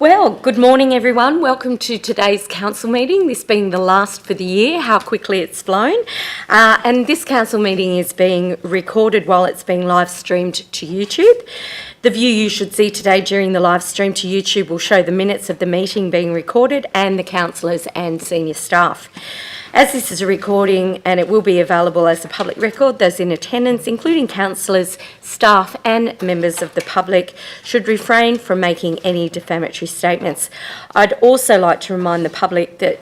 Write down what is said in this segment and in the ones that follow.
Well, good morning everyone. Welcome to today's council meeting, this being the last for the year. How quickly it's flown. And this council meeting is being recorded while it's being live streamed to YouTube. The view you should see today during the live stream to YouTube will show the minutes of the meeting being recorded and the councillors and senior staff. As this is a recording and it will be available as a public record, those in attendance, including councillors, staff and members of the public, should refrain from making any defamatory statements. I'd also like to remind the public that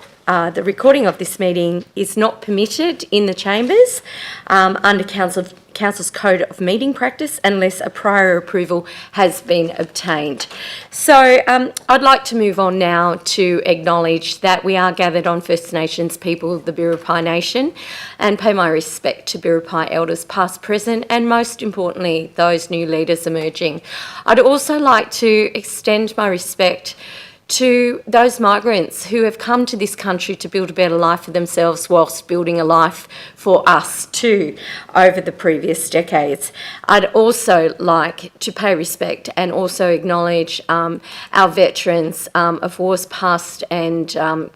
the recording of this meeting is not permitted in the chambers under Council's Code of Meeting Practice unless a prior approval has been obtained. So I'd like to move on now to acknowledge that we are gathered on First Nations people of the Biripi Nation and pay my respect to Biripi elders past, present and most importantly those new leaders emerging. I'd also like to extend my respect to those migrants who have come to this country to build a better life for themselves whilst building a life for us too over the previous decades. I'd also like to pay respect and also acknowledge our veterans of wars past and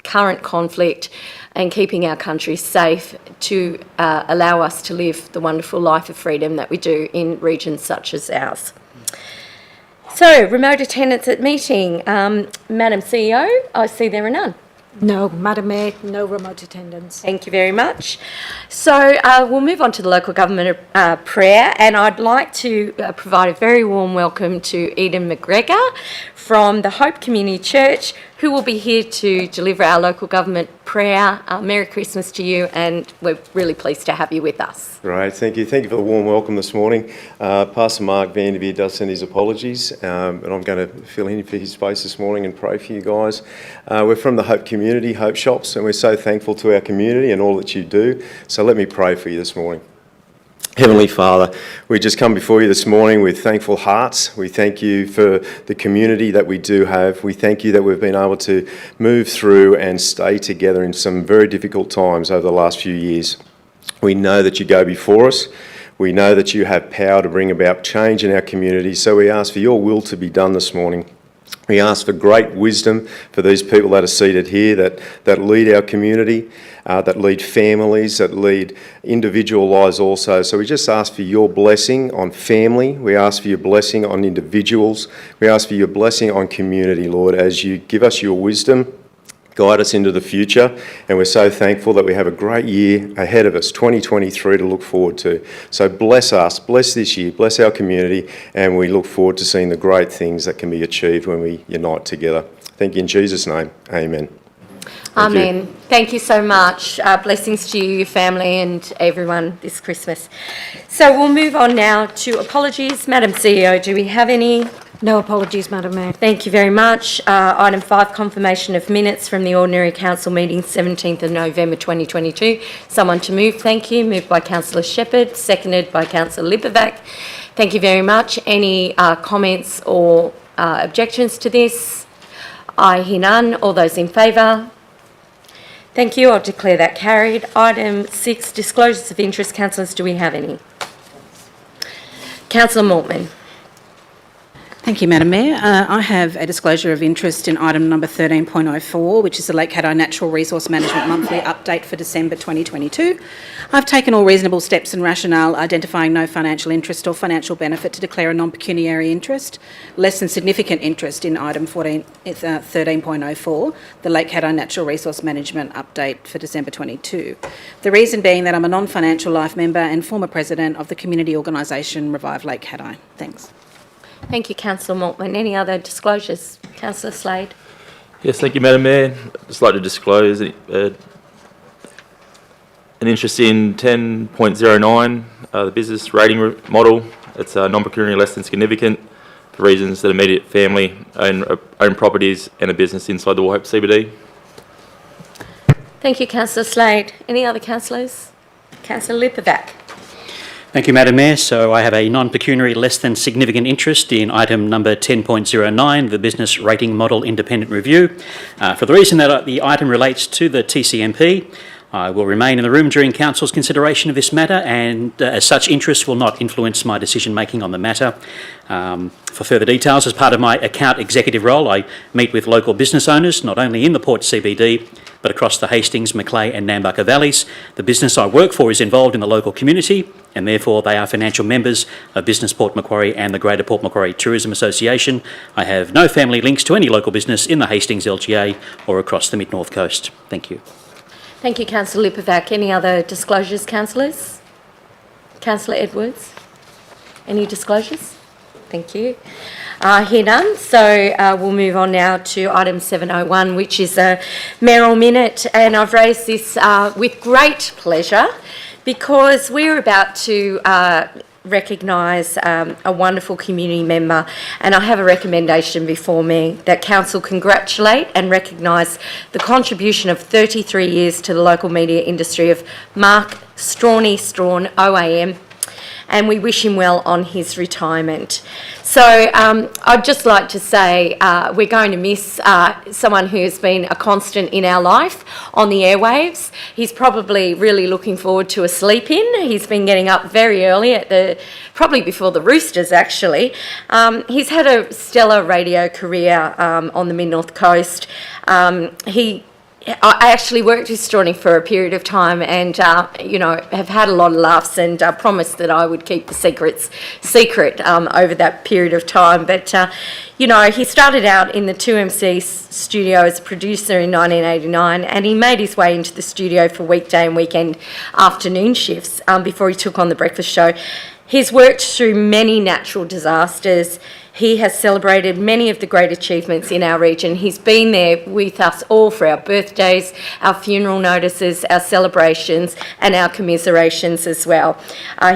current conflict and keeping our country safe to allow us to live the wonderful life of freedom that we do in regions such as ours. So, remote attendance at meeting. Madam CEO, I see there are none. No, Madam Mayor, no remote attendance. Thank you very much. So, we'll move on to the local government prayer, and I'd like to provide a very warm welcome to Eden McGregor from the Hope Community Church, who will be here to deliver our local government prayer. Merry Christmas to you, and we're really pleased to have you with us. Great, thank you. Thank you for the warm welcome this morning. Pastor Mark Vanderveer does send his apologies, and I'm going to fill in for his space this morning and pray for you guys. We're from the Hope Community, Hope Shops, and we're so thankful to our community and all that you do. So let me pray for you this morning. Heavenly Father, we just come before you this morning with thankful hearts. We thank you for the community that we do have. We thank you that we've been able to move through and stay together in some very difficult times over the last few years. We know that you go before us. We know that you have power to bring about change in our community. So we ask for your will to be done this morning. We ask for great wisdom for these people that are seated here, that lead our community, that lead families, that lead individual lives also. So we just ask for your blessing on family. We ask for your blessing on individuals. We ask for your blessing on community, Lord, as you give us your wisdom, guide us into the future. And we're so thankful that we have a great year ahead of us, 2023, to look forward to. So bless us, bless this year, bless our community, and we look forward to seeing the great things that can be achieved when we unite together. Thank you in Jesus' name. Amen. Amen. Thank you so much. Blessings to you, your family and everyone this Christmas. So we'll move on now to apologies. Madam CEO, do we have any? No apologies, Madam Mayor. Thank you very much. Item 5, confirmation of minutes from the ordinary council meeting 17th of November 2022. Someone to move, thank you. Moved by Councillor Shepherd, seconded by Councillor Lipovac. Thank you very much. Any comments or objections to this? I hear none. All those in favour? Thank you. I'll declare that carried. Item 6, disclosures of interest. Councillors, do we have any? Councillor Mortman. Thank you, Madam Mayor. I have a disclosure of interest in item number 13.04, which is the Lake Haddo Natural Resource Management Monthly Update for December 2022. I've taken all reasonable steps and rationale identifying no financial interest or financial benefit to declare a non-pecuniary interest, less than significant interest in item 13.04, the Lake Haddo Natural Resource Management Update for December 22. The reason being that I'm a non-financial life member and former president of the community organisation Revive Lake Haddo. Thanks. Thank you, Councillor Mortman. Any other disclosures? Councillor Slade. Yes, thank you, Madam Mayor. I'd just like to disclose an interest in 10.09, the business rating model. It's non-pecuniary, less than significant, for reasons that immediate family own properties and a business inside the Wallhope CBD. Thank you, Councillor Slade. Any other councillors? Councillor Lipovac. Thank you, Madam Mayor. So I have a non-pecuniary less than significant interest in item number 10.09, the Business Rating Model Independent Review. For the reason that the item relates to the TCMP, I will remain in the room during Council's consideration of this matter, and as such, interest will not influence my decision-making on the matter. For further details, as part of my account executive role, I meet with local business owners, not only in the Port CBD, but across the Hastings, Macleay and Nambucca valleys. The business I work for is involved in the local community, and therefore they are financial members of Business Port Macquarie and the Greater Port Macquarie Tourism Association. I have no family links to any local business in the Hastings LGA or across the Mid-North Coast. Thank you. Thank you, Councillor Lipovac. Any other disclosures, councillors? Councillor Edwards? Any disclosures? Thank you. Hear none. So we'll move on now to item 701, which is a mayoral minute. And I've raised this with great pleasure because we're about to recognise a wonderful community member, and I have a recommendation before me that Council congratulate and recognise the contribution of 33 years to the local media industry of Mark Strawn OAM, and we wish him well on his retirement. So I'd just like to say we're going to miss someone who's been a constant in our life on the airwaves. He's probably really looking forward to a sleep in. He's been getting up very early probably before the Roosters actually. He's had a stellar radio career on the Mid-North Coast. I actually worked with Strawny for a period of time and, have had a lot of laughs and promised that I would keep the secret over that period of time. But, he started out in the 2MC studio as a producer in 1989 and he made his way into the studio for weekday and weekend afternoon shifts before he took on the breakfast show. He's worked through many natural disasters. He has celebrated many of the great achievements in our region. He's been there with us all for our birthdays, our funeral notices, our celebrations and our commiserations as well.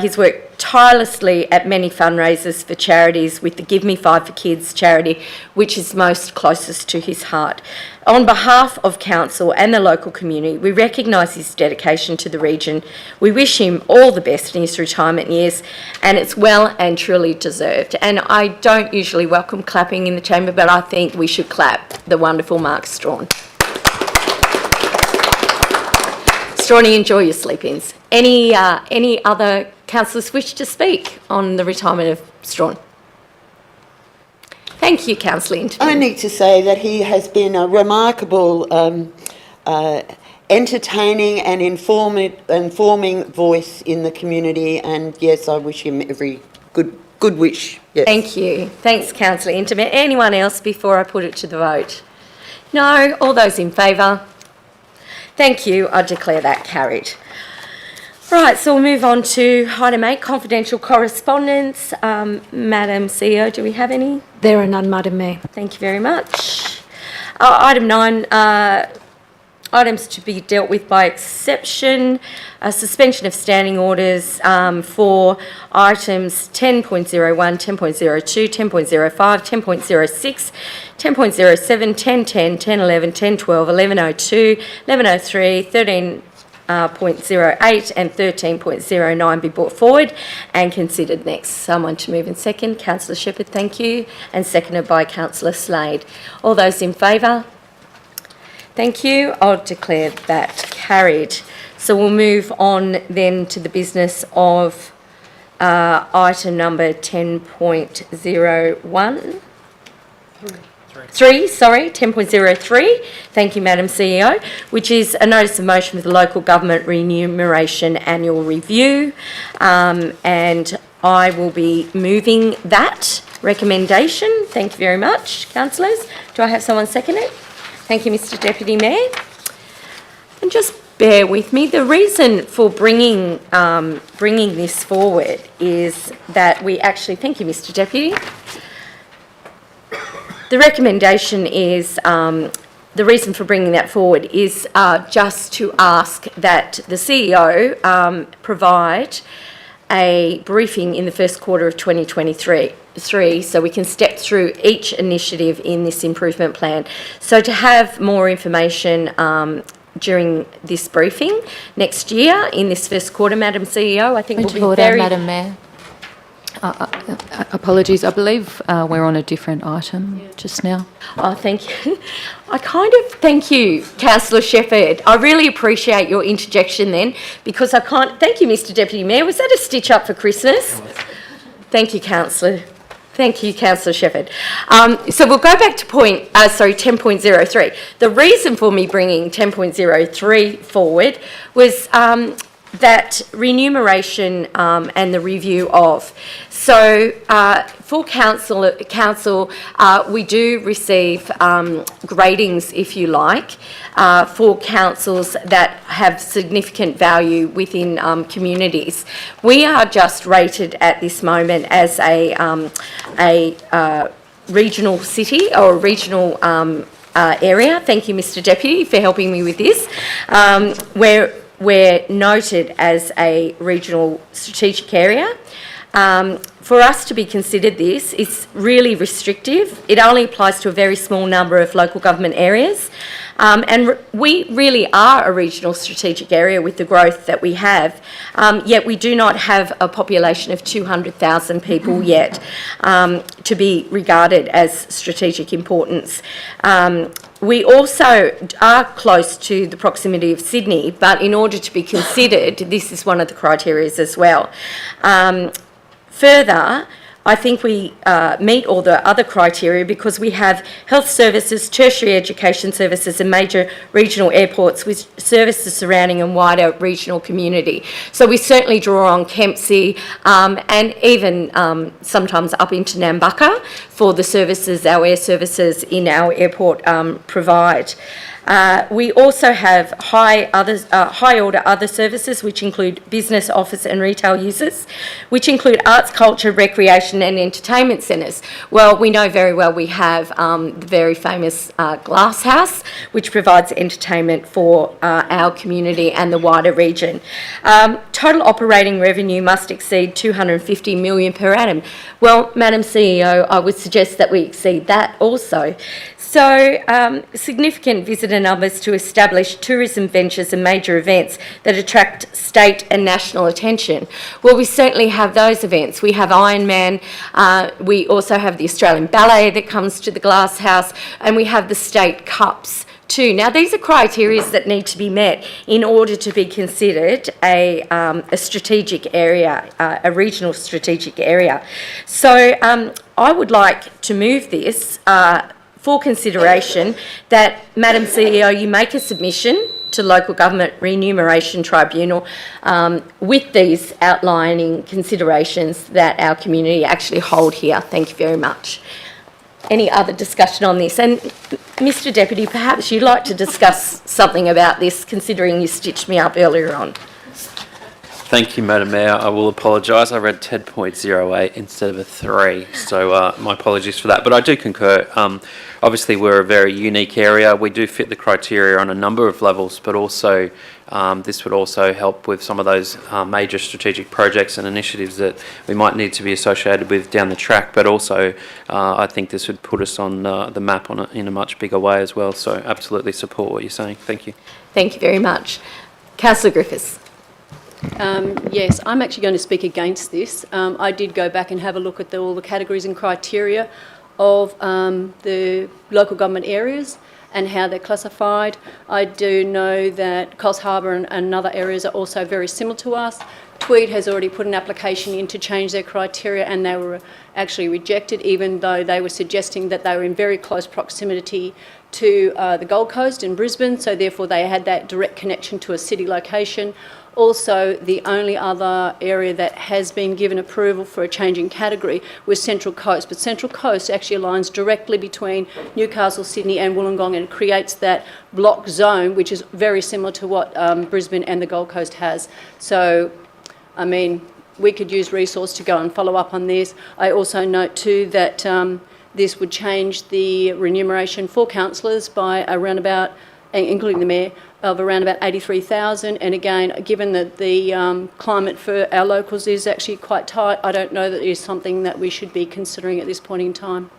He's worked tirelessly at many fundraisers for charities with the Give Me 5 for Kids charity, which is most closest to his heart. On behalf of Council and the local community, we recognise his dedication to the region. We wish him all the best in his retirement years, and it's well and truly deserved. And I don't usually welcome clapping in the chamber, but I think we should clap the wonderful Mark Strawn. Strawny, enjoy your sleep-ins. Any other councillors wish to speak on the retirement of Strawn? Thank you, Councillor Intiman. I need to say that he has been a remarkable, entertaining and informing voice in the community, and yes, I wish him every good wish. Yes. Thank you. Thanks, Councillor Intiman. Anyone else before I put it to the vote? No? All those in favour? Thank you. I declare that carried. Right, so we'll move on to item 8, confidential correspondence. Madam CEO, do we have any? There are none, Madam Mayor. Thank you very much. Item 9, items to be dealt with by exception, suspension of standing orders for items 10.01, 10.02, 10.05, 10.06, 10.07, 10.10, 10.11, 10.12, 11.02, 11.03, 13.08 and 13.09 be brought forward and considered next. Someone to move and second. Councillor Shepherd, thank you. And seconded by Councillor Slade. All those in favour? Thank you. I'll declare that carried. So we'll move on then to the business of item number 10.01. 10.03. Thank you, Madam CEO, which is a notice of motion for the local government remuneration annual review. And I will be moving that recommendation. Thank you very much, councillors. Do I have someone second it? Thank you, Mr. Deputy Mayor. And just bear with me. The reason for bringing this forward is that we actually, thank you, Mr. Deputy. The recommendation is, the reason for bringing that forward is just to ask that the CEO provide a briefing in the first quarter of 2023 so we can step through each initiative in this improvement plan. So to have more information during this briefing next year in this first quarter, Madam CEO, I think will be very... Madam Mayor. Apologies, I believe we're on a different item just now. Oh, thank you. Thank you, Councillor Shepherd. I really appreciate your interjection then, because I can't, thank you, Mr Deputy Mayor. Was that a stitch up for Christmas? Thank you, Councillor. Thank you, Councillor Shepherd. So we'll go back to 10.03. The reason for me bringing 10.03 forward was that remuneration and the review of. So for council, we do receive gradings, if you like, for councils that have significant value within communities. We are just rated at this moment as a regional city or a regional area. Thank you, Mr Deputy, for helping me with this. We're noted as a regional strategic area. For us to be considered this, it's really restrictive. It only applies to a very small number of local government areas. And we really are a regional strategic area with the growth that we have, yet we do not have a population of 200,000 people yet to be regarded as strategic importance. We also are close to the proximity of Sydney, but in order to be considered, this is one of the criteria as well. Further, I think we meet all the other criteria because we have health services, tertiary education services and major regional airports with services surrounding a wider regional community. So we certainly draw on Kempsey and even sometimes up into Nambucca for the services our air services in our airport provide. We also have high order other services, which include business, office and retail users, which include arts, culture, recreation and entertainment centres. Well, we know very well we have the very famous Glass House, which provides entertainment for our community and the wider region. Total operating revenue must exceed 250 million per annum. Well, Madam CEO, I would suggest that we exceed that also. So, significant visitor numbers to establish tourism ventures and major events that attract state and national attention. Well, we certainly have those events. We have Ironman, we also have the Australian Ballet that comes to the Glass House, and we have the state cups too. Now, these are criteria that need to be met in order to be considered a strategic area, a regional strategic area. So, I would like to move this for consideration that, Madam CEO, you make a submission to Local Government Remuneration Tribunal with these outlining considerations that our community actually hold here. Thank you very much. Any other discussion on this? And Mr Deputy, perhaps you'd like to discuss something about this, considering you stitched me up earlier on. Thank you, Madam Mayor. I will apologise. I read 10.08 instead of a 3, so my apologies for that. But I do concur. Obviously, we're a very unique area. We do fit the criteria on a number of levels, but also this would also help with some of those major strategic projects and initiatives that we might need to be associated with down the track. But also, I think this would put us on the map in a much bigger way as well. So absolutely support what you're saying. Thank you. Thank you very much. Councillor Griffiths. Yes, I'm actually going to speak against this. I did go back and have a look at all the categories and criteria of the local government areas and how they're classified. I do know that Coffs Harbour and other areas are also very similar to us. Tweed has already put an application in to change their criteria and they were actually rejected, even though they were suggesting that they were in very close proximity to the Gold Coast in Brisbane, so therefore they had that direct connection to a city location. Also, the only other area that has been given approval for a change in category was Central Coast, but Central Coast actually aligns directly between Newcastle, Sydney and Wollongong and creates that block zone, which is very similar to what Brisbane and the Gold Coast has. So, I mean, we could use resource to go and follow up on this. I also note too that this would change the remuneration for councillors by around about, including the Mayor, of around about 83,000, and again, given that the climate for our locals is actually quite tight, I don't know that it is something that we should be considering at this point in time.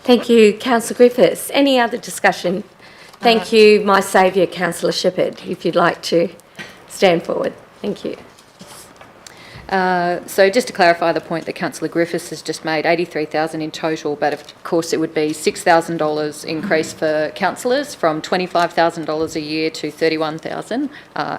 Thank you, Councillor Griffiths. Any other discussion? Thank you, my saviour, Councillor Shepherd, if you'd like to stand forward. Thank you. So just to clarify the point that Councillor Griffiths has just made, 83,000 in total, but of course it would be $6,000 increase for councillors from $25,000 a year to $31,000,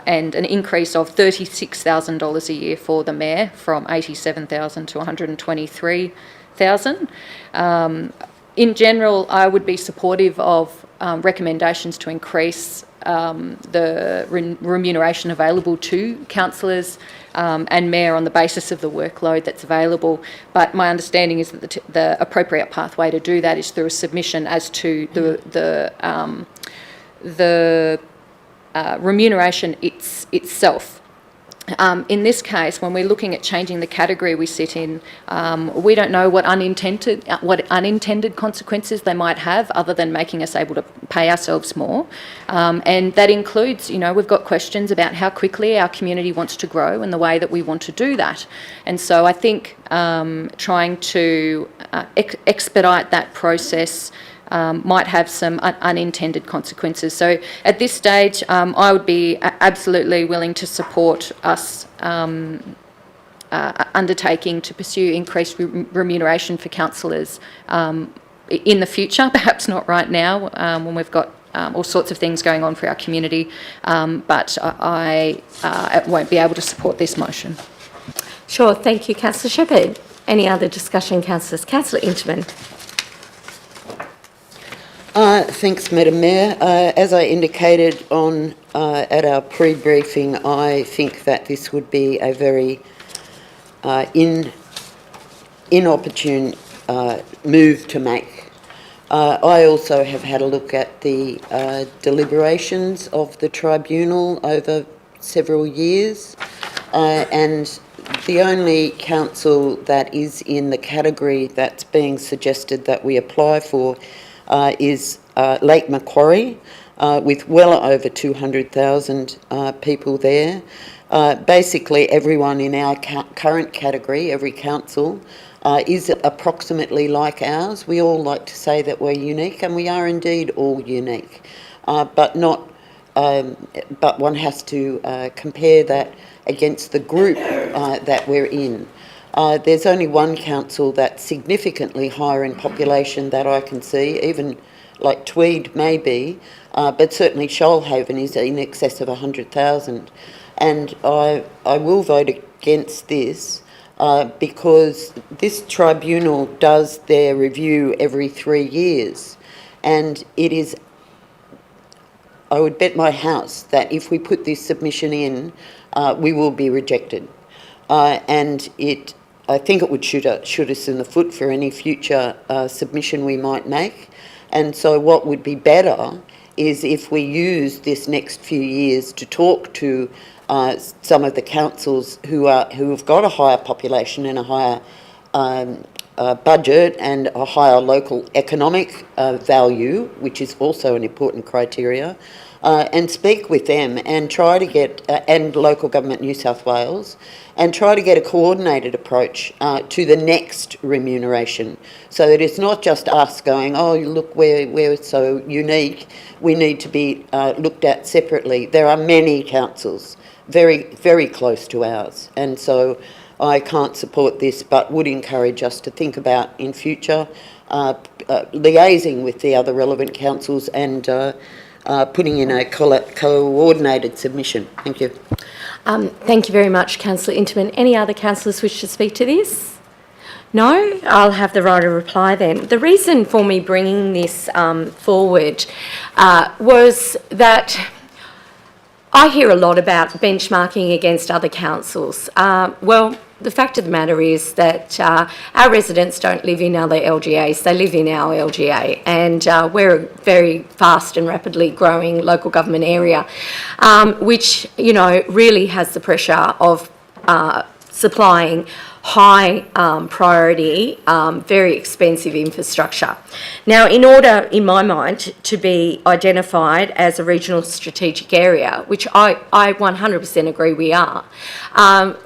and an increase of $36,000 a year for the mayor from $87,000 to $123,000. In general, I would be supportive of recommendations to increase the remuneration available to councillors and mayor on the basis of the workload that's available. But my understanding is that the appropriate pathway to do that is through a submission as to the remuneration itself. In this case, when we're looking at changing the category we sit in, we don't know what unintended consequences they might have, other than making us able to pay ourselves more. And that includes, we've got questions about how quickly our community wants to grow and the way that we want to do that. And so I think trying to expedite that process might have some unintended consequences. So at this stage, I would be absolutely willing to support us undertaking to pursue increased remuneration for councillors in the future, perhaps not right now when we've got all sorts of things going on for our community, but I won't be able to support this motion. Sure, thank you, Councillor Shepherd. Any other discussion, councillors? Councillor Inchman. Thanks, Madam Mayor. As I indicated at our pre-briefing, I think that this would be a very inopportune move to make. I also have had a look at the deliberations of the tribunal over several years, and the only council that is in the category that's being suggested that we apply for is Lake Macquarie, with well over 200,000 people there. Basically, everyone in our current category, every council, is approximately like ours. We all like to say that we're unique, and we are indeed all unique, but one has to compare that against the group that we're in. There's only one council that's significantly higher in population that I can see, even like Tweed maybe, but certainly Shoalhaven is in excess of 100,000. And I will vote against this because this tribunal does their review every 3 years, and it is, I would bet my house that if we put this submission in, we will be rejected. And I think it would shoot us in the foot for any future submission we might make. And so what would be better is if we use this next few years to talk to some of the councils who have got a higher population and a higher budget and a higher local economic value, which is also an important criteria, and speak with them and try to get, and Local Government New South Wales, and try to get a coordinated approach to the next remuneration, so that it's not just us going, oh, look, we're so unique, we need to be looked at separately. There are many councils very, very close to ours, and so I can't support this, but would encourage us to think about in future liaising with the other relevant councils and putting in a coordinated submission. Thank you. Thank you very much, Councillor Inchman. Any other councillors wish to speak to this? No? I'll have the right of reply then. The reason for me bringing this forward was that I hear a lot about benchmarking against other councils. Well, the fact of the matter is that our residents don't live in other LGAs, they live in our LGA, and we're a very fast and rapidly growing local government area, which, really has the pressure of supplying high priority, very expensive infrastructure. Now, in order, in my mind, to be identified as a regional strategic area, which I 100% agree we are,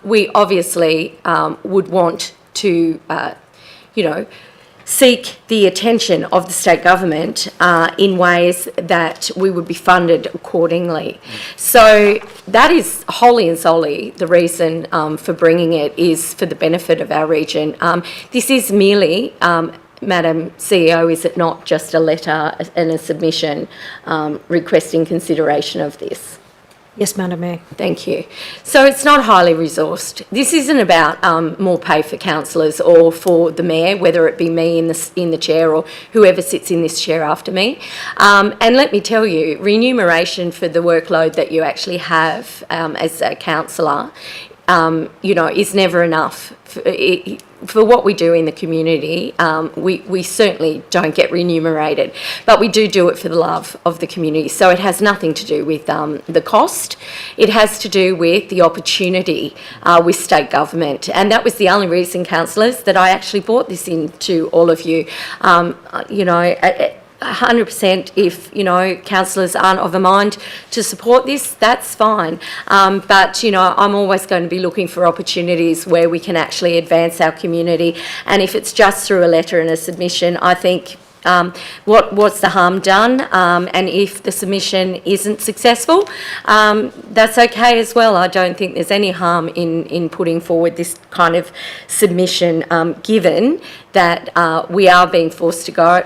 we obviously would want to, seek the attention of the state government in ways that we would be funded accordingly. So that is wholly and solely the reason for bringing it, is for the benefit of our region. This is merely, Madam CEO, is it not just a letter and a submission requesting consideration of this? Yes, Madam Mayor. Thank you. So it's not highly resourced. This isn't about more pay for councillors or for the mayor, whether it be me in the chair or whoever sits in this chair after me. And let me tell you, remuneration for the workload that you actually have as a councillor, is never enough. For what we do in the community, we certainly don't get remunerated, but we do it for the love of the community. So it has nothing to do with the cost. It has to do with the opportunity with state government. And that was the only reason, councillors, that I actually brought this in to all of you. 100% if, councillors aren't of a mind to support this, that's fine. But, I'm always going to be looking for opportunities where we can actually advance our community. And if it's just through a letter and a submission, I think what's the harm done? And if the submission isn't successful, that's okay as well. I don't think there's any harm in putting forward this kind of submission, given that we are being forced to grow,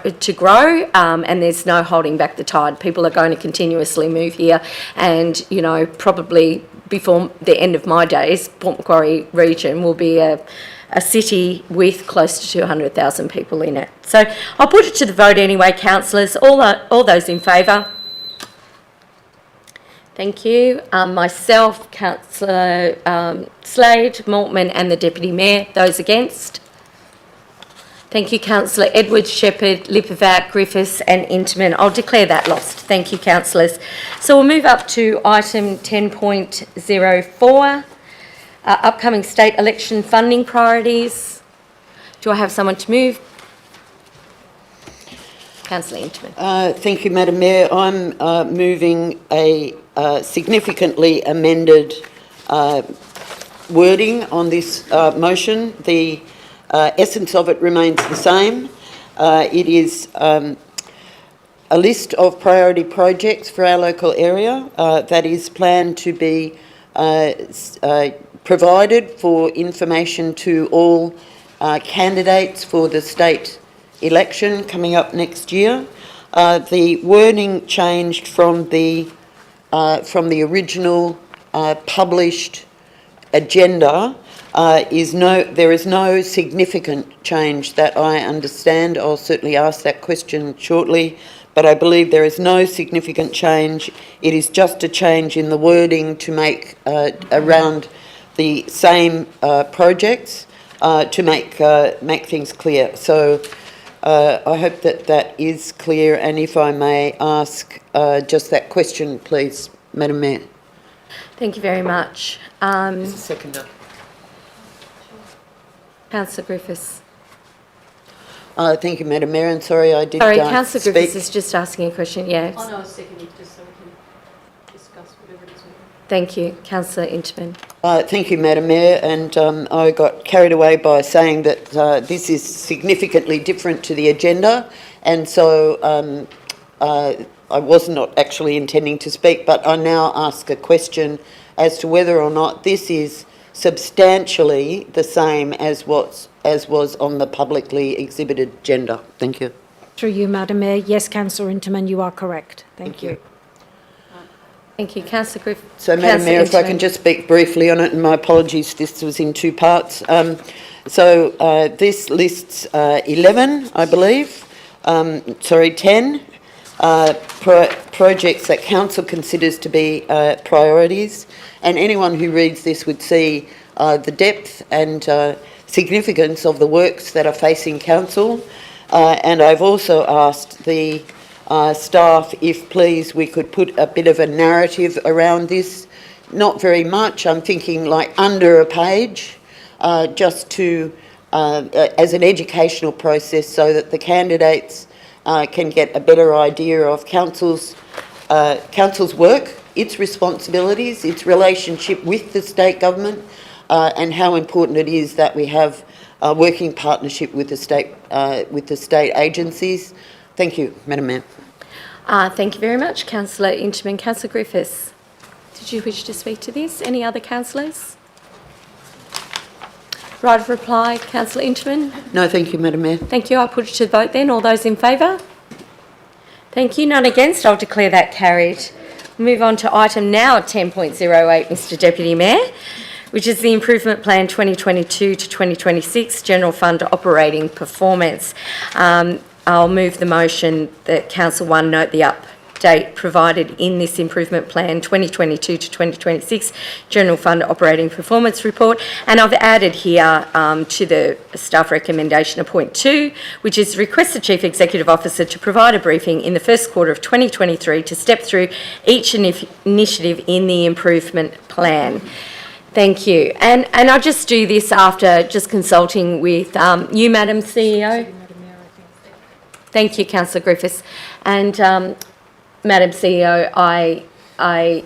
and there's no holding back the tide. People are going to continuously move here, and probably before the end of my days, Port Macquarie region will be a city with close to 200,000 people in it. So I'll put it to the vote anyway, councillors. All those in favour? Thank you. Myself, Councillor Slade, Maltman and the Deputy Mayor. Those against? Thank you, Councillor Edwards, Shepherd, Lipovac, Griffiths and Intamin. I'll declare that lost. Thank you, councillors. So we'll move up to item 10.04. Upcoming state election funding priorities. Do I have someone to move? Councillor Intamin. Thank you, Madam Mayor. I'm moving a significantly amended wording on this motion. The essence of it remains the same. It is a list of priority projects for our local area that is planned to be provided for information to all candidates for the state election coming up next year. The wording changed from the original published agenda. There is no significant change that I understand. I'll certainly ask that question shortly, but I believe there is no significant change. It is just a change in the wording to make around the same projects to make things clear. So I hope that is clear, and if I may ask just that question, please, Madam Mayor. Thank you very much. Seconder. Councillor Griffiths. Thank you, Madam Mayor, and sorry I did Sorry, Councillor speak. Griffiths is just asking a question, yes. Oh, no, seconded, just so we can discuss whatever it is. Thank you. Councillor Intamin. Thank you, Madam Mayor, and I got carried away by saying that this is significantly different to the agenda, and so I was not actually intending to speak, but I now ask a question as to whether or not this is substantially the same as was on the publicly exhibited agenda. Thank you. Through you, Madam Mayor. Yes, Councillor Intamin, you are correct. Thank you. Thank you. Councillor Griffiths. So, Madam Mayor, if I can just speak briefly on it, and my apologies, this was in two parts. This lists 11, I believe, 10 projects that Council considers to be priorities, and anyone who reads this would see the depth and significance of the works that are facing Council. And I've also asked the staff if please we could put a bit of a narrative around this. Not very much, I'm thinking like under a page, just to as an educational process so that the candidates can get a better idea of Council's work, its responsibilities, its relationship with the state government, and how important it is that we have a working partnership with the state agencies. Thank you, Madam Mayor. Thank you very much, Councillor Inchman. Councillor Griffiths, did you wish to speak to this? Any other councillors? Right of reply, Councillor Inchman. No, thank you, Madam Mayor. Thank you. I'll put it to the vote then. All those in favour? Thank you. None against. I'll declare that carried. Move on to item now 10.08, Mr Deputy Mayor, which is the Improvement Plan 2022 to 2026 General Fund Operating Performance. I'll move the motion that Council 1 note the update provided in this Improvement Plan 2022 to 2026 General Fund Operating Performance Report. And I've added here to the staff recommendation a point 2, which is request the Chief Executive Officer to provide a briefing in the first quarter of 2023 to step through each initiative in the Improvement Plan. Thank you. And I'll just do this after just consulting with you, Madam CEO. Thank you, Councillor Griffiths. And Madam CEO, I,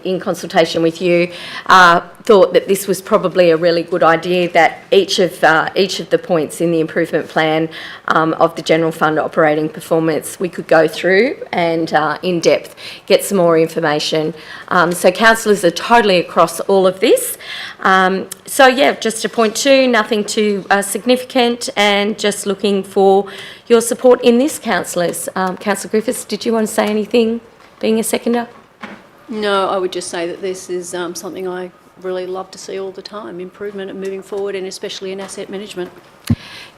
in consultation with you, thought that this was probably a really good idea, that each of the points in the improvement plan of the General Fund operating performance we could go through and in depth get some more information. So councillors are totally across all of this. So yeah, just a point 2, nothing too significant, and just looking for your support in this, councillors. Councillor Griffiths, did you want to say anything, being a seconder? No, I would just say that this is something I really love to see all the time, improvement and moving forward, and especially in asset management.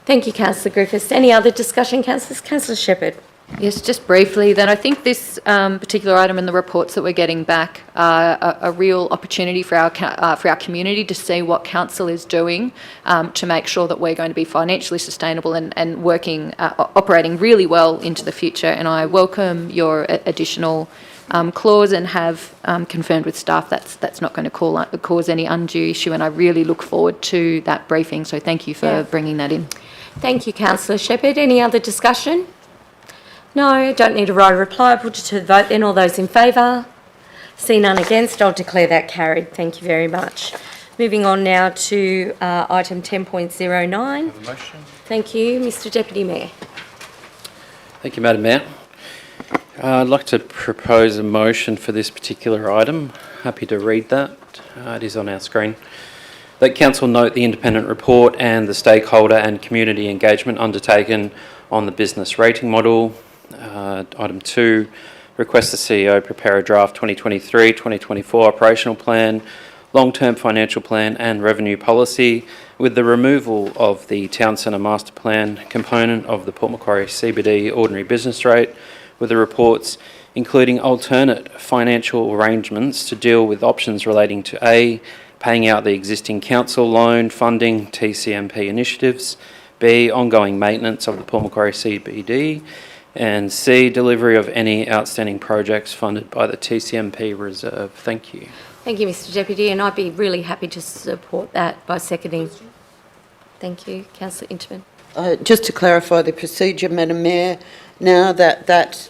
Thank you, Councillor Griffiths. Any other discussion, councillors? Councillor Shepherd. Yes, just briefly, then I think this particular item in the reports that we're getting back are a real opportunity for our community to see what council is doing to make sure that we're going to be financially sustainable and working, operating really well into the future. And I welcome your additional clause and have confirmed with staff that's not going to cause any undue issue, and I really look forward to that briefing. So thank you for bringing that in. Thank you, Councillor Shepherd. Any other discussion? No, don't need a right of reply. I'll put it to the vote then. All those in favour? See none against. I'll declare that carried. Thank you very much. Moving on now to item 10.09. Thank you, Mr Deputy Mayor. Thank you, Madam Mayor. I'd like to propose a motion for this particular item. Happy to read that. It is on our screen. That Council note the independent report and the stakeholder and community engagement undertaken on the business rating model. Item 2, request the CEO prepare a draft 2023-2024 operational plan, long-term financial plan and revenue policy with the removal of the Town Centre Master Plan component of the Port Macquarie CBD ordinary business rate, with the reports including alternate financial arrangements to deal with options relating to A, paying out the existing council loan, funding TCMP initiatives, B, ongoing maintenance of the Port Macquarie CBD, and C, delivery of any outstanding projects funded by the TCMP reserve. Thank you. Thank you, Mr Deputy, and I'd be really happy to support that by seconding. Thank you, Councillor Inchman. Just to clarify the procedure, Madam Mayor, now that that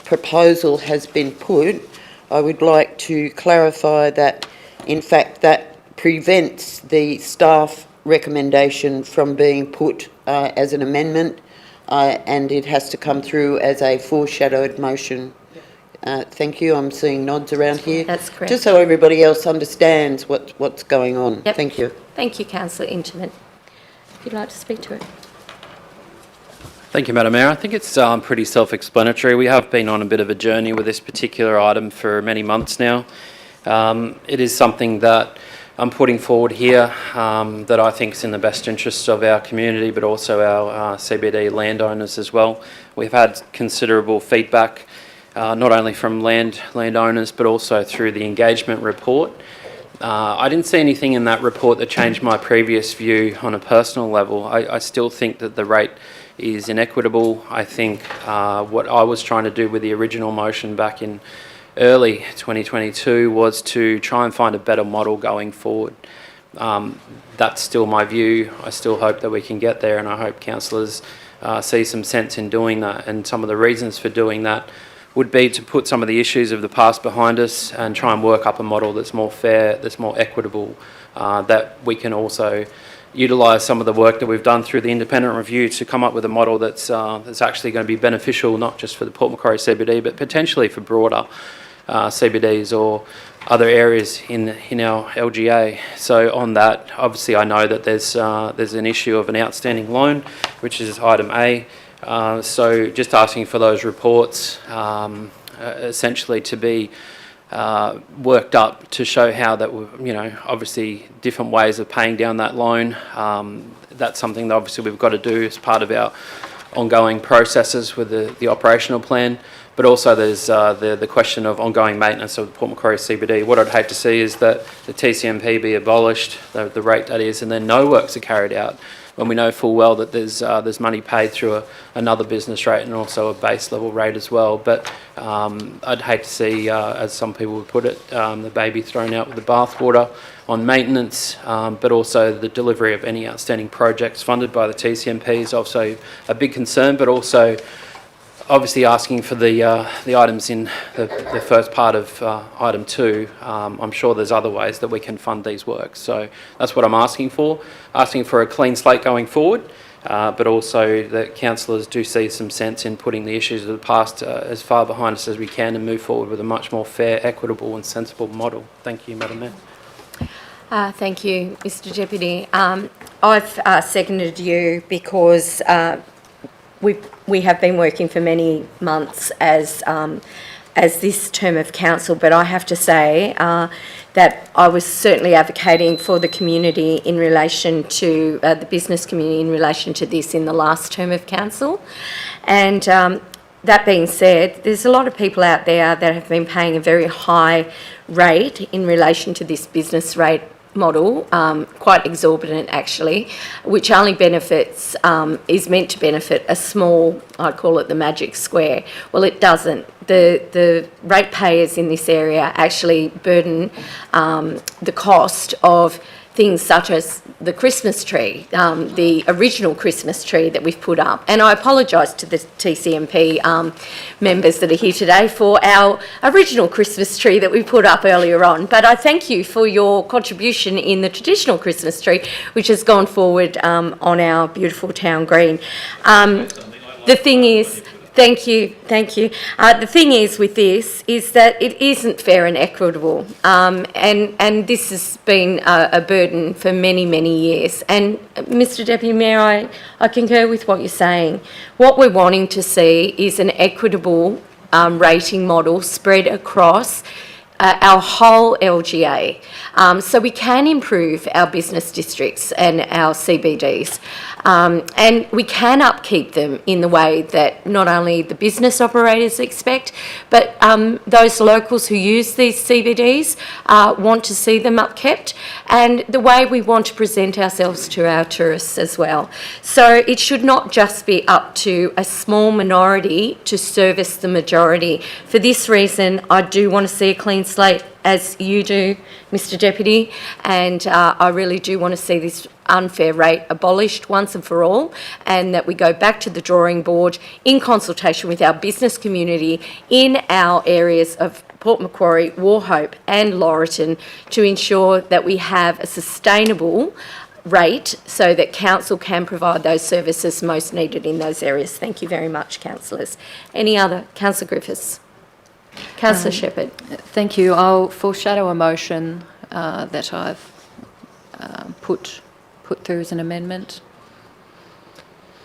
proposal has been put, I would like to clarify that, in fact, that prevents the staff recommendation from being put as an amendment, and it has to come through as a foreshadowed motion. Thank you. I'm seeing nods around here. That's correct. Just so everybody else understands what's going on. Yep. Thank you. Thank you, Councillor Inchman. If you'd like to speak to it. Thank you, Madam Mayor. I think it's pretty self-explanatory. We have been on a bit of a journey with this particular item for many months now. It is something that I'm putting forward here that I think is in the best interests of our community, but also our CBD landowners as well. We've had considerable feedback, not only from landowners, but also through the engagement report. I didn't see anything in that report that changed my previous view on a personal level. I still think that the rate is inequitable. I think what I was trying to do with the original motion back in early 2022 was to try and find a better model going forward. That's still my view. I still hope that we can get there, and I hope councillors see some sense in doing that. And some of the reasons for doing that would be to put some of the issues of the past behind us and try and work up a model that's more fair, that's more equitable, that we can also utilise some of the work that we've done through the independent review to come up with a model that's actually going to be beneficial, not just for the Port Macquarie CBD, but potentially for broader CBDs or other areas in our LGA. So on that, obviously I know that there's an issue of an outstanding loan, which is item A. So just asking for those reports essentially to be worked up to show how that, obviously different ways of paying down that loan. That's something that obviously we've got to do as part of our ongoing processes with the operational plan. But also there's the question of ongoing maintenance of the Port Macquarie CBD. What I'd hate to see is that the TCMP be abolished, the rate that is, and then no works are carried out, when we know full well that there's money paid through another business rate and also a base level rate as well. But I'd hate to see, as some people would put it, the baby thrown out with the bathwater on maintenance, but also the delivery of any outstanding projects funded by the TCMP is also a big concern, but also obviously asking for the items in the first part of item 2. I'm sure there's other ways that we can fund these works. So that's what I'm asking for a clean slate going forward, but also that councillors do see some sense in putting the issues of the past as far behind us as we can and move forward with a much more fair, equitable and sensible model. Thank you, Madam Mayor. Thank you, Mr Deputy. I've seconded you because we have been working for many months as this term of council, but I have to say that I was certainly advocating for the community in relation to the business community in relation to this in the last term of council. And that being said, there's a lot of people out there that have been paying a very high rate in relation to this business rate model, quite exorbitant actually, which only benefits, is meant to benefit a small, I call it the magic square. Well, it doesn't. The ratepayers in this area actually burden the cost of things such as the Christmas tree, the original Christmas tree that we've put up. And I apologise to the TCMP members that are here today for our original Christmas tree that we put up earlier on. But I thank you for your contribution in the traditional Christmas tree, which has gone forward on our beautiful town green. The thing is, thank you. The thing is with this is that it isn't fair and equitable, and this has been a burden for many, many years. And Mr Deputy Mayor, I concur with what you're saying. What we're wanting to see is an equitable rating model spread across our whole LGA, so we can improve our business districts and our CBDs, and we can upkeep them in the way that not only the business operators expect, but those locals who use these CBDs want to see them upkept, and the way we want to present ourselves to our tourists as well. So it should not just be up to a small minority to service the majority. For this reason, I do want to see a clean slate, as you do, Mr Deputy, and I really do want to see this unfair rate abolished once and for all, and that we go back to the drawing board in consultation with our business community in our areas of Port Macquarie, Wauchope and Laurieton to ensure that we have a sustainable rate so that council can provide those services most needed in those areas. Thank you very much, councillors. Any other? Councillor Griffiths. Councillor Shepherd. Thank you. I'll foreshadow a motion that I've put through as an amendment.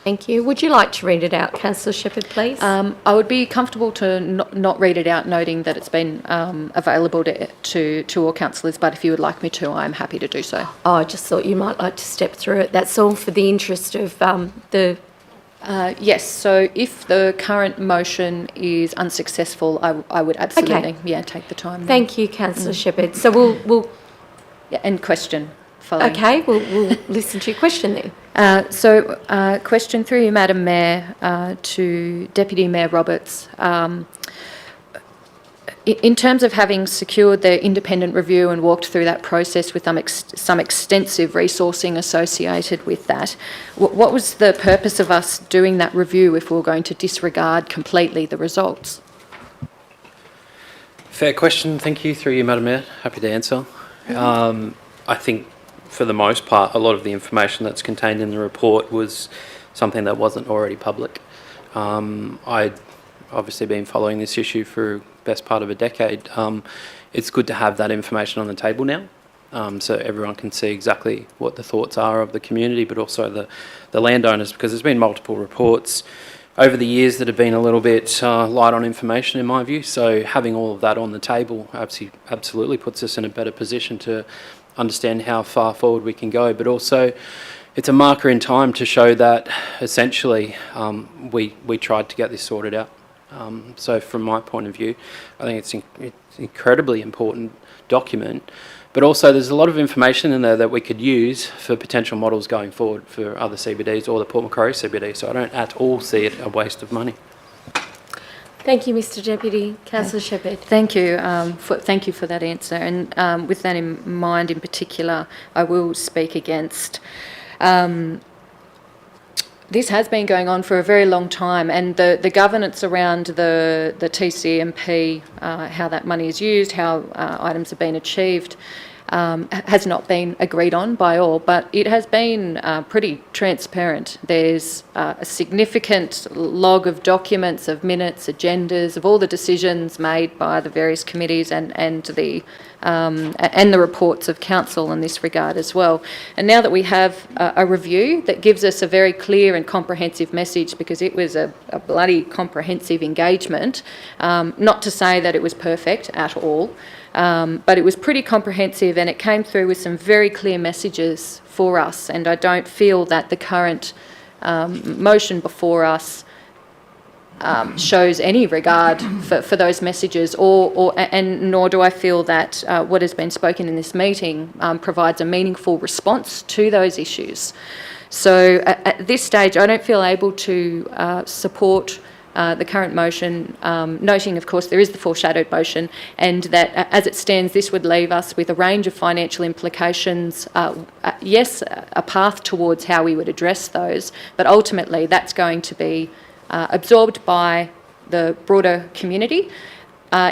Thank you. Would you like to read it out, Councillor Shepherd, please? I would be comfortable to not read it out, noting that it's been available to all councillors, but if you would like me to, I'm happy to do so. Oh, I just thought you might like to step through it. That's all for the interest of the... Yes, so if the current motion is unsuccessful, I would absolutely take the time. Thank you, Councillor Shepherd. So we'll and question following. Okay, we'll listen to your question then. Question through you, Madam Mayor, to Deputy Mayor Roberts. In terms of having secured the independent review and walked through that process with some extensive resourcing associated with that, what was the purpose of us doing that review if we were going to disregard completely the results? Fair question. Thank you. Through you, Madam Mayor. Happy to answer. I think for the most part, a lot of the information that's contained in the report was something that wasn't already public. I'd obviously been following this issue for best part of a decade. It's good to have that information on the table now, so everyone can see exactly what the thoughts are of the community, but also the landowners, because there's been multiple reports over the years that have been a little bit light on information in my view. So having all of that on the table absolutely puts us in a better position to understand how far forward we can go, but also it's a marker in time to show that essentially we tried to get this sorted out. So from my point of view, I think it's an incredibly important document, but also there's a lot of information in there that we could use for potential models going forward for other CBDs or the Port Macquarie CBD, so I don't at all see it a waste of money. Thank you, Mr Deputy. Councillor Shepherd. Thank you for that answer. And with that in mind in particular, I will speak against. This has been going on for a very long time, and the governance around the TCMP, how that money is used, how items have been achieved, has not been agreed on by all, but it has been pretty transparent. There's a significant log of documents, of minutes, agendas, of all the decisions made by the various committees and the reports of council in this regard as well. And now that we have a review that gives us a very clear and comprehensive message, because it was a bloody comprehensive engagement, not to say that it was perfect at all, but it was pretty comprehensive, and it came through with some very clear messages for us, and I don't feel that the current motion before us shows any regard for those messages, and nor do I feel that what has been spoken in this meeting provides a meaningful response to those issues. So at this stage, I don't feel able to support the current motion, noting, of course, there is the foreshadowed motion, and that as it stands, this would leave us with a range of financial implications. Yes, a path towards how we would address those, but ultimately that's going to be absorbed by the broader community.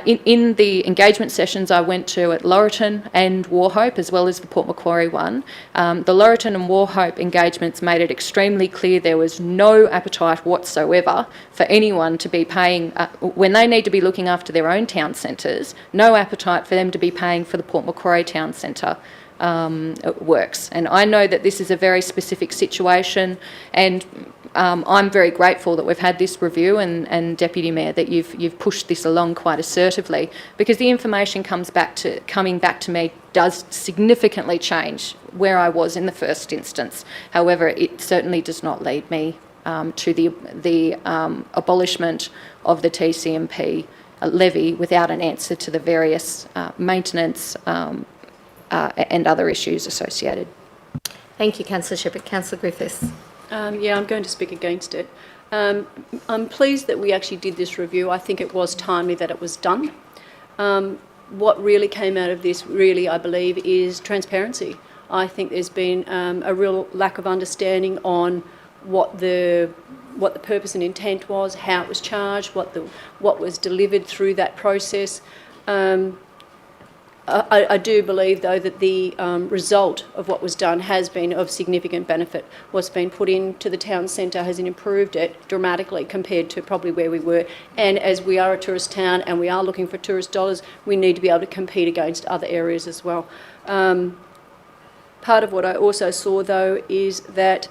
In the engagement sessions I went to at Laurelton and Wauchope, as well as the Port Macquarie one, the Laurelton and Wauchope engagements made it extremely clear there was no appetite whatsoever for anyone to be paying, when they need to be looking after their own town centres, no appetite for them to be paying for the Port Macquarie town centre works. And I know that this is a very specific situation, and I'm very grateful that we've had this review, and Deputy Mayor, that you've pushed this along quite assertively, because the information coming back to me does significantly change where I was in the first instance. However, it certainly does not lead me to the abolishment of the TCMP levy without an answer to the various maintenance and other issues associated. Thank you, Councillor Shepherd. Councillor Griffiths. Yeah, I'm going to speak against it. I'm pleased that we actually did this review. I think it was timely that it was done. What really came out of this, really, I believe, is transparency. I think there's been a real lack of understanding on what the purpose and intent was, how it was charged, what was delivered through that process. I do believe, though, that the result of what was done has been of significant benefit. What's been put into the town centre has improved it dramatically compared to probably where we were. And as we are a tourist town and we are looking for tourist dollars, we need to be able to compete against other areas as well. Part of what I also saw, though, is that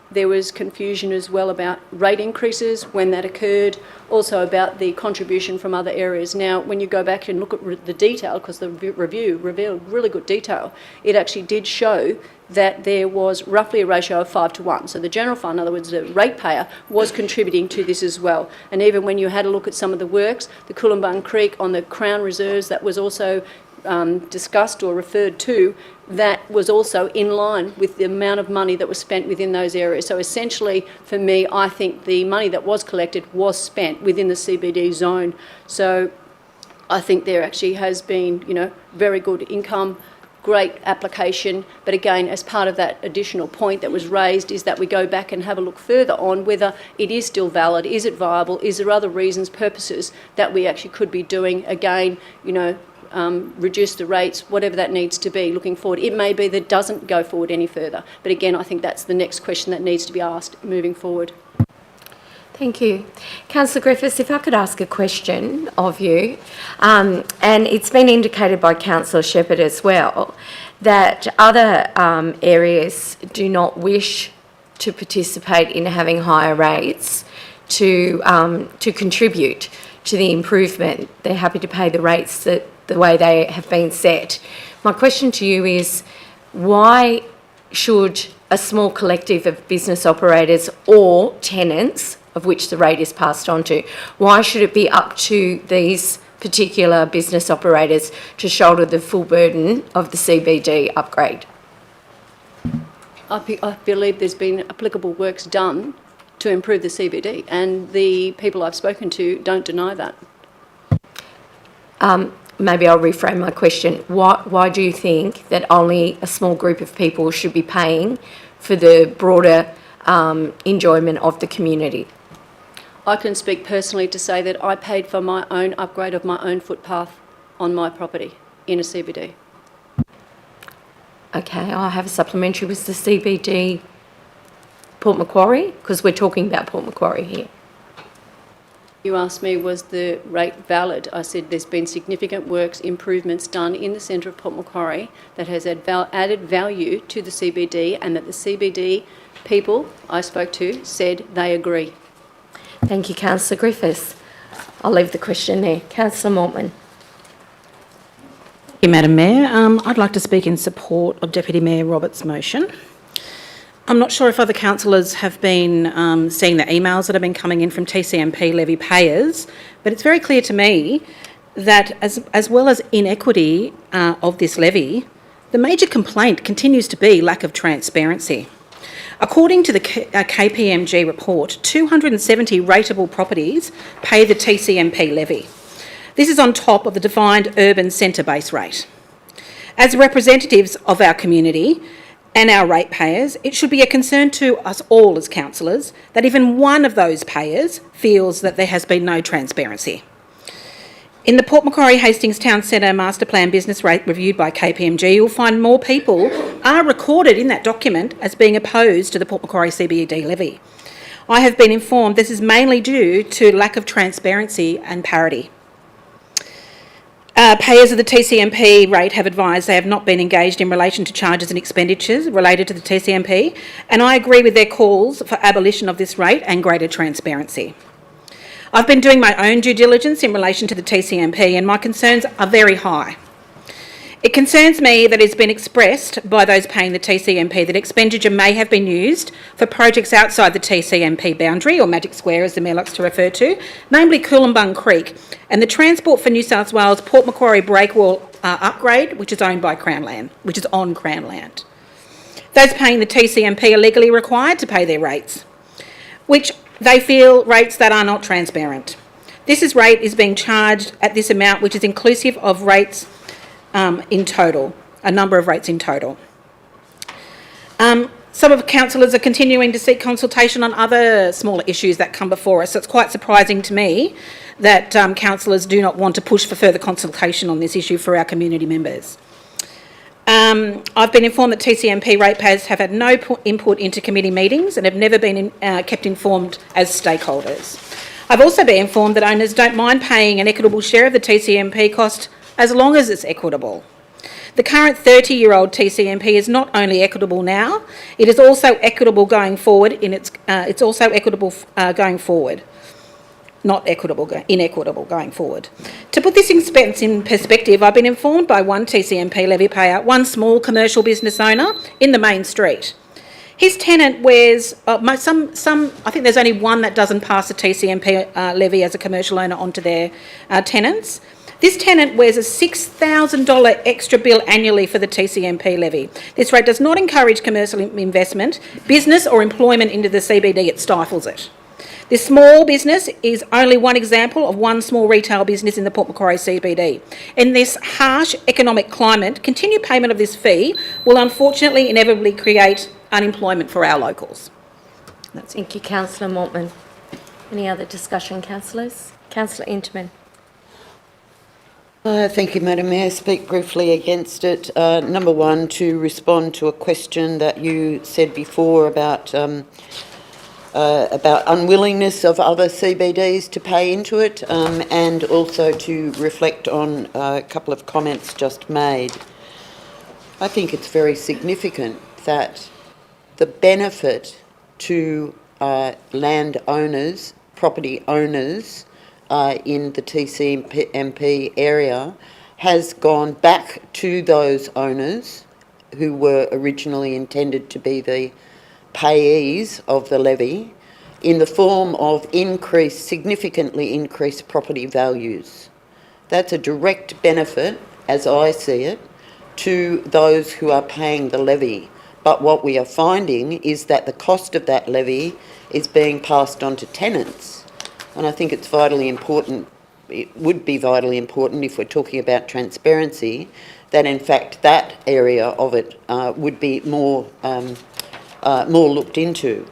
there was confusion as well about rate increases when that occurred, also about the contribution from other areas. Now, when you go back and look at the detail, because the review revealed really good detail, it actually did show that there was roughly a ratio of 5 to 1. So the general fund, in other words, the ratepayer, was contributing to this as well. And even when you had a look at some of the works, the Coolumbung Creek on the Crown Reserves, that was also discussed or referred to, that was also in line with the amount of money that was spent within those areas. So essentially, for me, I think the money that was collected was spent within the CBD zone. So I think there actually has been, very good income great application, but again, as part of that additional point that was raised, is that we go back and have a look further on whether it is still valid, is it viable, is there other reasons, purposes that we actually could be doing, again, reduce the rates, whatever that needs to be looking forward. It may be that it doesn't go forward any further, but again, I think that's the next question that needs to be asked moving forward. Thank you. Councillor Griffiths, if I could ask a question of you, and it's been indicated by Councillor Shepherd as well, that other areas do not wish to participate in having higher rates to contribute to the improvement. They're happy to pay the rates that the way they have been set. My question to you is, why should a small collective of business operators or tenants, of which the rate is passed on to, why should it be up to these particular business operators to shoulder the full burden of the CBD upgrade? I believe there's been applicable works done to improve the CBD, and the people I've spoken to don't deny that. Maybe I'll reframe my question. Why do you think that only a small group of people should be paying for the broader enjoyment of the community? I can speak personally to say that I paid for my own upgrade of my own footpath on my property in a CBD. Okay, I have a supplementary. Was the CBD Port Macquarie? Because we're talking about Port Macquarie here. You asked me, was the rate valid? I said there's been significant works, improvements done in the centre of Port Macquarie that has added value to the CBD, and that the CBD people I spoke to said they agree. Thank you, Councillor Griffiths. I'll leave the question there. Councillor Mortman. Thank you, Madam Mayor. I'd like to speak in support of Deputy Mayor Roberts' motion. I'm not sure if other councillors have been seeing the emails that have been coming in from TCMP levy payers, but it's very clear to me that as well as inequity of this levy, the major complaint continues to be lack of transparency. According to the KPMG report, 270 rateable properties pay the TCMP levy. This is on top of the defined urban centre base rate. As representatives of our community and our ratepayers, it should be a concern to us all as councillors that even one of those payers feels that there has been no transparency. In the Port Macquarie Hastings Town Centre Master Plan Business Rate reviewed by KPMG, you'll find more people are recorded in that document as being opposed to the Port Macquarie CBD levy. I have been informed this is mainly due to lack of transparency and parity. Payers of the TCMP rate have advised they have not been engaged in relation to charges and expenditures related to the TCMP, and I agree with their calls for abolition of this rate and greater transparency. I've been doing my own due diligence in relation to the TCMP, and my concerns are very high. It concerns me that it's been expressed by those paying the TCMP that expenditure may have been used for projects outside the TCMP boundary, or Magic Square as the Mayor likes to refer to, namely Coolumbung Creek and the Transport for New South Wales Port Macquarie Breakwall upgrade, which is owned by Crown Land, which is on Crown Land. Those paying the TCMP are legally required to pay their rates, which they feel rates that are not transparent. This rate is being charged at this amount, which is inclusive of rates in total, a number of rates in total. Some of the councillors are continuing to seek consultation on other smaller issues that come before us. So it's quite surprising to me that councillors do not want to push for further consultation on this issue for our community members. I've been informed that TCMP ratepayers have had no input into committee meetings and have never been kept informed as stakeholders. I've also been informed that owners don't mind paying an equitable share of the TCMP cost as long as it's equitable. The current 30-year-old TCMP is not only equitable now, it is also equitable going forward. Going forward. Not equitable, inequitable going forward. To put this expense in perspective, I've been informed by one TCMP levy payer, one small commercial business owner in the main street. His tenant wears, I think there's only one that doesn't pass a TCMP levy as a commercial owner onto their tenants. This tenant wears a $6,000 extra bill annually for the TCMP levy. This rate does not encourage commercial investment, business or employment into the CBD, it stifles it. This small business is only one example of one small retail business in the Port Macquarie CBD. In this harsh economic climate, continued payment of this fee will unfortunately inevitably create unemployment for our locals. That's it. Thank you, Councillor Mortman. Any other discussion, councillors? Councillor Interman. Thank you, Madam Mayor. Speak briefly against it. Number one, to respond to a question that you said before about unwillingness of other CBDs to pay into it, and also to reflect on a couple of comments just made. I think it's very significant that the benefit to landowners, property owners in the TCMP area has gone back to those owners who were originally intended to be the payees of the levy in the form of significantly increased property values. That's a direct benefit, as I see it, to those who are paying the levy. But what we are finding is that the cost of that levy is being passed on to tenants. And I think it's vitally important, it would be vitally important if we're talking about transparency, that in fact that area of it would be more looked into,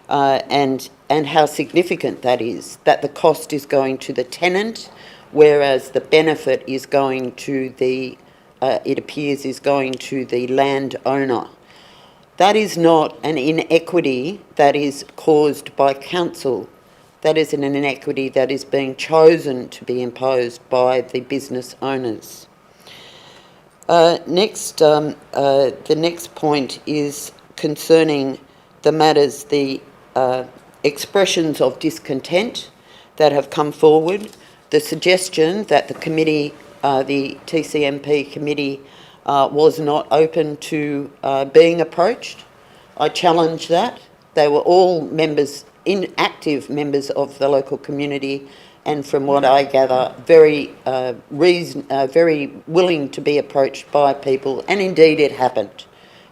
and how significant that is, that the cost is going to the tenant, whereas the benefit is going to the, it appears, is going to the landowner. That is not an inequity that is caused by council. That is an inequity that is being chosen to be imposed by the business owners. The next point is concerning the matters, the expressions of discontent that have come forward, the suggestion that the committee, the TCMP committee, was not open to being approached. I challenge that. They were all members, active members of the local community, and from what I gather, very willing to be approached by people, and indeed it happened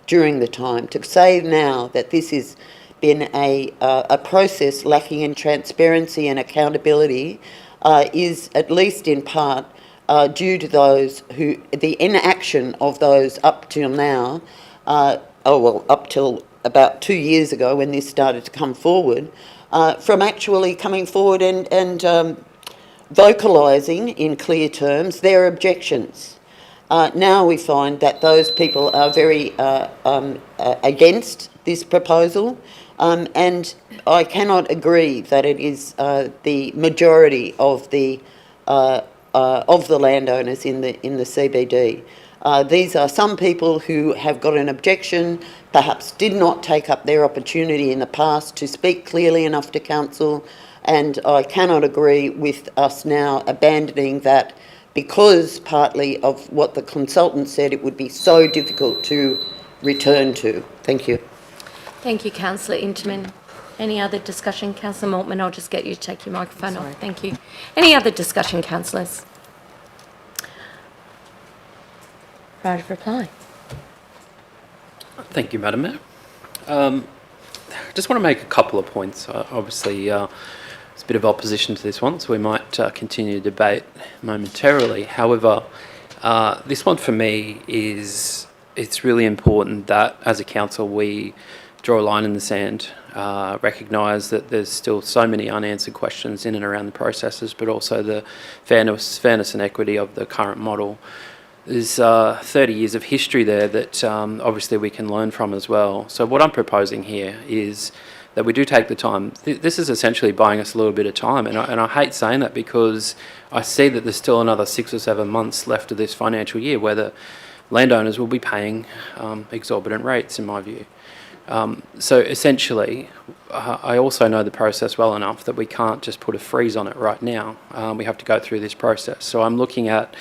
during the time. To say now that this has been a process lacking in transparency and accountability is, at least in part, due to those who, the inaction of those up till now, up till about 2 years ago when this started to come forward, from actually coming forward and vocalising in clear terms their objections. Now we find that those people are very against this proposal, and I cannot agree that it is the majority of the landowners in the CBD. These are some people who have got an objection, perhaps did not take up their opportunity in the past to speak clearly enough to council, and I cannot agree with us now abandoning that because partly of what the consultant said it would be so difficult to return to. Thank you. Thank you, Councillor Interman. Any other discussion? Councillor Mortman, I'll just get you to take your microphone off. Thank you. Any other discussion, councillors? Right of reply. Thank you, Madam Mayor. I just want to make a couple of points. Obviously, there's a bit of opposition to this one, so we might continue to debate momentarily. However, this one for me is, it's really important that as a council we draw a line in the sand, recognise that there's still so many unanswered questions in and around the processes, but also the fairness and equity of the current model. There's 30 years of history there that obviously we can learn from as well. So what I'm proposing here is that we do take the time. This is essentially buying us a little bit of time, and I hate saying that because I see that there's still another 6 or 7 months left of this financial year where the landowners will be paying exorbitant rates, in my view. So essentially, I also know the process well enough that we can't just put a freeze on it right now. We have to go through this process. So I'm looking at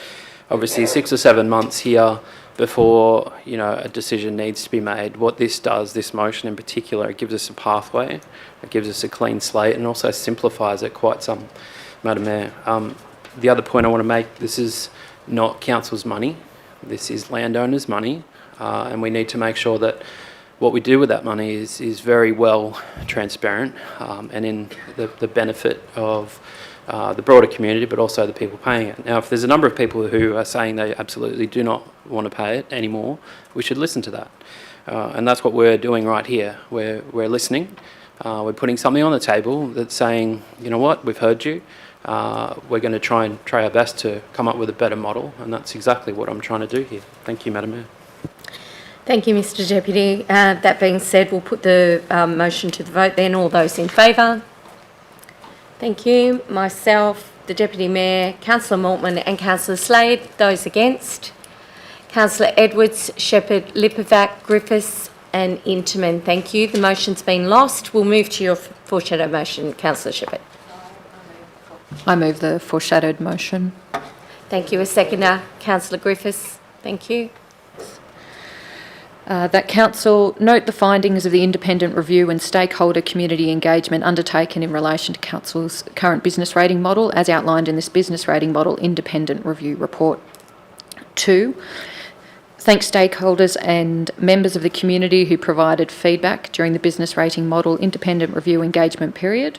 obviously 6 or 7 months here before, you know, a decision needs to be made. What this does, this motion in particular, it gives us a pathway, it gives us a clean slate, and also simplifies it quite some, Madam Mayor. The other point I want to make, this is not council's money, this is landowners' money, and we need to make sure that what we do with that money is very well transparent and in the benefit of the broader community, but also the people paying it. Now, if there's a number of people who are saying they absolutely do not want to pay it anymore, we should listen to that. And that's what we're doing right here. We're listening. We're putting something on the table that's saying, you know what, we've heard you. We're going to try our best to come up with a better model, and that's exactly what I'm trying to do here. Thank you, Madam Mayor. Thank you, Mr Deputy. That being said, we'll put the motion to the vote then. All those in favour? Thank you. Myself, the Deputy Mayor, Councillor Mortman and Councillor Slade. Those against? Councillor Edwards, Shepherd, Lipovac, Griffiths and Intamin. Thank you. The motion's been lost. We'll move to your foreshadow motion, Councillor Shepherd. I move the foreshadowed motion. Thank you. A seconder, Councillor Griffiths. Thank you. That Council note the findings of the independent review and stakeholder community engagement undertaken in relation to Council's current business rating model as outlined in this business rating model independent review report. 2, thank stakeholders and members of the community who provided feedback during the business rating model independent review engagement period.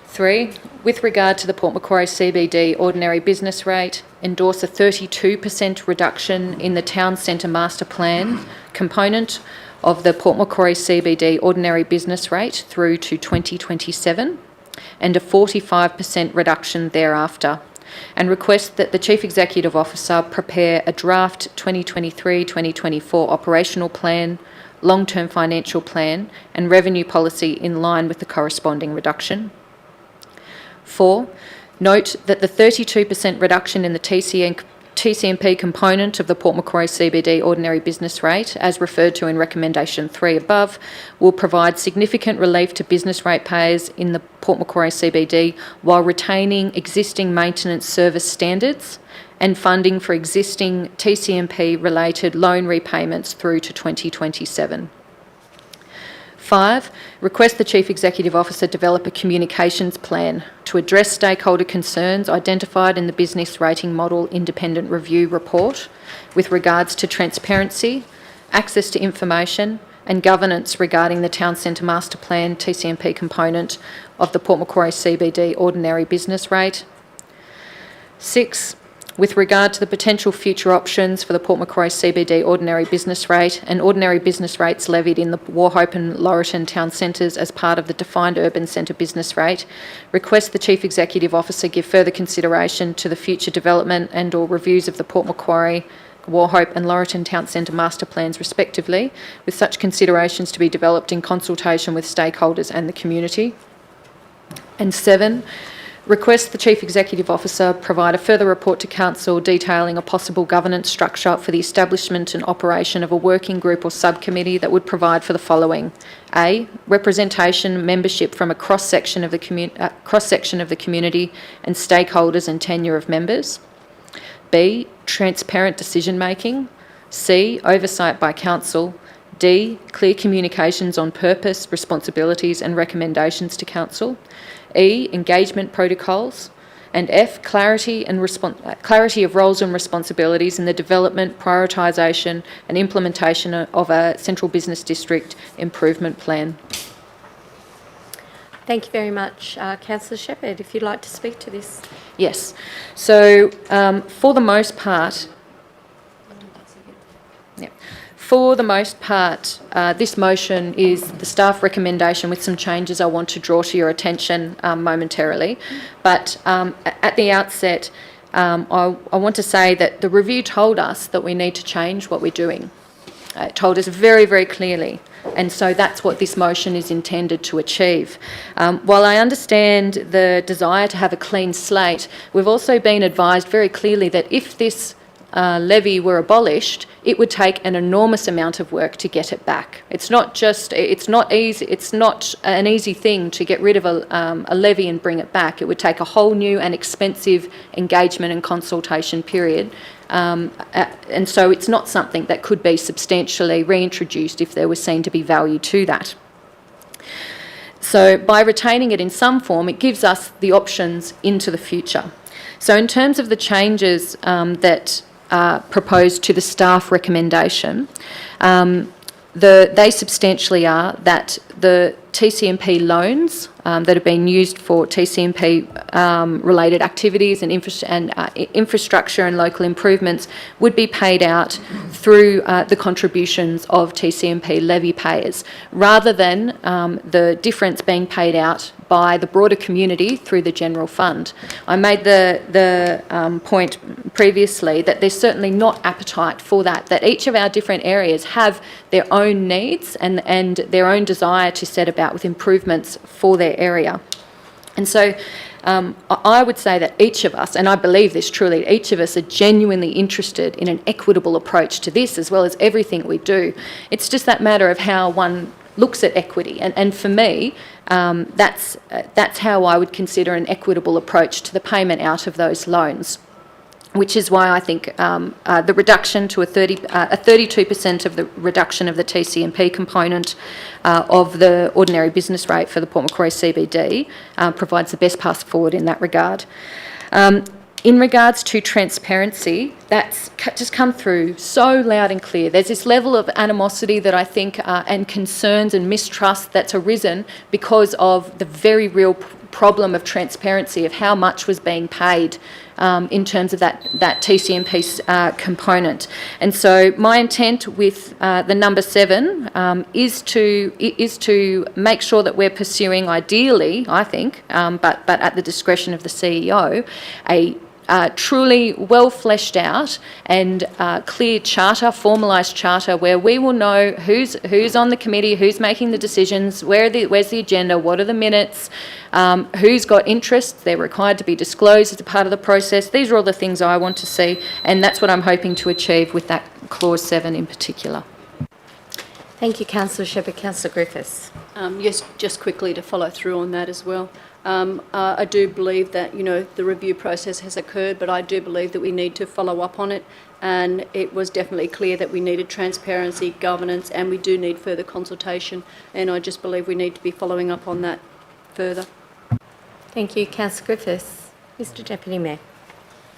3, with regard to the Port Macquarie CBD ordinary business rate, endorse a 32% reduction in the town centre master plan component of the Port Macquarie CBD ordinary business rate through to 2027 and a 45% reduction thereafter, and request that the Chief Executive Officer prepare a draft 2023-2024 operational plan, long-term financial plan and revenue policy in line with the corresponding reduction. 4, note that the 32% reduction in the TCMP component of the Port Macquarie CBD ordinary business rate, as referred to in recommendation 3 above, will provide significant relief to business ratepayers in the Port Macquarie CBD while retaining existing maintenance service standards and funding for existing TCMP-related loan repayments through to 2027. 5, request the Chief Executive Officer develop a communications plan to address stakeholder concerns identified in the Business Rating Model Independent Review report with regards to transparency, access to information and governance regarding the Town Centre Master Plan TCMP component of the Port Macquarie CBD ordinary business rate. 6, with regard to the potential future options for the Port Macquarie CBD ordinary business rate and ordinary business rates levied in the Wauchope and Laurelton town centres as part of the defined urban centre business rate, request the Chief Executive Officer give further consideration to the future development and or reviews of the Port Macquarie, Wauchope and Laurelton town centre master plans respectively, with such considerations to be developed in consultation with stakeholders and the community. And 7, request the Chief Executive Officer provide a further report to Council detailing a possible governance structure for the establishment and operation of a working group or subcommittee that would provide for the following: A, representation membership from a cross-section of the community and stakeholders and tenure of members. B, transparent decision-making. C, oversight by Council. D, clear communications on purpose, responsibilities and recommendations to Council. E, engagement protocols. And F, clarity of roles and responsibilities in the development, prioritisation and implementation of a Central Business District improvement plan. Thank you very much. Councillor Shepherd, if you'd like to speak to this. Yes. So, for the most part, this motion is the staff recommendation with some changes I want to draw to your attention momentarily. But at the outset, I want to say that the review told us that we need to change what we're doing. It told us very, very clearly. And so that's what this motion is intended to achieve. While I understand the desire to have a clean slate, we've also been advised very clearly that if this levy were abolished, it would take an enormous amount of work to get it back. It's not an easy thing to get rid of a levy and bring it back. It would take a whole new and expensive engagement and consultation period. And so it's not something that could be substantially reintroduced if there was seen to be value to that. So by retaining it in some form, it gives us the options into the future. So in terms of the changes that are proposed to the staff recommendation, They substantially are that the TCMP loans that have been used for TCMP related activities and infrastructure and local improvements would be paid out through the contributions of TCMP levy payers, rather than the difference being paid out by the broader community through the general fund. I made the point previously that there's certainly not appetite for that each of our different areas have their own needs and their own desire to set about with improvements for their area. And so I would say that each of us, and I believe this truly, each of us are genuinely interested in an equitable approach to this as well as everything we do. It's just that matter of how one looks at equity. And for me, that's how I would consider an equitable approach to the payment out of those loans, which is why I think the reduction to a 32% of the reduction of the TCMP component of the ordinary business rate for the Port Macquarie CBD provides the best path forward in that regard. In regards to transparency, that's just come through so loud and clear. There's this level of animosity that I think and concerns and mistrust that's arisen because of the very real problem of transparency of how much was being paid in terms of that TCMP component. And so my intent with the number 7 is to make sure that we're pursuing, ideally, I think, but at the discretion of the CEO, a truly well fleshed out and clear charter, formalised charter, where we will know who's on the committee, who's making the decisions, where's the agenda, what are the minutes, who's got interests, they're required to be disclosed as a part of the process. These are all the things I want to see, and that's what I'm hoping to achieve with that clause 7 in particular. Thank you, Councillor Shepherd. Councillor Griffiths. Yes, just quickly to follow through on that as well. I do believe that, the review process has occurred, but I do believe that we need to follow up on it, and it was definitely clear that we needed transparency, governance, and we do need further consultation, and I just believe we need to be following up on that further. Thank you, Councillor Griffiths. Mr Deputy Mayor.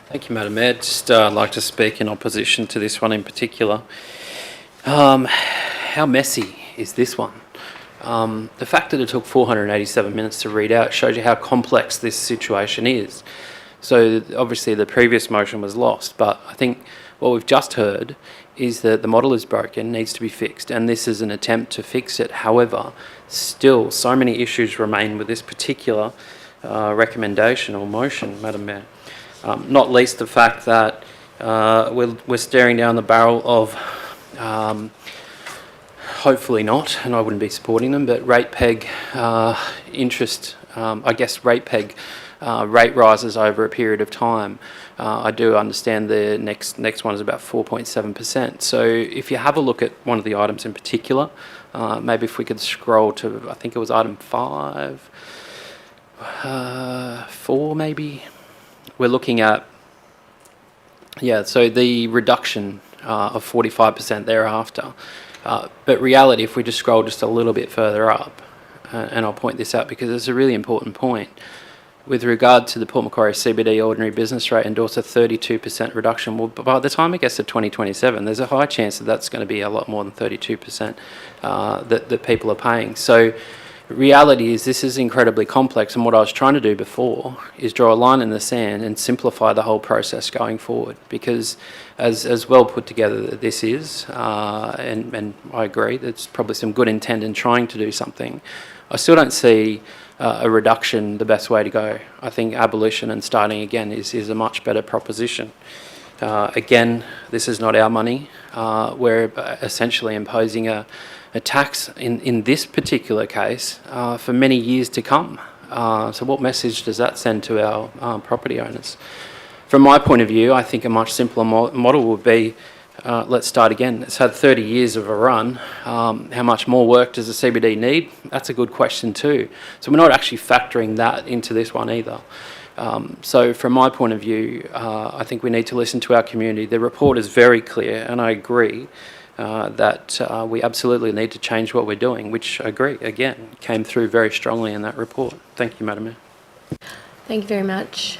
Thank you, Madam Mayor. Just like to speak in opposition to this one in particular. How messy is this one? The fact that it took 487 minutes to read out shows you how complex this situation is. So obviously the previous motion was lost, but I think what we've just heard is that the model is broken, needs to be fixed, and this is an attempt to fix it. However, still so many issues remain with this particular recommendation or motion, Madam Mayor. Not least the fact that we're staring down the barrel of hopefully not, and I wouldn't be supporting them, but rate peg interest, rate peg rate rises over a period of time. I do understand the next one is about 4.7%. So if you have a look at one of the items in particular, maybe if we could scroll to, I think it was item 4 maybe. We're looking at, so the reduction of 45% thereafter. But reality, if we just scroll just a little bit further up, and I'll point this out because it's a really important point, with regard to the Port Macquarie CBD ordinary business rate endorsed a 32% reduction. Well, by the time it gets to 2027, there's a high chance that that's going to be a lot more than 32% that people are paying. So reality is this is incredibly complex, and what I was trying to do before is draw a line in the sand and simplify the whole process going forward, because as well put together that this is, and I agree there's probably some good intent in trying to do something, I still don't see a reduction the best way to go. I think abolition and starting again is a much better proposition. Again, this is not our money. We're essentially imposing a tax in this particular case for many years to come. So what message does that send to our property owners? From my point of view, I think a much simpler model would be, let's start again. It's had 30 years of a run. How much more work does the CBD need? That's a good question too. So we're not actually factoring that into this one either. So from my point of view, I think we need to listen to our community. The report is very clear, and I agree that we absolutely need to change what we're doing, which I agree, again, came through very strongly in that report. Thank you, Madam Mayor. Thank you very much.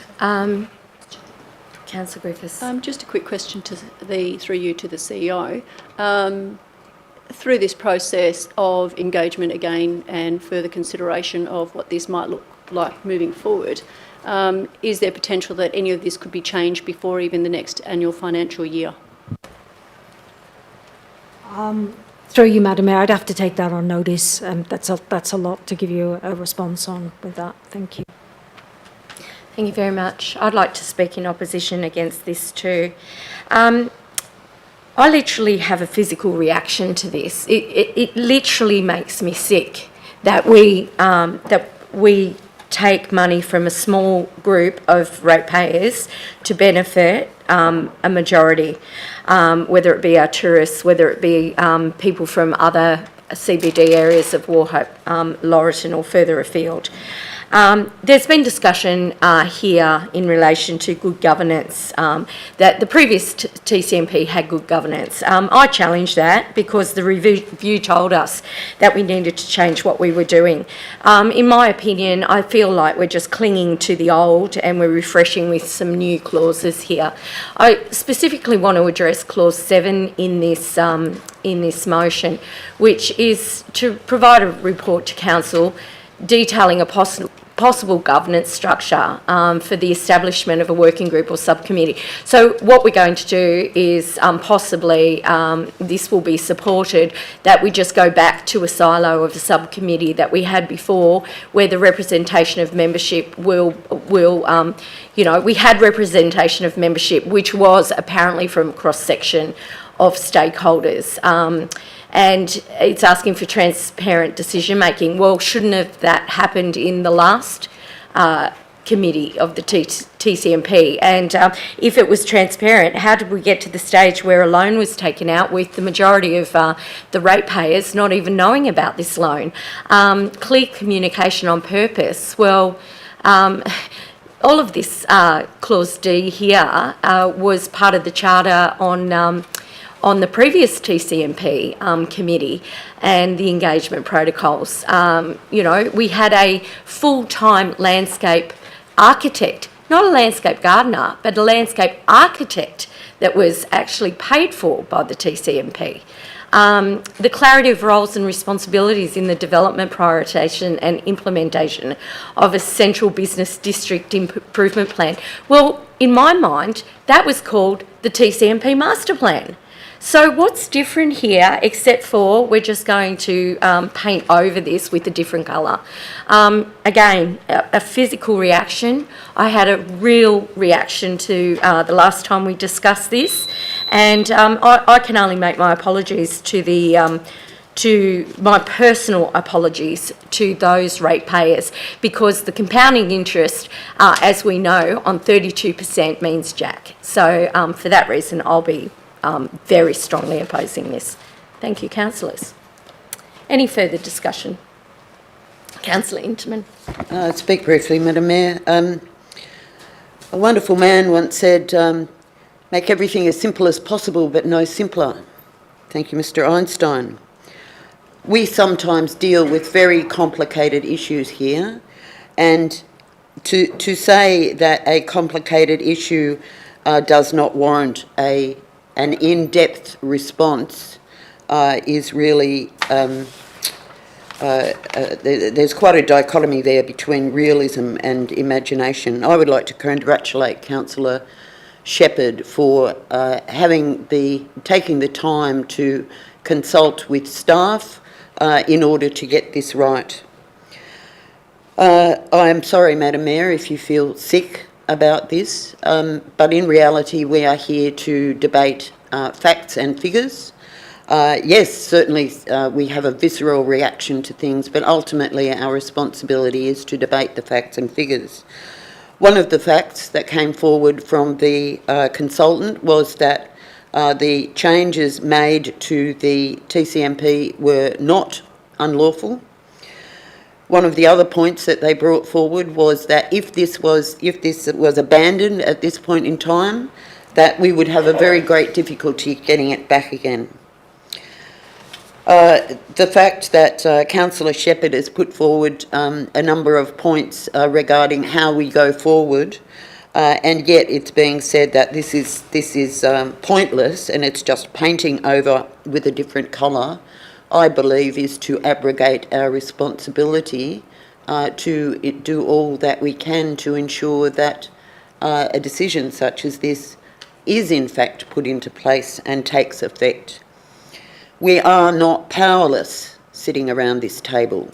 Councillor Griffiths. Just a quick question through you to the CEO. through this process of engagement again and further consideration of what this might look like moving forward, is there potential that any of this could be changed before even the next annual financial year? Through you, Madam Mayor, I'd have to take that on notice. That's a lot to give you a response on with that. Thank you. Thank you very much. I'd like to speak in opposition against this too. I literally have a physical reaction to this. It literally makes me sick that we take money from a small group of ratepayers to benefit a majority, whether it be our tourists, whether it be people from other CBD areas of Wauchope, Laurieton or further afield. There's been discussion here in relation to good governance, that the previous TCMP had good governance. I challenge that because the review told us that we needed to change what we were doing. In my opinion, I feel like we're just clinging to the old and we're refreshing with some new clauses here. I specifically want to address clause 7 in this motion, which is to provide a report to council detailing a possible governance structure for the establishment of a working group or subcommittee. So what we're going to do is possibly, this will be supported, that we just go back to a silo of a subcommittee that we had before, where the representation of membership will we had representation of membership, which was apparently from a cross-section of stakeholders. And it's asking for transparent decision-making. Well, shouldn't have that happened in the last committee of the TCMP? And if it was transparent, how did we get to the stage where a loan was taken out with the majority of the ratepayers not even knowing about this loan? Clear communication on purpose. Well, all of this Clause D here was part of the charter on the previous TCMP committee and the engagement protocols. We had a full-time landscape architect, not a landscape gardener, but a landscape architect that was actually paid for by the TCMP. The clarity of roles and responsibilities in the development, prioritisation and implementation of a central business district improvement plan. Well, in my mind, that was called the TCMP master plan. So what's different here, except for we're just going to paint over this with a different colour? Again, a physical reaction. I had a real reaction to the last time we discussed this, and I can only make my apologies to my personal apologies to those ratepayers, because the compounding interest, as we know, on 32% means jack. So for that reason, I'll be very strongly opposing this. Thank you, councillors. Any further discussion? Councillor Interman. Speak briefly, Madam Mayor. A wonderful man once said, make everything as simple as possible, but no simpler. Thank you, Mr. Einstein. We sometimes deal with very complicated issues here, and to say that a complicated issue does not warrant an in-depth response is really, there's quite a dichotomy there between realism and imagination. I would like to congratulate Councillor Shepherd for taking the time to consult with staff in order to get this right. I am sorry, Madam Mayor, if you feel sick about this, but in reality we are here to debate facts and figures. Yes, certainly we have a visceral reaction to things, but ultimately our responsibility is to debate the facts and figures. One of the facts that came forward from the consultant was that the changes made to the TCMP were not unlawful. One of the other points that they brought forward was that if this was abandoned at this point in time, that we would have a very great difficulty getting it back again. The fact that Councillor Shepherd has put forward a number of points regarding how we go forward, and yet it's being said that this is pointless and it's just painting over with a different colour. I believe, is to abrogate our responsibility to do all that we can to ensure that a decision such as this is in fact put into place and takes effect. We are not powerless sitting around this table.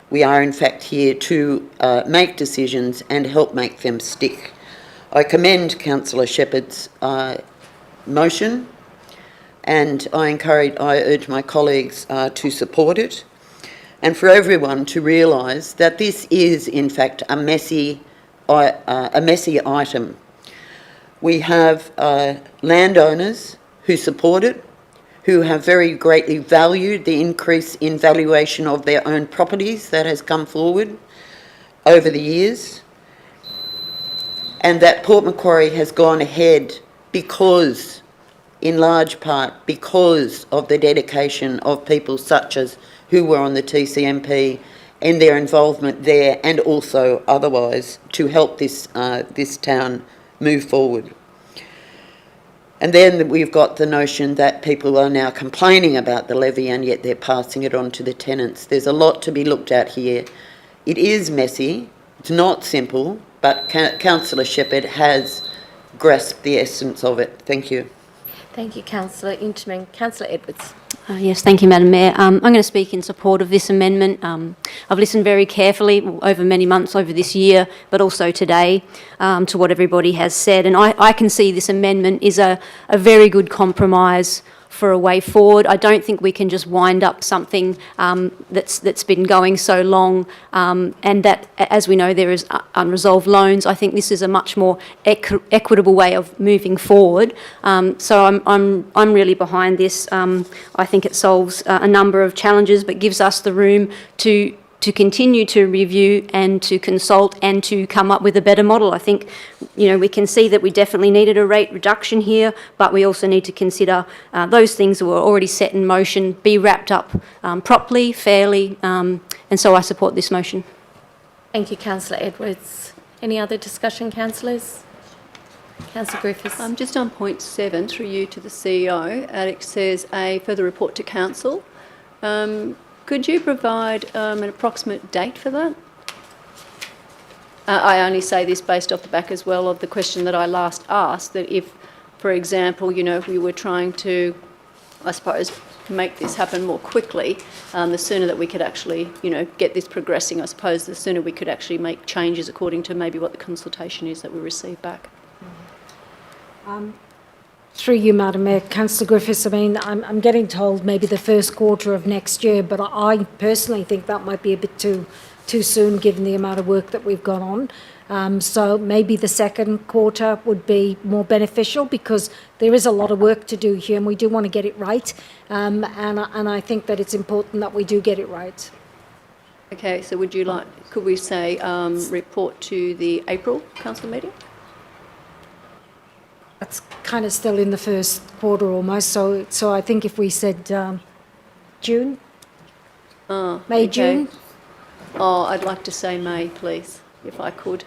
We are in fact here to make decisions and help make them stick. I commend Councillor Shepherd's motion, and I urge my colleagues to support it, and for everyone to realise that this is in fact a messy item. We have landowners who support it, who have very greatly valued the increase in valuation of their own properties that has come forward over the years, and that Port Macquarie has gone ahead because, in large part, because of the dedication of people such as who were on the TCMP and their involvement there, and also otherwise, to help this town move forward. And then we've got the notion that people are now complaining about the levy and yet they're passing it on to the tenants. There's a lot to be looked at here. It is messy, it's not simple, but Councillor Shepherd has grasped the essence of it. Thank you. Thank you, Councillor Inchman. Councillor Edwards. Yes, thank you, Madam Mayor. I'm going to speak in support of this amendment. I've listened very carefully over many months over this year, but also today, to what everybody has said. And I can see this amendment is a very good compromise for a way forward. I don't think we can just wind up something that's been going so long, and that, as we know, there is unresolved loans. I think this is a much more equitable way of moving forward. So I'm really behind this. I think it solves a number of challenges, but gives us the room to continue to review and to consult and to come up with a better model. I think, we can see that we definitely needed a rate reduction here, but we also need to consider those things that were already set in motion be wrapped up properly, fairly, and so I support this motion. Thank you, Councillor Edwards. Any other discussion, councillors? Councillor Griffiths. Just on point 7, through you to the CEO, Alex says a further report to council. Could you provide an approximate date for that? I only say this based off the back as well of the question that I last asked, that if, for example, if we were trying to, I suppose, make this happen more quickly, the sooner that we could actually, get this progressing, I suppose, the sooner we could actually make changes according to maybe what the consultation is that we receive back. Through you, Madam Mayor, Councillor Griffiths, I'm getting told maybe the first quarter of next year, but I personally think that might be a bit too soon given the amount of work that we've got on. So maybe the second quarter would be more beneficial, because there is a lot of work to do here and we do want to get it right. And I think that it's important that we do get it right. Okay, so could we say report to the April council meeting? That's kind of still in the first quarter almost, so I think if we said June, May, okay. June. Oh, I'd like to say May, please, if I could.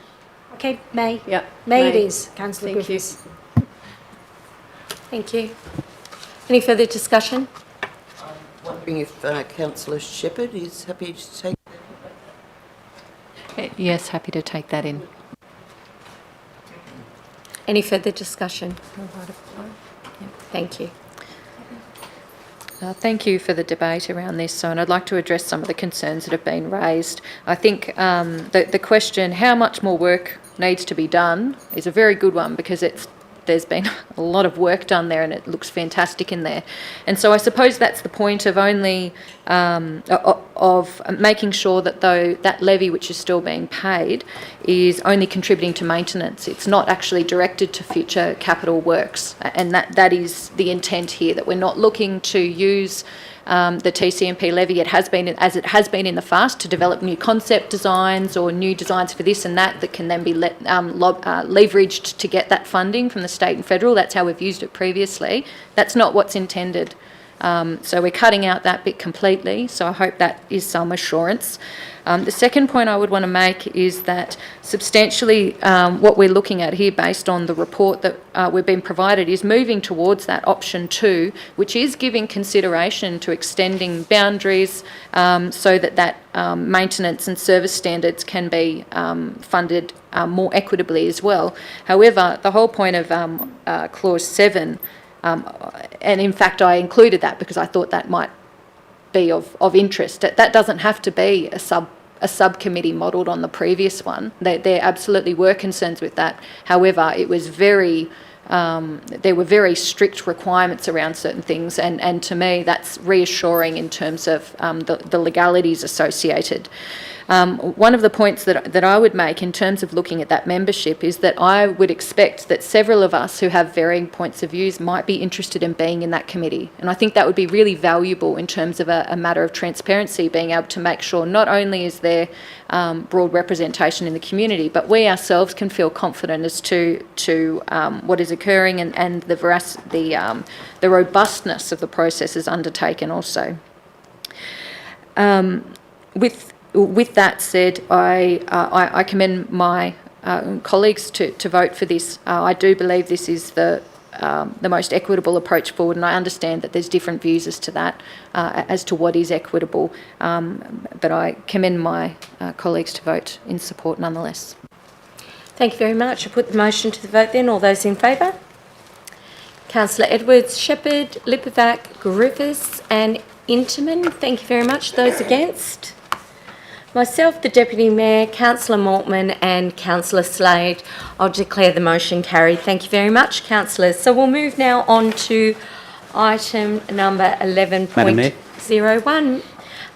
Okay, May. Yeah. May it is, Councillor Thank Griffiths. Thank you. Any further discussion? Wondering if Councillor Shepherd is happy to take that? Yes, happy to take that in. Any further discussion? Thank you. Thank you for the debate around this, and I'd like to address some of the concerns that have been raised. I think the question, how much more work needs to be done, is a very good one, because there's been a lot of work done there and it looks fantastic in there. And so I suppose that's the point of only of making sure that that levy which is still being paid is only contributing to maintenance. It's not actually directed to future capital works, and that is the intent here, that we're not looking to use the TCMP levy as it has been in the past to develop new concept designs or new designs for this and that can then be leveraged to get that funding from the state and federal. That's how we've used it previously. That's not what's intended. So we're cutting out that bit completely, so I hope that is some assurance. The second point I would want to make is that substantially what we're looking at here, based on the report that we've been provided, is moving towards that option 2, which is giving consideration to extending boundaries so that maintenance and service standards can be funded more equitably as well. However, the whole point of clause 7, and in fact I included that because I thought that might be of interest. That doesn't have to be a subcommittee modelled on the previous one. There absolutely were concerns with that. However, it was there were very strict requirements around certain things, and to me that's reassuring in terms of the legalities associated. One of the points that I would make in terms of looking at that membership is that I would expect that several of us who have varying points of views might be interested in being in that committee. And I think that would be really valuable in terms of a matter of transparency, being able to make sure not only is there broad representation in the community, but we ourselves can feel confident as to what is occurring and the robustness of the processes undertaken also. With that said, I commend my colleagues to vote for this. I do believe this is the most equitable approach forward, and I understand that there's different views as to that, as to what is equitable, but I commend my colleagues to vote in support nonetheless. Thank you very much. I put the motion to the vote then. All those in favour? Councillor Edwards, Shepherd, Lipovac, Griffiths and Interman. Thank you very much. Those against? Myself, the Deputy Mayor, Councillor Maltman and Councillor Slade. I'll declare the motion carried. Thank you very much, councillors. So we'll move now on to item number 11.01.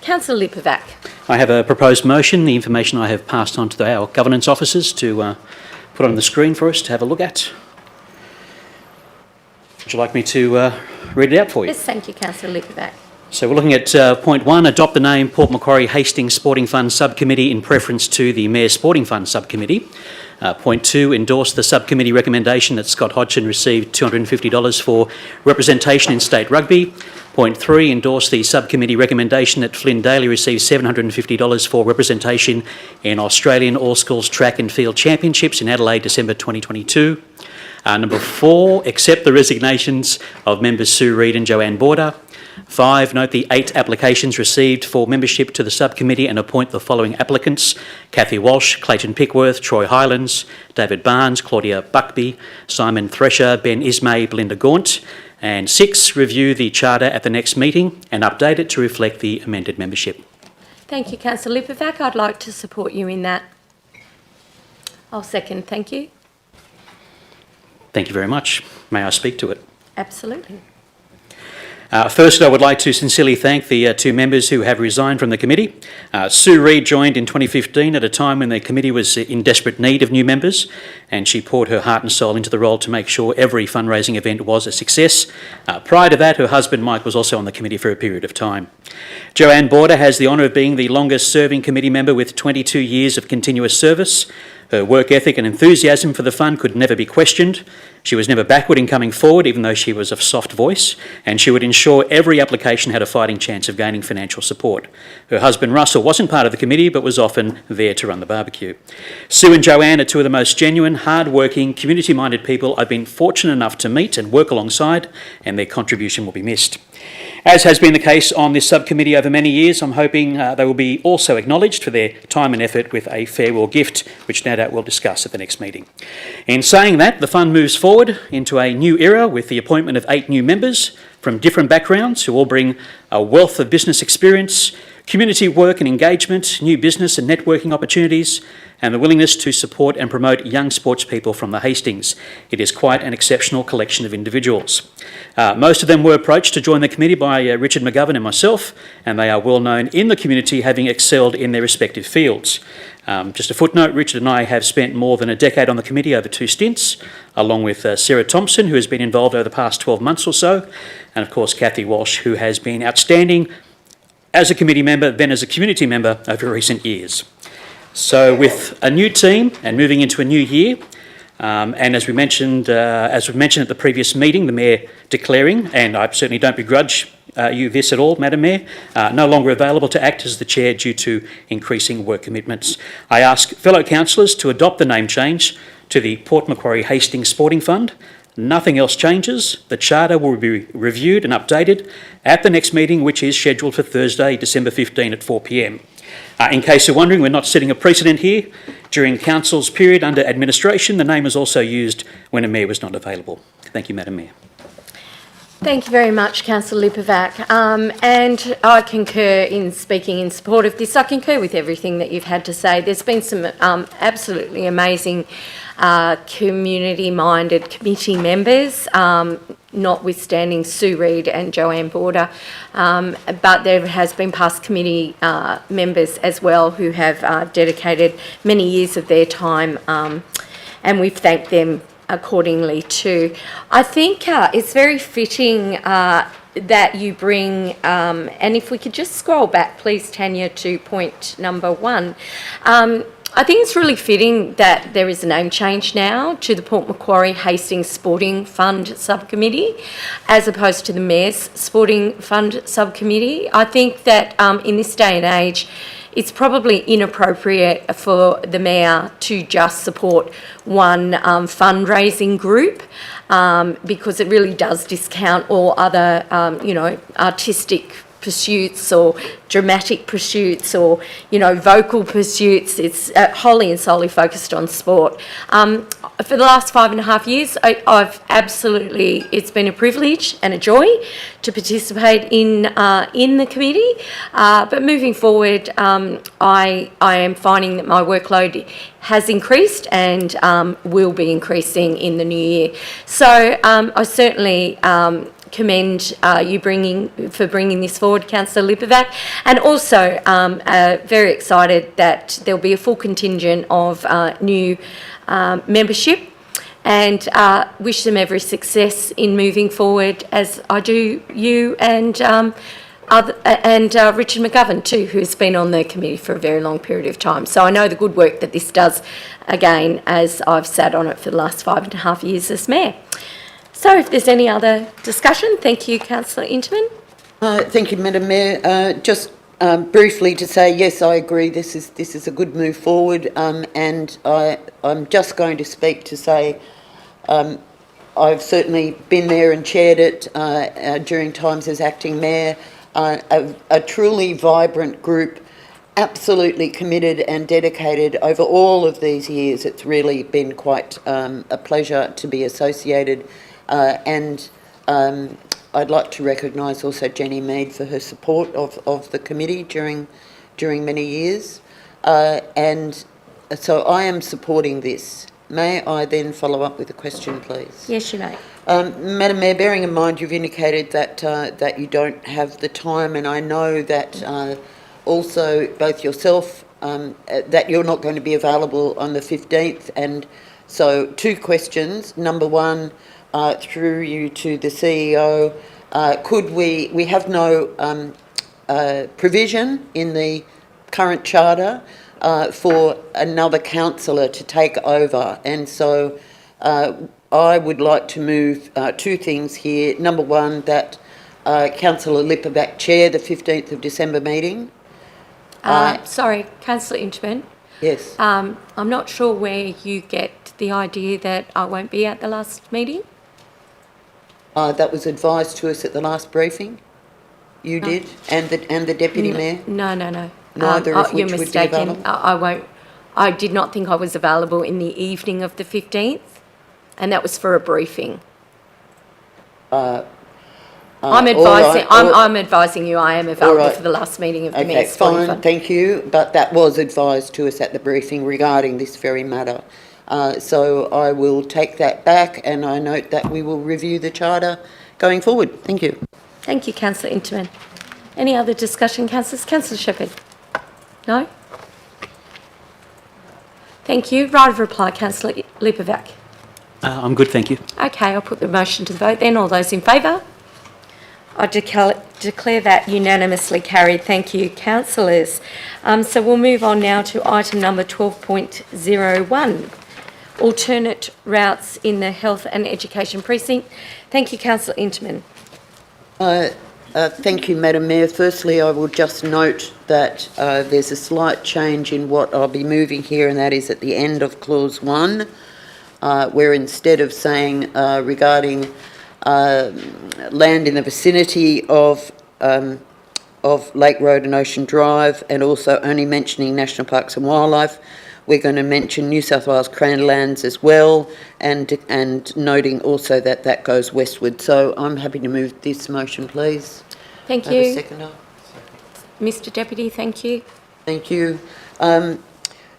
Councillor Lipovac. I have a proposed motion. The information I have passed on to our governance officers to put on the screen for us to have a look at. Would you like me to read it out for you? Yes, thank you, Councillor Lipovac. So we're looking at point 1, adopt the name Port Macquarie Hastings Sporting Fund Subcommittee in preference to the Mayor's Sporting Fund Subcommittee. Point 2, endorse the subcommittee recommendation that Scott Hodgson received $250 for representation in state rugby. Point 3, endorse the subcommittee recommendation that Flynn Daly receive $750 for representation in Australian All-Schools Track and Field Championships in Adelaide, December 2022. Number 4, accept the resignations of members Sue Reid and Joanne Border. 5, note the 8 applications received for membership to the subcommittee and appoint the following applicants: Cathy Walsh, Clayton Pickworth, Troy Highlands, David Barnes, Claudia Buckby, Simon Thresher, Ben Ismay, Belinda Gaunt. And 6, review the charter at the next meeting and update it to reflect the amended membership. Thank you, Councillor Lipovac. I'd like to support you in that. I'll second. Thank you. Thank you very much. May I speak to it? Absolutely. First, I would like to sincerely thank the 2 members who have resigned from the committee. Sue Reid joined in 2015 at a time when the committee was in desperate need of new members, and she poured her heart and soul into the role to make sure every fundraising event was a success. Prior to that, her husband Mike was also on the committee for a period of time. Joanne Border has the honour of being the longest serving committee member with 22 years of continuous service. Her work ethic and enthusiasm for the fund could never be questioned. She was never backward in coming forward, even though she was of soft voice, and she would ensure every application had a fighting chance of gaining financial support. Her husband Russell wasn't part of the committee, but was often there to run the barbecue. Sue and Joanne are 2 of the most genuine, hard-working, community-minded people I've been fortunate enough to meet and work alongside, and their contribution will be missed. As has been the case on this subcommittee over many years, I'm hoping they will be also acknowledged for their time and effort with a farewell gift, which no doubt we'll discuss at the next meeting. In saying that, the fund moves forward into a new era with the appointment of 8 new members from different backgrounds who all bring a wealth of business experience, community work and engagement, new business and networking opportunities, and the willingness to support and promote young sports people from the Hastings. It is quite an exceptional collection of individuals. Most of them were approached to join the committee by Richard McGovern and myself, and they are well known in the community, having excelled in their respective fields. Just a footnote, Richard and I have spent more than a decade on the committee over 2 stints, along with Sarah Thompson, who has been involved over the past 12 months or so, and of course Cathy Walsh, who has been outstanding as a committee member, then as a community member over recent years. So with a new team and moving into a new year, and as we mentioned at the previous meeting, the Mayor declaring, and I certainly don't begrudge you this at all, Madam Mayor. No longer available to act as the chair due to increasing work commitments. I ask fellow councillors to adopt the name change to the Port Macquarie Hastings Sporting Fund. Nothing else changes. The charter will be reviewed and updated at the next meeting, which is scheduled for Thursday, December 15 at 4 p.m. In case you're wondering, we're not setting a precedent here. During Council's period under administration, the name was also used when a mayor was not available. Thank you, Madam Mayor. Thank you very much, Councillor Lipovac. And I concur in speaking in support of this. I concur with everything that you've had to say. There's been some absolutely amazing community-minded committee members, notwithstanding Sue Reid and Joanne Border, but there has been past committee members as well who have dedicated many years of their time, and we've thanked them accordingly too. I think it's very fitting that you bring, and if we could just scroll back please, Tanya, to point number 1. I think it's really fitting that there is a name change now to the Port Macquarie Hastings Sporting Fund Subcommittee as opposed to the Mayor's Sporting Fund Subcommittee. I think that in this day and age, it's probably inappropriate for the Mayor to just support one fundraising group because it really does discount all other, artistic pursuits or dramatic pursuits or, vocal pursuits. It's wholly and solely focused on sport. For the last 5.5 years, I've absolutely, it's been a privilege and a joy to participate in the committee. But moving forward, I am finding that my workload has increased and will be increasing in the new year. So I certainly commend you for bringing this forward, Councillor Lipovac, and also very excited that there'll be a full contingent of new membership, and wish them every success in moving forward, as I do you and Richard McGovern too, who's been on the committee for a very long period of time. So I know the good work that this does, again, as I've sat on it for the last 5.5 years as Mayor. So if there's any other discussion, thank you, Councillor Interman. Thank you, Madam Mayor. Just briefly to say, yes, I agree. This is a good move forward, and I'm just going to speak to say I've certainly been there and chaired it during times as acting mayor. A truly vibrant group, absolutely committed and dedicated over all of these years. It's really been quite a pleasure to be associated. And I'd like to recognise also Jenny Mead for her support of the committee during many years. And so I am supporting this. May I then follow up with a question, please? Yes, you may. Madam Mayor, bearing in mind you've indicated that you don't have the time, and I know that also both yourself, that you're not going to be available on the 15th, and so 2 questions. Number 1, through you to the CEO, could we have no provision in the current charter for another councillor to take over, and so I would like to move 2 things here. Number 1, that Councillor Lipovac chair the 15th of December meeting. Sorry, Councillor Inchman. Yes. I'm not sure where you get the idea that I won't be at the last meeting. That was advised to us at the last briefing. You did, and the deputy mayor. No. Neither of which you're would be mistaken. available? I won't. I did not think I was available in the evening of the 15th, and that was for a briefing. I'm advising. I'm advising you. I am available for the last meeting of the Mayor's Sporting Fund. Thank you. But that was advised to us at the briefing regarding this very matter. So I will take that back, and I note that we will review the charter going forward. Thank you. Thank you, Councillor Interman. Any other discussion, councillors? Councillor Shepherd? No? Thank you. Right of reply, Councillor Lipovac. I'm good, thank you. Okay, I'll put the motion to the vote then. All those in favour? I declare that unanimously carried. Thank you, councillors. So we'll move on now to item number 12.01, alternate routes in the Health and Education Precinct. Thank you, Councillor Interman. Thank you, Madam Mayor. Firstly, I will just note that there's a slight change in what I'll be moving here, and that is at the end of clause 1, where instead of saying regarding land in the vicinity of Lake Road and Ocean Drive, and also only mentioning National Parks and Wildlife, we're going to mention New South Wales Cranlands as well, and noting also that that goes westward. So I'm happy to move this motion, please. Thank Have a you. seconder. Mr Deputy, thank you. Thank you.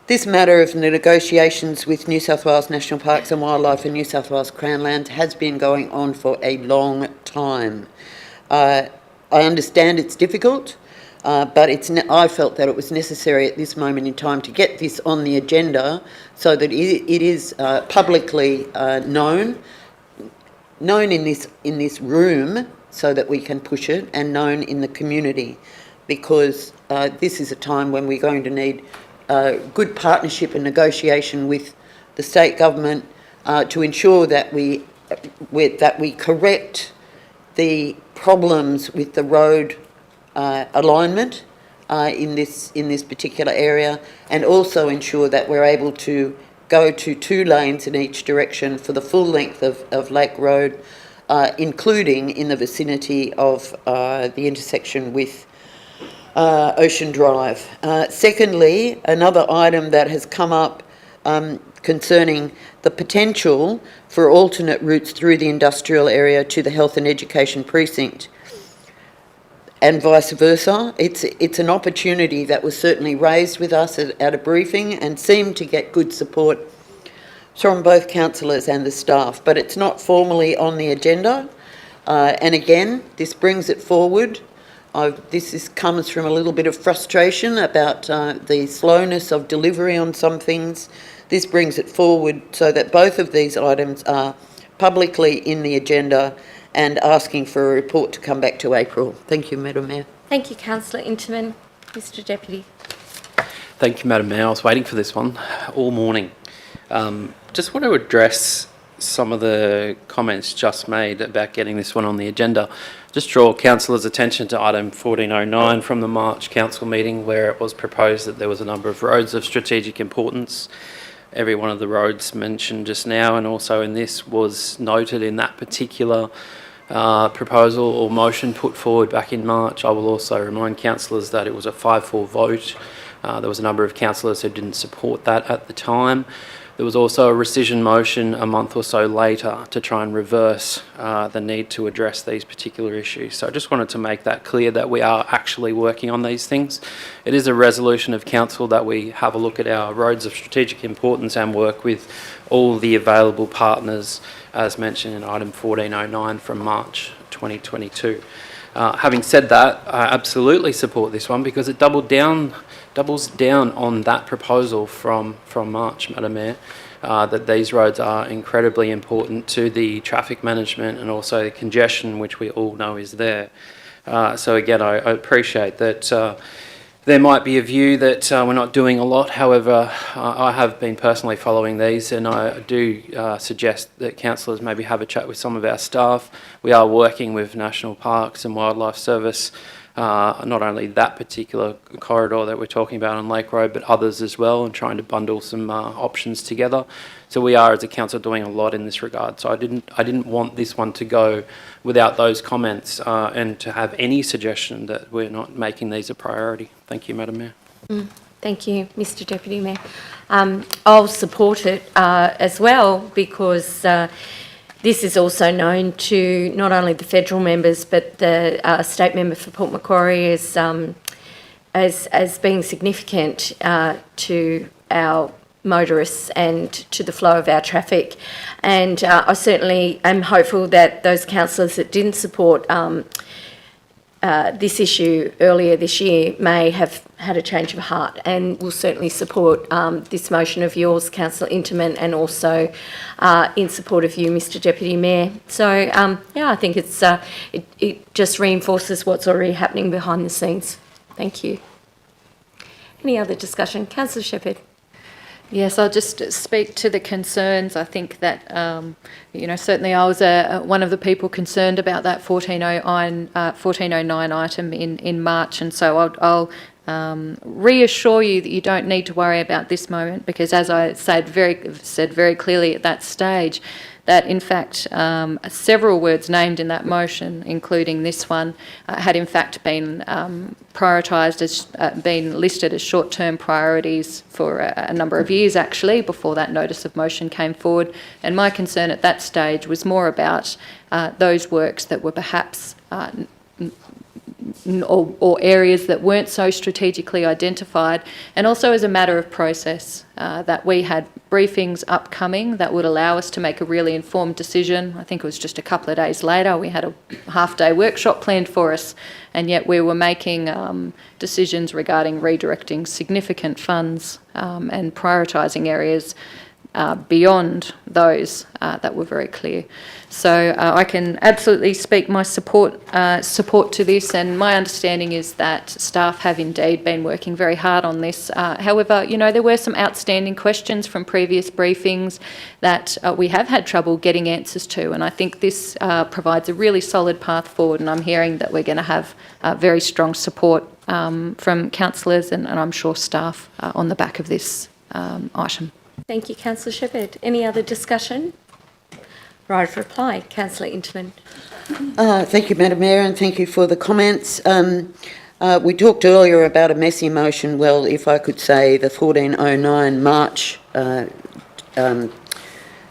This matter of the negotiations with New South Wales National Parks and Wildlife and New South Wales Cranlands has been going on for a long time. I understand it's difficult, but I felt that it was necessary at this moment in time to get this on the agenda so that it is publicly known in this room, so that we can push it, and known in the community, because this is a time when we're going to need good partnership and negotiation with the state government to ensure that we correct the problems with the road alignment in this particular area, and also ensure that we're able to go to 2 lanes in each direction for the full length of Lake Road, including in the vicinity of the intersection with Ocean Drive. Secondly, another item that has come up concerning the potential for alternate routes through the industrial area to the health and education precinct, and vice versa. It's an opportunity that was certainly raised with us at a briefing and seemed to get good support from both councillors and the staff, but it's not formally on the agenda. And again, this brings it forward. This comes from a little bit of frustration about the slowness of delivery on some things. This brings it forward so that both of these items are publicly in the agenda, and asking for a report to come back to April. Thank you, Madam Mayor. Thank you, Councillor Interman. Mr Deputy. Thank you, Madam Mayor. I was waiting for this one all morning. Just want to address some of the comments just made about getting this one on the agenda. Just draw councillors' attention to item 1409 from the March council meeting, where it was proposed that there was a number of roads of strategic importance. Every one of the roads mentioned just now and also in this was noted in that particular proposal or motion put forward back in March. I will also remind councillors that it was a 5-4 vote. There was a number of councillors who didn't support that at the time. There was also a rescission motion a month or so later to try and reverse the need to address these particular issues. So I just wanted to make that clear that we are actually working on these things. It is a resolution of council that we have a look at our roads of strategic importance and work with all the available partners, as mentioned in item 1409 from March 2022. Having said that, I absolutely support this one because it doubles down on that proposal from March, Madam Mayor, that these roads are incredibly important to the traffic management and also the congestion, which we all know is there. So again, I appreciate that there might be a view that we're not doing a lot. However, I have been personally following these, and I do suggest that councillors maybe have a chat with some of our staff. We are working with National Parks and Wildlife Service, not only that particular corridor that we're talking about on Lake Road, but others as well, and trying to bundle some options together. So we are, as a council, doing a lot in this regard. So I didn't want this one to go without those comments and to have any suggestion that we're not making these a priority. Thank you, Madam Mayor. Thank you, Mr Deputy Mayor. I'll support it as well, because this is also known to not only the federal members but the state member for Port Macquarie as being significant to our motorists and to the flow of our traffic. And I certainly am hopeful that those councillors that didn't support this issue earlier this year may have had a change of heart and will certainly support this motion of yours, Councillor Interman, and also in support of you, Mr Deputy Mayor. So, yeah, I think it just reinforces what's already happening behind the scenes. Thank you. Any other discussion? Councillor Shepherd. Yes, I'll just speak to the concerns. I think that, certainly I was one of the people concerned about that 1409 item in March, and so I'll reassure you that you don't need to worry about this moment, because as I said very clearly at that stage, that in fact several words named in that motion, including this one, had in fact been prioritised as been listed as short-term priorities for a number of years actually before that notice of motion came forward. And my concern at that stage was more about those works that were perhaps or areas that weren't so strategically identified, and also as a matter of process, that we had briefings upcoming that would allow us to make a really informed decision. I think it was just a couple of days later, we had a half-day workshop planned for us, and yet we were making decisions regarding redirecting significant funds and prioritising areas beyond those that were very clear. So I can absolutely speak my support to this, and my understanding is that staff have indeed been working very hard on this. However, there were some outstanding questions from previous briefings that we have had trouble getting answers to, and I think this provides a really solid path forward, and I'm hearing that we're going to have very strong support from councillors and I'm sure staff on the back of this item. Thank you, Councillor Shepherd. Any other discussion? Right of reply, Councillor Interman. Thank you, Madam Mayor, and thank you for the comments. We talked earlier about a messy motion. Well, if I could say, the 1409 March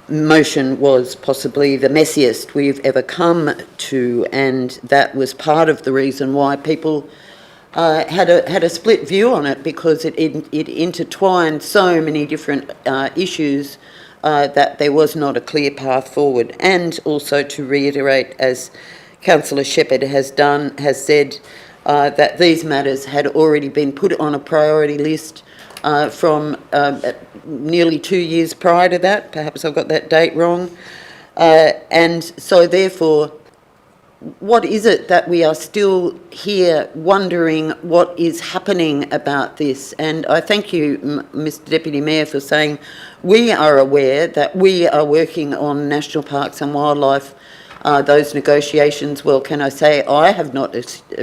motion was possibly the messiest we've ever come to, and that was part of the reason why people had a split view on it, because it intertwined so many different issues that there was not a clear path forward. And also to reiterate, as Councillor Shepherd has said, that these matters had already been put on a priority list from nearly 2 years prior to that. Perhaps I've got that date wrong. And so therefore, what is it that we are still here wondering what is happening about this? And I thank you, Mr Deputy Mayor, for saying we are aware that we are working on National Parks and Wildlife, those negotiations. Well, can I say I have not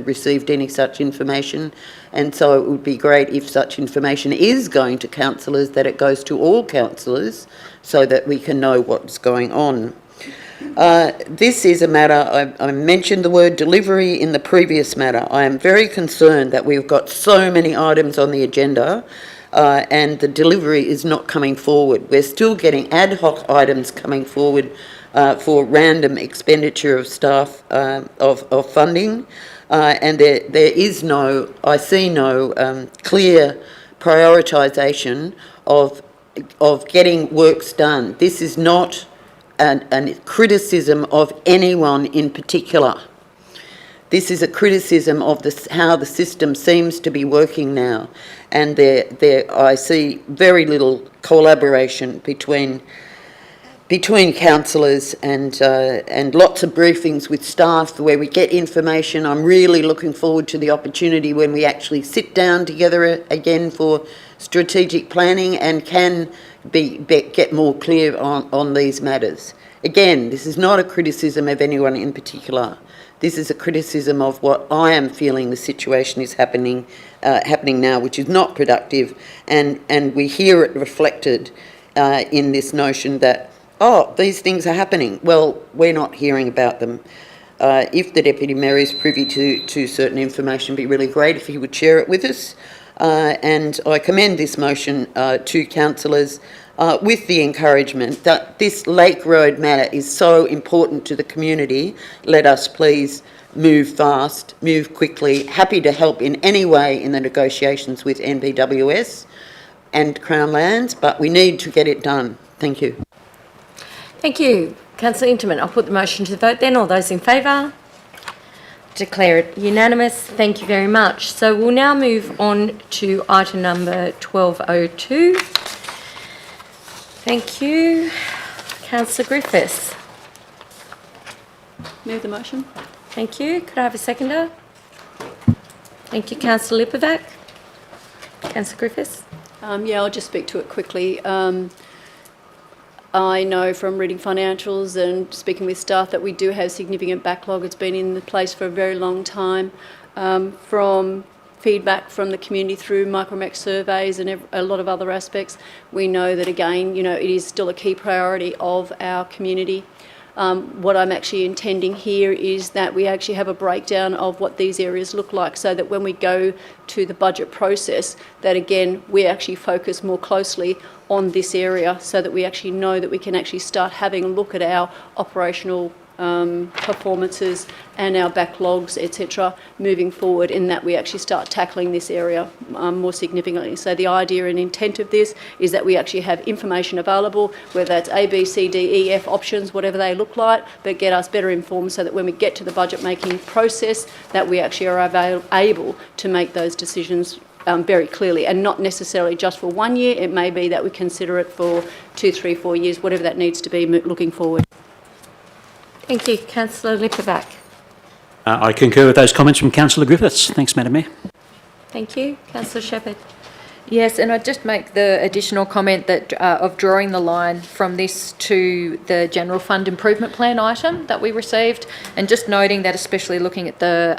received any such information, and so it would be great if such information is going to councillors, that it goes to all councillors so that we can know what's going on. This is a matter, I mentioned the word delivery in the previous matter. I am very concerned that we've got so many items on the agenda and the delivery is not coming forward. We're still getting ad hoc items coming forward for random expenditure of staff, of funding, and there is no, I see no clear prioritisation of getting works done. This is not a criticism of anyone in particular. This is a criticism of how the system seems to be working now, and I see very little collaboration between councillors and lots of briefings with staff where we get information. I'm really looking forward to the opportunity when we actually sit down together again for strategic planning and can get more clear on these matters. Again, this is not a criticism of anyone in particular. This is a criticism of what I am feeling the situation is happening now, which is not productive, and we hear it reflected in this notion that, oh, these things are happening. Well, we're not hearing about them. If the Deputy Mayor is privy to certain information, it'd be really great if he would share it with us. And I commend this motion to councillors with the encouragement that this Lake Road matter is so important to the community. Let us please move fast, move quickly. Happy to help in any way in the negotiations with NBWS and Crown Lands, but we need to get it done. Thank you. Thank you, Councillor Interman. I'll put the motion to the vote then. All those in favour? Declare it unanimous. Thank you very much. So we'll now move on to item number 1202. Thank you. Councillor Griffiths. Move the motion. Thank you. Could I have a seconder? Thank you, Councillor Lipovac. Councillor Griffiths. Yeah, I'll just speak to it quickly. I know from reading financials and speaking with staff that we do have significant backlog. It's been in place for a very long time. From feedback from the community through Micromex surveys and a lot of other aspects, we know that, again, it is still a key priority of our community. What I'm actually intending here is that we actually have a breakdown of what these areas look like, so that when we go to the budget process, that again, we actually focus more closely on this area, so that we actually know that we can actually start having a look at our operational performances and our backlogs, etc., moving forward, in that we actually start tackling this area more significantly. So the idea and intent of this is that we actually have information available, whether that's A, B, C, D, E, F options, whatever they look like, but get us better informed, so that when we get to the budget making process, that we actually are able to make those decisions very clearly, and not necessarily just for 1 year. It may be that we consider it for 2, 3, 4 years, whatever that needs to be looking forward. Thank you. Councillor Lipperback. I concur with those comments from Councillor Griffiths. Thanks, Madam Mayor. Thank you. Councillor Shepherd. Yes, and I'd just make the additional comment that of drawing the line from this to the general fund improvement plan item that we received, and just noting that, especially looking at the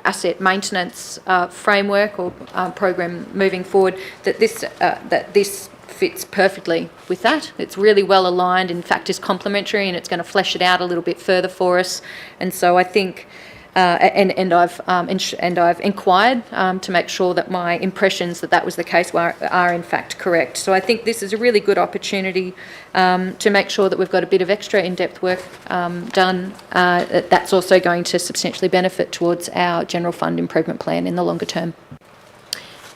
asset maintenance framework or program moving forward, that this fits perfectly with that. It's really well aligned. In fact, is complementary, and it's going to flesh it out a little bit further for us. And so I think. And I've inquired to make sure that my impressions that was the case are in fact correct. So I think this is a really good opportunity to make sure that we've got a bit of extra in-depth work done. That's also going to substantially benefit towards our general fund improvement plan in the longer term.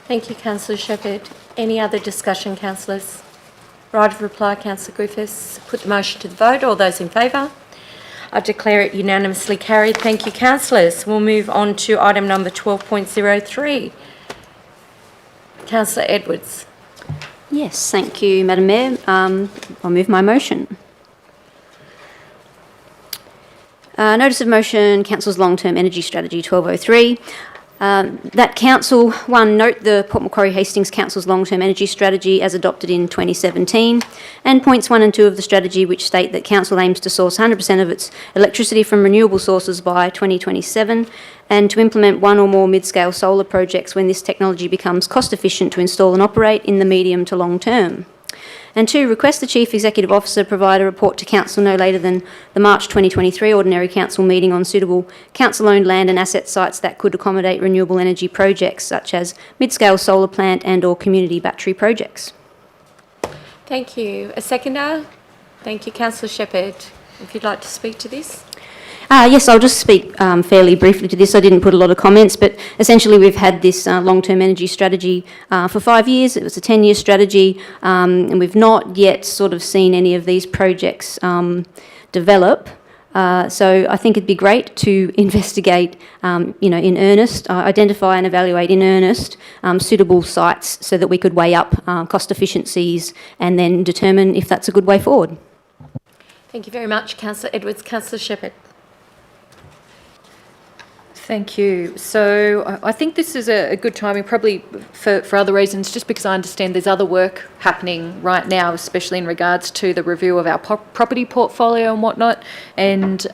Thank you, Councillor Shepherd. Any other discussion, councillors? Right of reply, Councillor Griffiths. Put the motion to the vote. All those in favour? I declare it unanimously carried. Thank you, councillors. We'll move on to item number 12.03. Councillor Edwards. Yes, thank you, Madam Mayor. I'll move my motion. Notice of motion, Council's long-term energy strategy 1203. That council, one, note the Port Macquarie Hastings Council's long-term energy strategy as adopted in 2017, and points 1 and 2 of the strategy, which state that council aims to source 100% of its electricity from renewable sources by 2027, and to implement one or more mid-scale solar projects when this technology becomes cost-efficient to install and operate in the medium to long term. And 2, request the Chief Executive Officer provide a report to Council no later than the March 2023 Ordinary Council meeting on suitable Council-owned land and asset sites that could accommodate renewable energy projects, such as mid-scale solar plant and or community battery projects. Thank you. A seconder? Thank you, Councillor Shepherd. If you'd like to speak to this. Yes, I'll just speak fairly briefly to this. I didn't put a lot of comments, but essentially we've had this long-term energy strategy for 5 years. It was a 10-year strategy, and we've not yet sort of seen any of these projects develop. So I think it'd be great to investigate, in earnest, identify and evaluate in earnest suitable sites, so that we could weigh up cost efficiencies and then determine if that's a good way forward. Thank you very much, Councillor Edwards. Councillor Shepherd. Thank you. So I think this is a good timing, probably for other reasons, just because I understand there's other work happening right now, especially in regards to the review of our property portfolio and whatnot. And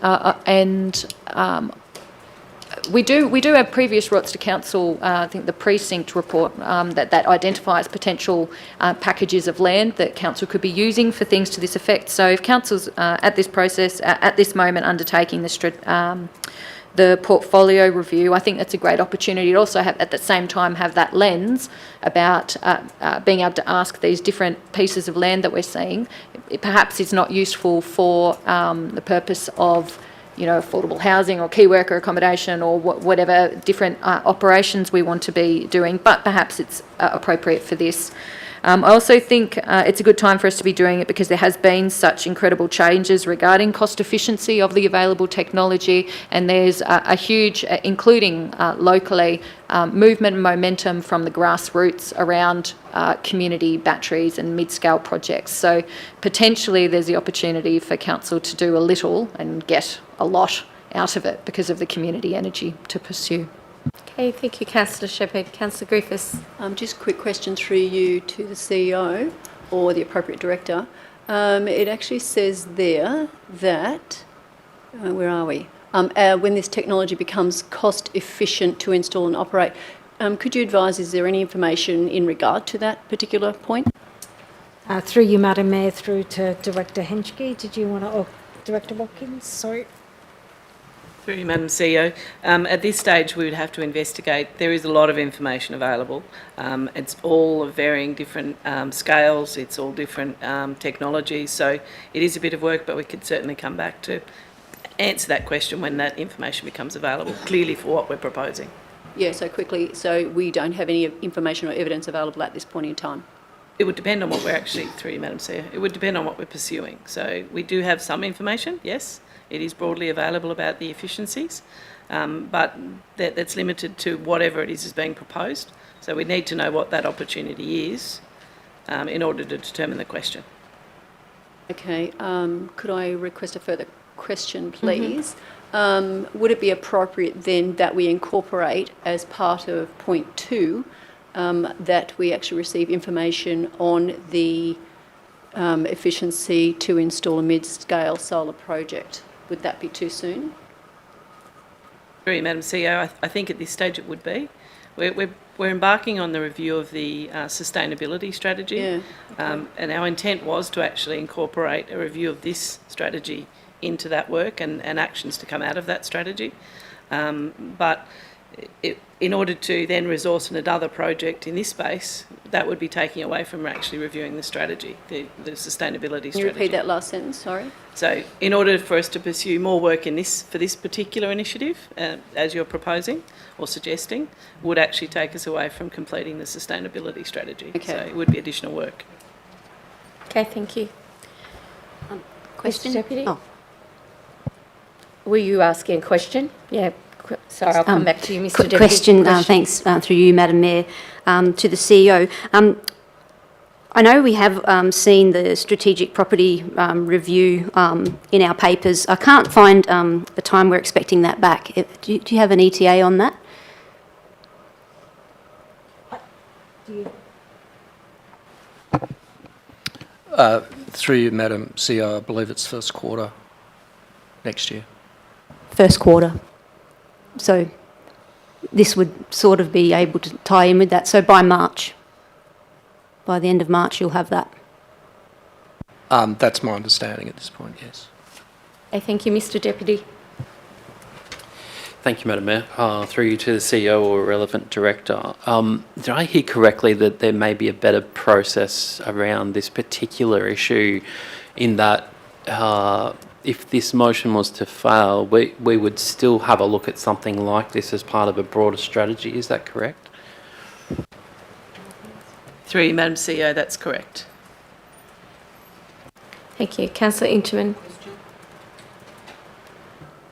we do have previous rots to council. I think the precinct report that identifies potential packages of land that council could be using for things to this effect. So if council's at this process at this moment undertaking the portfolio review, I think that's a great opportunity to also have, at the same time, have that lens about being able to ask these different pieces of land that we're seeing. It perhaps is not useful for the purpose of, affordable housing or key worker accommodation or whatever different operations we want to be doing, but perhaps it's appropriate for this. I also think it's a good time for us to be doing it because there has been such incredible changes regarding cost efficiency of the available technology, and there's a huge, including locally, movement and momentum from the grassroots around community batteries and mid-scale projects. So potentially there's the opportunity for council to do a little and get a lot out of it because of the community energy to pursue. Okay, thank you, Councillor Shepherd. Councillor Griffiths. Just a quick question through you to the CEO or the appropriate director. It actually says there that, where are we? When this technology becomes cost efficient to install and operate, could you advise, is there any information in regard to that particular point? Through you, Madam Mayor, through to Director Henschke. Did you want to, oh, Director Watkins, sorry. Through you, Madam CEO. At this stage, we would have to investigate. There is a lot of information available. It's all of varying different scales. It's all different technologies. So it is a bit of work, but we could certainly come back to answer that question when that information becomes available, clearly for what we're proposing. Yeah, so quickly, so we don't have any information or evidence available at this point in time? It would depend on what we're actually, through you, Madam CEO, it would depend on what we're pursuing. So we do have some information, yes. It is broadly available about the efficiencies, but that's limited to whatever it is being proposed. So we need to know what that opportunity is in order to determine the question. Okay, could I request a further question, please? Would it be appropriate then that we incorporate as part of point 2 that we actually receive information on the efficiency to install a mid-scale solar project? Would that be too soon? Through you, Madam CEO, I think at this stage it would be. We're embarking on the review of the sustainability strategy, Yeah. And our intent was to actually incorporate a review of this strategy into that work and actions to come out of that strategy. But in order to then resource another project in this space, that would be taking away from actually reviewing the strategy, the sustainability strategy. Can you repeat that last sentence, sorry? So in order for us to pursue more work in this, for this particular initiative, as you're proposing or suggesting, would actually take us away from completing the sustainability strategy. Okay. So it would be additional work. Okay, thank you. Question? Mr Deputy? Oh. Were you asking a question? Yeah. Sorry, I'll come back to you, Mr Quick Deputy. question, thanks, through you, Madam Mayor, to the CEO. I know we have seen the strategic property review in our papers. I can't find the time we're expecting that back. Do you have an ETA on that? Through you, Madam CEO, I believe it's first quarter next year. First quarter. So this would sort of be able to tie in with that. So by March, by the end of March, you'll have that. That's my understanding at this point, yes. Okay, thank you, Mr Deputy. Thank you, Madam Mayor. Through you to the CEO or relevant director. Did I hear correctly that there may be a better process around this particular issue in that if this motion was to fail, we would still have a look at something like this as part of a broader strategy? Is that correct? Through you, Madam CEO, that's correct. Thank you. Councillor Inchman.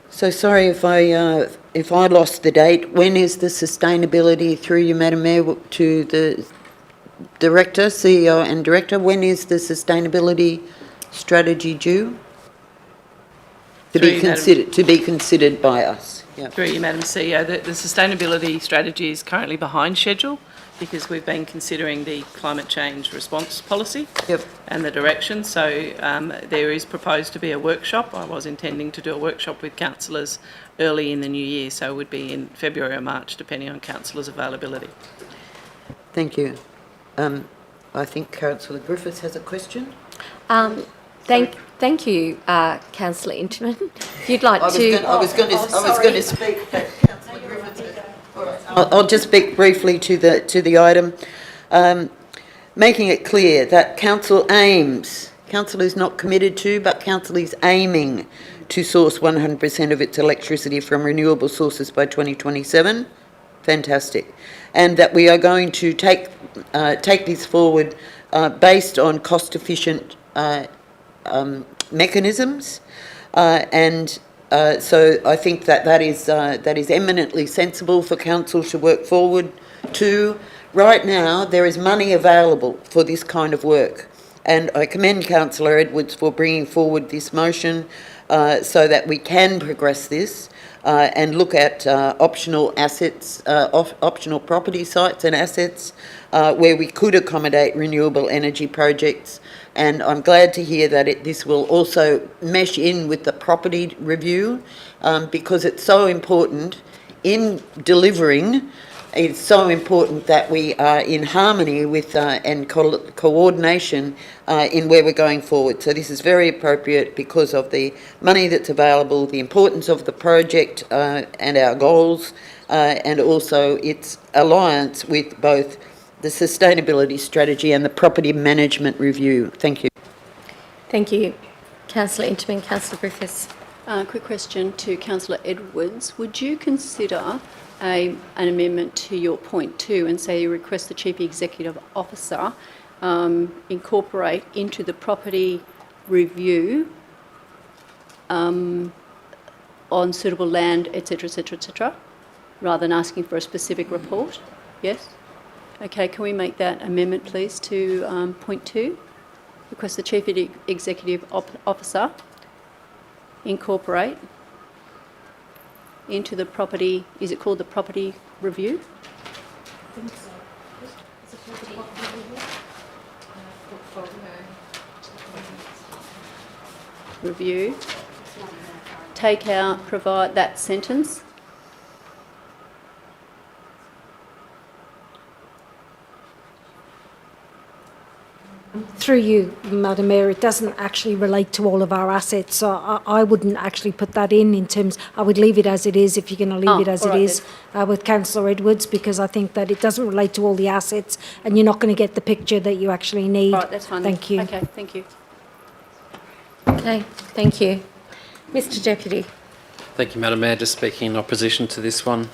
So sorry if I lost the date. When is the sustainability, through you, Madam Mayor, to the Director, CEO and Director, when is the sustainability strategy due? To be considered by us. Yep. Through you, Madam CEO, the sustainability strategy is currently behind schedule because we've been considering the climate change response policy and the direction. So there is proposed to be a workshop. I was intending to do a workshop with councillors early in the new year, so it would be in February or March, depending on councillors' availability. Thank you. I think Councillor Griffiths has a question. Thank you, Councillor Inchman. If you'd like I was going to speak, but Councillor Griffiths. I'll just speak briefly to the item, making it clear that council is not committed to, but council is aiming to source 100% of its electricity from renewable sources by 2027. Fantastic, and that we are going to take this forward based on cost-efficient mechanisms, and so I think that is eminently sensible for council to work forward to. Right now, there is money available for this kind of work, and I commend Councillor Edwards for bringing forward this motion so that we can progress this. and look at optional assets, optional property sites and assets where we could accommodate renewable energy projects. And I'm glad to hear that this will also mesh in with the property review because it's so important in delivering. It's so important that we are in harmony with and coordination in where we're going forward. So this is very appropriate because of the money that's available, the importance of the project and our goals, and also its alliance with both the sustainability strategy and the property management review. Thank you. Thank you. Councillor Inderman, Councillor Griffiths. Quick question to Councillor Edwards. Would you consider an amendment to your point 2 and say you request the Chief Executive Officer incorporate into the property review on suitable land, etc., etc., etc., rather than asking for a specific report? Yes? Okay, can we make that amendment, please, to point 2? Request the Chief Executive Officer incorporate into the property, is it called the property review? I think so. Is it called the property review? Review. Take out, provide that sentence. Through you, Madam Mayor, it doesn't actually relate to all of our assets, so I wouldn't actually put that in terms, I would leave it as it is if you're going to leave it as it is with Councillor Edwards, because I think that it doesn't relate to all the assets and you're not going to get the picture that you actually need. Right, that's fine. Thank you. Okay, thank you. Okay, thank you. Mr Deputy. Thank you, Madam Mayor. Just speaking in opposition to this one.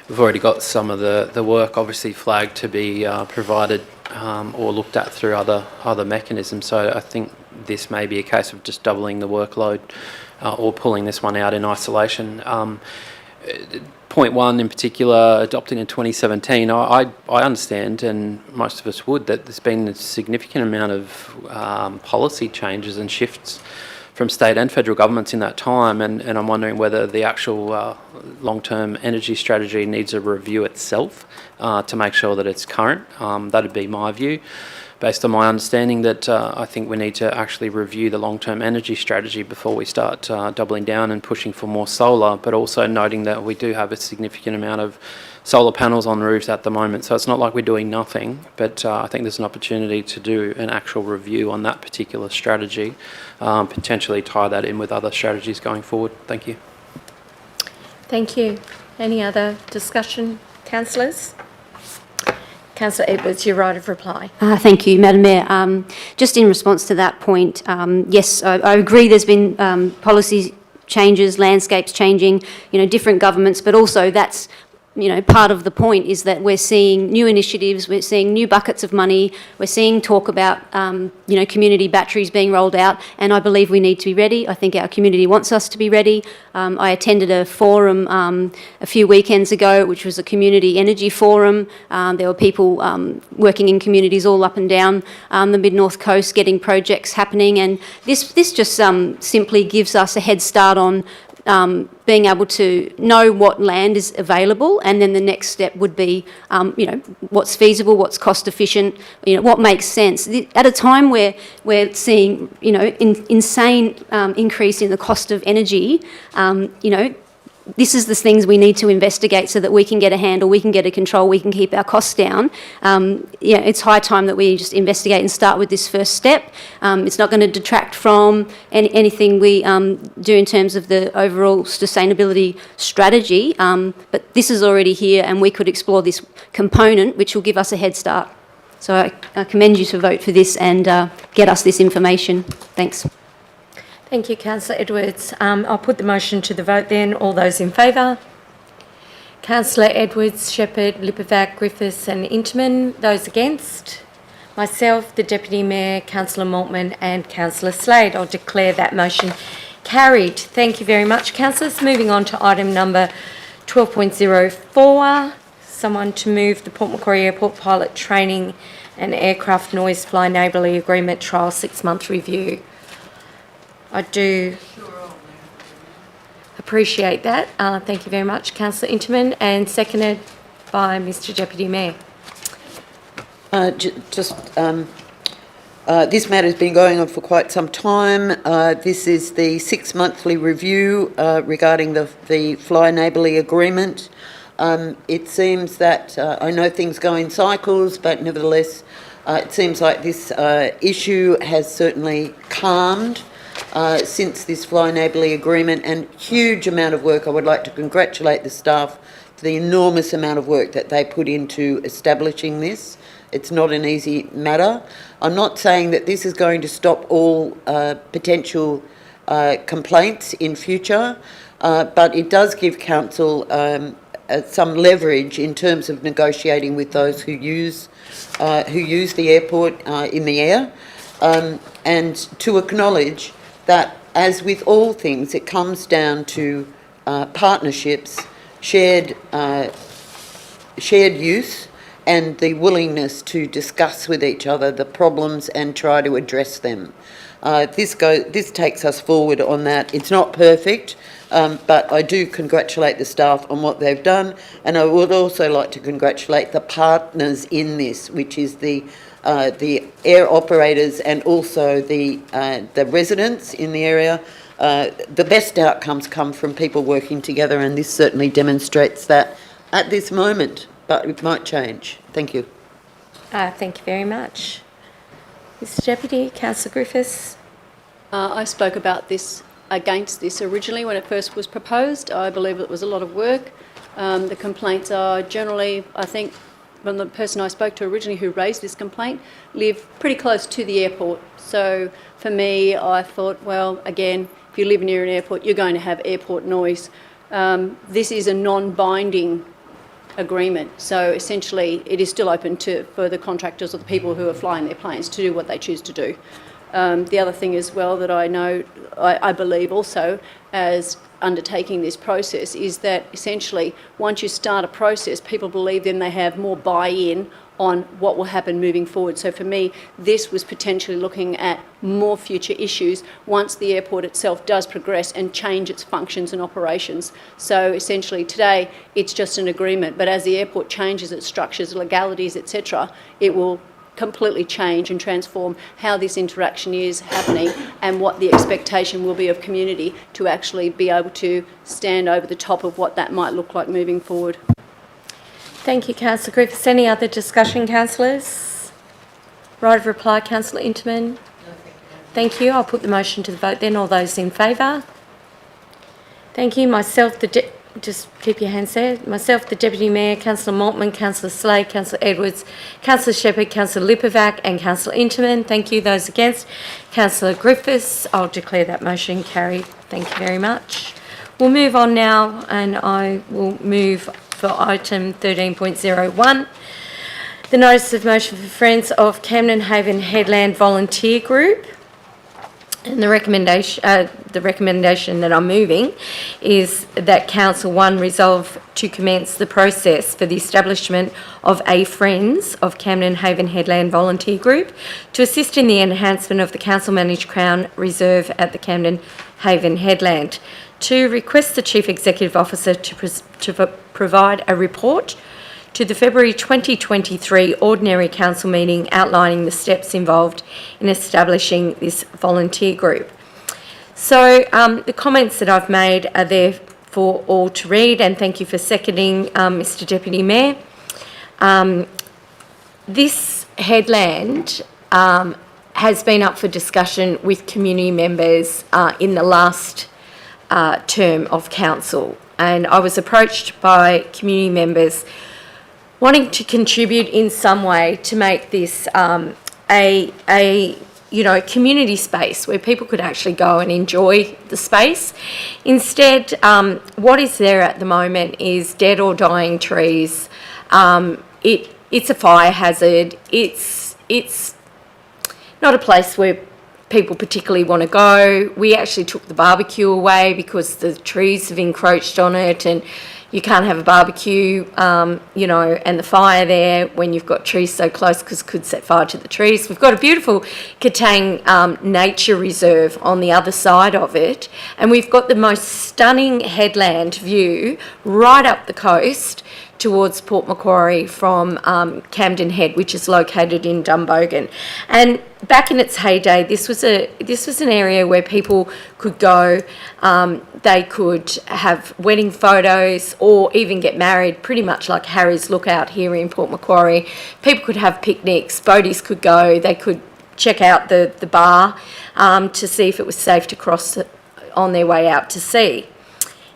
We've already got some of the work obviously flagged to be provided or looked at through other mechanisms. So I think this may be a case of just doubling the workload or pulling this one out in isolation. Point 1 in particular, adopted in 2017, I understand, and most of us would, that there's been a significant amount of policy changes and shifts from state and federal governments in that time, and I'm wondering whether the actual long-term energy strategy needs a review itself to make sure that it's current. That'd be my view. Based on my understanding that I think we need to actually review the long-term energy strategy before we start doubling down and pushing for more solar, but also noting that we do have a significant amount of solar panels on roofs at the moment. So it's not like we're doing nothing, but I think there's an opportunity to do an actual review on that particular strategy, potentially tie that in with other strategies going forward. Thank you. Thank you. Any other discussion, councillors? Councillor Edwards, your right of reply. Thank you, Madam Mayor. Just in response to that point, yes, I agree there's been policy changes, landscapes changing, different governments, but also that's part of the point is that we're seeing new initiatives, we're seeing new buckets of money, we're seeing talk about, community batteries being rolled out, and I believe we need to be ready. I think our community wants us to be ready. I attended a forum a few weekends ago, which was a community energy forum. There were people working in communities all up and down the Mid-North Coast getting projects happening, and this just simply gives us a head start on being able to know what land is available, and then the next step would be, what's feasible, what's cost efficient, what makes sense. At a time where we're seeing, insane increase in the cost of energy, this is the things we need to investigate so that we can get a handle, we can get a control, we can keep our costs down. It's high time that we just investigate and start with this first step. It's not going to detract from anything we do in terms of the overall sustainability strategy, but this is already here and we could explore this component, which will give us a head start. So I commend you to vote for this and get us this information. Thanks. Thank you, Councillor Edwards. I'll put the motion to the vote then. All those in favour? Councillor Edwards, Shepherd, Lipovac, Griffiths and Inderman. Those against? Myself, the Deputy Mayor, Councillor Maltman and Councillor Slade. I'll declare that motion carried. Thank you very much, councillors. Moving on to item number 12.04. Someone to move the Port Macquarie Airport Pilot Training and Aircraft Noise Fly Neighbourly Agreement Trial 6-month review. I do Appreciate that. Thank you very much, Councillor Interman, and seconded by Mr Deputy Mayor. This matter's been going on for quite some time. This is the 6 monthly review regarding the Fly Neighbourly Agreement. It seems that, I know things go in cycles, but nevertheless, it seems like this issue has certainly calmed since this Fly Neighbourly Agreement, and huge amount of work. I would like to congratulate the staff for the enormous amount of work that they put into establishing this. It's not an easy matter. I'm not saying that this is going to stop all potential complaints in future, but it does give council some leverage in terms of negotiating with those who use the airport in the air, and to acknowledge that, as with all things, it comes down to partnerships, shared use, and the willingness to discuss with each other the problems and try to address them. This takes us forward on that. It's not perfect, but I do congratulate the staff on what they've done, and I would also like to congratulate the partners in this, which is the air operators and also the residents in the area. The best outcomes come from people working together, and this certainly demonstrates that at this moment, but it might change. Thank you. Thank you very much. Mr Deputy, Councillor Griffiths. I spoke about this, against this originally when it first was proposed. I believe it was a lot of work. The complaints are generally, I think, from the person I spoke to originally who raised this complaint, live pretty close to the airport. So for me, I thought, well, again, if you live near an airport, you're going to have airport noise. This is a non-binding agreement, so essentially it is still open for the contractors or the people who are flying their planes to do what they choose to do. The other thing as well that I know, I believe also as undertaking this process, is that essentially once you start a process, people believe then they have more buy-in on what will happen moving forward. So for me, this was potentially looking at more future issues once the airport itself does progress and change its functions and operations. So essentially today it's just an agreement, but as the airport changes its structures, legalities, etc., it will completely change and transform how this interaction is happening and what the expectation will be of community to actually be able to stand over the top of what that might look like moving forward. Thank you, Councillor Griffiths. Any other discussion, councillors? Right of reply, Councillor Interman. No, thank you. I'll put the motion to the vote then. All those in favour? Thank you. Myself, just keep your hands there. Myself, the Deputy Mayor, Councillor Maltman, Councillor Slade, Councillor Edwards, Councillor Shepherd, Councillor Lipovac and Councillor Interman. Thank you. Those against? Councillor Griffiths. I'll declare that motion carried. Thank you very much. We'll move on now, and I will move for item 13.01, the notice of motion for Friends of Camden Haven Headland Volunteer Group. And the recommendation that I'm moving is that Council 1 resolve to commence the process for the establishment of a Friends of Camden Haven Headland Volunteer Group to assist in the enhancement of the council-managed Crown Reserve at the Camden Haven Headland. To request the Chief Executive Officer to provide a report to the February 2023 Ordinary Council meeting outlining the steps involved in establishing this volunteer group. So the comments that I've made are there for all to read, and thank you for seconding, Mr Deputy Mayor. This headland has been up for discussion with community members in the last term of council, and I was approached by community members wanting to contribute in some way to make this a community space where people could actually go and enjoy the space. Instead, what is there at the moment is dead or dying trees. It's a fire hazard. It's not a place where people particularly want to go. We actually took the barbecue away because the trees have encroached on it, and you can't have a barbecue, you know, and the fire there when you've got trees so close because it could set fire to the trees. We've got a beautiful Katang nature reserve on the other side of it, and we've got the most stunning headland view right up the coast towards Port Macquarie from Camden Head, which is located in Dumbogan. And back in its heyday, this was an area where people could go. They could have wedding photos or even get married, pretty much like Harry's Lookout here in Port Macquarie. People could have picnics, boaties could go, they could check out the bar to see if it was safe to cross on their way out to sea.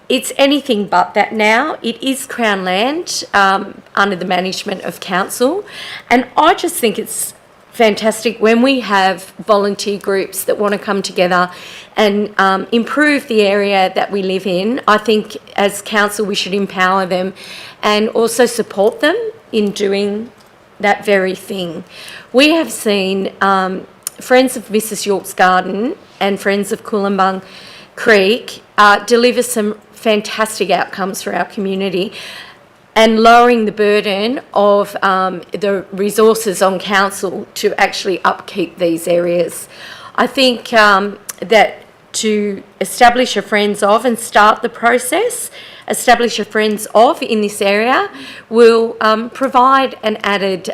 It's anything but that now. It is Crown land under the management of council, and I just think it's fantastic when we have volunteer groups that want to come together and improve the area that we live in. I think as council we should empower them and also support them in doing that very thing. We have seen Friends of Mrs York's Garden and Friends of Coolumbung Creek deliver some fantastic outcomes for our community and lowering the burden of the resources on council to actually upkeep these areas. I think that to establish a Friends of and start the process, establish a Friends of in this area will provide an added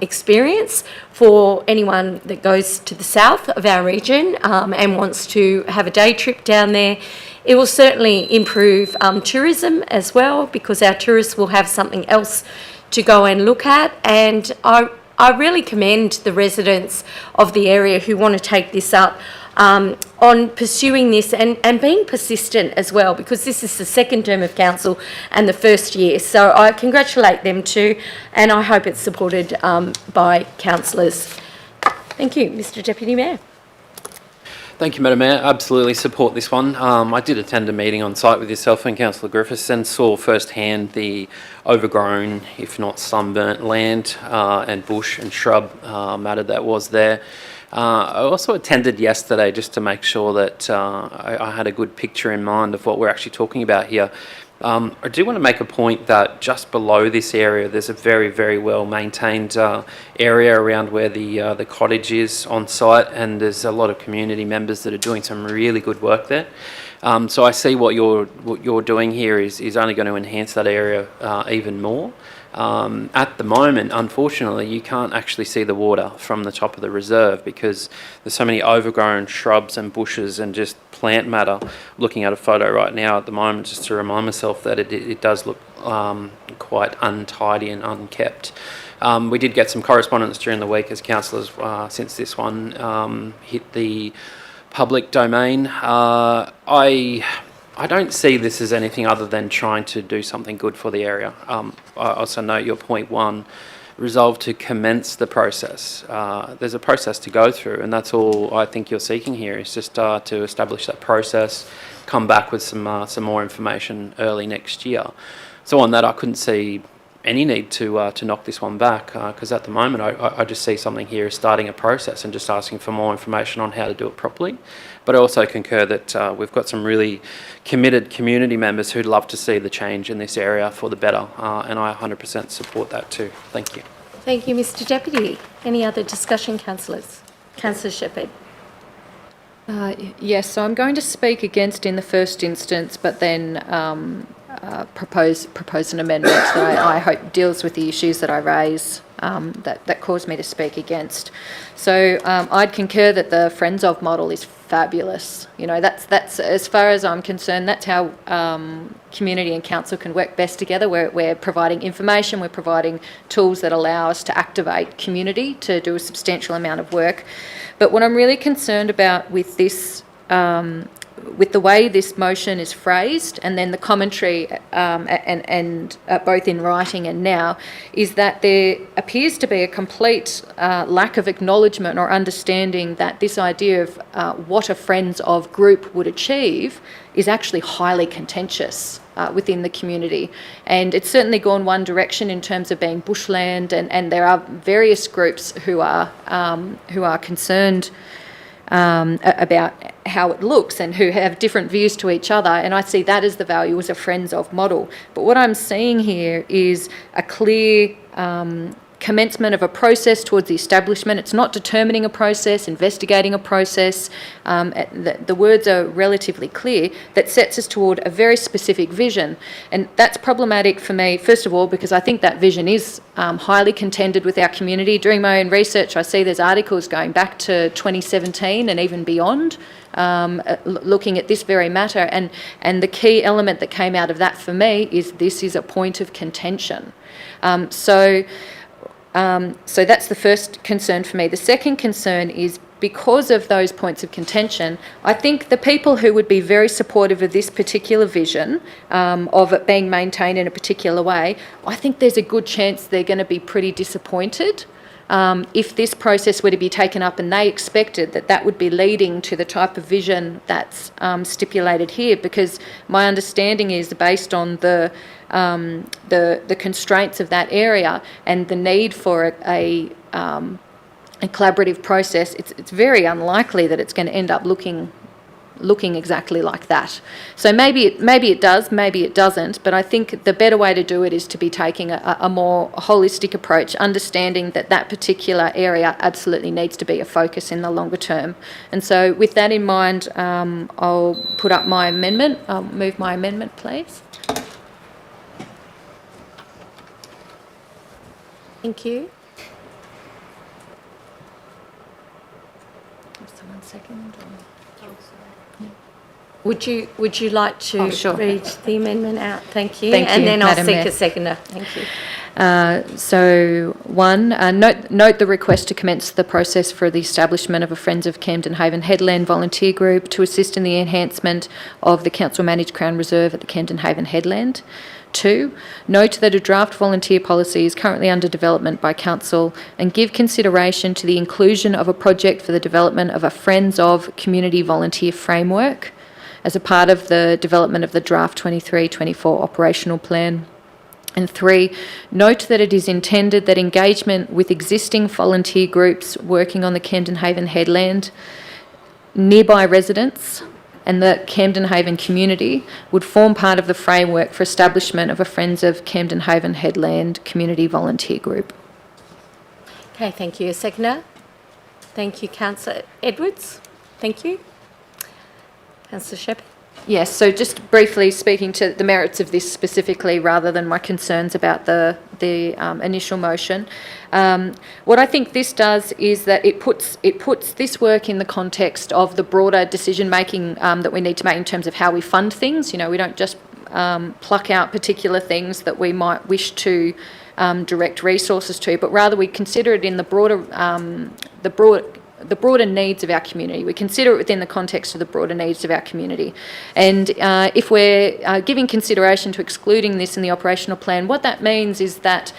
experience for anyone that goes to the south of our region and wants to have a day trip down there. It will certainly improve tourism as well, because our tourists will have something else to go and look at. And I really commend the residents of the area who want to take this up on pursuing this and being persistent as well, because this is the second term of council and the first year. So I congratulate them too, and I hope it's supported by councillors. Thank you, Mr Deputy Mayor. Thank you, Madam Mayor. Absolutely support this one. I did attend a meeting on site with yourself and Councillor Griffiths and saw firsthand the overgrown, if not sunburnt land and bush and shrub matter that was there. I also attended yesterday just to make sure that I had a good picture in mind of what we're actually talking about here. I do want to make a point that just below this area there's a very, very well maintained area around where the cottage is on site, and there's a lot of community members that are doing some really good work there. So I see what you're doing here is only going to enhance that area even more. At the moment, unfortunately, you can't actually see the water from the top of the reserve because there's so many overgrown shrubs and bushes and just plant matter. Looking at a photo right now at the moment, just to remind myself that it does look quite untidy and unkept. We did get some correspondence during the week as councillors since this one hit the public domain. I don't see this as anything other than trying to do something good for the area. I also note your point one, resolve to commence the process. There's a process to go through, and that's all I think you're seeking here is just to establish that process, come back with some more information early next year. So on that, I couldn't see any need to knock this one back because at the moment I just see something here as starting a process and just asking for more information on how to do it properly. But I also concur that we've got some really committed community members who'd love to see the change in this area for the better, and I 100% support that too. Thank you. Thank you, Mr Deputy. Any other discussion, councillors? Councillor Shepherd. Yes, so I'm going to speak against in the first instance, but then propose an amendment that I hope deals with the issues that I raise that caused me to speak against. So I'd concur that the Friends of model is fabulous. You know, that's as far as I'm concerned, that's how community and council can work best together. We're providing information, we're providing tools that allow us to activate community to do a substantial amount of work. But what I'm really concerned about with this with the way this motion is phrased and then the commentary and both in writing and now, is that there appears to be a complete lack of acknowledgement or understanding that this idea of what a Friends of group would achieve is actually highly contentious within the community. And it's certainly gone one direction in terms of being bushland, and there are various groups who are concerned about how it looks and who have different views to each other, and I see that as the value as a Friends of model. But what I'm seeing here is a clear commencement of a process towards the establishment. It's not determining a process, investigating a process. The words are relatively clear, that sets us toward a very specific vision. And that's problematic for me, first of all, because I think that vision is highly contended with our community. During my own research, I see there's articles going back to 2017 and even beyond, looking at this very matter. And the key element that came out of that for me is this is a point of contention. So that's the first concern for me. The second concern is because of those points of contention, I think the people who would be very supportive of this particular vision, of it being maintained in a particular way, I think there's a good chance they're going to be pretty disappointed if this process were to be taken up and they expected that that would be leading to the type of vision that's stipulated here, because my understanding is based on the constraints of that area and the need for a collaborative process, it's very unlikely that it's going to end up looking exactly like that. So maybe it does, maybe it doesn't, but I think the better way to do it is to be taking a more holistic approach, understanding that that particular area absolutely needs to be a focus in the longer term. And so with that in mind, I'll put up my amendment. I'll move my amendment, please. Thank you. Someone second? Would you like to Sure. read the amendment out? Thank you. Thank and you, then I'll Madam seek Mayor. a seconder. Thank you. So, one, note the request to commence the process for the establishment of a Friends of Camden Haven Headland volunteer group to assist in the enhancement of the council-managed Crown Reserve at the Camden Haven Headland. 2, note that a draft volunteer policy is currently under development by Council and give consideration to the inclusion of a project for the development of a Friends of Community Volunteer Framework as a part of the development of the draft 23-24 operational plan. And 3, note that it is intended that engagement with existing volunteer groups working on the Camden Haven Headland, nearby residents and the Camden Haven community would form part of the framework for establishment of a Friends of Camden Haven Headland community volunteer group. Okay, thank you. A seconder? Thank you, Councillor Edwards. Thank you. Councillor Shepherd? Yes, so just briefly speaking to the merits of this specifically rather than my concerns about the initial motion. What I think this does is that it puts this work in the context of the broader decision-making that we need to make in terms of how we fund things. You know, we don't just pluck out particular things that we might wish to direct resources to, but rather we consider it in the broader needs of our community. We consider it within the context of the broader needs of our community. And if we're giving consideration to excluding this in the operational plan, what that means is that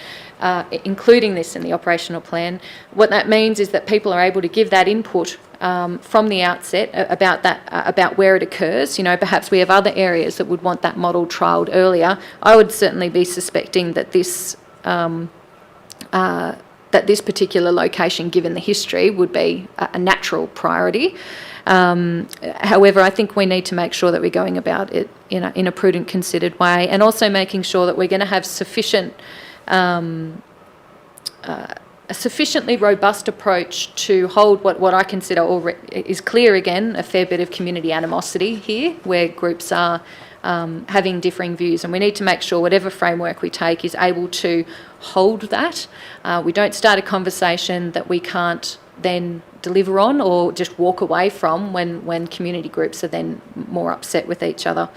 including this in the operational plan, what that means is that people are able to give that input from the outset about where it occurs. You know, perhaps we have other areas that would want that model trialled earlier. I would certainly be suspecting that this particular location, given the history, would be a natural priority. However, I think we need to make sure that we're going about it in a prudent, considered way, and also making sure that we're going to have a sufficiently robust approach to hold what I consider is clear again, a fair bit of community animosity here, where groups are having differing views, and we need to make sure whatever framework we take is able to hold that. We don't start a conversation that we can't then deliver on or just walk away from when community groups are then more upset with each other.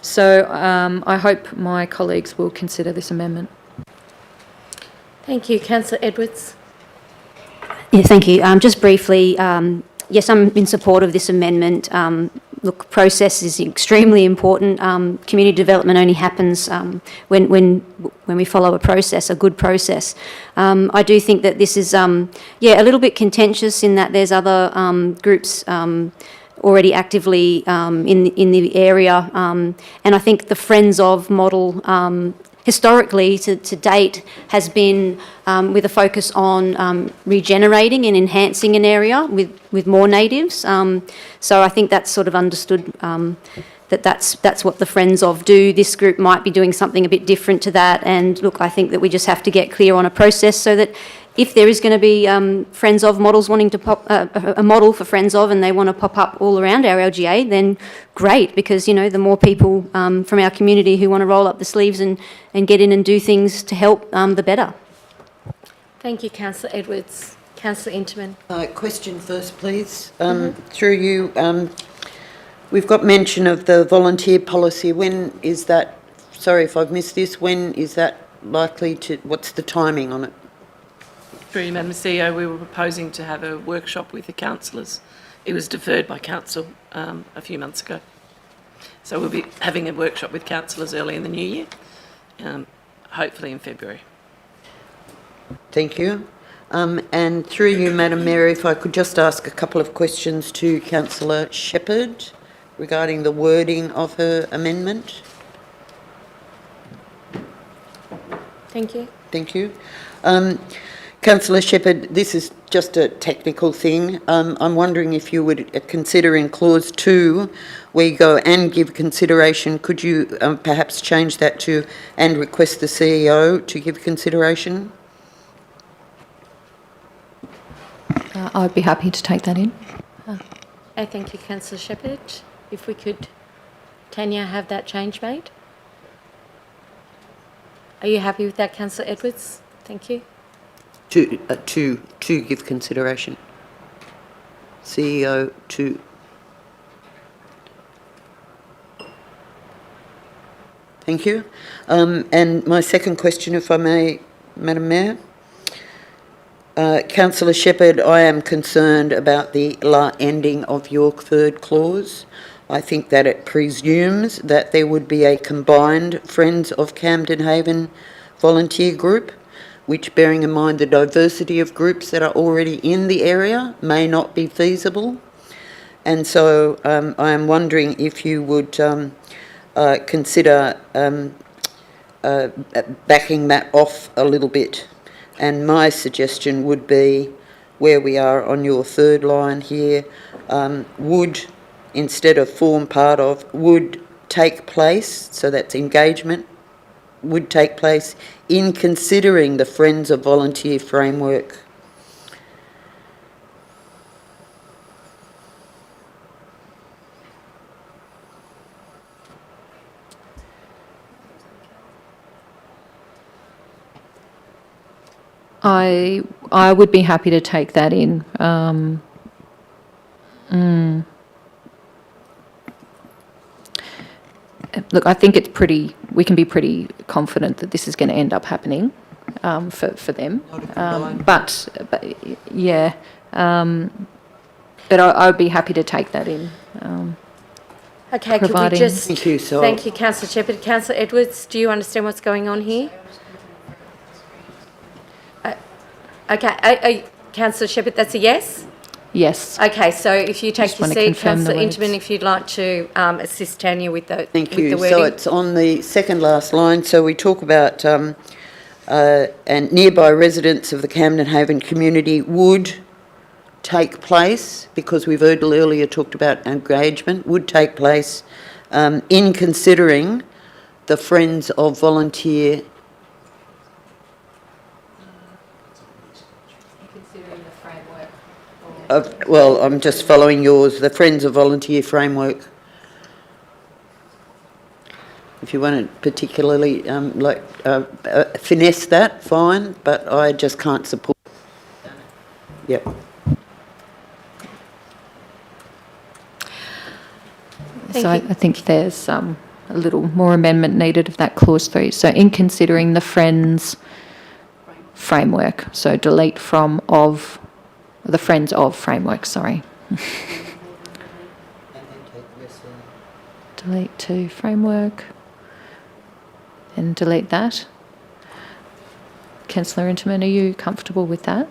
So I hope my colleagues will consider this amendment. Thank you. Councillor Edwards? Yeah, thank you. Just briefly, yes, I'm in support of this amendment. Look, process is extremely important. Community development only happens when we follow a process, a good process. I do think that this is, a little bit contentious in that there's other groups already actively in the area, and I think the Friends of model historically to date has been with a focus on regenerating and enhancing an area with more natives. So I think that's sort of understood that's what the Friends of do. This group might be doing something a bit different to that. And look, I think that we just have to get clear on a process so that if there is going to be Friends of models wanting to pop, a model for Friends of, and they want to pop up all around our LGA, then great, because, you know, the more people from our community who want to roll up the sleeves and get in and do things to help, the better. Thank you, Councillor Edwards. Councillor Interman. Question first, please. Through you, we've got mention of the volunteer policy. When is that, sorry if I've missed this, when is that likely to, what's the timing on it? Through you, Madam CEO, we were proposing to have a workshop with the councillors. It was deferred by council a few months ago. So we'll be having a workshop with councillors early in the new year, hopefully in February. Thank you. And through you, Madam Mayor, if I could just ask a couple of questions to Councillor Shepherd regarding the wording of her amendment. Thank you. Thank you. Councillor Shepherd, this is just a technical thing. I'm wondering if you would consider in clause 2, where you go and give consideration, could you perhaps change that to and request the CEO to give consideration? I'd be happy to take that in. Thank you, Councillor Shepherd. If we could, Tanya, have that change made? Are you happy with that, Councillor Edwards? Thank you. To give consideration. CEO to. Thank you. And my second question, if I may, Madam Mayor. Councillor Shepherd, I am concerned about the ending of your third clause. I think that it presumes that there would be a combined Friends of Camden Haven volunteer group, which, bearing in mind the diversity of groups that are already in the area, may not be feasible. And so I am wondering if you would consider backing that off a little bit. And my suggestion would be, where we are on your third line here, would, instead of form part of, would take place, so that's engagement, would take place in considering the Friends of Volunteer framework. I would be happy to take that in. Look, I think we can be pretty confident that this is going to end up happening for them. But yeah, but I would be happy to take that in. Okay, could we Providing- just... Thank you, so Thank you, Councillor Shepherd. Councillor Edwards, do you understand what's going on here? Okay, Councillor Shepherd, that's a yes? Yes. Okay, so if you take Just your want to seat, confirm the Councillor words. Interman, if you'd like to assist Tanya with the Thank with you. the wording. So it's on the second last line. So we talk about and nearby residents of the Camden Haven community would take place, because we've heard earlier talked about engagement, would take place in considering the Friends of Volunteer. Well, I'm just following yours, the Friends of Volunteer framework. If you want to particularly finesse that, fine, but I just can't support. Yep. So I think there's a little more amendment needed of that clause 3. So in considering the Friends framework, so delete from of, the Friends of framework, sorry. Delete to framework and delete that. Councillor Interman, are you comfortable with that?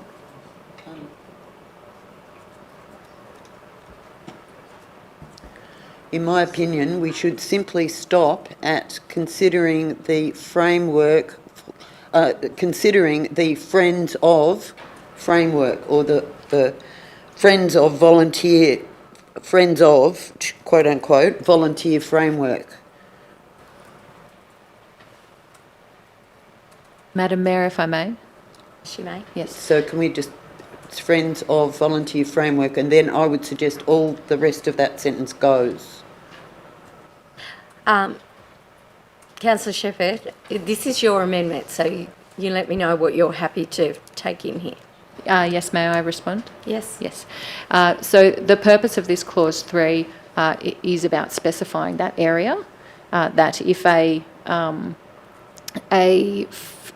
in my opinion, we should simply stop at considering the framework, considering the Friends of framework, or the Friends of volunteer, Friends of, quote unquote, volunteer framework. Madam Mayor, if I may. She may. Yes. So can we just, it's Friends of volunteer framework, and then I would suggest all the rest of that sentence goes. Councillor Shepherd, this is your amendment, so you let me know what you're happy to take in here. Yes, may I respond? Yes? Yes. So the purpose of this clause 3 is about specifying that area, that if a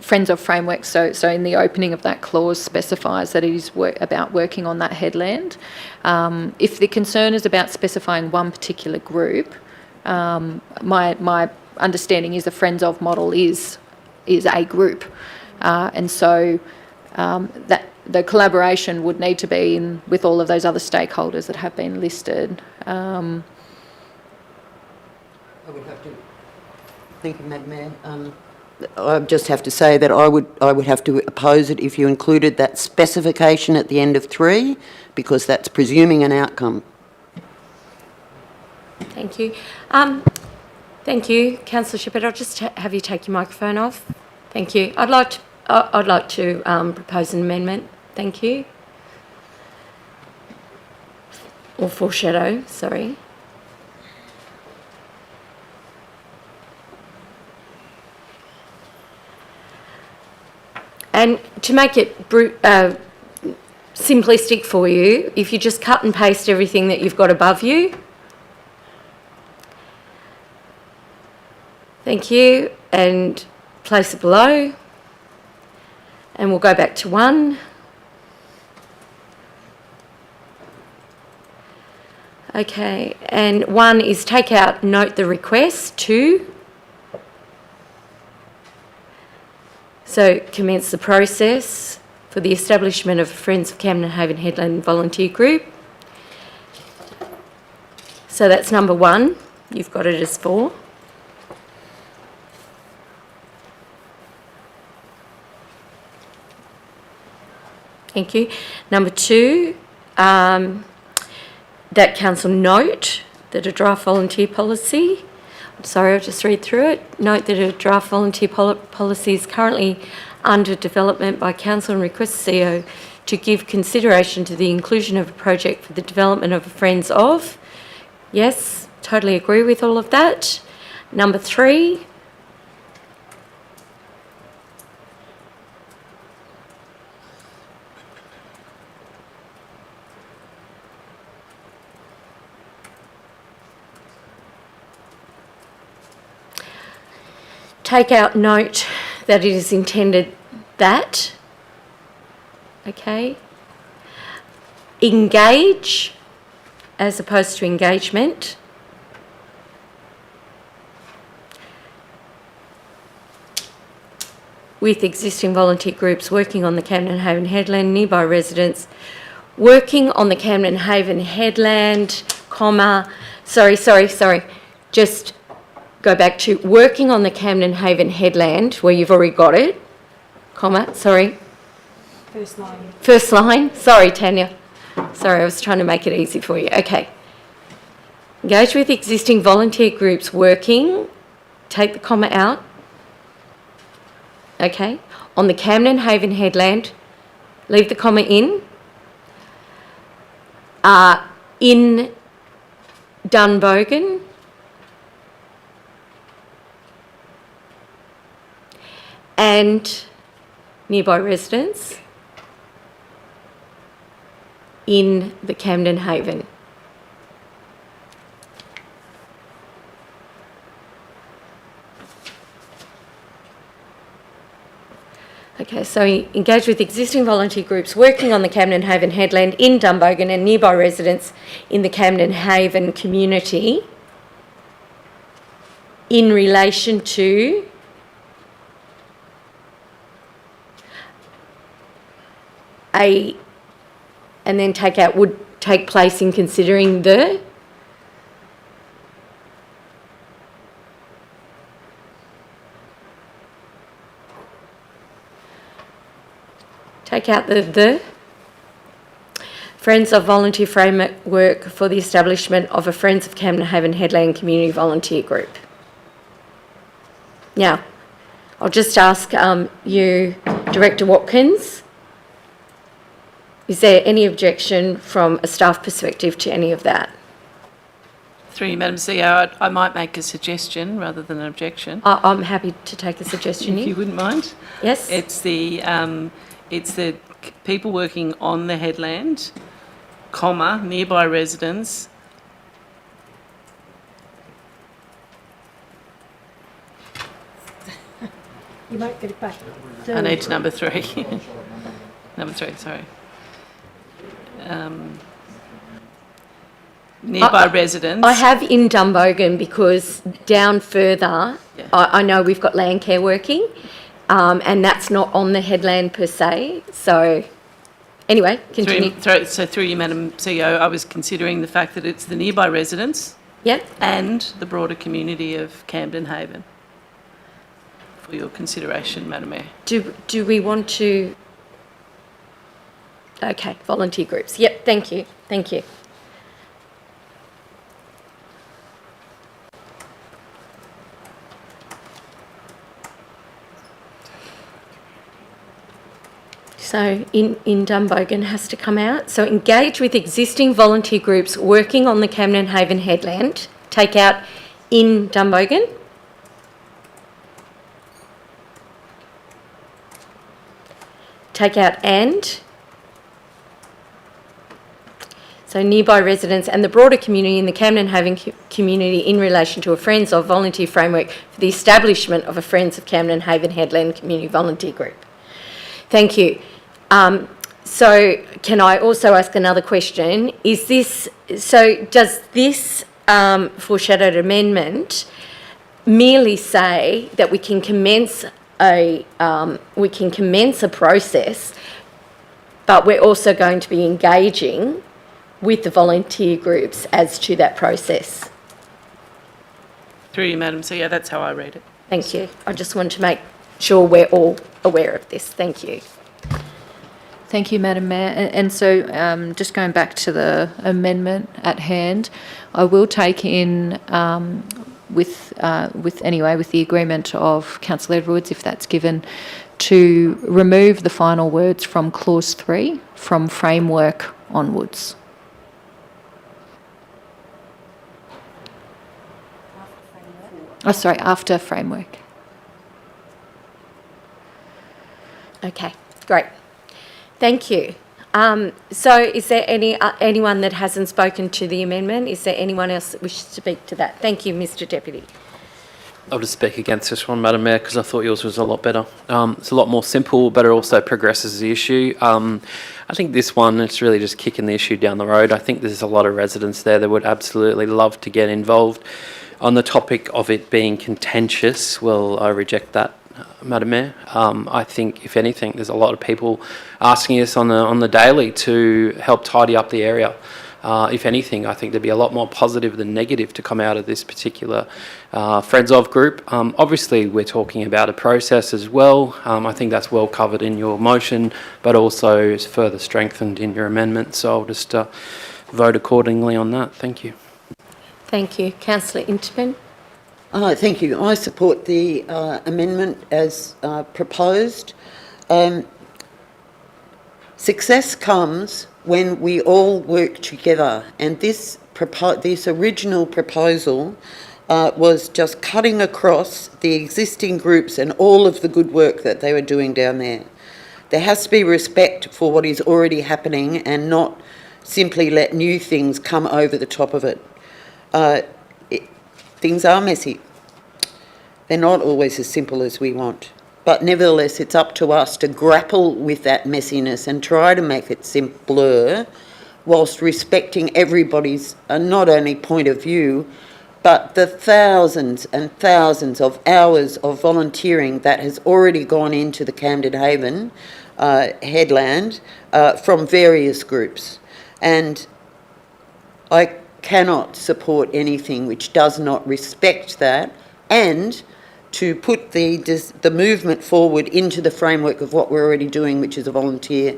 Friends of framework, so in the opening of that clause specifies that it is about working on that headland. If the concern is about specifying one particular group, my understanding is the Friends of model is a group, and so that the collaboration would need to be with all of those other stakeholders that have been listed. I would have to. Thank you, Madam Mayor. I just have to say that I would have to oppose it if you included that specification at the end of 3, because that's presuming an outcome. Thank you. Thank you, Councillor Shepherd. I'll just have you take your microphone off. Thank you. I'd like to propose an amendment. Thank you. Or foreshadow, sorry. And to make it simplistic for you, if you just cut and paste everything that you've got above you. Thank you, and place it below. And we'll go back to 1. Okay, and 1 is take out note the request. 2. So commence the process for the establishment of Friends of Camden Haven Headland Volunteer Group. So that's number 1. You've got it as 4. Thank you. Number 2, that council note that a draft volunteer policy, I'm sorry, I'll just read through it. Note that a draft volunteer policy is currently under development by council and request CEO to give consideration to the inclusion of a project for the development of a Friends of. Yes, totally agree with all of that. Number 3, take out note that it is intended that, okay, engage as opposed to engagement, with existing volunteer groups working on the Camden Haven Headland, nearby residents, working on the Camden Haven Headland, comma, sorry, just go back to working on the Camden Haven Headland, where you've already got it, comma, sorry. First line. First line, sorry, Tanya. Sorry, I was trying to make it easy for you. Okay. Engage with existing volunteer groups working, take the comma out, okay, on the Camden Haven Headland, leave the comma in Dunbogan, and nearby residents in the Camden Haven. Okay, so engage with existing volunteer groups working on the Camden Haven Headland in Dunbogan and nearby residents in the Camden Haven community in relation to and then take out would take place in considering the Take out the. Friends of Volunteer Framework for the establishment of a Friends of Camden Haven Headland Community Volunteer Group. Now, I'll just ask you, Director Watkins, is there any objection from a staff perspective to any of that? Through you, Madam CEO, I might make a suggestion rather than an objection. I'm happy to take a suggestion If here. you wouldn't mind. Yes? It's the people working on the headland, comma, nearby residents. You might get it back. I need to number 3. Number 3, sorry. Nearby residents. I have in Dumbogan because down further, Yeah. I know we've got land care working, and that's not on the headland per se. So, anyway, continue. Through you, Madam CEO, I was considering the fact that it's the nearby residents Yep. and the broader community of Camden Haven for your consideration, Madam Mayor. Do we want to? Okay, volunteer groups. Yep. Thank you. Thank you. So in Dumbogan has to come out. So engage with existing volunteer groups working on the Camden Haven headland. Take out in Dumbogan. Take out and. So nearby residents and the broader community in the Camden Haven community in relation to a Friends of Volunteer Framework for the establishment of a Friends of Camden Haven Headland Community Volunteer Group. Thank you. So can I also ask another question? Is this, so does this foreshadowed amendment merely say that we can commence a process, but we're also going to be engaging with the volunteer groups as to that process? Through you, Madam CEO, that's how I read it. Thank you. I just want to make sure we're all aware of this. Thank you. Thank you, Madam Mayor. And so just going back to the amendment at hand, I will take in with the agreement of Councillor Edwards, if that's given, to remove the final words from clause 3 from framework onwards. Oh, sorry, after framework. Okay, great. Thank you. So is there anyone that hasn't spoken to the amendment? Is there anyone else that wishes to speak to that? Thank you, Mr Deputy. I'll just speak against this one, Madam Mayor, because I thought yours was a lot better. It's a lot more simple, but it also progresses the issue. I think this one, it's really just kicking the issue down the road. I think there's a lot of residents there that would absolutely love to get involved. On the topic of it being contentious, well, I reject that, Madam Mayor. I think, if anything, there's a lot of people asking us on the daily to help tidy up the area. If anything, I think there'd be a lot more positive than negative to come out of this particular Friends of group. Obviously, we're talking about a process as well. I think that's well covered in your motion, but also is further strengthened in your amendment. So I'll just vote accordingly on that. Thank you. Thank you. Councillor Inchman. Thank you. I support the amendment as proposed. Success comes when we all work together, and this original proposal was just cutting across the existing groups and all of the good work that they were doing down there. There has to be respect for what is already happening and not simply let new things come over the top of it. Things are messy. They're not always as simple as we want. But nevertheless, it's up to us to grapple with that messiness and try to make it simpler whilst respecting everybody's not only point of view, but the thousands and thousands of hours of volunteering that has already gone into the Camden Haven headland from various groups. And I cannot support anything which does not respect that and to put the movement forward into the framework of what we're already doing, which is a volunteer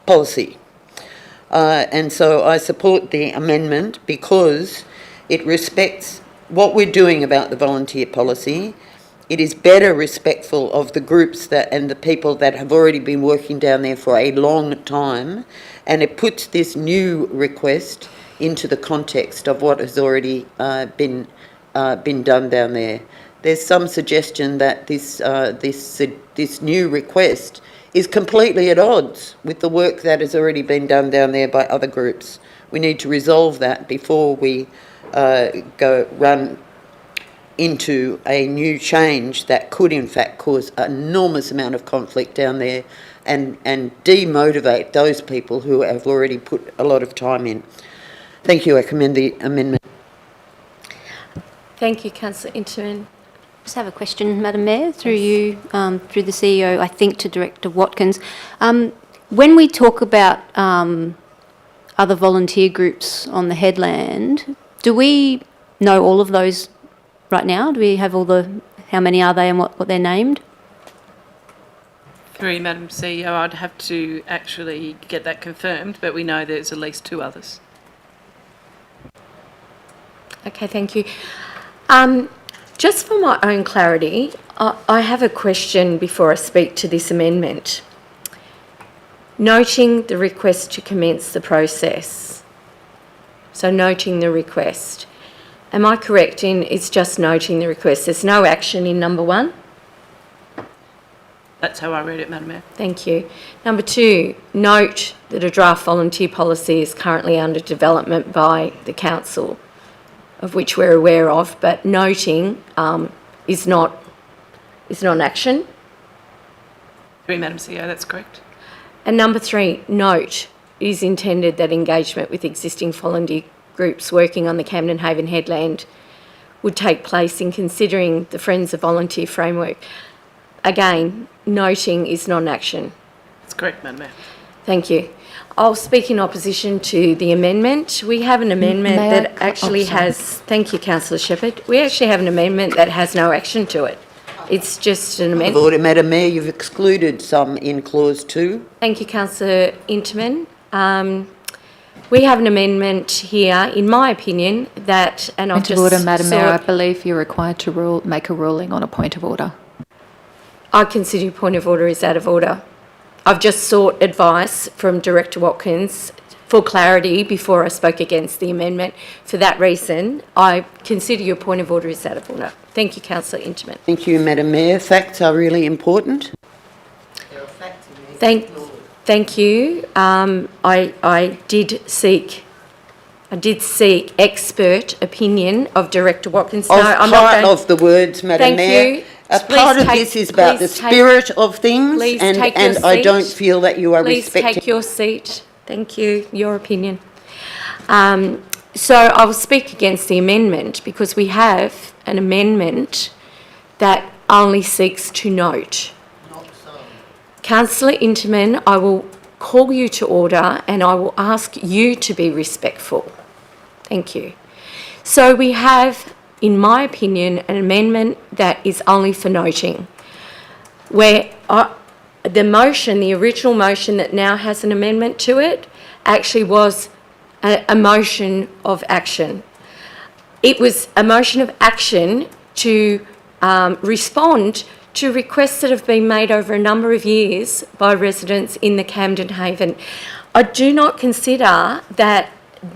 policy. And so I support the amendment because it respects what we're doing about the volunteer policy. It is better respectful of the groups and the people that have already been working down there for a long time, and it puts this new request into the context of what has already been done down there. There's some suggestion that this new request is completely at odds with the work that has already been done down there by other groups. We need to resolve that before we run into a new change that could in fact cause an enormous amount of conflict down there and demotivate those people who have already put a lot of time in. Thank you. I commend the amendment. Thank you, Councillor Inderman. Just have a question, Madam Mayor, through you, through the CEO, I think to Director Watkins. When we talk about other volunteer groups on the headland, do we know all of those right now? Do we have how many are they and what they're named? Through you, Madam CEO, I'd have to actually get that confirmed, but we know there's at least 2 others. Okay, thank you. Just for my own clarity, I have a question before I speak to this amendment. Noting the request to commence the process. So noting the request. Am I correct in it's just noting the request? There's no action in number 1? That's how I read it, Madam Mayor. Thank you. Number 2, note that a draft volunteer policy is currently under development by the council, of which we're aware of, but noting is not an action. Through you, Madam CEO, that's correct. And number 3, note it is intended that engagement with existing volunteer groups working on the Camden Haven headland would take place in considering the Friends of Volunteer framework. Again, noting is not an action. That's correct, Madam Mayor. Thank you. I'll speak in opposition to the amendment. We have an amendment that actually has... Thank you, Councillor Shepherd. We actually have an amendment that has no action to it. It's just an amendment. Order, Madam Mayor, you've excluded some in clause 2. Thank you, Councillor Inderman. We have an amendment here, in my opinion, that... and I'll just order, Madam Mayor, I believe you're required to make a ruling on a point of order. I consider your point of order is out of order. I've just sought advice from Director Watkins for clarity before I spoke against the amendment. For that reason, I consider your point of order is out of order. Thank you, Councillor Inderman. Thank you, Madam Mayor. Facts are really important. Thank you. I did seek expert opinion of Director Watkins. Of the words, Madam Mayor. You. A part of this is about the spirit of things, and I don't feel that you are respecting... Please take your seat. Thank you. Your opinion. So I will speak against the amendment because we have an amendment that only seeks to note. Councillor Inderman, I will call you to order and I will ask you to be respectful. Thank you. So we have, in my opinion, an amendment that is only for noting, where the original motion that now has an amendment to it, actually was a motion of action. It was a motion of action to respond to requests that have been made over a number of years by residents in the Camden Haven. I do not consider that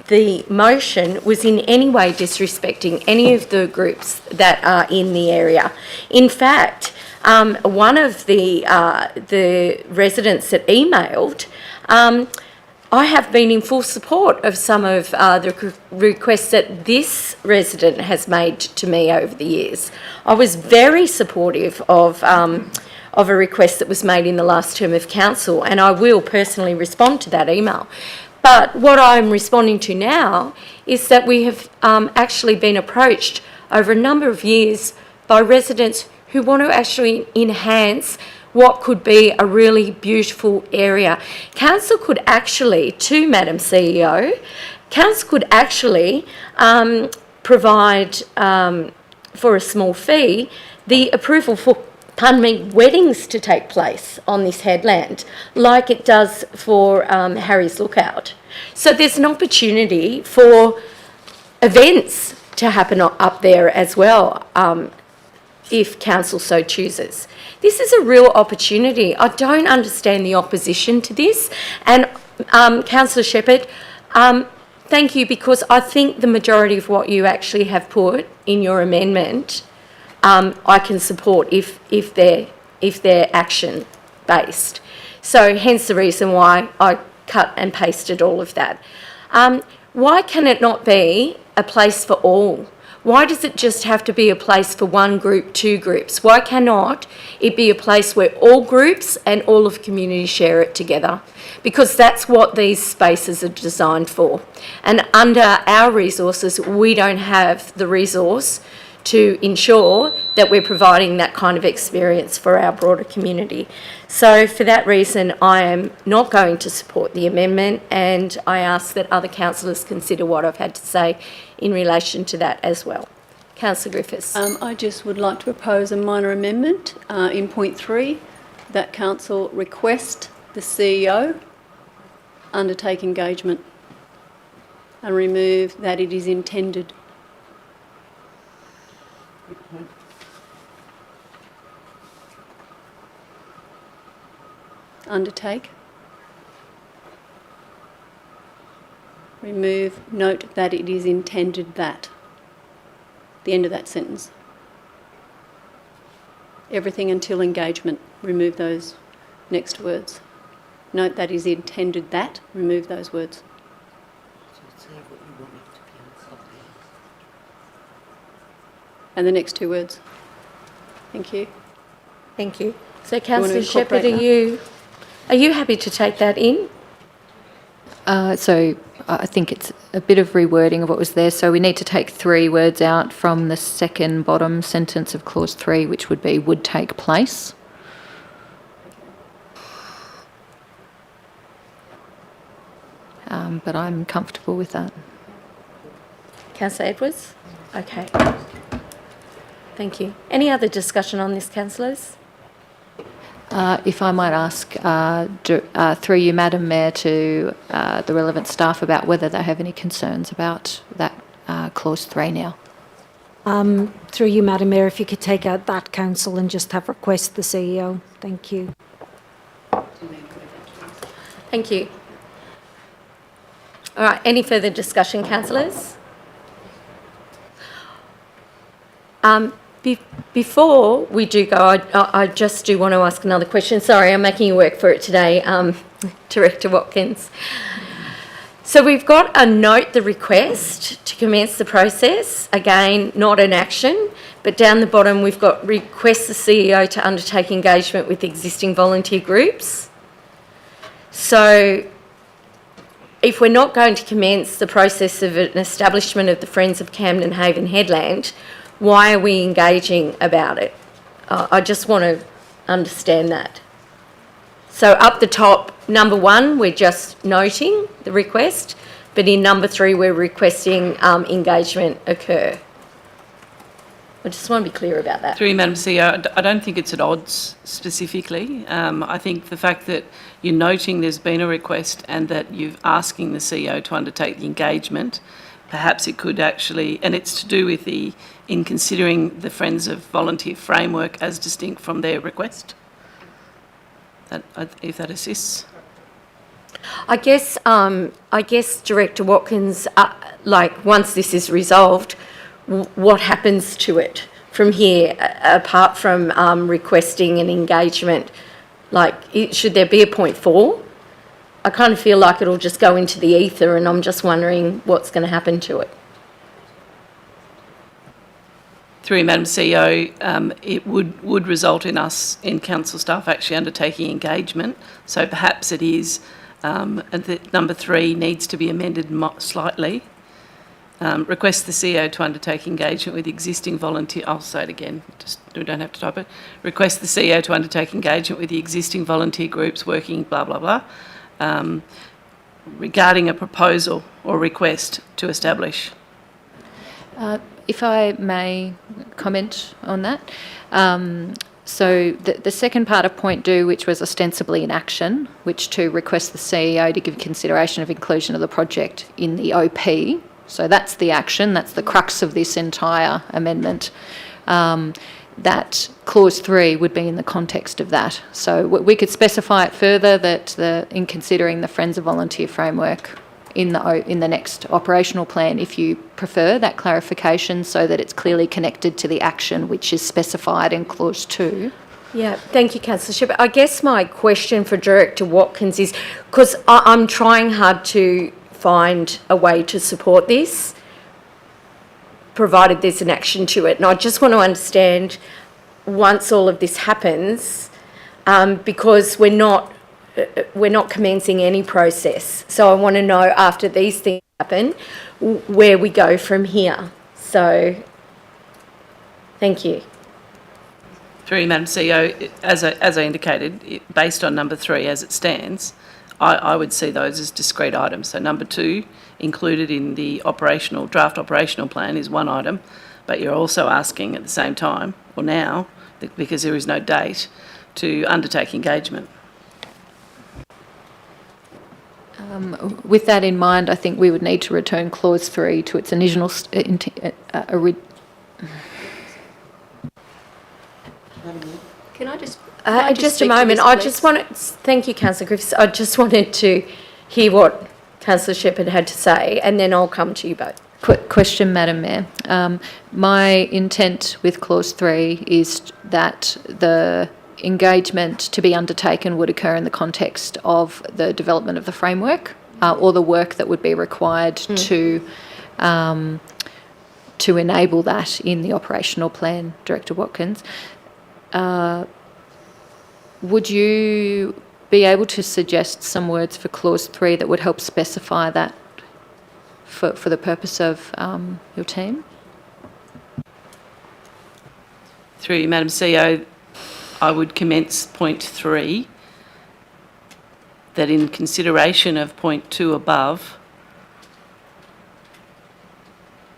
the motion was in any way disrespecting any of the groups that are in the area. In fact, one of the residents that emailed, I have been in full support of some of the requests that this resident has made to me over the years. I was very supportive of a request that was made in the last term of council, and I will personally respond to that email. But what I'm responding to now is that we have actually been approached over a number of years by residents who want to actually enhance what could be a really beautiful area. Council could actually, to Madam CEO, Council could actually provide for a small fee the approval for, weddings to take place on this headland, like it does for Harry's Lookout. So there's an opportunity for events to happen up there as well, if council so chooses. This is a real opportunity. I don't understand the opposition to this. And Councillor Shepherd, thank you, because I think the majority of what you actually have put in your amendment, I can support if they're action based. So hence the reason why I cut and pasted all of that. Why can it not be a place for all? Why does it just have to be a place for one group, two groups? Why cannot it be a place where all groups and all of community share it together? Because that's what these spaces are designed for. And under our resources, we don't have the resource to ensure that we're providing that kind of experience for our broader community. So for that reason, I am not going to support the amendment, and I ask that other councillors consider what I've had to say in relation to that as well. Councillor Griffiths. I just would like to propose a minor amendment in point 3, that council request the CEO undertake engagement and remove that it is intended. Undertake. Remove note that it is intended that. The end of that sentence. Everything until engagement. Remove those next words. Note that is intended that. Remove those words. And the next 2 words. Thank you. Thank you. So Councillor Shepherd, incorporate are you happy to take that in? So I think it's a bit of rewording of what was there. So we need to take 3 words out from the second bottom sentence of clause 3, which would be would take place. But I'm comfortable with that. Councillor Edwards? Okay. Thank you. Any other discussion on this, councillors? If I might ask, through you, Madam Mayor, to the relevant staff about whether they have any concerns about that clause 3 now. Through you, Madam Mayor, if you could take out that council and just have request the CEO. Thank you. Thank you. All right, any further discussion, councillors? Before we do go, I just do want to ask another question. Sorry, I'm making you work for it today, Director Watkins. So we've got a note the request to commence the process. Again, not an action, but down the bottom we've got request the CEO to undertake engagement with existing volunteer groups. So if we're not going to commence the process of an establishment of the Friends of Camden Haven Headland, why are we engaging about it? I just want to understand that. So up the top, number 1, we're just noting the request, but in number 3, we're requesting engagement occur. I just want to be clear about that. Through you, Madam CEO, I don't think it's at odds specifically. I think the fact that you're noting there's been a request and that you're asking the CEO to undertake the engagement, perhaps it could actually, and it's to do with in considering the Friends of Volunteer framework as distinct from their request. If that assists. I guess, Director Watkins, once this is resolved, what happens to it from here, apart from requesting an engagement? Should there be a point 4? I kind of feel like it'll just go into the ether, and I'm just wondering what's going to happen to it. Through you, Madam CEO, it would result in us, in council staff, actually undertaking engagement. So perhaps it is, and that number 3 needs to be amended slightly. Request the CEO to undertake engagement with existing volunteer. I'll say it again, just we don't have to type it. Request the CEO to undertake engagement with the existing volunteer groups working blah blah blah, regarding a proposal or request to establish. If I may comment on that. So the second part of point 2, which was ostensibly an action, which to request the CEO to give consideration of inclusion of the project in the OP. So that's the action, that's the crux of this entire amendment. That clause 3 would be in the context of that. So we could specify it further that in considering the Friends of Volunteer framework in the next operational plan, if you prefer that clarification, so that it's clearly connected to the action which is specified in clause 2. Yeah, thank you, Councillor Shepherd. I guess my question for Director Watkins is, because I'm trying hard to find a way to support this, provided there's an action to it. And I just want to understand, once all of this happens, because we're not commencing any process. So I want to know, after these things happen, where we go from here. So, thank you. Through you, Madam CEO, as I indicated, based on number 3 as it stands, I would see those as discrete items. So number 2, included in the draft operational plan, is one item, but you're also asking at the same time, or now, because there is no date, to undertake engagement. With that in mind, I think we would need to return clause 3 to its initial Can I just... Just a moment. Thank you, Councillor Griffiths. I just wanted to hear what Councillor Shepherd had to say, and then I'll come to you both. Quick question, Madam Mayor. My intent with clause 3 is that the engagement to be undertaken would occur in the context of the development of the framework, or the work that would be required to enable that in the operational plan, Director Watkins. Would you be able to suggest some words for clause 3 that would help specify that for the purpose of your team? Through you, Madam CEO, I would commence point 3, that in consideration of point 2 above,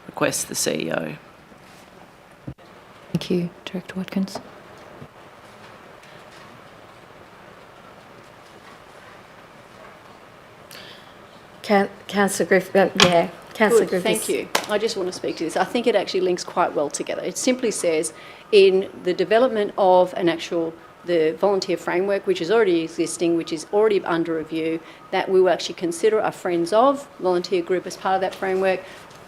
request the CEO. Thank you, Director Watkins. Councillor Griffiths, Councillor Good, Griffiths. thank you. I just want to speak to this. I think it actually links quite well together. It simply says, in the development of the volunteer framework, which is already existing, which is already under review, that we will actually consider a Friends of volunteer group as part of that framework.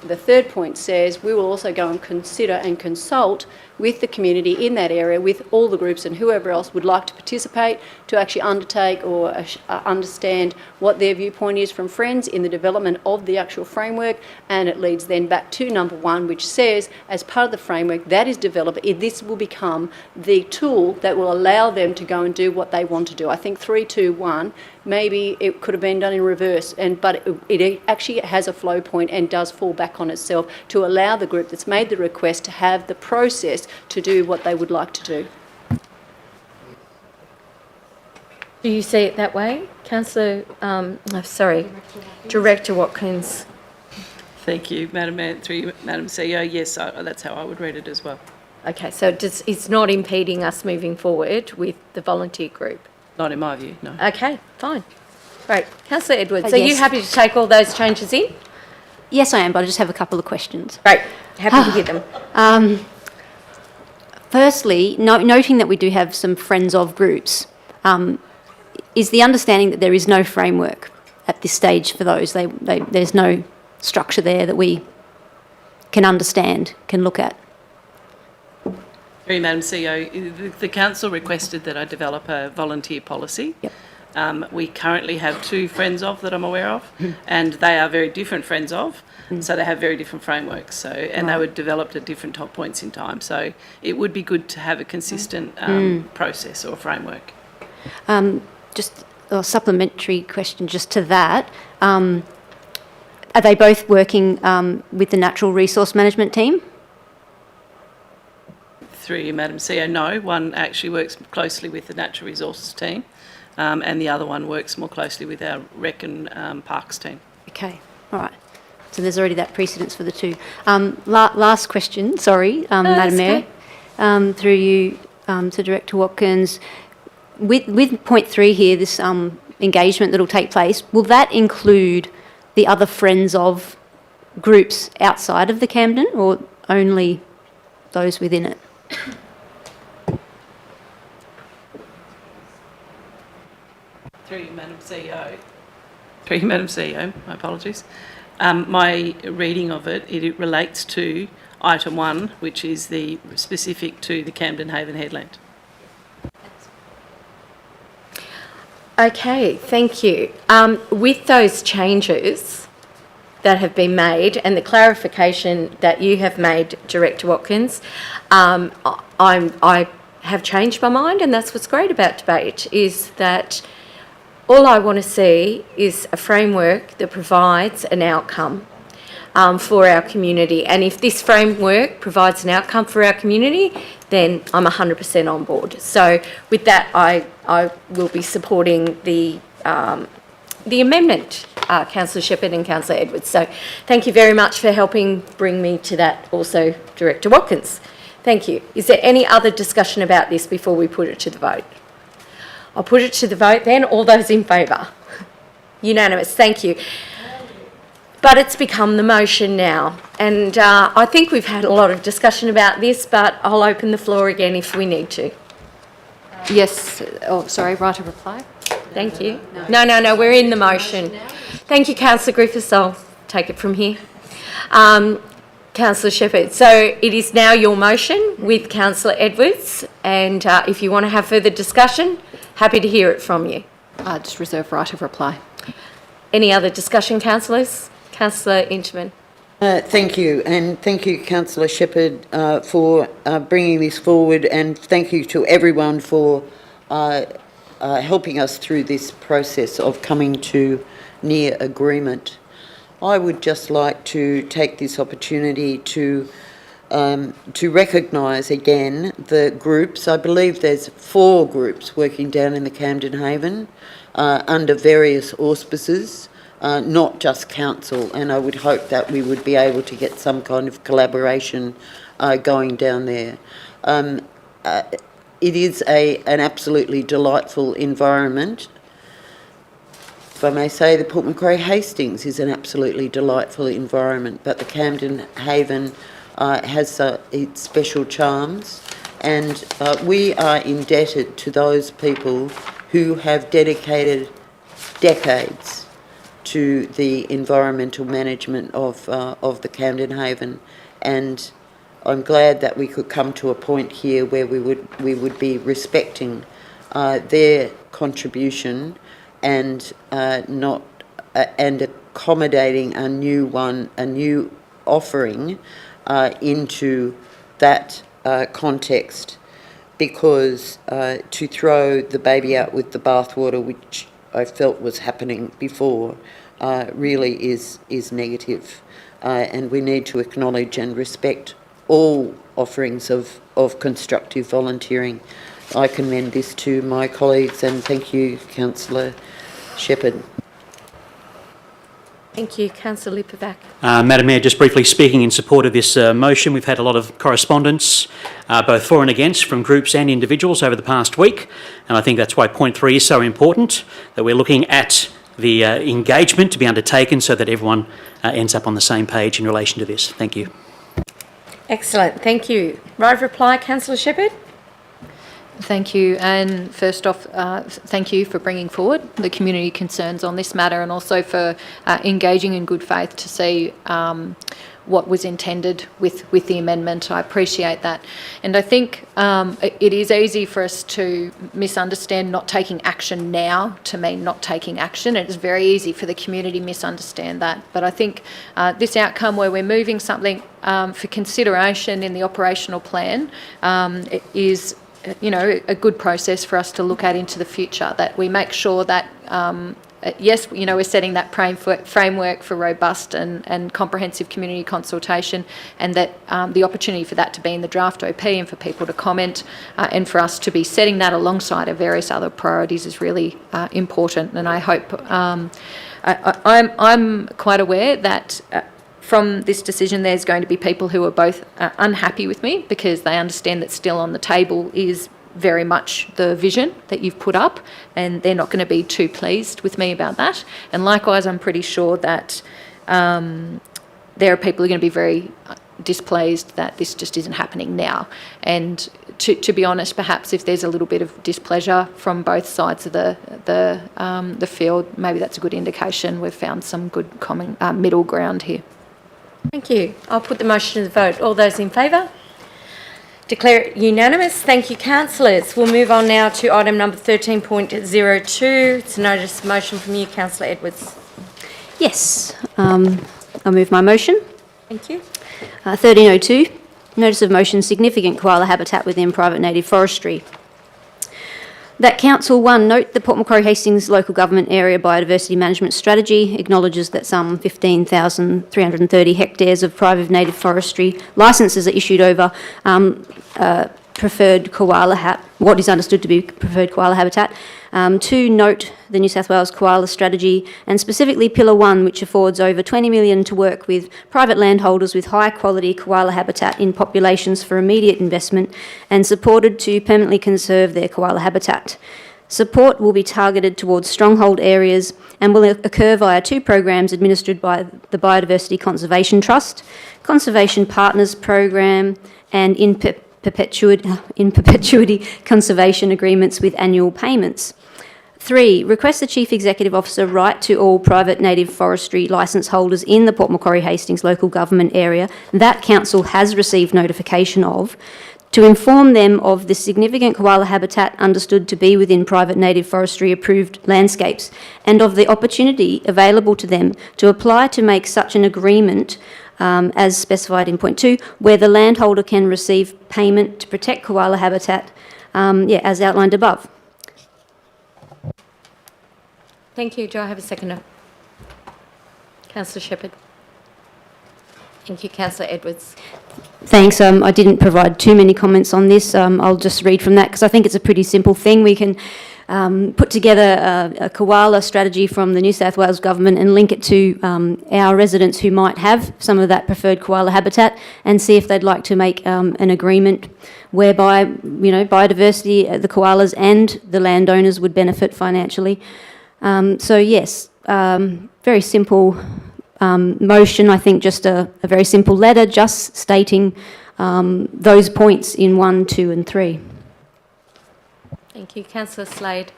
The third point says we will also go and consider and consult with the community in that area, with all the groups and whoever else would like to participate, to actually undertake or understand what their viewpoint is from Friends in the development of the actual framework. And it leads then back to number 1, which says, as part of the framework that is developed, this will become the tool that will allow them to go and do what they want to do. I think 3, 2, 1, maybe it could have been done in reverse, but it actually has a flow point and does fall back on itself to allow the group that's made the request to have the process to do what they would like to do. Do you see it that way, Councillor? Director Watkins. Thank you, Madam Mayor. Through you, Madam CEO. Yes, that's how I would read it as well. Okay, so it's not impeding us moving forward with the volunteer group? Not in my view, no. Okay, fine. Great. Councillor Edwards, are you yes. happy to take all those changes in? Yes, I am, but I just have a couple of questions. Great. Happy to hear them. Firstly, noting that we do have some Friends of groups, is the understanding that there is no framework at this stage for those? There's no structure there that we can understand, can look at? Madam CEO, the council requested that I develop a volunteer policy. Yep. We currently have 2 Friends of that I'm aware of, and they are very different Friends of, so they have very different frameworks. So, and they were developed at different top points in time. So it would be good to have a consistent process or framework. Just a supplementary question just to that. Are they both working with the Natural Resource Management team? Through you, Madam CEO, no. One actually works closely with the Natural Resources team, and the other one works more closely with our Rec and Parks team. Okay, all right. So there's already that precedence for the two. Last question, sorry, Madam Mayor, through you to Director Watkins. With point 3 here, this engagement that will take place, will that include the other friends of groups outside of the Camden or only those within it? Through you, Madam CEO. Through you, Madam CEO, my apologies. My reading of it, it relates to item 1, which is the specific to the Camden Haven headland. Okay, thank you. With those changes that have been made and the clarification that you have made, Director Watkins, I have changed my mind, and that's what's great about debate, is that all I want to see is a framework that provides an outcome for our community. And if this framework provides an outcome for our community, then I'm 100% on board. So with that, I will be supporting the amendment, Councillor Shepherd and Councillor Edwards. So thank you very much for helping bring me to that also, Director Watkins. Thank you. Is there any other discussion about this before we put it to the vote? I'll put it to the vote then. All those in favour? Unanimous. Thank you. But it's become the motion now. And I think we've had a lot of discussion about this, but I'll open the floor again if we need to. Yes, oh, sorry, right of reply? Thank you. No, we're in the motion. Thank you, Councillor Griffiths. I'll take it from here. Councillor Shepherd, so it is now your motion with Councillor Edwards, and if you want to have further discussion, happy to hear it from you. I just reserve right of reply. Any other discussion, councillors? Councillor Inchman. Thank you, and thank you, Councillor Shepherd, for bringing this forward, and thank you to everyone for helping us through this process of coming to near agreement. I would just like to take this opportunity to recognise again the groups. I believe there's 4 groups working down in the Camden Haven under various auspices, not just council, and I would hope that we would be able to get some kind of collaboration going down there. It is an absolutely delightful environment. If I may say, the Port Macquarie Hastings is an absolutely delightful environment, but the Camden Haven has its special charms, and we are indebted to those people who have dedicated decades to the environmental management of the Camden Haven, and I'm glad that we could come to a point here where we would be respecting their contribution and not and accommodating a new offering into that context, because to throw the baby out with the bathwater, which I felt was happening before, really is negative, and we need to acknowledge and respect all offerings of constructive volunteering. I commend this to my colleagues, and thank you, Councillor Shepherd. Thank you, Councillor Lipovac. Madam Mayor, just briefly speaking in support of this motion, we've had a lot of correspondence, both for and against, from groups and individuals over the past week, and I think that's why point 3 is so important, that we're looking at the engagement to be undertaken so that everyone ends up on the same page in relation to this. Thank you. Excellent, thank you. Right of reply, Councillor Shepherd. Thank you. And first off, thank you for bringing forward the community concerns on this matter, and also for engaging in good faith to see what was intended with the amendment. I appreciate that. And I think it is easy for us to misunderstand not taking action now to mean not taking action. It is very easy for the community to misunderstand that. But I think this outcome where we're moving something for consideration in the operational plan is a good process for us to look at into the future, that we make sure that, yes, we're setting that framework for robust and comprehensive community consultation, and that the opportunity for that to be in the draft OP and for people to comment and for us to be setting that alongside our various other priorities is really important. And I hope, I'm quite aware that from this decision, there's going to be people who are both unhappy with me because they understand that still on the table is very much the vision that you've put up, and they're not going to be too pleased with me about that. And likewise, I'm pretty sure that there are people who are going to be very displeased that this just isn't happening now. And to be honest, perhaps if there's a little bit of displeasure from both sides of the field, maybe that's a good indication we've found some good common middle ground here. Thank you. I'll put the motion to the vote. All those in favour? Declare it unanimous. Thank you, councillors. We'll move on now to item number 13.02. It's a notice of motion from you, Councillor Edwards. Yes, I'll move my motion. Thank you. 1302, notice of motion, significant koala habitat within private native forestry. That Council 1, note the Port Macquarie Hastings Local Government Area Biodiversity Management Strategy acknowledges that some 15,330 hectares of private native forestry licences are issued over preferred koala what is understood to be preferred koala habitat. 2, note the New South Wales Koala Strategy, and specifically Pillar 1, which affords over $20 million to work with private landholders with high quality koala habitat in populations for immediate investment and supported to permanently conserve their koala habitat. Support will be targeted towards stronghold areas and will occur via 2 programs administered by the Biodiversity Conservation Trust, Conservation Partners Program, and in perpetuity conservation agreements with annual payments. 3, request the Chief Executive Officer write to all private native forestry licence holders in the Port Macquarie Hastings local government area that Council has received notification of to inform them of the significant koala habitat understood to be within private native forestry approved landscapes and of the opportunity available to them to apply to make such an agreement as specified in point 2, where the landholder can receive payment to protect koala habitat, as outlined above. Thank you. Do I have a seconder? Councillor Shepherd. Thank you, Councillor Edwards. Thanks. I didn't provide too many comments on this. I'll just read from that because I think it's a pretty simple thing. We can put together a koala strategy from the New South Wales Government and link it to our residents who might have some of that preferred koala habitat and see if they'd like to make an agreement whereby, biodiversity, the koalas and the landowners would benefit financially. So yes, very simple motion. I think just a very simple letter just stating those points in 1, 2 and 3. Thank you. Councillor Slade.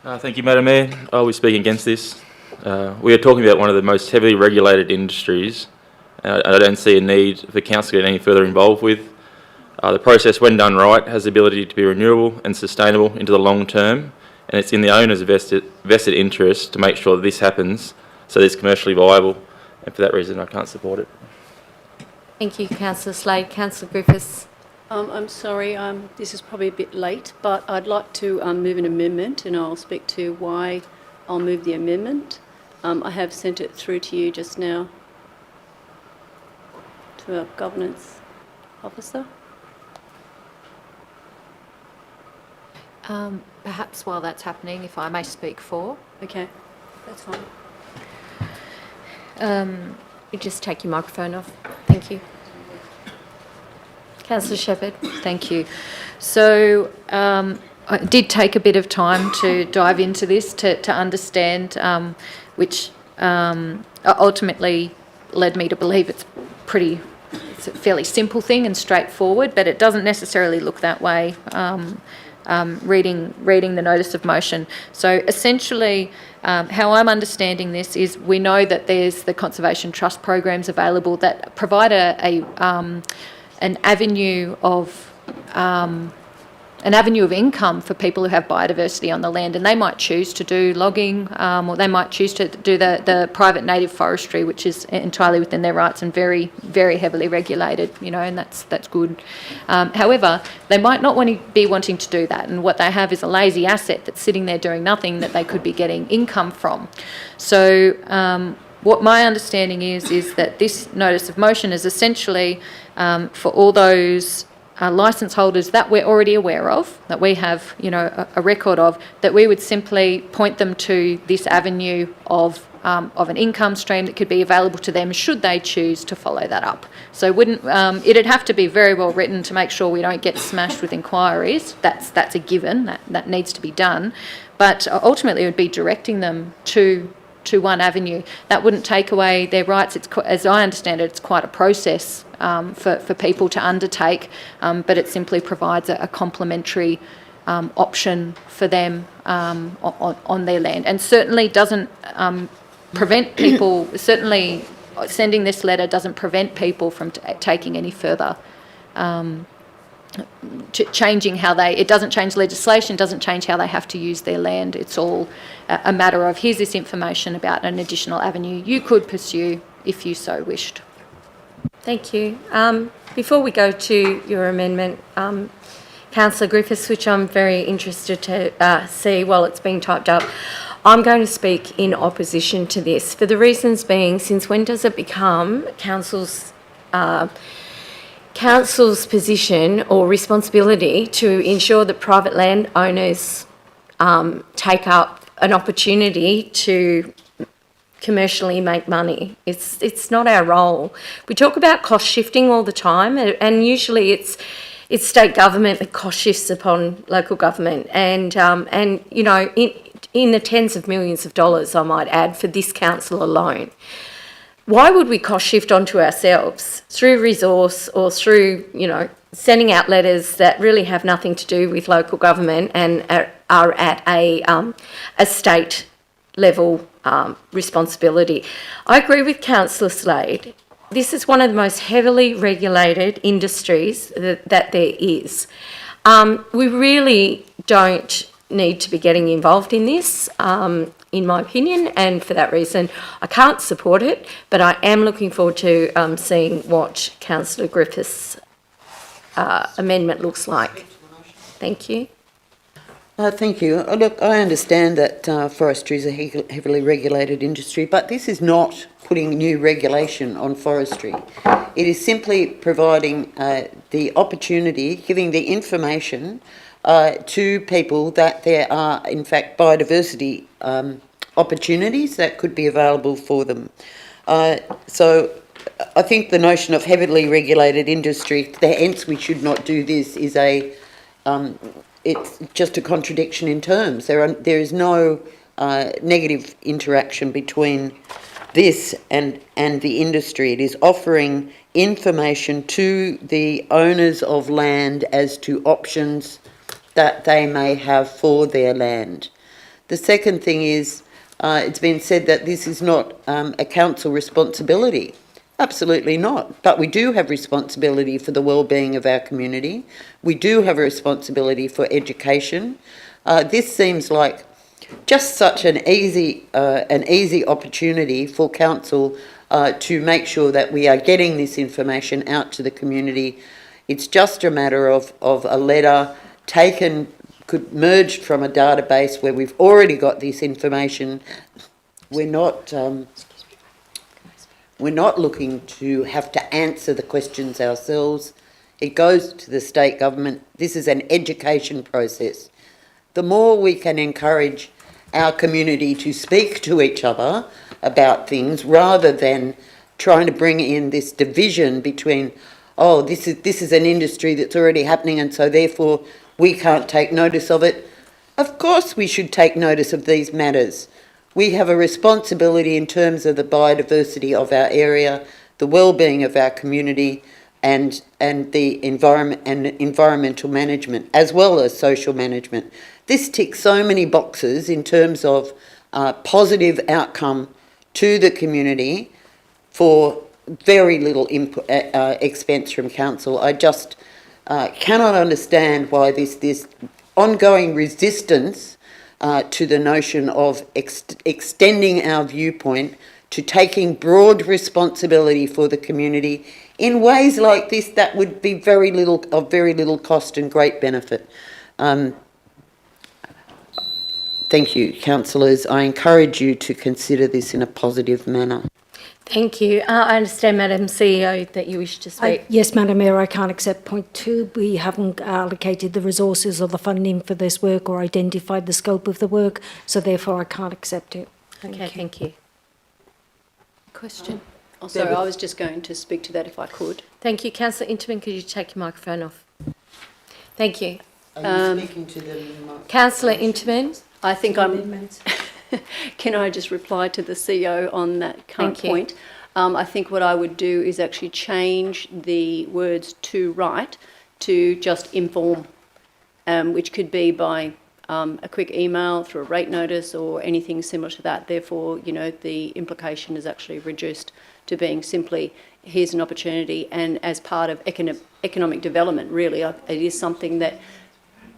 Thank you, Madam Mayor. I will be speaking against this. We are talking about one of the most heavily regulated industries, and I don't see a need for council to get any further involved with. The process, when done right, has the ability to be renewable and sustainable into the long term, and it's in the owner's vested interest to make sure that this happens so that it's commercially viable, and for that reason I can't support it. Thank you, Councillor Slade. Councillor Griffiths. I'm sorry, this is probably a bit late, but I'd like to move an amendment, and I'll speak to why I'll move the amendment. I have sent it through to you just now, to our governance officer. Perhaps while that's happening, if I may speak for. Okay, that's fine. You just take your microphone off. Thank you. Councillor Shepherd. Thank you. So I did take a bit of time to dive into this to understand, which ultimately led me to believe it's a fairly simple thing and straightforward, but it doesn't necessarily look that way. Reading the notice of motion. So essentially, how I'm understanding this is we know that there's the Conservation Trust programs available that provide an avenue of income for people who have biodiversity on the land, and they might choose to do logging, or they might choose to do the private native forestry, which is entirely within their rights and very, very heavily regulated, and that's good. However, they might not be wanting to do that, and what they have is a lazy asset that's sitting there doing nothing that they could be getting income from. So what my understanding is that this notice of motion is essentially for all those licence holders that we're already aware of, that we have, a record of, that we would simply point them to this avenue of of an income stream that could be available to them should they choose to follow that up. So it'd have to be very well written to make sure we don't get smashed with inquiries. That's a given, that needs to be done. But ultimately it would be directing them to one avenue. That wouldn't take away their rights. As I understand it, it's quite a process for people to undertake, but it simply provides a complementary option for them on their land, and certainly doesn't prevent people, certainly sending this letter doesn't prevent people from taking any further, changing how it doesn't change legislation, doesn't change how they have to use their land. It's all a matter of, here's this information about an additional avenue you could pursue if you so wished. Thank you. Before we go to your amendment, Councillor Griffiths, which I'm very interested to see while it's being typed up, I'm going to speak in opposition to this, for the reasons being, since when does it become council's position or responsibility to ensure that private landowners take up an opportunity to commercially make money? It's not our role. We talk about cost shifting all the time, and usually it's state government that cost shifts upon local government, and you know, in the tens of millions of dollars, I might add, for this council alone. Why would we cost shift onto ourselves through resource or through, you know, sending out letters that really have nothing to do with local government and are at a state level responsibility? I agree with Councillor Slade. This is one of the most heavily regulated industries that there is. We really don't need to be getting involved in this, in my opinion, and for that reason I can't support it, but I am looking forward to seeing what Councillor Griffiths' amendment looks like. Thank you. Thank you. Look, I understand that forestry is a heavily regulated industry, but this is not putting new regulation on forestry. It is simply providing the opportunity, giving the information to people that there are, in fact, biodiversity opportunities that could be available for them. So I think the notion of heavily regulated industry, hence we should not do this, is it's just a contradiction in terms. There is no negative interaction between this and the industry. It is offering information to the owners of land as to options that they may have for their land. The second thing is, it's been said that this is not a council responsibility. Absolutely not. But we do have responsibility for the well-being of our community. We do have a responsibility for education. This seems like just such an easy opportunity for council to make sure that we are getting this information out to the community. It's just a matter of a letter merged from a database where we've already got this information. We're not looking to have to answer the questions ourselves. It goes to the state government. This is an education process. The more we can encourage our community to speak to each other about things, rather than trying to bring in this division between, oh, this is an industry that's already happening and so therefore we can't take notice of it. Of course we should take notice of these matters. We have a responsibility in terms of the biodiversity of our area, the well-being of our community, and the environment and environmental management, as well as social management. This ticks so many boxes in terms of positive outcome to the community for very little expense from council. I just cannot understand why this ongoing resistance to the notion of extending our viewpoint to taking broad responsibility for the community in ways like this that would be very little cost and great benefit. Thank you, councillors. I encourage you to consider this in a positive manner. Thank you. I understand, Madam CEO, that you wish to speak. Yes, Madam Mayor, I can't accept point 2. We haven't allocated the resources or the funding for this work or identified the scope of the work, so therefore I can't accept it. Okay, thank you. question? Oh, sorry, I was just going to speak to that if I could. Thank you. Councillor Interman, could you take your microphone off? Thank you. Are you speaking to the... Councillor Interman? I think Can I just reply to the CEO on that current Thank you. point? I think what I would do is actually change the words "to write" to just inform, which could be by a quick email, through a rate notice, or anything similar to that. Therefore, you know, the implication is actually reduced to being simply, here's an opportunity, and as part of economic development, really, it is something that,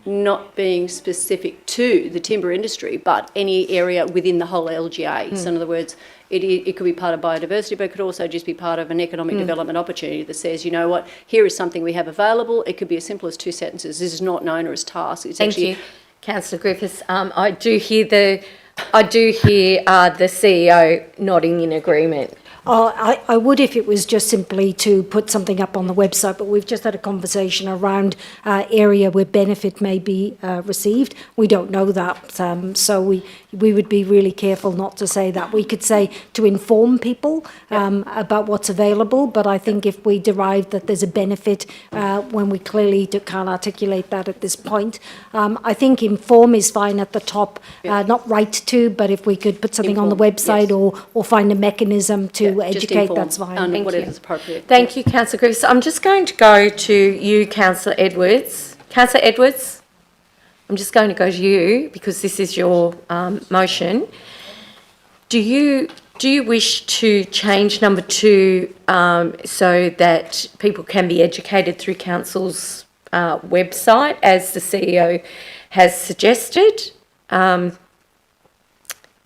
not being specific to the timber industry, but any area within the whole LGA. So in other words, it could be part of biodiversity, but it could also just be part of an economic development opportunity that says, you know what, here is something we have available. It could be as simple as 2 sentences. This is not an onerous task. It's Thank actually you. Councillor Griffiths, I do hear the CEO nodding in agreement. I would if it was just simply to put something up on the website, but we've just had a conversation around area where benefit may be received. We don't know that, so we would be really careful not to say that. We could say to inform people about what's available, but I think if we derive that there's a benefit when we clearly can't articulate that at this point, I think inform is fine at the top, not write to, but if we could put something on the website or find a mechanism to educate, inform that's fine. on Thank whatever you. is appropriate. Thank you, Councillor Griffiths. I'm just going to go to you, Councillor Edwards. Councillor Edwards, I'm just going to go to you because this is your motion. Do you wish to change number 2 so that people can be educated through council's website, as the CEO has suggested, and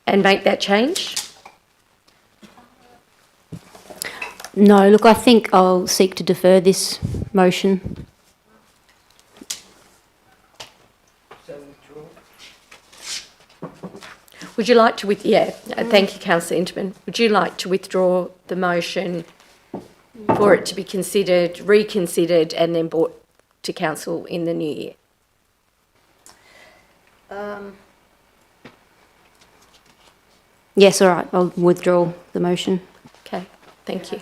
make that change? No, look, I think I'll seek to defer this motion. Would you like to thank you, Councillor Interman. Would you like to withdraw the motion for it to be considered, reconsidered, and then brought to council in the new year? Yes, all right, I'll withdraw the motion. Okay, thank you.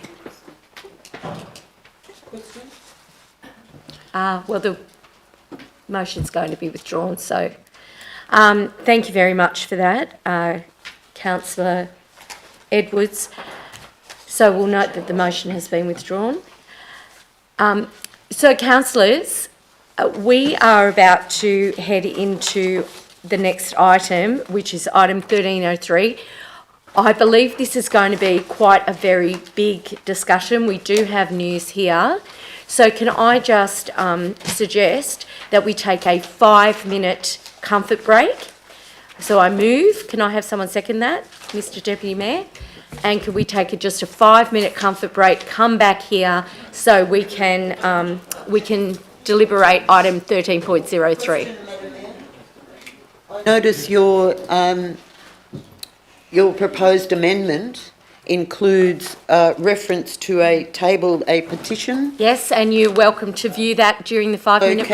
Well, the motion's going to be withdrawn, so thank you very much for that, Councillor Edwards. So we'll note that the motion has been withdrawn. So, councillors, we are about to head into the next item, which is item 1303. I believe this is going to be quite a very big discussion. We do have news here. So can I just suggest that we take a 5-minute comfort break? So I move. Can I have someone second that, Mr. Deputy Mayor? And could we take just a 5-minute comfort break, come back here so we can deliberate item 13.03. Notice your proposed amendment includes reference to a petition. Yes, and you're welcome to view that during the 5-minute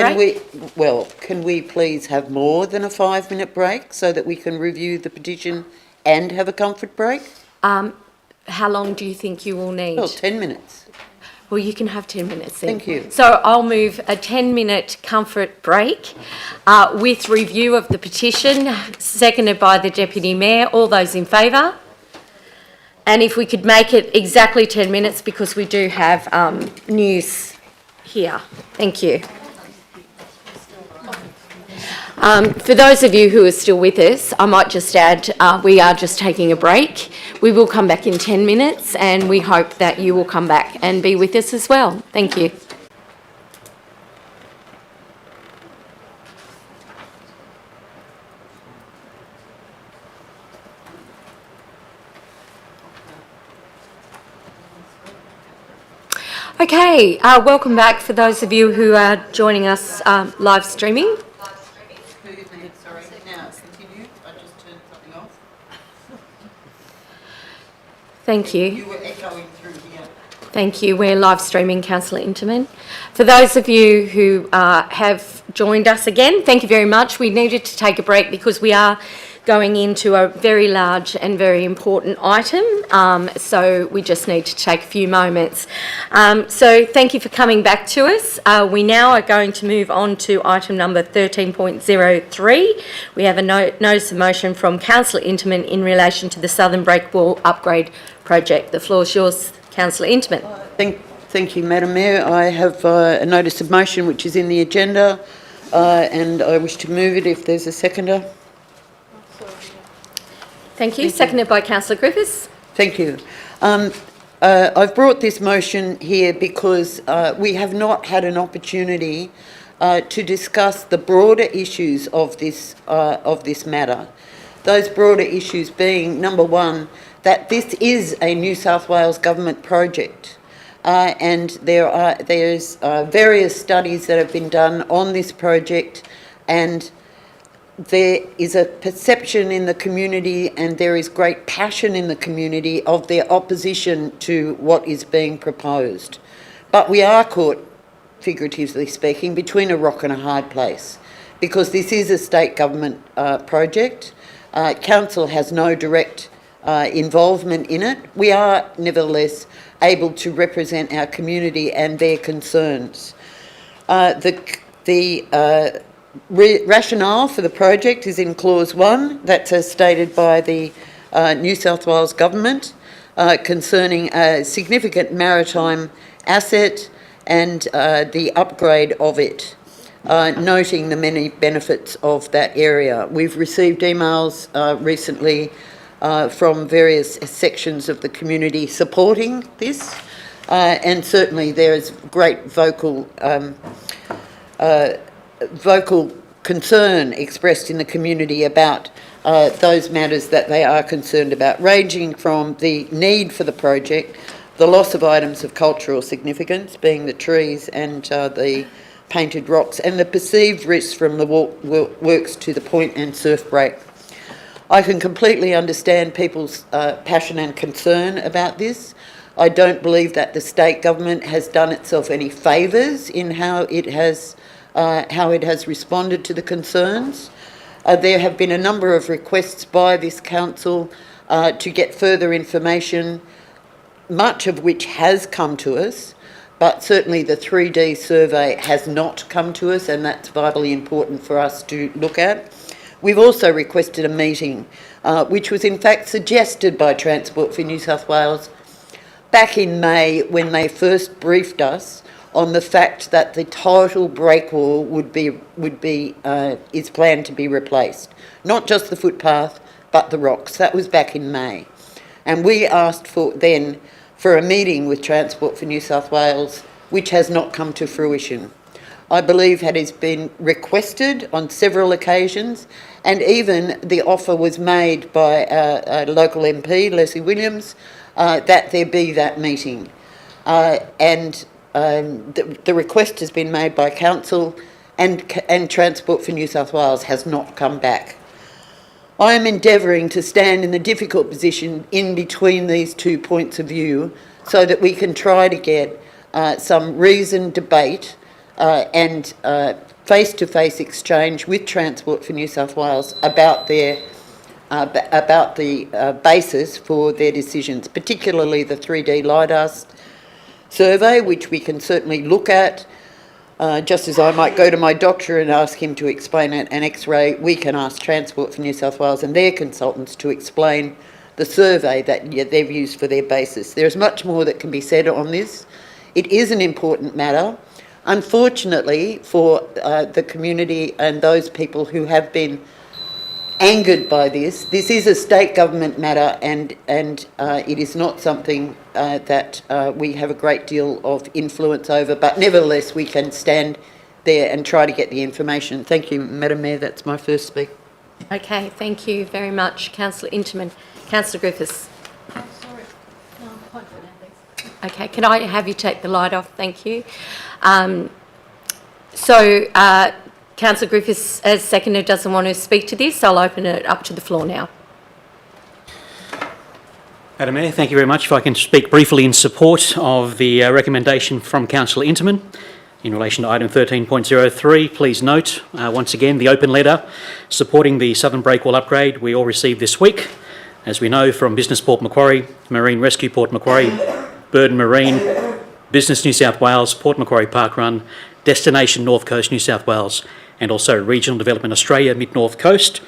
break. Can we please have more than a 5-minute break so that we can review the petition and have a comfort break? How long do you think you will need? Well, 10 minutes. Well, you can have 10 minutes then. Thank you. So I'll move a 10-minute comfort break with review of the petition, seconded by the Deputy Mayor. All those in favour? And if we could make it exactly 10 minutes because we do have news here. Thank you. For those of you who are still with us, I might just add we are just taking a break. We will come back in 10 minutes and we hope that you will come back and be with us as well. Thank you. Okay, welcome back for those of you who are joining us live streaming. Sorry, now continue. I just turned something off. Thank you. You were echoing through here. Thank you. We're live streaming, Councillor Interman. For those of you who have joined us again, thank you very much. We needed to take a break because we are going into a very large and very important item, so we just need to take a few moments. So thank you for coming back to us. We now are going to move on to item number 13.03. We have a notice of motion from Councillor Interman in relation to the Southern Breakwall Upgrade Project. The floor is yours, Councillor Interman. Thank you, Madam Mayor. I have a notice of motion which is in the agenda, and I wish to move it if there's a seconder. Thank you. Seconded by Councillor Griffiths. Thank you. I've brought this motion here because we have not had an opportunity to discuss the broader issues of this matter. Those broader issues being, number one, that this is a New South Wales government project, and there's various studies that have been done on this project, and there is a perception in the community and there is great passion in the community of their opposition to what is being proposed. But we are caught, figuratively speaking, between a rock and a hard place, because this is a state government project. Council has no direct involvement in it. We are nevertheless able to represent our community and their concerns. Rationale for the project is in clause 1, that's as stated by the New South Wales Government, concerning a significant maritime asset and the upgrade of it, noting the many benefits of that area. We've received emails recently from various sections of the community supporting this, and certainly there is great vocal concern expressed in the community about those matters that they are concerned about, ranging from the need for the project, the loss of items of cultural significance, being the trees and the painted rocks, and the perceived risks from the works to the point and surf break. I can completely understand people's passion and concern about this. I don't believe that the state government has done itself any favours in how it has responded to the concerns. There have been a number of requests by this council to get further information, much of which has come to us, but certainly the 3D survey has not come to us, and that's vitally important for us to look at. We've also requested a meeting, which was in fact suggested by Transport for New South Wales back in May, when they first briefed us on the fact that the total breakwall is planned to be replaced. Not just the footpath, but the rocks. That was back in May. And we asked for a meeting with Transport for New South Wales, which has not come to fruition. I believe it has been requested on several occasions, and even the offer was made by a local MP, Leslie Williams, that there be that meeting. The request has been made by Council, and Transport for New South Wales has not come back. I am endeavouring to stand in the difficult position in between these two points of view so that we can try to get some reasoned debate and face-to-face exchange with Transport for New South Wales about the basis for their decisions, particularly the 3D LiDAR survey, which we can certainly look at. Just as I might go to my doctor and ask him to explain an X-ray, we can ask Transport for New South Wales and their consultants to explain the survey that they've used for their basis. There's much more that can be said on this. It is an important matter. Unfortunately for the community and those people who have been angered by this is a state government matter, and it is not something that we have a great deal of influence over, but nevertheless we can stand there and try to get the information. Thank you, Madam Mayor. That's my first speak. Okay, thank you very much, Councillor Interman. Councillor Griffiths. Okay, can I have you take the light off? Thank you. Councillor Griffiths, as seconder, doesn't want to speak to this. I'll open it up to the floor now. Madam Mayor, thank you very much. If I can speak briefly in support of the recommendation from Councillor Interman. In relation to item 13.03, please note, once again, the open letter supporting the Southern Breakwall upgrade we all received this week, as we know, from Business Port Macquarie, Marine Rescue Port Macquarie, Bird and Marine, Business New South Wales, Port Macquarie Parkrun, Destination North Coast New South Wales, and also Regional Development Australia Mid-North Coast.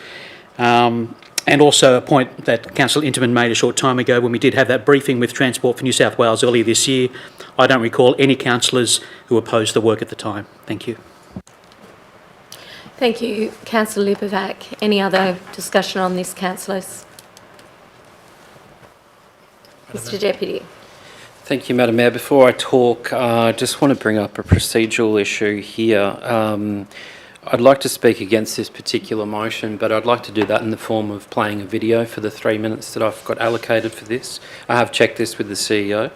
And also a point that Councillor Interman made a short time ago when we did have that briefing with Transport for New South Wales earlier this year. I don't recall any councillors who opposed the work at the time. Thank you. Thank you, Councillor Lipovac. Any other discussion on this, councillors? Mr Deputy. Thank you, Madam Mayor. Before I talk, I just want to bring up a procedural issue here. I'd like to speak against this particular motion, but I'd like to do that in the form of playing a video for the 3 minutes that I've got allocated for this. I have checked this with the CEO.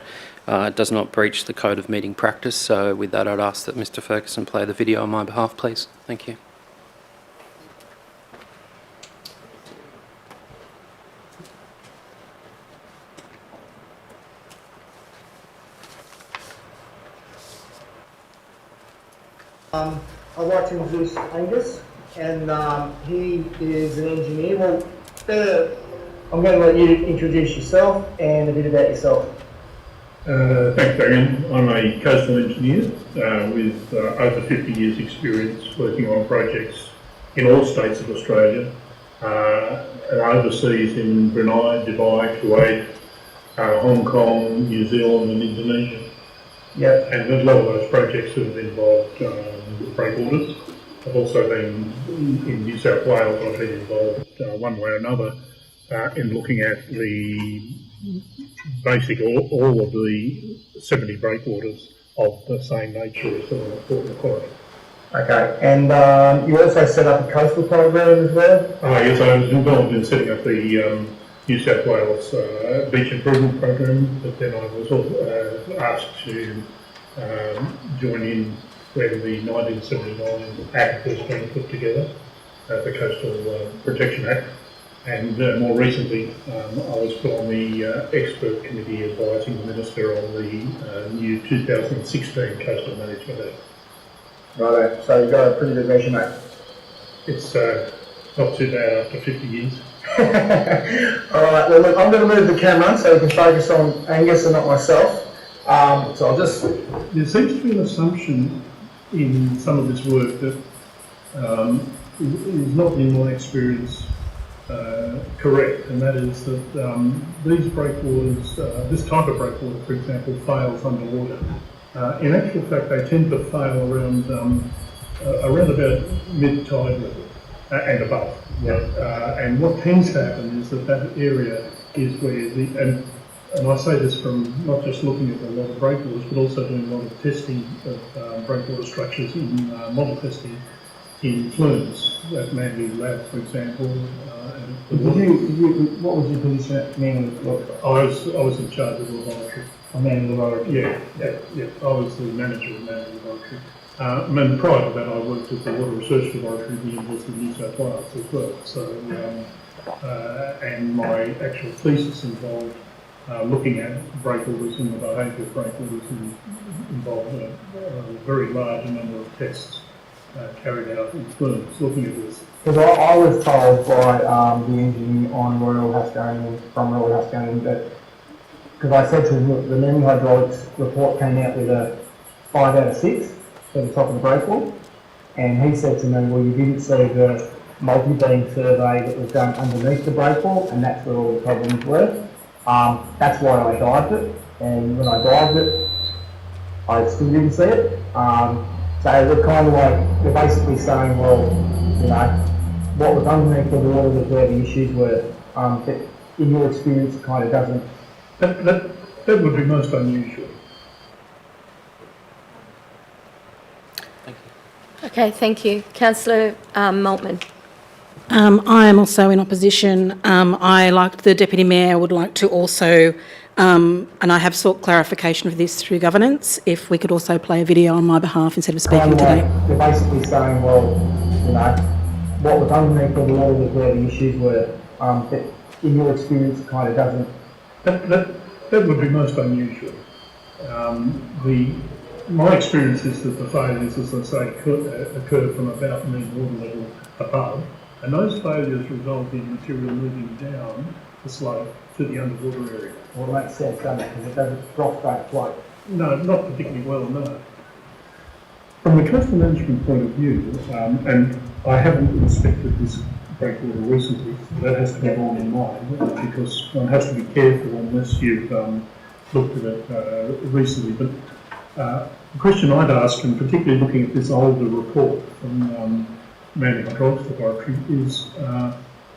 It does not breach the Code of Meeting Practice, so with that I'd ask that Mr Ferguson play the video on my behalf, please. Thank you. I'd like to introduce Angus, and he is an engineer. Well, I'm going to let you introduce yourself and a bit about yourself. Thanks, Darian. I'm a coastal engineer with over 50 years experience working on projects in all states of Australia and overseas in Brunei, Dubai, Kuwait, Hong Kong, New Zealand and Indonesia. Yep. And a lot of those projects have involved breakwaters. I've also been in New South Wales. I've been involved one way or another in looking at the all of the 70 breakwaters of the same nature as the one at Port Macquarie. Okay, and you also set up a coastal program as well? Yes, I was involved in setting up the New South Wales beach improvement program, but then I was also asked to join in when the 1979 Act was being put together, the Coastal Protection Act, and more recently I was put on the expert committee advising the Minister on the new 2016 Coastal Management Act. Right, so you've got a pretty good resume. It's not too bad after 50 years. Alright, well look, I'm going to move the camera so we can focus on Angus and not myself. So I'll just... There seems to be an assumption in some of this work that is not, in my experience, correct, and that is that these breakwaters, this type of breakwater, for example, fails underwater. In actual fact, they tend to fail around about mid-tide level and above. And what tends to happen is that area is where and I say this from not just looking at a lot of breakwaters, but also doing a lot of testing of breakwater structures in model testing in flumes at Manly Lab, for example. What was your position at Manly Laboratory? I was in charge of the laboratory. Manly Laboratory? Yeah. I was the manager of Manly Laboratory. And prior to that, I worked at the Water Research Laboratory at the University of New South Wales as well. So, and my actual thesis involved looking at breakwaters and the behaviour of breakwaters, and involved a very large number of tests carried out in flumes looking at this. Because I was told by the engineer on Royal Haskellanian, from Royal Haskellanian, that, because I said to him, look, the Manly Hydraulics report came out with a 5 out of 6 for the top of the breakwall, and he said to me, well, you didn't see the multi-beam survey that was done underneath the breakwall, and that's where all the problems were. That's why I dived it, and when I dived it, I still didn't see it. So we're kind of like, we're basically saying, well, you know, what was underneath the water was where the issues were. But in your experience, it kind of doesn't. That would be most unusual. Okay, thank you. Councillor Maltman. I am also in opposition. I, like the Deputy Mayor, would like to also, and I have sought clarification of this through governance, if we could also play a video on my behalf instead of speaking today. You're basically saying, well, you know, what was underneath the water was where the issues were. But in your experience, it kind of doesn't. That would be most unusual. my experience is that the failures, as I say, occur from about mean water level above, and those failures result in material moving down the slope to the underwater area. Well, it makes sense, doesn't it? Because it doesn't drop straight float. No, not particularly well, no. From the coastal management point of view, and I haven't inspected this breakwater recently, that has to be borne in mind, because one has to be careful unless you've looked at it recently. But the question I'd ask, and particularly looking at this older report from Manly Hydraulics Laboratory, is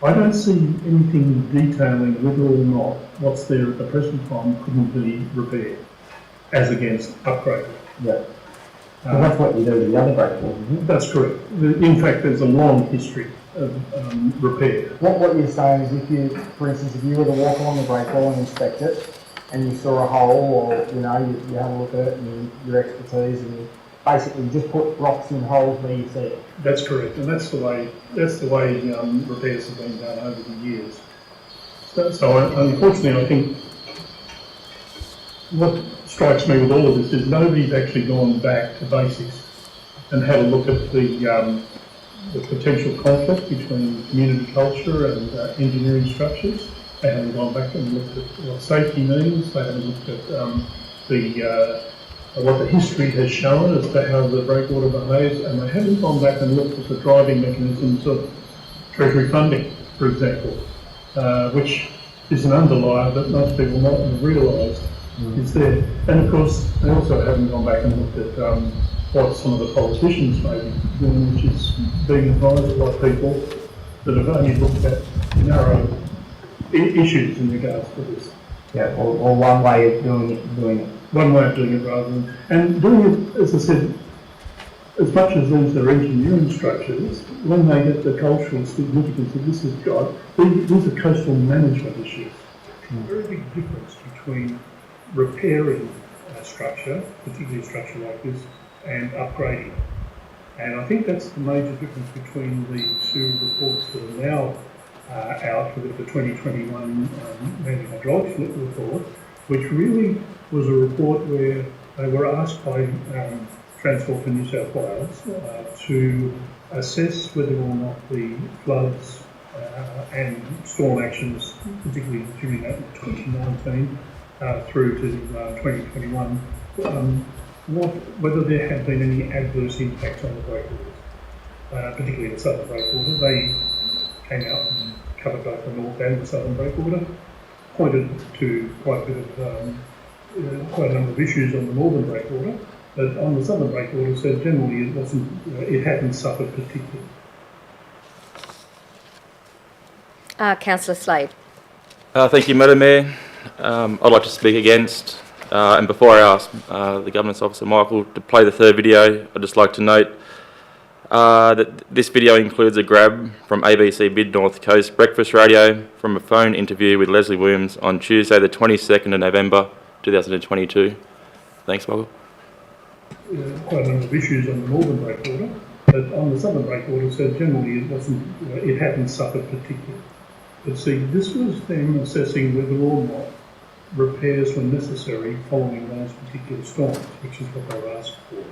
I don't see anything detailing whether or not what's there at the present time couldn't be repaired as against upgraded. Yeah. Well, that's what you do with the other breakwaters, isn't it? That's correct. In fact, there's a long history of repair. What you're saying is if you, for instance, if you were to walk along the breakwall and inspect it, and you saw a hole, or, you know, you have a look at it and your expertise, and you basically just put rocks in holes where you see it. That's correct, and that's the way repairs have been done over the years. So unfortunately, I think what strikes me with all of this is nobody's actually gone back to basics and had a look at the potential conflict between community culture and engineering structures. They haven't gone back and looked at what safety means. They haven't looked at what the history has shown as to how the breakwater behaves, and they haven't gone back and looked at the driving mechanisms of Treasury funding, for example, which is an underlier that most people might not have realised is there. And of course, they also haven't gone back and looked at what some of the politicians may be doing, which is being advised by people that have only looked at narrow issues in regards to this. Yeah, or one way of doing it. One way of doing it rather than, and doing it, as I said, as much as these are engineering structures, when they get the cultural significance that this has got, these are coastal management issues. Very big difference between repairing a structure, particularly a structure like this, and upgrading. And I think that's the major difference between the two reports that are now out, with the 2021 Manly Hydraulics report, which really was a report where they were asked by Transport for New South Wales to assess whether or not the floods and storm actions, particularly during that 2019 through to 2021, whether there had been any adverse impacts on the breakwaters, particularly the southern breakwater. They came out and covered both the north and the southern breakwater, pointed to quite a bit of quite a number of issues on the northern breakwater, but on the southern breakwater said generally it hadn't suffered particularly. Councillor Slade. Thank you, Madam Mayor. I'd like to speak against, and before I ask the Governance Officer Michael to play the third video, I'd just like to note that this video includes a grab from ABC Mid North Coast Breakfast Radio from a phone interview with Leslie Williams on Tuesday the 22nd of November 2022. Thanks, Michael. Quite a number of issues on the northern breakwater, but on the southern breakwater said generally it hadn't suffered particularly. But see, this was them assessing whether or not repairs were necessary following those particular storms, which is what they were asked for.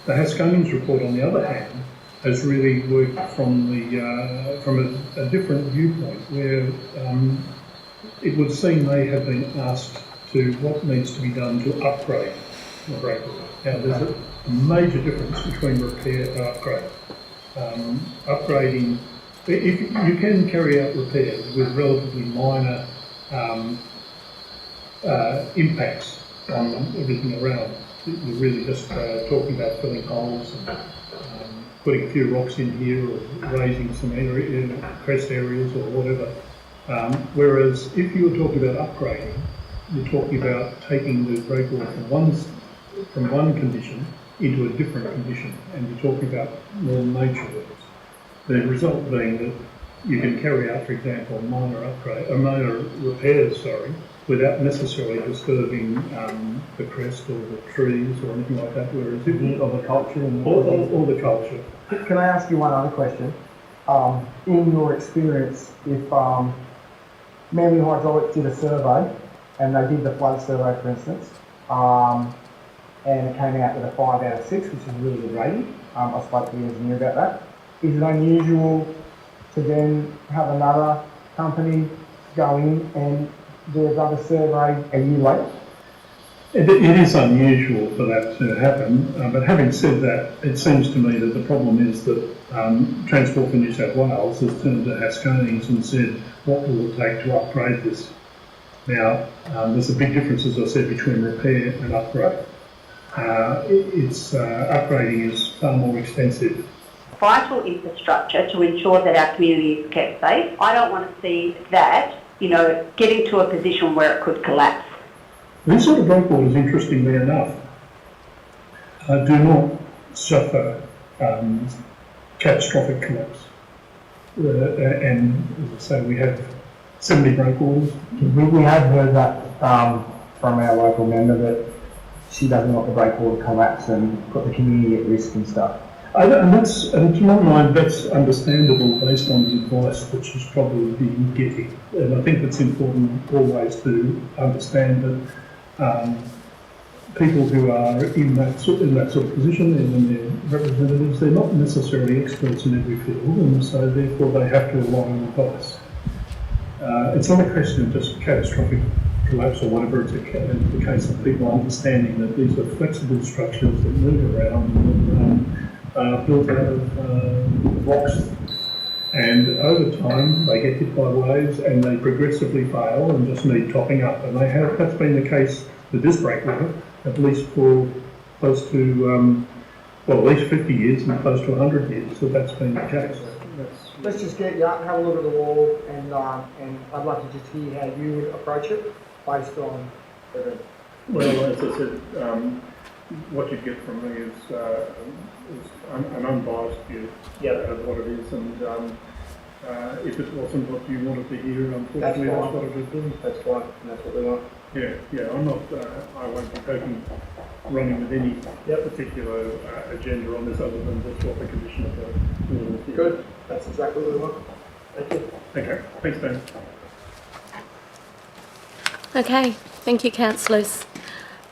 The Haskonians report, on the other hand, has really worked from a different viewpoint, where it would seem they have been asked to what needs to be done to upgrade the breakwater. Now, there's a major difference between repair and upgrade. Upgrading, if you can carry out repairs with relatively minor impacts on everything around. You're really just talking about filling holes and putting a few rocks in here or raising some crest areas or whatever. Whereas if you were talking about upgrading, you're talking about taking the breakwater from one condition into a different condition, and you're talking about more major works. The result being that you can carry out, for example, minor repairs, without necessarily disturbing the crest or the trees or anything like that. Whereas or the culture. Or the culture. Can I ask you one other question? In your experience, if Manly Hydraulics did a survey, and they did the flood survey, for instance, and it came out with a 5 out of 6, which is a really good rating. I spoke to the engineer about that. Is it unusual to then have another company go in and do another survey a year later? It is unusual for that to happen, but having said that, it seems to me that the problem is that Transport for New South Wales has turned to Haskone's and said, what will it take to upgrade this? Now, there's a big difference, as I said, between repair and upgrade. Upgrading is far more expensive. Vital infrastructure to ensure that our community is kept safe. I don't want to see that, getting to a position where it could collapse. This sort of breakwaters, interestingly enough, do not suffer catastrophic collapse. And as I say, we have 70 breakwaters. We have heard that from our local member that she doesn't want the breakwater collapse and put the community at risk and stuff. And to my mind, that's understandable based on the advice that she's probably been getting. And I think it's important always to understand that people who are in that sort of position, and their representatives, they're not necessarily experts in every field, and so therefore they have to rely on advice. It's not a question of just catastrophic collapse or whatever. It's the case of people understanding that these are flexible structures that move around and are built out of rocks. And over time, they get hit by waves and they progressively fail and just need topping up. And that's been the case with this breakwater, at least for close to, at least 50 years and close to 100 years that's been the case. Let's just get you up and have a look at the wall, and I'd like to just hear how you would approach it based on the... Well, as I said, what you get from me is an unbiased view of what it is, and if it wasn't what you wanted to hear, unfortunately that's what it would be. That's fine, and that's what we want. Yeah, I'm not, I won't be running with any particular agenda on this other than just what the condition of the building is. Good, that's exactly what we want. Thank you. Okay, thanks, Dan. Okay, thank you, councillors.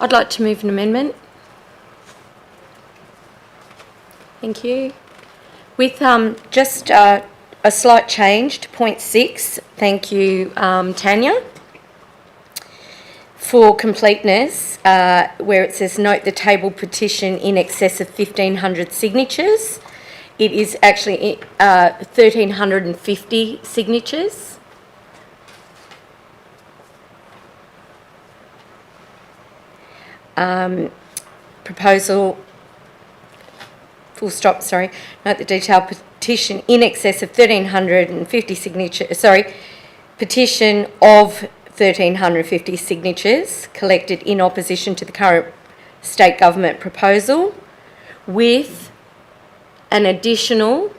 I'd like to move an amendment. Thank you. With just a slight change to point 6, thank you, Tanya. For completeness, where it says note the table petition in excess of 1,500 signatures, it is actually 1,350 signatures. Proposal, full stop, sorry, note the detailed petition in excess of 1,350 signatures, petition of 1,350 signatures collected in opposition to the current state government proposal, with an additional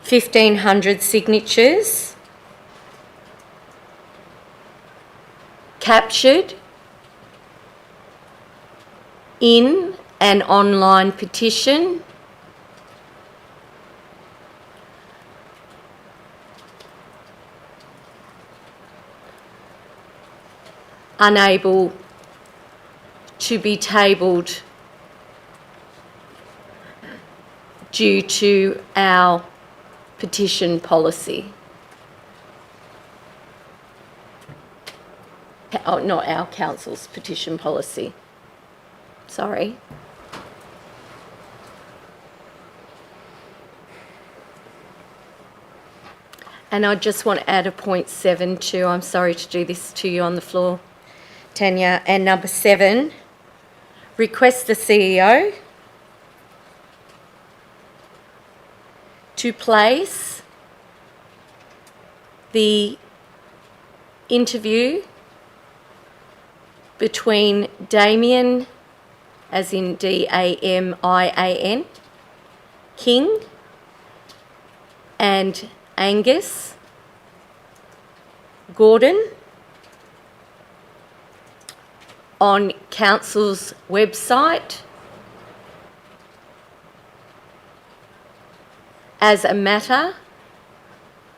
$1,500 signatures captured in an online petition unable to be tabled due to our petition policy. Oh, not our council's petition policy. Sorry. And I just want to add a point 7 too. I'm sorry to do this to you on the floor, Tanya. And number 7, request the CEO to place the interview between Damien, as in D-A-M-I-A-N, King, and Angus Gordon on council's website as a matter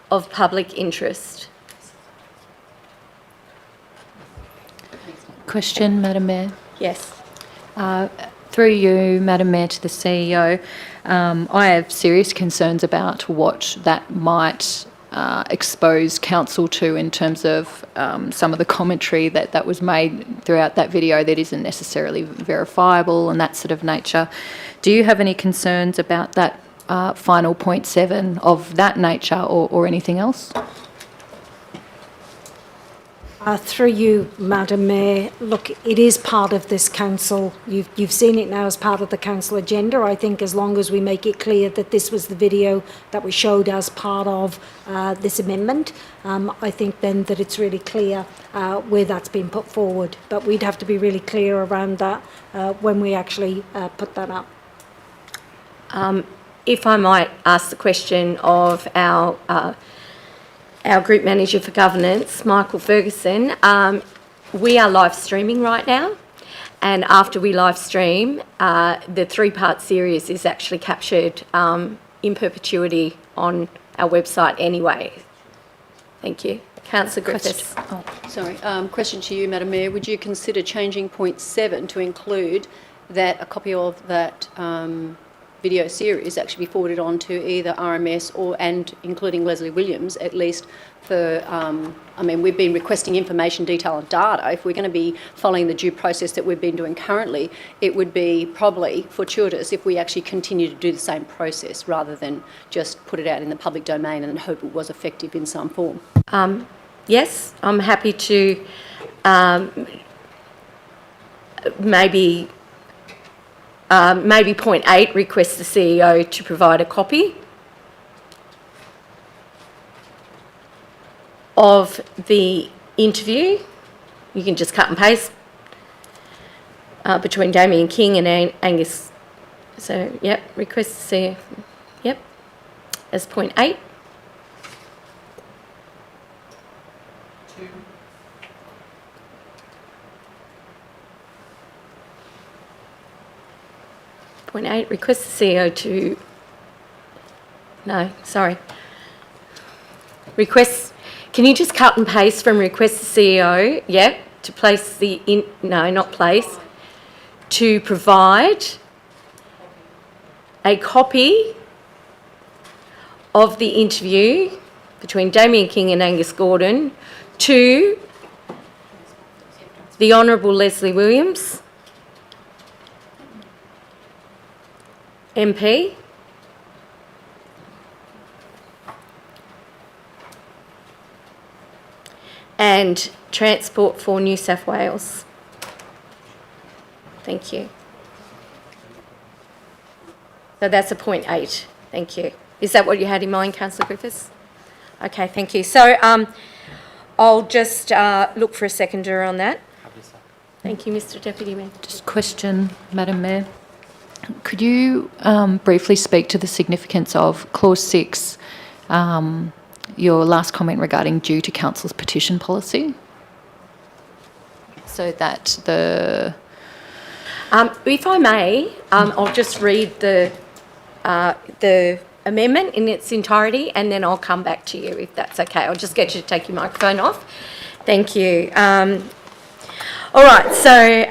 of public interest. Question, Madam Mayor. Yes. Through you, Madam Mayor, to the CEO, I have serious concerns about what that might expose council to in terms of some of the commentary that was made throughout that video that isn't necessarily verifiable and that sort of nature. Do you have any concerns about that final point 7 of that nature or anything else? Through you, Madam Mayor, look, it is part of this council. You've seen it now as part of the council agenda. I think as long as we make it clear that this was the video that we showed as part of this amendment, I think then that it's really clear where that's been put forward. But we'd have to be really clear around that when we actually put that up. If I might ask the question of our Group Manager for Governance, Michael Ferguson, we are live streaming right now, and after we live stream, the 3-part series is actually captured in perpetuity on our website anyway. Thank you. Councillor Griffiths. Question to you, Madam Mayor. Would you consider changing point 7 to include that a copy of that video series actually be forwarded on to either RMS and including Leslie Williams, at least for, I mean, we've been requesting information, detail and data. If we're going to be following the due process that we've been doing currently, it would be probably fortuitous if we actually continue to do the same process rather than just put it out in the public domain and hope it was effective in some form. Yes, I'm happy to maybe point 8, request the CEO to provide a copy of the interview. You can just cut and paste between Damien King and Angus. So, yep, request the CEO, yep, as point 8. Point 8, request the CEO to, request, can you just cut and paste from request the CEO, yep, to place the, to provide a copy of the interview between Damien King and Angus Gordon to the Honourable Leslie Williams, MP, and Transport for New South Wales. Thank you. So that's a point 8. Thank you. Is that what you had in mind, Councillor Griffiths? Okay, thank you. So I'll just look for a seconder on that. Thank you, Mr Deputy Mayor. Just question, Madam Mayor. Could you briefly speak to the significance of Clause 6, your last comment regarding due to Council's petition policy? So that the... if I may, I'll just read the amendment in its entirety and then I'll come back to you if that's okay. I'll just get you to take your microphone off. Thank you. All right, so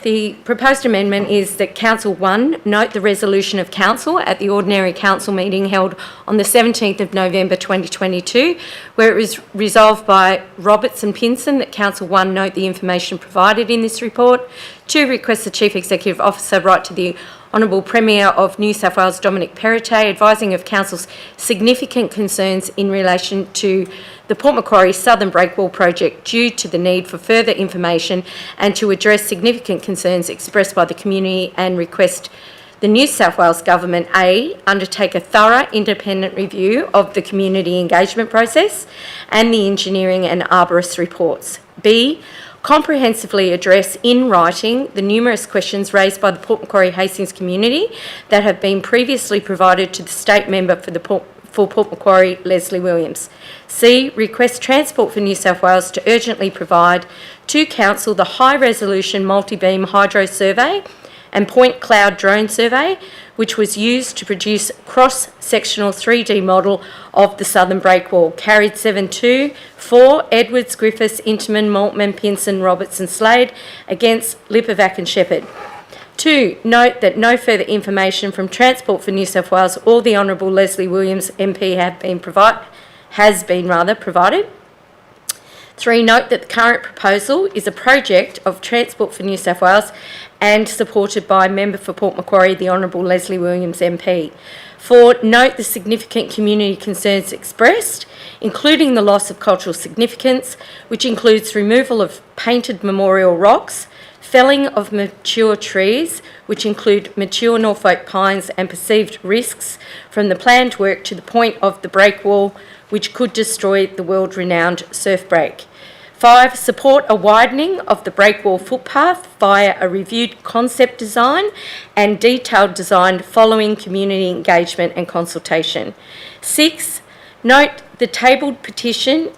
the proposed amendment is that Council 1 note the resolution of Council at the ordinary Council meeting held on the 17th of November 2022, where it was resolved by Roberts and Pinson that Council 1 note the information provided in this report. 2, request the Chief Executive Officer write to the Honourable Premier of New South Wales, Dominic Perrottet, advising of Council's significant concerns in relation to the Port Macquarie Southern Breakwall project due to the need for further information and to address significant concerns expressed by the community, and request the New South Wales Government A, undertake a thorough independent review of the community engagement process and the engineering and arborist reports. B, comprehensively address in writing the numerous questions raised by the Port Macquarie Hastings community that have been previously provided to the state member for Port Macquarie, Leslie Williams. C, request Transport for New South Wales to urgently provide to Council the high-resolution multi-beam hydro survey and point cloud drone survey, which was used to produce cross-sectional 3D model of the southern breakwall, carried 7-2 for Edwards, Griffiths, Intamin, Maltman, Pinson, Robertson, Slade against Lipovac and Shepherd. 2. Note that no further information from Transport for New South Wales or the Honourable Leslie Williams MP has been provided. 3. Note that the current proposal is a project of Transport for New South Wales and supported by Member for Port Macquarie, the Honourable Leslie Williams MP. 4. Note the significant community concerns expressed, including the loss of cultural significance, which includes removal of painted memorial rocks, felling of mature trees, which include mature Norfolk pines, and perceived risks from the planned work to the point of the breakwall, which could destroy the world-renowned surf break. 5. Support a widening of the breakwall footpath via a reviewed concept design and detailed design following community engagement and consultation. 6. Note the tabled petition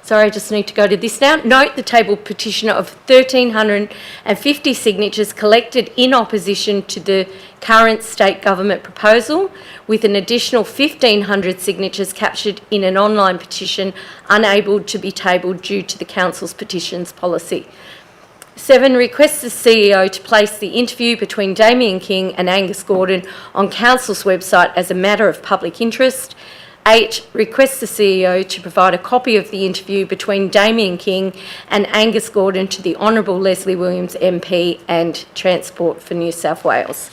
Sorry, I just need to go to this now. Note the tabled petition of 1,350 signatures collected in opposition to the current state government proposal, with an additional 1,500 signatures captured in an online petition unable to be tabled due to the Council's petitions policy. 7. Requests the CEO to place the interview between Damien King and Angus Gordon on Council's website as a matter of public interest. 8. Requests the CEO to provide a copy of the interview between Damien King and Angus Gordon to the Honourable Leslie Williams MP and Transport for New South Wales.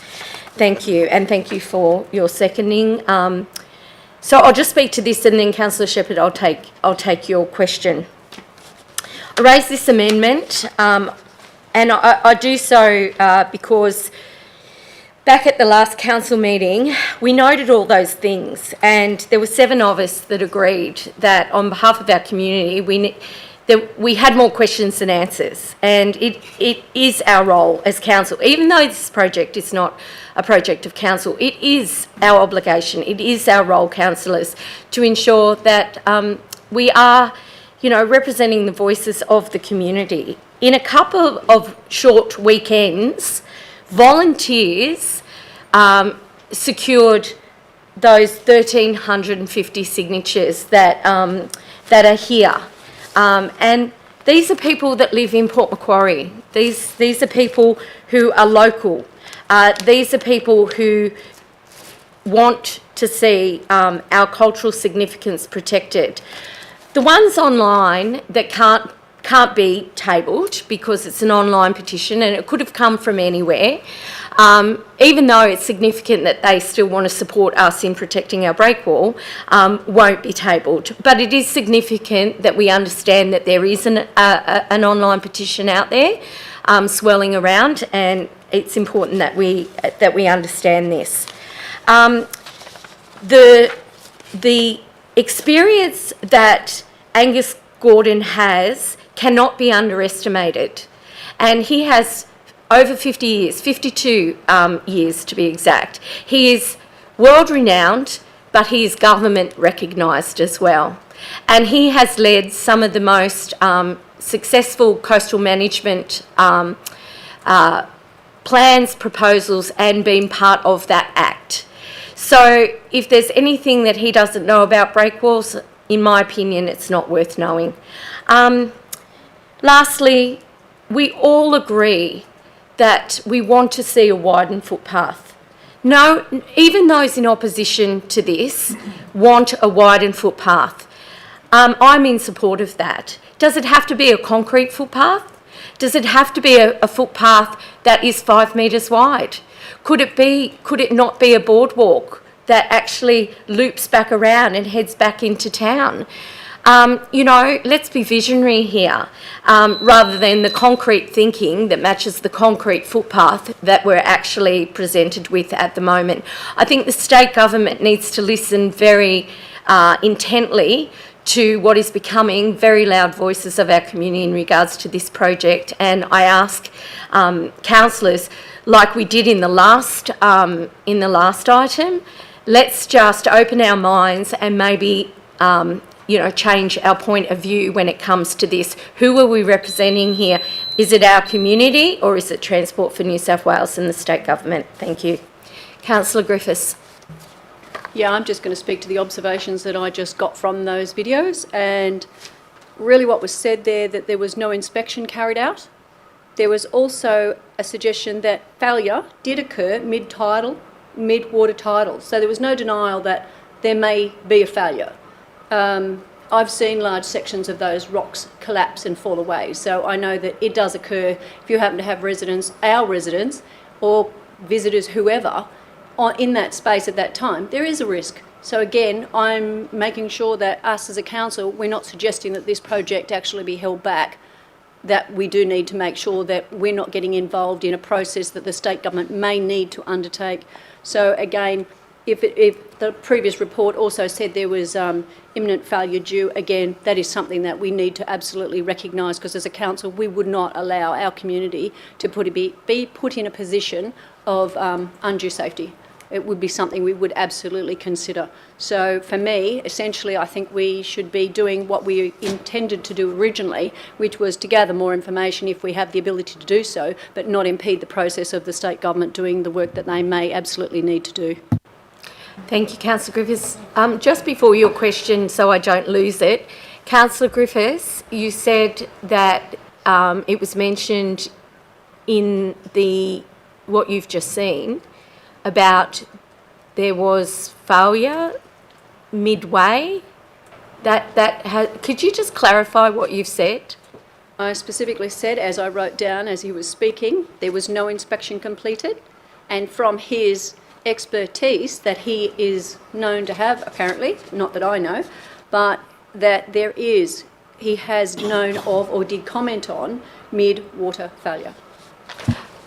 Thank you, and thank you for your seconding. So I'll just speak to this, and then Councillor Shepherd, I'll take your question. I raise this amendment, and I do so because back at the last council meeting, we noted all those things, and there were 7 of us that agreed that on behalf of our community, we had more questions than answers, and it is our role as council, even though this project is not a project of council, it is our obligation, it is our role, councillors, to ensure that we are, representing the voices of the community. In a couple of short weekends, volunteers secured those 1,350 signatures that are here. And these are people that live in Port Macquarie. These are people who are local. These are people who want to see our cultural significance protected. The ones online that can't be tabled because it's an online petition and it could have come from anywhere, even though it's significant that they still want to support us in protecting our breakwall, won't be tabled. But it is significant that we understand that there is an online petition out there swirling around, and it's important that we understand this. The experience that Angus Gordon has cannot be underestimated, and he has over 50 years, 52 years to be exact. He is world renowned, but he is government recognised as well, and he has led some of the most successful coastal management plans, proposals, and been part of that act. So if there's anything that he doesn't know about breakwalls, in my opinion, it's not worth knowing. Lastly, we all agree that we want to see a widened footpath. No, even those in opposition to this want a widened footpath. I'm in support of that. Does it have to be a concrete footpath? Does it have to be a footpath that is 5 metres wide? Could it not be a boardwalk that actually loops back around and heads back into town? Let's be visionary here, rather than the concrete thinking that matches the concrete footpath that we're actually presented with at the moment. I think the state government needs to listen very intently to what is becoming very loud voices of our community in regards to this project. And I ask councillors, like we did in the last item, let's just open our minds and maybe change our point of view when it comes to this. Who are we representing here? Is it our community or is it Transport for New South Wales and the state government? Thank you. Councillor Griffiths. Yeah, I'm just going to speak to the observations that I just got from those videos, and really what was said there, that there was no inspection carried out. There was also a suggestion that failure did occur mid-tidal, mid-water tidal, so there was no denial that there may be a failure. I've seen large sections of those rocks collapse and fall away, so I know that it does occur if you happen to have residents, our residents, or visitors, whoever, in that space at that time, there is a risk. So again, I'm making sure that us as a council, we're not suggesting that this project actually be held back, that we do need to make sure that we're not getting involved in a process that the state government may need to undertake. So again, if the previous report also said there was imminent failure due, again, that is something that we need to absolutely recognise, because as a council, we would not allow our community to be put in a position of undue safety. It would be something we would absolutely consider. So for me, essentially, I think we should be doing what we intended to do originally, which was to gather more information if we have the ability to do so, but not impede the process of the state government doing the work that they may absolutely need to do. Thank you, Councillor Griffiths. Just before your question, so I don't lose it, Councillor Griffiths, you said that it was mentioned in what you've just seen about there was failure midway. Could you just clarify what you've said? I specifically said, as I wrote down as he was speaking, there was no inspection completed, and from his expertise that he is known to have, apparently, not that I know, but that he has known of or did comment on mid-water failure.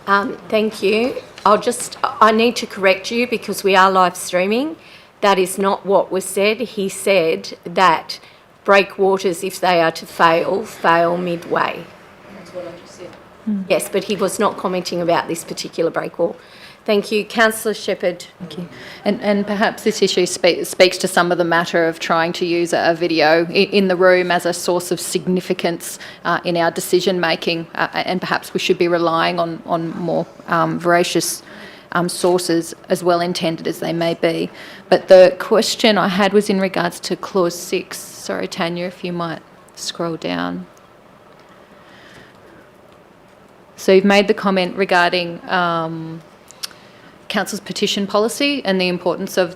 Thank you. I need to correct you because we are live streaming. That is not what was said. He said that breakwaters, if they are to fail midway. That's what I just said. Yes, but he was not commenting about this particular breakwall. Thank you. Councillor Shepherd. Thank you. And perhaps this issue speaks to some of the matter of trying to use a video in the room as a source of significance in our decision making, and perhaps we should be relying on more veracious sources, as well intended as they may be. But the question I had was in regards to clause 6. Sorry, Tanya, if you might scroll down. So you've made the comment regarding Council's petition policy and the importance of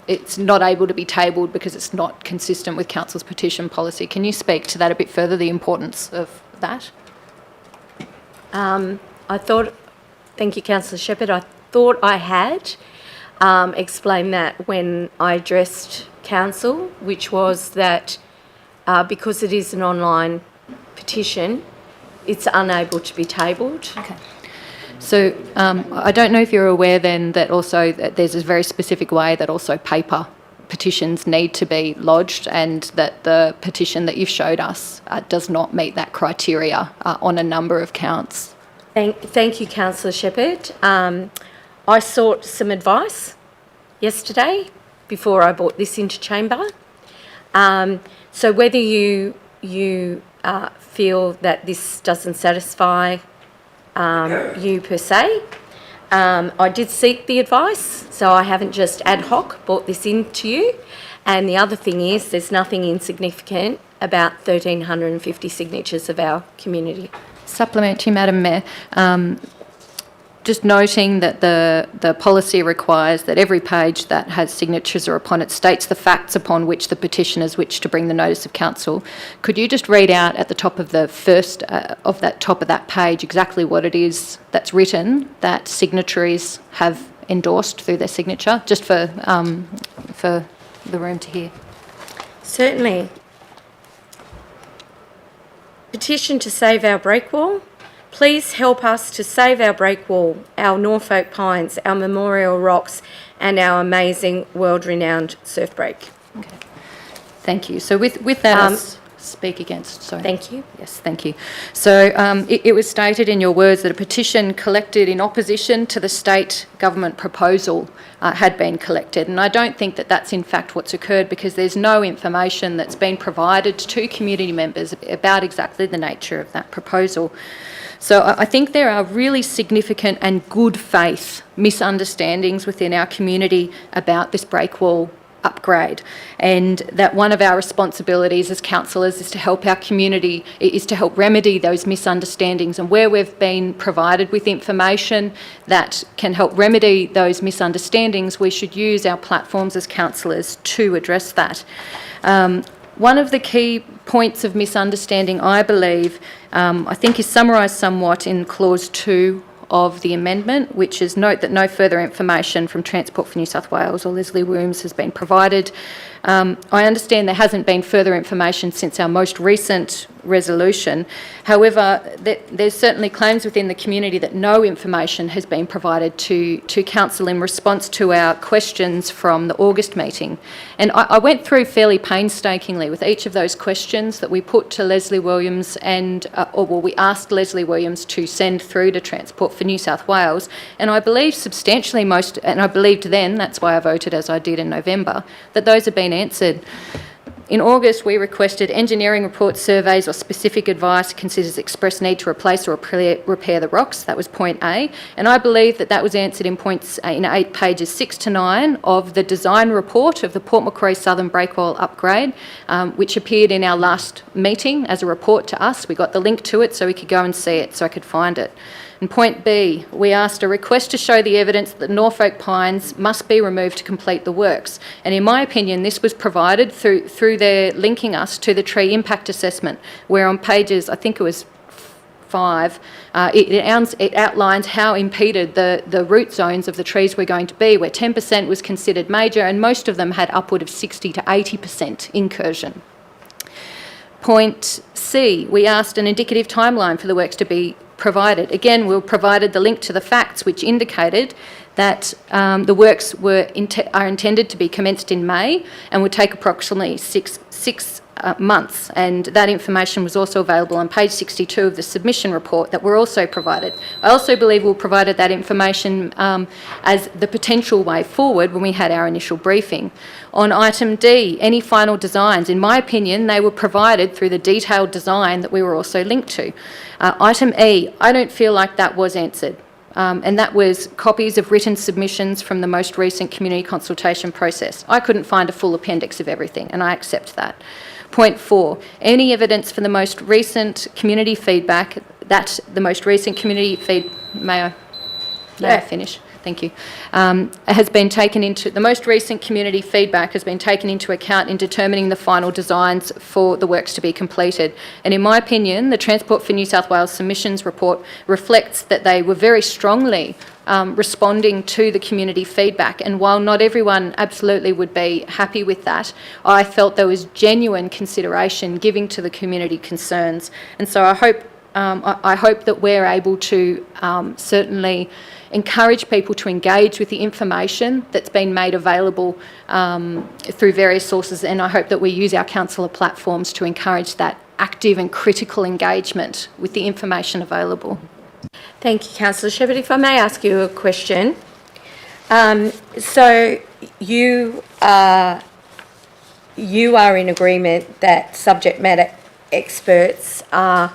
it's not able to be tabled because it's not consistent with Council's petition policy. Can you speak to that a bit further, the importance of that? Thank you, Councillor Shepherd. I thought I had explained that when I addressed Council, which was that because it is an online petition, it's unable to be tabled. Okay. So I don't know if you're aware then that also that there's a very specific way that also paper petitions need to be lodged, and that the petition that you've showed us does not meet that criteria on a number of counts. Thank you, Councillor Shepherd. I sought some advice yesterday before I brought this into chamber. So whether you feel that this doesn't satisfy you per se, I did seek the advice, so I haven't just ad hoc brought this in to you. And the other thing is, there's nothing insignificant about 1,350 signatures of our community. Supplementary, Madam Mayor. Just noting that the policy requires that every page that has signatures or upon it states the facts upon which the petitioners wish to bring the notice of council. Could you just read out at the top of the first of that page exactly what it is that's written that signatories have endorsed through their signature, just for the room to hear? Certainly. Petition to save our breakwall. Please help us to save our breakwall, our Norfolk Pines, our Memorial Rocks, and our amazing world-renowned surf break. Okay. Thank you. So with that, speak against. Sorry. Thank you. Yes, thank you. So it was stated in your words that a petition collected in opposition to the state government proposal had been collected, and I don't think that that's in fact what's occurred, because there's no information that's been provided to community members about exactly the nature of that proposal. So I think there are really significant and good faith misunderstandings within our community about this breakwall upgrade, and that one of our responsibilities as councillors is to help our community, is to help remedy those misunderstandings, and where we've been provided with information that can help remedy those misunderstandings, we should use our platforms as councillors to address that. One of the key points of misunderstanding, I believe, I think is summarised somewhat in clause 2 of the amendment, which is note that no further information from Transport for New South Wales or Leslie Williams has been provided. I understand there hasn't been further information since our most recent resolution. However, there's certainly claims within the community that no information has been provided to Council in response to our questions from the August meeting. And I went through fairly painstakingly with each of those questions that we put to Leslie Williams and, we asked Leslie Williams to send through to Transport for New South Wales. And I believe substantially most, and I believed then, that's why I voted as I did in November, that those have been answered. In August, we requested engineering reports, surveys or specific advice considers express need to replace or repair the rocks. That was point A. And I believe that that was answered in points in 8 pages 6 to 9 of the design report of the Port Macquarie Southern Breakwall upgrade, which appeared in our last meeting as a report to us. We got the link to it so we could go and see it, so I could find it. And point B, we asked a request to show the evidence that Norfolk pines must be removed to complete the works. And in my opinion, this was provided through their linking us to the tree impact assessment, where on pages, I think it was 5, it outlines how impeded the root zones of the trees were going to be, where 10% was considered major and most of them had upward of 60 to 80% incursion. Point C, we asked an indicative timeline for the works to be provided. Again, we provided the link to the facts which indicated that the works are intended to be commenced in May and would take approximately six months, and that information was also available on page 62 of the submission report that were also provided. I also believe we provided that information as the potential way forward when we had our initial briefing. On item D, any final designs, in my opinion, they were provided through the detailed design that we were also linked to. Item E, I don't feel like that was answered. And that was copies of written submissions from the most recent community consultation process. I couldn't find a full appendix of everything, and I accept that. Point 4, any evidence for the most recent community feedback, may I finish? Thank you. Has been taken into, the most recent community feedback has been taken into account in determining the final designs for the works to be completed. And in my opinion, the Transport for New South Wales submissions report reflects that they were very strongly responding to the community feedback. And while not everyone absolutely would be happy with that, I felt there was genuine consideration given to the community concerns. And so I hope that we're able to certainly encourage people to engage with the information that's been made available through various sources, and I hope that we use our councillor platforms to encourage that active and critical engagement with the information available. Thank you, Councillor Shepherd. If I may ask you a question. So you are in agreement that subject matter experts are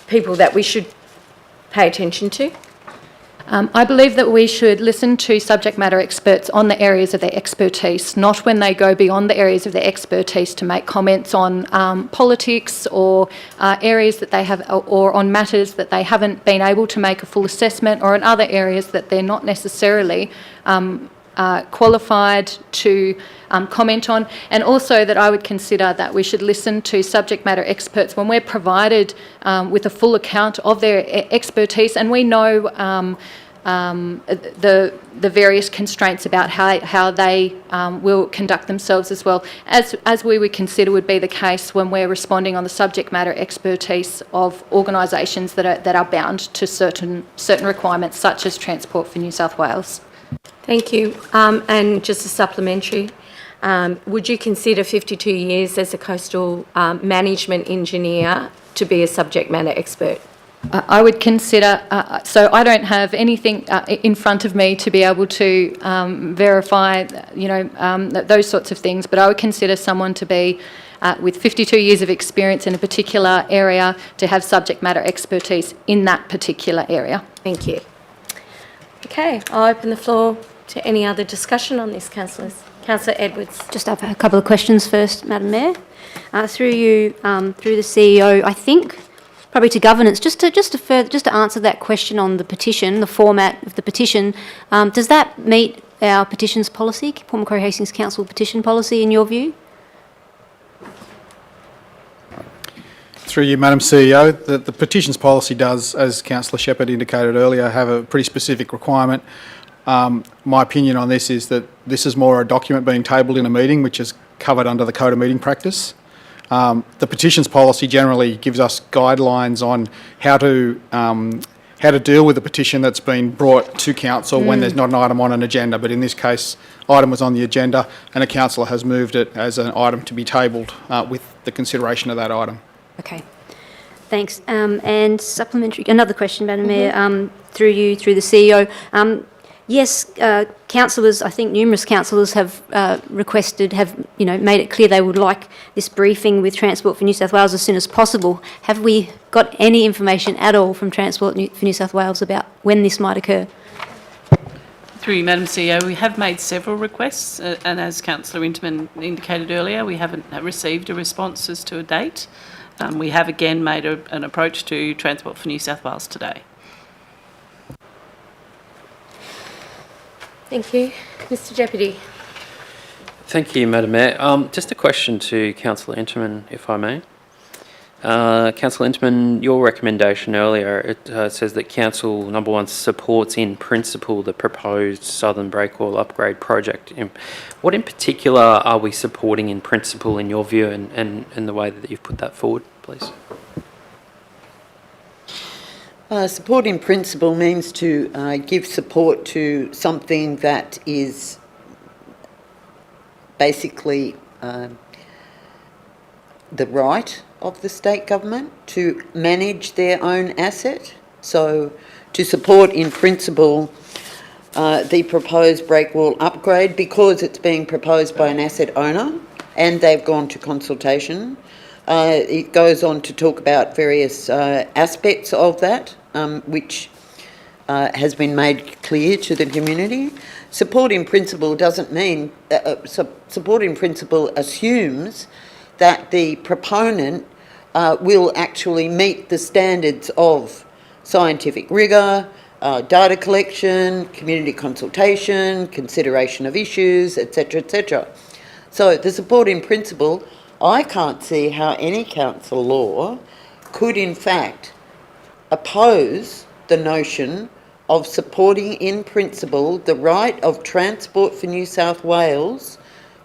people that we should pay attention to? I believe that we should listen to subject matter experts on the areas of their expertise, not when they go beyond the areas of their expertise to make comments on politics or areas that they have, or on matters that they haven't been able to make a full assessment, or in other areas that they're not necessarily qualified to comment on. And also that I would consider that we should listen to subject matter experts when we're provided with a full account of their expertise, and we know the various constraints about how they will conduct themselves, as well as we would consider would be the case when we're responding on the subject matter expertise of organisations that are bound to certain requirements, such as Transport for New South Wales. Thank you. And just a supplementary. would you consider 52 years as a coastal management engineer to be a subject matter expert? I would consider, so I don't have anything in front of me to be able to verify, those sorts of things, but I would consider someone to be with 52 years of experience in a particular area to have subject matter expertise in that particular area. Thank you. Okay, I'll open the floor to any other discussion on this, councillors. Councillor Edwards. Just have a couple of questions first, Madam Mayor. Through you, through the CEO, I think, probably to governance, just to answer that question on the petition, the format of the petition, does that meet our petitions policy, Port Macquarie Hastings Council petition policy, in your view? Through you, Madam CEO, the petitions policy does, as Councillor Shepherd indicated earlier, have a pretty specific requirement. My opinion on this is that this is more a document being tabled in a meeting, which is covered under the Code of Meeting Practice. The petitions policy generally gives us guidelines on how to deal with a petition that's been brought to council when there's not an item on an agenda. But in this case, item was on the agenda and a councillor has moved it as an item to be tabled with the consideration of that item. Okay, thanks. And supplementary, another question, Madam Mayor, through you, through the CEO. Yes, councillors, I think numerous councillors have made it clear they would like this briefing with Transport for New South Wales as soon as possible. Have we got any information at all from Transport for New South Wales about when this might occur? Through you, Madam CEO, we have made several requests, and as Councillor Interman indicated earlier, we haven't received a response as to a date. We have again made an approach to Transport for New South Wales today. Thank you. Mr Deputy. Thank you, Madam Mayor. Just a question to Councillor Interman, if I may. Councillor Interman, your recommendation earlier, it says that Council number 1 supports in principle the proposed Southern Breakwall upgrade project. What in particular are we supporting in principle in your view and the way that you've put that forward, please? Support in principle means to give support to something that is basically the right of the state government to manage their own asset. So to support in principle the proposed breakwall upgrade because it's being proposed by an asset owner and they've gone to consultation. It goes on to talk about various aspects of that, which has been made clear to the community. Support in principle doesn't mean, support in principle assumes that the proponent will actually meet the standards of scientific rigour, data collection, community consultation, consideration of issues, etc., etc. So the support in principle, I can't see how any council law could in fact oppose the notion of supporting in principle the right of Transport for New South Wales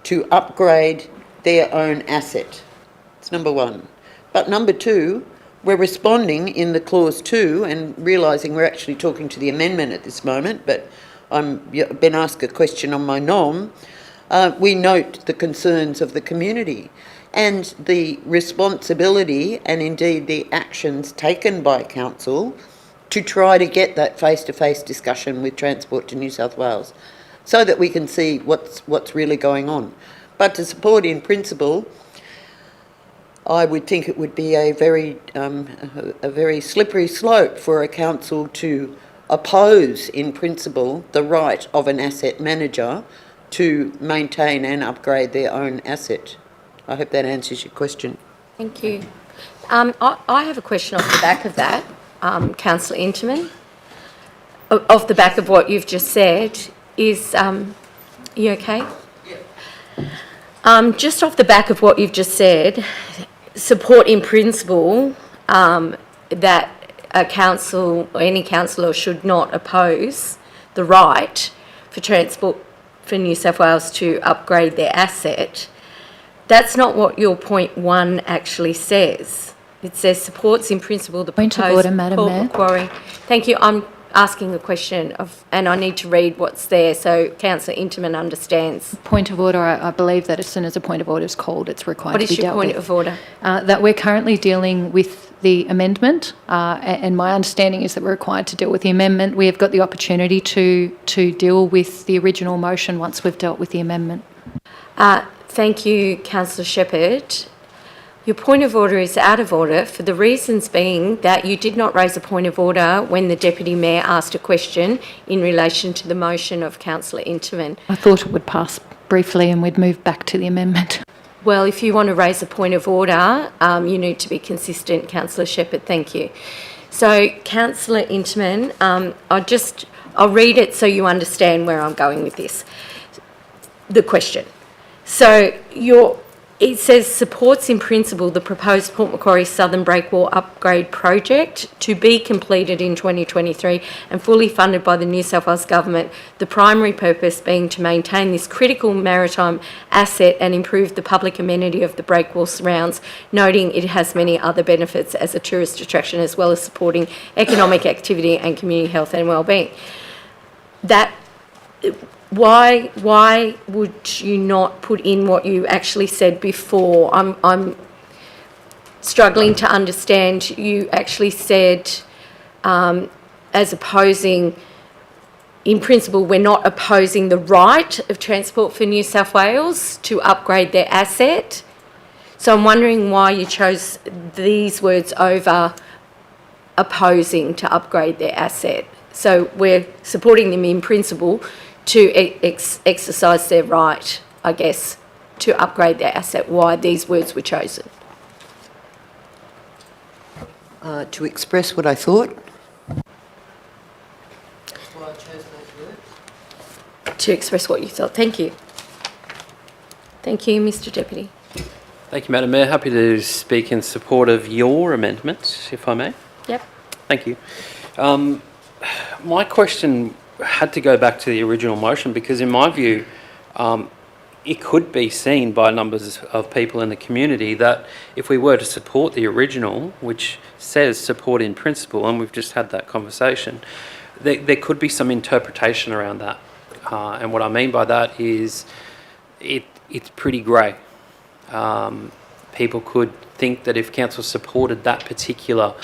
to upgrade their own asset. It's number 1. But number 2, we're responding in the clause 2 and realising we're actually talking to the amendment at this moment, but I've been asked a question on my nom. We note the concerns of the community and the responsibility and indeed the actions taken by council to try to get that face-to-face discussion with Transport to New South Wales so that we can see what's really going on. But to support in principle, I would think it would be a very slippery slope for a council to oppose in principle the right of an asset manager to maintain and upgrade their own asset. I hope that answers your question. Thank you. I have a question off the back of that, Councillor Interman. Off the back of what you've just said, is you okay? Yeah. Just off the back of what you've just said, support in principle that a council or any councillor should not oppose the right for Transport for New South Wales to upgrade their asset. That's not what your point 1 actually says. It says supports in principle the Point of proposed order, Madam Port Mayor. Macquarie. Thank you. I'm asking a question and I need to read what's there so Councillor Interman understands. Point of order, I believe that as soon as a point of order is called, it's required What to is be your dealt point with. of order? That we're currently dealing with the amendment, and my understanding is that we're required to deal with the amendment. We have got the opportunity to deal with the original motion once we've dealt with the amendment. Thank you, Councillor Shepherd. Your point of order is out of order for the reasons being that you did not raise a point of order when the Deputy Mayor asked a question in relation to the motion of Councillor Interman. I thought it would pass briefly and we'd move back to the amendment. Well, if you want to raise a point of order, you need to be consistent, Councillor Shepherd. Thank you. So, Councillor Interman, I'll read it so you understand where I'm going with this. The question. So, it says supports in principle the proposed Port Macquarie Southern Breakwall upgrade project to be completed in 2023 and fully funded by the New South Wales Government, the primary purpose being to maintain this critical maritime asset and improve the public amenity of the breakwall surrounds, noting it has many other benefits as a tourist attraction as well as supporting economic activity and community health and wellbeing. Why would you not put in what you actually said before? I'm struggling to understand. You actually said, as opposing, in principle, we're not opposing the right of Transport for New South Wales to upgrade their asset. So I'm wondering why you chose these words over opposing to upgrade their asset. So we're supporting them in principle to exercise their right, I guess, to upgrade their asset. Why these words were chosen? To express what I thought. That's why I chose those words. To express what you thought. Thank you. Thank you, Mr. Deputy. Thank you, Madam Mayor. Happy to speak in support of your amendment, if I may. Yep. Thank you. My question had to go back to the original motion because, in my view, it could be seen by numbers of people in the community that if we were to support the original, which says support in principle, and we've just had that conversation, there could be some interpretation around that. And what I mean by that is it's pretty grey. People could think that if council supported that particular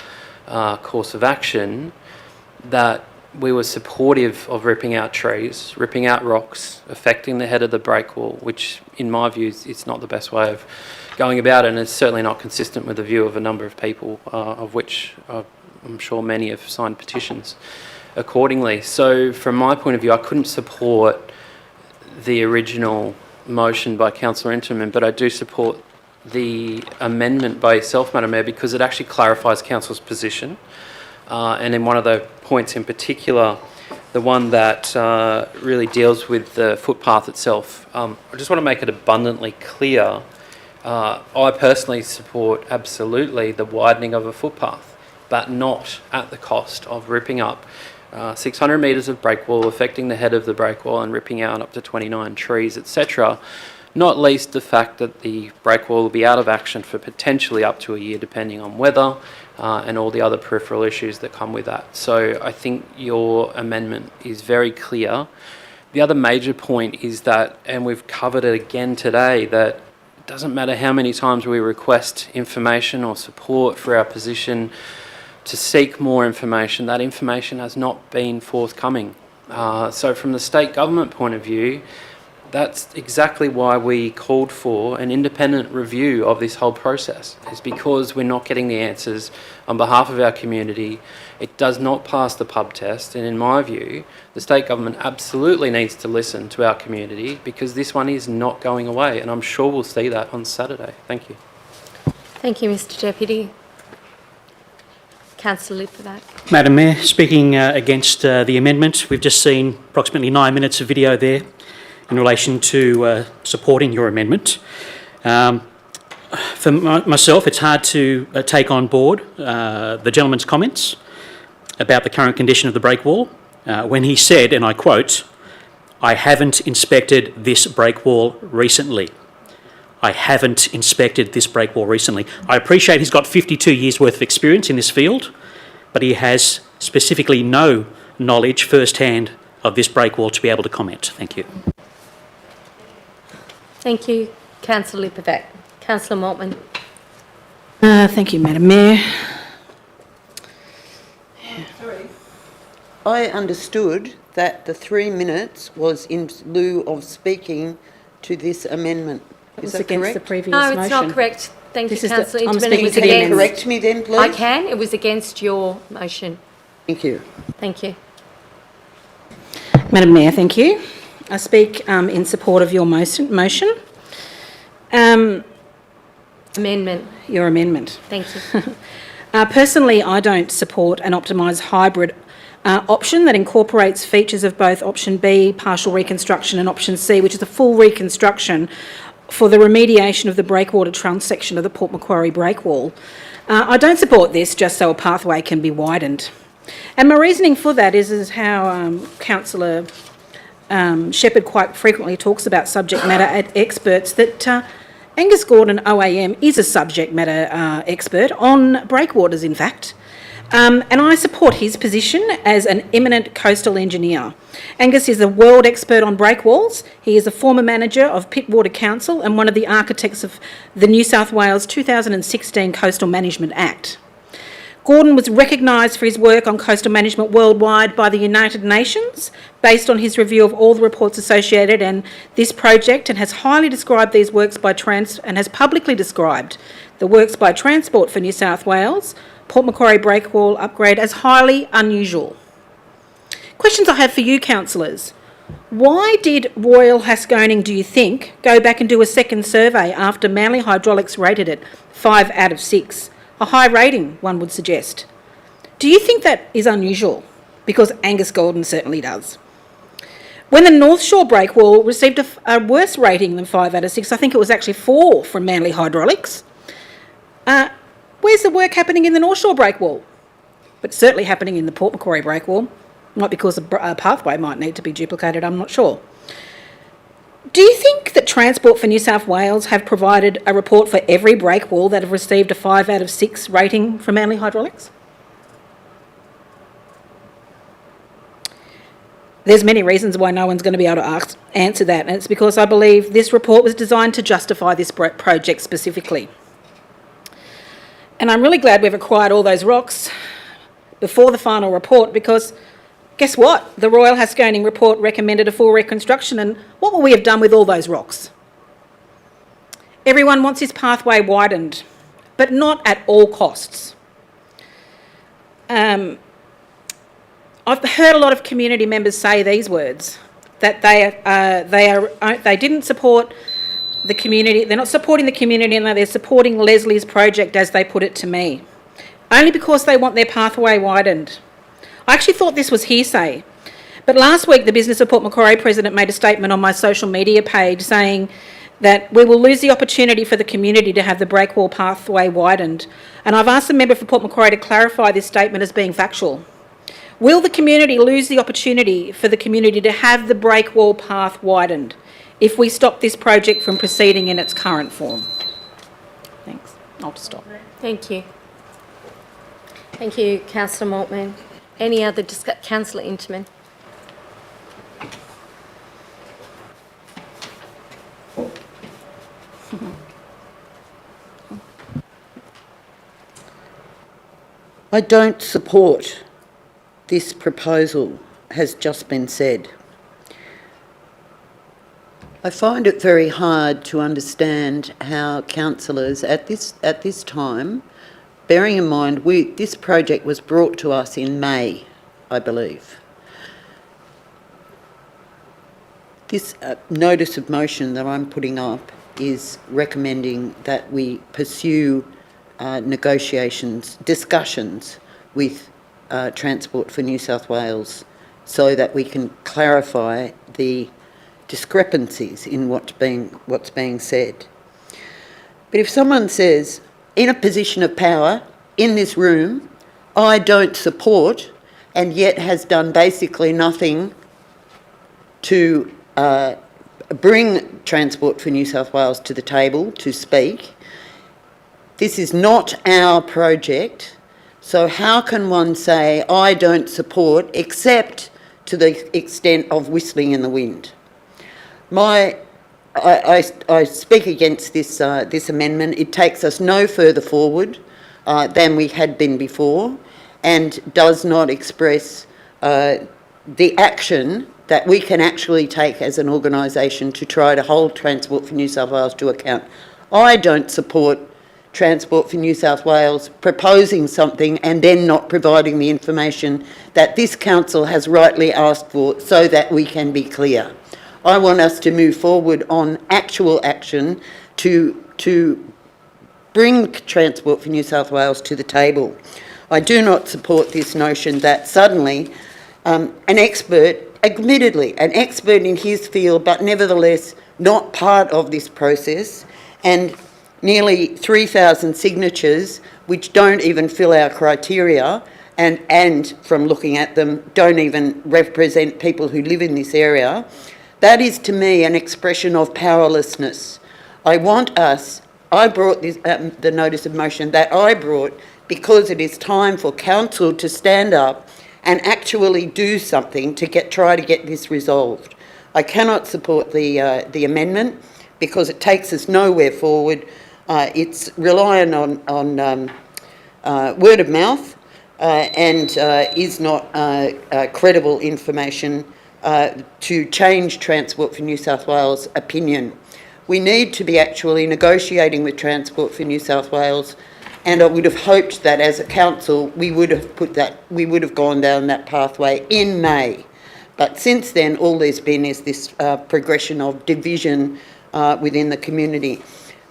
course of action, that we were supportive of ripping out trees, ripping out rocks, affecting the head of the breakwall, which in my view is not the best way of going about it, and it's certainly not consistent with the view of a number of people, of which I'm sure many have signed petitions accordingly. So from my point of view, I couldn't support the original motion by Councillor Interman, but I do support the amendment by yourself, Madam Mayor, because it actually clarifies Council's position. And in one of the points in particular, the one that really deals with the footpath itself, I just want to make it abundantly clear. I personally support absolutely the widening of a footpath, but not at the cost of ripping up 600 metres of breakwall, affecting the head of the breakwall and ripping out up to 29 trees, etc. Not least the fact that the breakwall will be out of action for potentially up to a year, depending on weather and all the other peripheral issues that come with that. So I think your amendment is very clear. The other major point is that, and we've covered it again today, that it doesn't matter how many times we request information or support for our position to seek more information, that information has not been forthcoming. So from the state government point of view, that's exactly why we called for an independent review of this whole process, is because we're not getting the answers on behalf of our community. It does not pass the pub test, and in my view, the state government absolutely needs to listen to our community because this one is not going away, and I'm sure we'll see that on Saturday. Thank you. Thank you, Mr. Deputy. Councillor Lipovac. Madam Mayor, speaking against the amendment, we've just seen approximately 9 minutes of video there in relation to supporting your amendment. For myself, it's hard to take on board the gentleman's comments about the current condition of the breakwall when he said, and I quote, "I haven't inspected this breakwall recently." I haven't inspected this breakwall recently. I appreciate he's got 52 years worth of experience in this field, but he has specifically no knowledge firsthand of this breakwall to be able to comment. Thank you. Thank you, Councillor Lipovac. Councillor Mortman. Thank you, Madam Mayor. I understood that the 3 minutes was in lieu of speaking to this amendment. Is that against correct? the previous No, motion. it's not correct. Thank This you, is the- Councillor I'm Inderman. speaking It was to the against- amendment. Correct me then, please. I can. It was against your motion. Thank you. Thank you. Madam Mayor, thank you. I speak in support of your motion. Amendment. Your amendment. Thank you. Personally, I don't support an optimised hybrid option that incorporates features of both option B, partial reconstruction, and option C, which is a full reconstruction for the remediation of the breakwater trunk section of the Port Macquarie breakwall. I don't support this just so a pathway can be widened. And my reasoning for that is how Councillor Shepherd quite frequently talks about subject matter experts, that Angus Gordon OAM is a subject matter expert on breakwaters, in fact. And I support his position as an eminent coastal engineer. Angus is a world expert on breakwalls. He is a former manager of Pittwater Council and one of the architects of the New South Wales 2016 Coastal Management Act. Gordon was recognised for his work on coastal management worldwide by the United Nations based on his review of all the reports associated and this project, and has highly described these works and has publicly described the works by Transport for New South Wales Port Macquarie breakwall upgrade as highly unusual. Questions I have for you, councillors. Why did Royal Haskoning, do you think, go back and do a second survey after Manly Hydraulics rated it 5 out of 6? A high rating, one would suggest. Do you think that is unusual? Because Angus Gordon certainly does. When the North Shore breakwall received a worse rating than 5 out of 6, I think it was actually 4 from Manly Hydraulics. Where's the work happening in the North Shore breakwall? But certainly happening in the Port Macquarie breakwall. Not because a pathway might need to be duplicated, I'm not sure. Do you think that Transport for New South Wales have provided a report for every breakwall that have received a 5 out of 6 rating from Manly Hydraulics? There's many reasons why no one's going to be able to answer that, and it's because I believe this report was designed to justify this project specifically. And I'm really glad we've acquired all those rocks before the final report, because guess what? The Royal Haskoning report recommended a full reconstruction, and what will we have done with all those rocks? Everyone wants this pathway widened, but not at all costs. I've heard a lot of community members say these words, that they didn't support the community, they're not supporting the community, and they're supporting Leslie's project, as they put it to me, only because they want their pathway widened. I actually thought this was hearsay, but last week the Business of Port Macquarie president made a statement on my social media page saying that we will lose the opportunity for the community to have the breakwall pathway widened, and I've asked the member for Port Macquarie to clarify this statement as being factual. Will the community lose the opportunity for the community to have the breakwall path widened if we stop this project from proceeding in its current form? Thanks. I'll just stop. Thank you. Thank you, Councillor Mortman. Any other Councillor Inderman? I don't support this proposal, has just been said. I find it very hard to understand how councillors at this time, bearing in mind this project was brought to us in May, I believe. This notice of motion that I'm putting up is recommending that we pursue discussions with Transport for New South Wales so that we can clarify the discrepancies in what's being said. But if someone says, in a position of power, in this room, I don't support, and yet has done basically nothing to bring Transport for New South Wales to the table to speak, this is not our project, So how can one say, I don't support, except to the extent of whistling in the wind? I speak against this amendment. It takes us no further forward than we had been before, and does not express the action that we can actually take as an organisation to try to hold Transport for New South Wales to account. I don't support Transport for New South Wales proposing something and then not providing the information that this council has rightly asked for so that we can be clear. I want us to move forward on actual action to bring Transport for New South Wales to the table. I do not support this notion that suddenly an expert, admittedly an expert in his field, but nevertheless not part of this process, and nearly 3,000 signatures which don't even fill our criteria and from looking at them don't even represent people who live in this area. That is to me an expression of powerlessness. I brought this, the notice of motion that I brought because it is time for council to stand up and actually do something to try to get this resolved. I cannot support the amendment because it takes us nowhere forward. It's relying on word of mouth and is not credible information to change Transport for New South Wales' opinion. We need to be actually negotiating with Transport for New South Wales, and I would have hoped that as a council we would have gone down that pathway in May. But since then, all there's been is this progression of division within the community,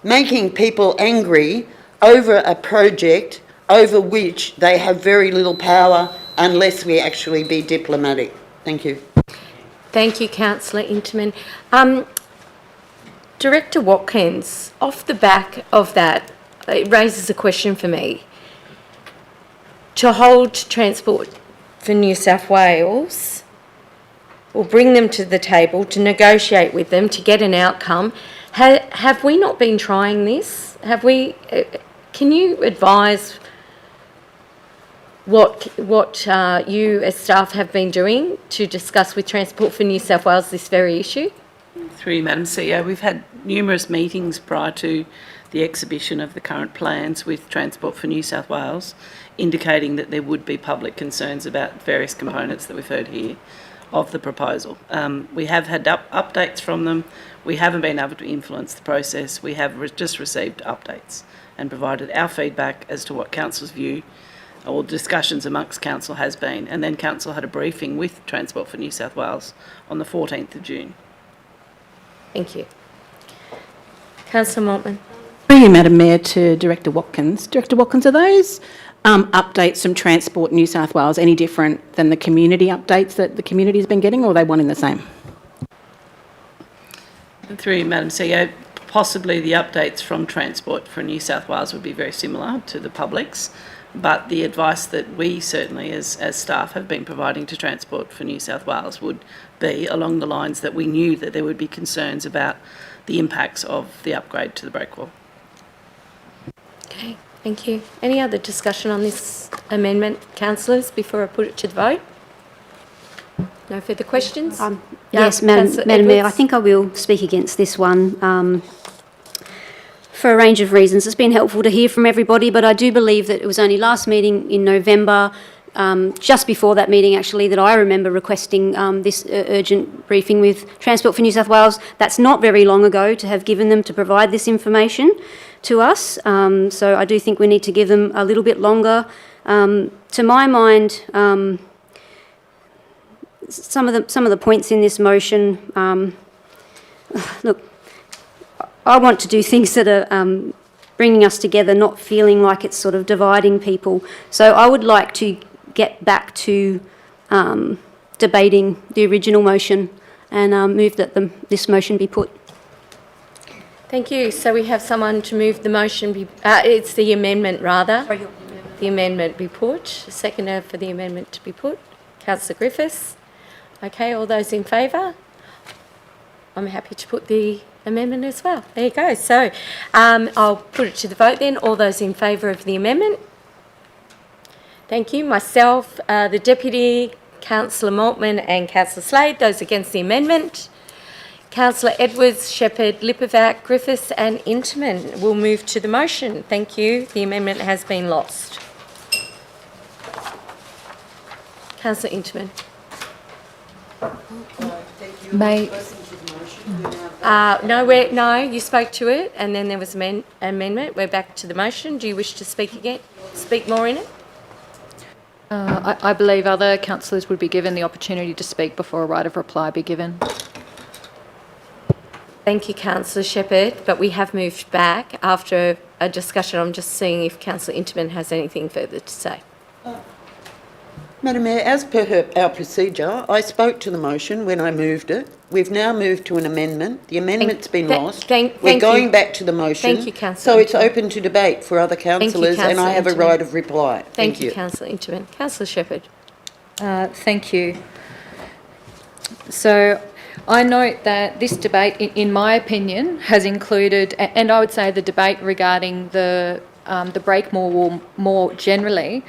making people angry over a project over which they have very little power unless we actually be diplomatic. Thank you. Thank you, Councillor Interman. Director Watkins, off the back of that, it raises a question for me. To hold Transport for New South Wales, or bring them to the table, to negotiate with them, to get an outcome, have we not been trying this? Have we? Can you advise what you as staff have been doing to discuss with Transport for New South Wales this very issue? Through you, Madam CEO, we've had numerous meetings prior to the exhibition of the current plans with Transport for New South Wales, indicating that there would be public concerns about various components that we've heard here of the proposal. We have had updates from them. We haven't been able to influence the process. We have just received updates and provided our feedback as to what Council's view or discussions amongst Council has been, and then Council had a briefing with Transport for New South Wales on the 14th of June. Thank you. Councillor Montman. Through you, Madam Mayor, to Director Watkins. Director Watkins, are those updates from Transport New South Wales any different than the community updates that the community has been getting, or are they one and the same? Through you, Madam CEO, possibly the updates from Transport for New South Wales would be very similar to the public's, but the advice that we certainly as staff have been providing to Transport for New South Wales would be along the lines that we knew that there would be concerns about the impacts of the upgrade to the breakwall. Okay, thank you. Any other discussion on this amendment, councillors, before I put it to the vote? No further questions? Yes, Madam Mayor, I think I will speak against this one. For a range of reasons. It's been helpful to hear from everybody, but I do believe that it was only last meeting in November, just before that meeting actually, that I remember requesting this urgent briefing with Transport for New South Wales. That's not very long ago to have given them to provide this information to us, so I do think we need to give them a little bit longer. To my mind, some of the points in this motion, look, I want to do things that are bringing us together, not feeling like it's sort of dividing people. So I would like to get back to debating the original motion and move that this motion be put. Thank you. So we have someone to move the motion, it's the amendment rather. Sorry, the amendment be put. A seconder for the amendment to be put. Councillor Griffiths. Okay, all those in favour? I'm happy to put the amendment as well. There you go. So I'll put it to the vote then. All those in favour of the amendment? Thank you. Myself, the Deputy, Councillor Maltman and Councillor Slade, those against the amendment. Councillor Edwards, Shepherd, Lipovac, Griffiths and Interman will move to the motion. Thank you. The amendment has been lost. Councillor Interman. No, you spoke to it and then there was an amendment. We're back to the motion. Do you wish to speak again? Speak more in it? I believe other councillors would be given the opportunity to speak before a right of reply be given. Thank you, Councillor Shepherd, but we have moved back after a discussion. I'm just seeing if Councillor Interman has anything further to say. Madam Mayor, as per our procedure, I spoke to the motion when I moved it. We've now moved to an amendment. The amendment's been lost. We're going back to the motion. Thank you, Councillor So it's Interman. open to debate for other councillors and I have a right of reply. Thank you, Councillor Interman. Councillor Shepherd. Thank you. So I note that this debate, in my opinion, has included, and I would say the debate regarding the Breakmore Wall more generally,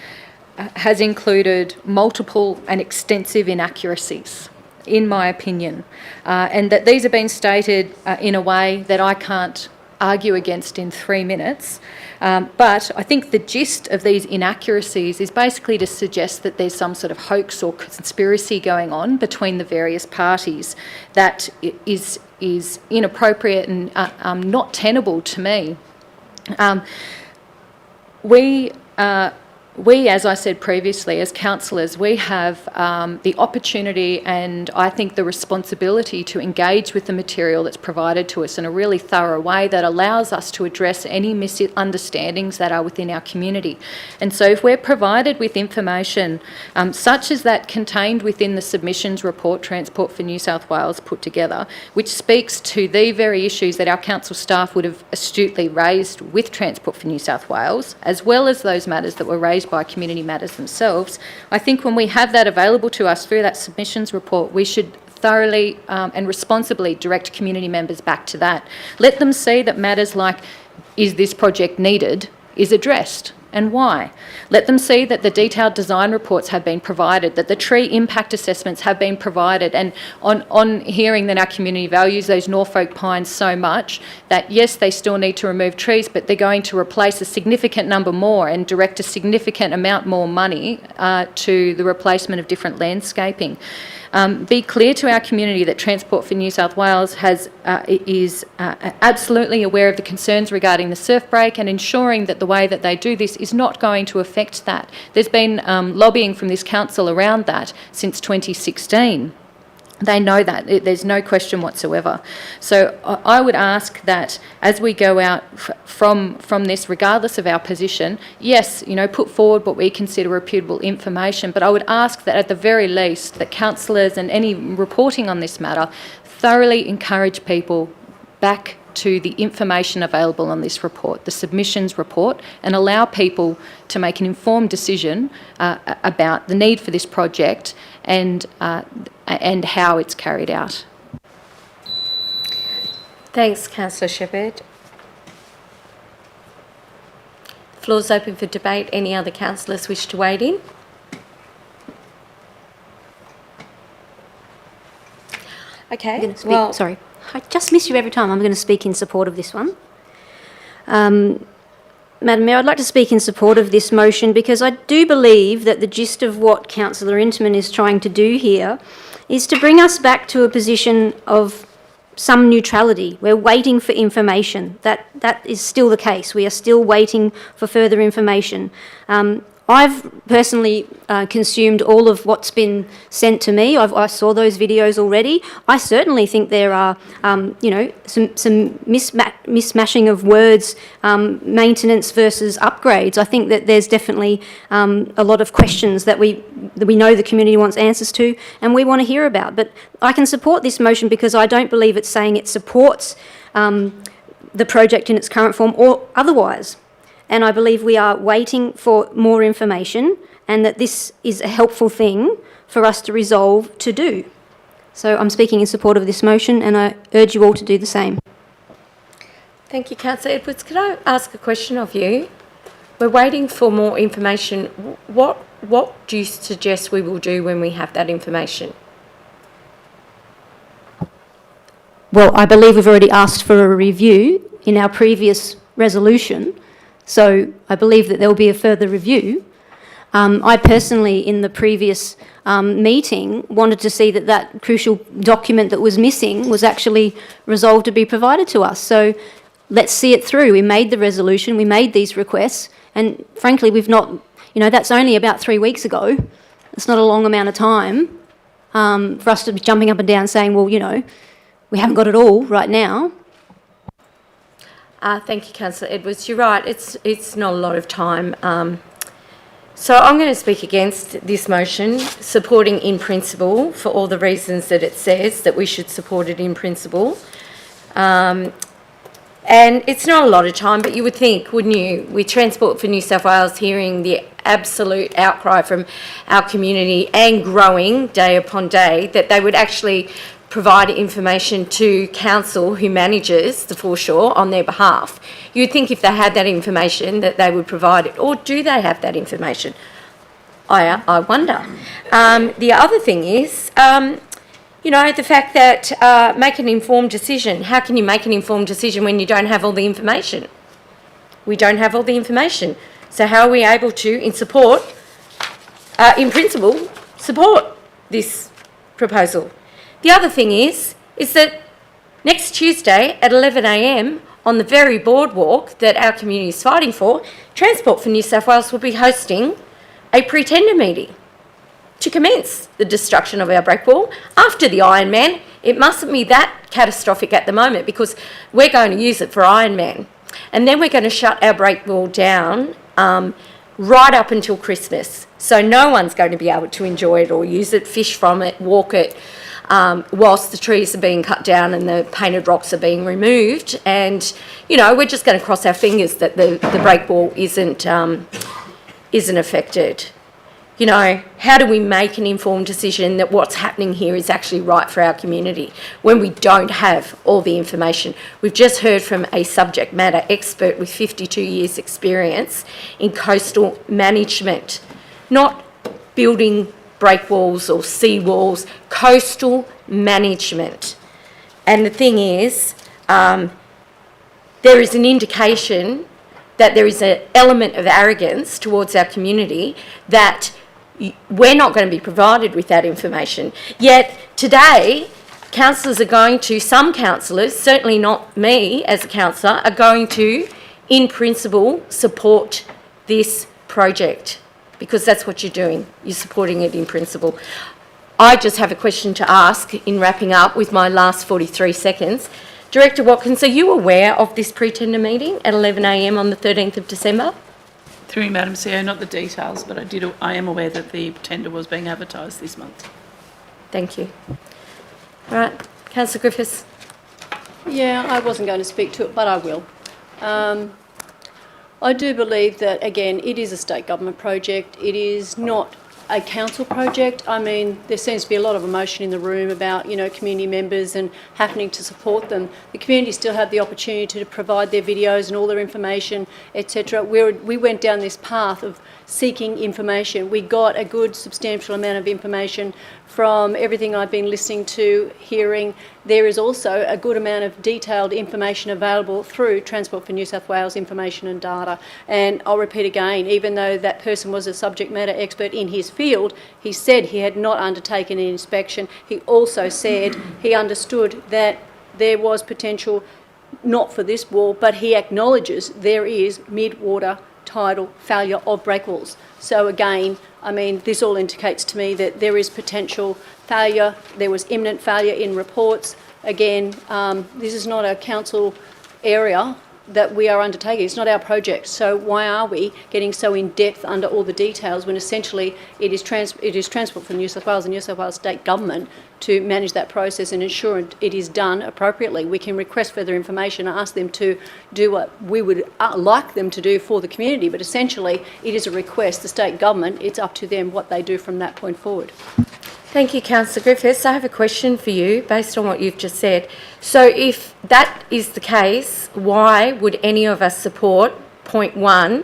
has included multiple and extensive inaccuracies, in my opinion, and that these have been stated in a way that I can't argue against in 3 minutes. But I think the gist of these inaccuracies is basically to suggest that there's some sort of hoax or conspiracy going on between the various parties that is inappropriate and not tenable to me. We, as I said previously, as councillors, we have the opportunity and I think the responsibility to engage with the material that's provided to us in a really thorough way that allows us to address any misunderstandings that are within our community. And so if we're provided with information such as that contained within the submissions report Transport for New South Wales put together, which speaks to the very issues that our council staff would have astutely raised with Transport for New South Wales, as well as those matters that were raised by Community Matters themselves, I think when we have that available to us through that submissions report, we should thoroughly and responsibly direct community members back to that. Let them see that matters like, is this project needed, is addressed, and why. Let them see that the detailed design reports have been provided, that the tree impact assessments have been provided, and on hearing that our community values those Norfolk pines so much that yes, they still need to remove trees, but they're going to replace a significant number more and direct a significant amount more money to the replacement of different landscaping. Be clear to our community that Transport for New South Wales is absolutely aware of the concerns regarding the surf break and ensuring that the way that they do this is not going to affect that. There's been lobbying from this council around that since 2016. They know that. There's no question whatsoever. So I would ask that as we go out from this, regardless of our position, yes, put forward what we consider reputable information, but I would ask that at the very least that councillors and any reporting on this matter thoroughly encourage people back to the information available on this report, the submissions report, and allow people to make an informed decision about the need for this project and how it's carried out. Thanks, Councillor Shepherd. The floor's open for debate. Any other councillors wish to wade in? Okay, I'm going to speak, sorry, I just miss you every time. I'm going to speak in support of this one. Madam Mayor, I'd like to speak in support of this motion because I do believe that the gist of what Councillor Interman is trying to do here is to bring us back to a position of some neutrality. We're waiting for information. That is still the case. We are still waiting for further information. I've personally consumed all of what's been sent to me. I saw those videos already. I certainly think there are, some mismatching of words, maintenance versus upgrades. I think that there's definitely a lot of questions that we know the community wants answers to and we want to hear about. But I can support this motion because I don't believe it's saying it supports the project in its current form or otherwise. And I believe we are waiting for more information and that this is a helpful thing for us to resolve to do. So I'm speaking in support of this motion and I urge you all to do the same. Thank you, Councillor Edwards. Could I ask a question of you? We're waiting for more information. What do you suggest we will do when we have that information? Well, I believe we've already asked for a review in our previous resolution, so I believe that there will be a further review. I personally, in the previous meeting, wanted to see that that crucial document that was missing was actually resolved to be provided to us. So let's see it through. We made the resolution, we made these requests, and frankly, we've not, that's only about 3 weeks ago. It's not a long amount of time for us to be jumping up and down saying, well, we haven't got it all right now. Thank you, Councillor Edwards. You're right, it's not a lot of time. So I'm going to speak against this motion, supporting in principle for all the reasons that it says that we should support it in principle. And it's not a lot of time, but you would think, wouldn't you, with Transport for New South Wales hearing the absolute outcry from our community and growing day upon day, that they would actually provide information to council who manages the foreshore on their behalf. You'd think if they had that information that they would provide it, or do they have that information? I wonder. The other thing is, the fact that make an informed decision. How can you make an informed decision when you don't have all the information? We don't have all the information. So how are we able to, in principle, support this proposal? The other thing is that next Tuesday at 11 a.m. on the very boardwalk that our community is fighting for, Transport for New South Wales will be hosting a pre-tender meeting to commence the destruction of our break wall after the Ironman. It mustn't be that catastrophic at the moment because we're going to use it for Ironman. And then we're going to shut our break wall down right up until Christmas. So no one's going to be able to enjoy it or use it, fish from it, walk it, whilst the trees are being cut down and the painted rocks are being removed. And, we're just going to cross our fingers that the break wall isn't affected. How do we make an informed decision that what's happening here is actually right for our community when we don't have all the information? We've just heard from a subject matter expert with 52 years experience in coastal management, not building break walls or sea walls, coastal management. And the thing is, there is an indication that there is an element of arrogance towards our community that we're not going to be provided with that information. Yet today, councillors are going to, some councillors, certainly not me as a councillor, are going to, in principle, support this project because that's what you're doing. You're supporting it in principle. I just have a question to ask in wrapping up with my last 43 seconds. Director Watkins, are you aware of this pre-tender meeting at 11 a.m. on the 13th of December? Through you, Madam CEO, not the details, but I am aware that the tender was being advertised this month. Thank you. All right, Councillor Griffiths. Yeah, I wasn't going to speak to it, but I will. I do believe that, again, it is a state government project. It is not a council project. I mean, there seems to be a lot of emotion in the room about, community members and happening to support them. The community still have the opportunity to provide their videos and all their information, etc. We went down this path of seeking information. We got a good substantial amount of information from everything I've been listening to, hearing. There is also a good amount of detailed information available through Transport for New South Wales information and data. And I'll repeat again, even though that person was a subject matter expert in his field, he said he had not undertaken an inspection. He also said he understood that there was potential, not for this wall, but he acknowledges there is mid-water tidal failure of breakwalls. So again, I mean, this all indicates to me that there is potential failure. There was imminent failure in reports. Again, this is not a council area that we are undertaking. It's not our project. So why are we getting so in depth under all the details when essentially it is Transport for New South Wales and New South Wales State Government to manage that process and ensure it is done appropriately? We can request further information and ask them to do what we would like them to do for the community, but essentially it is a request. The State Government, it's up to them what they do from that point forward. Thank you, Councillor Griffiths. I have a question for you based on what you've just said. So if that is the case, why would any of us support point 1,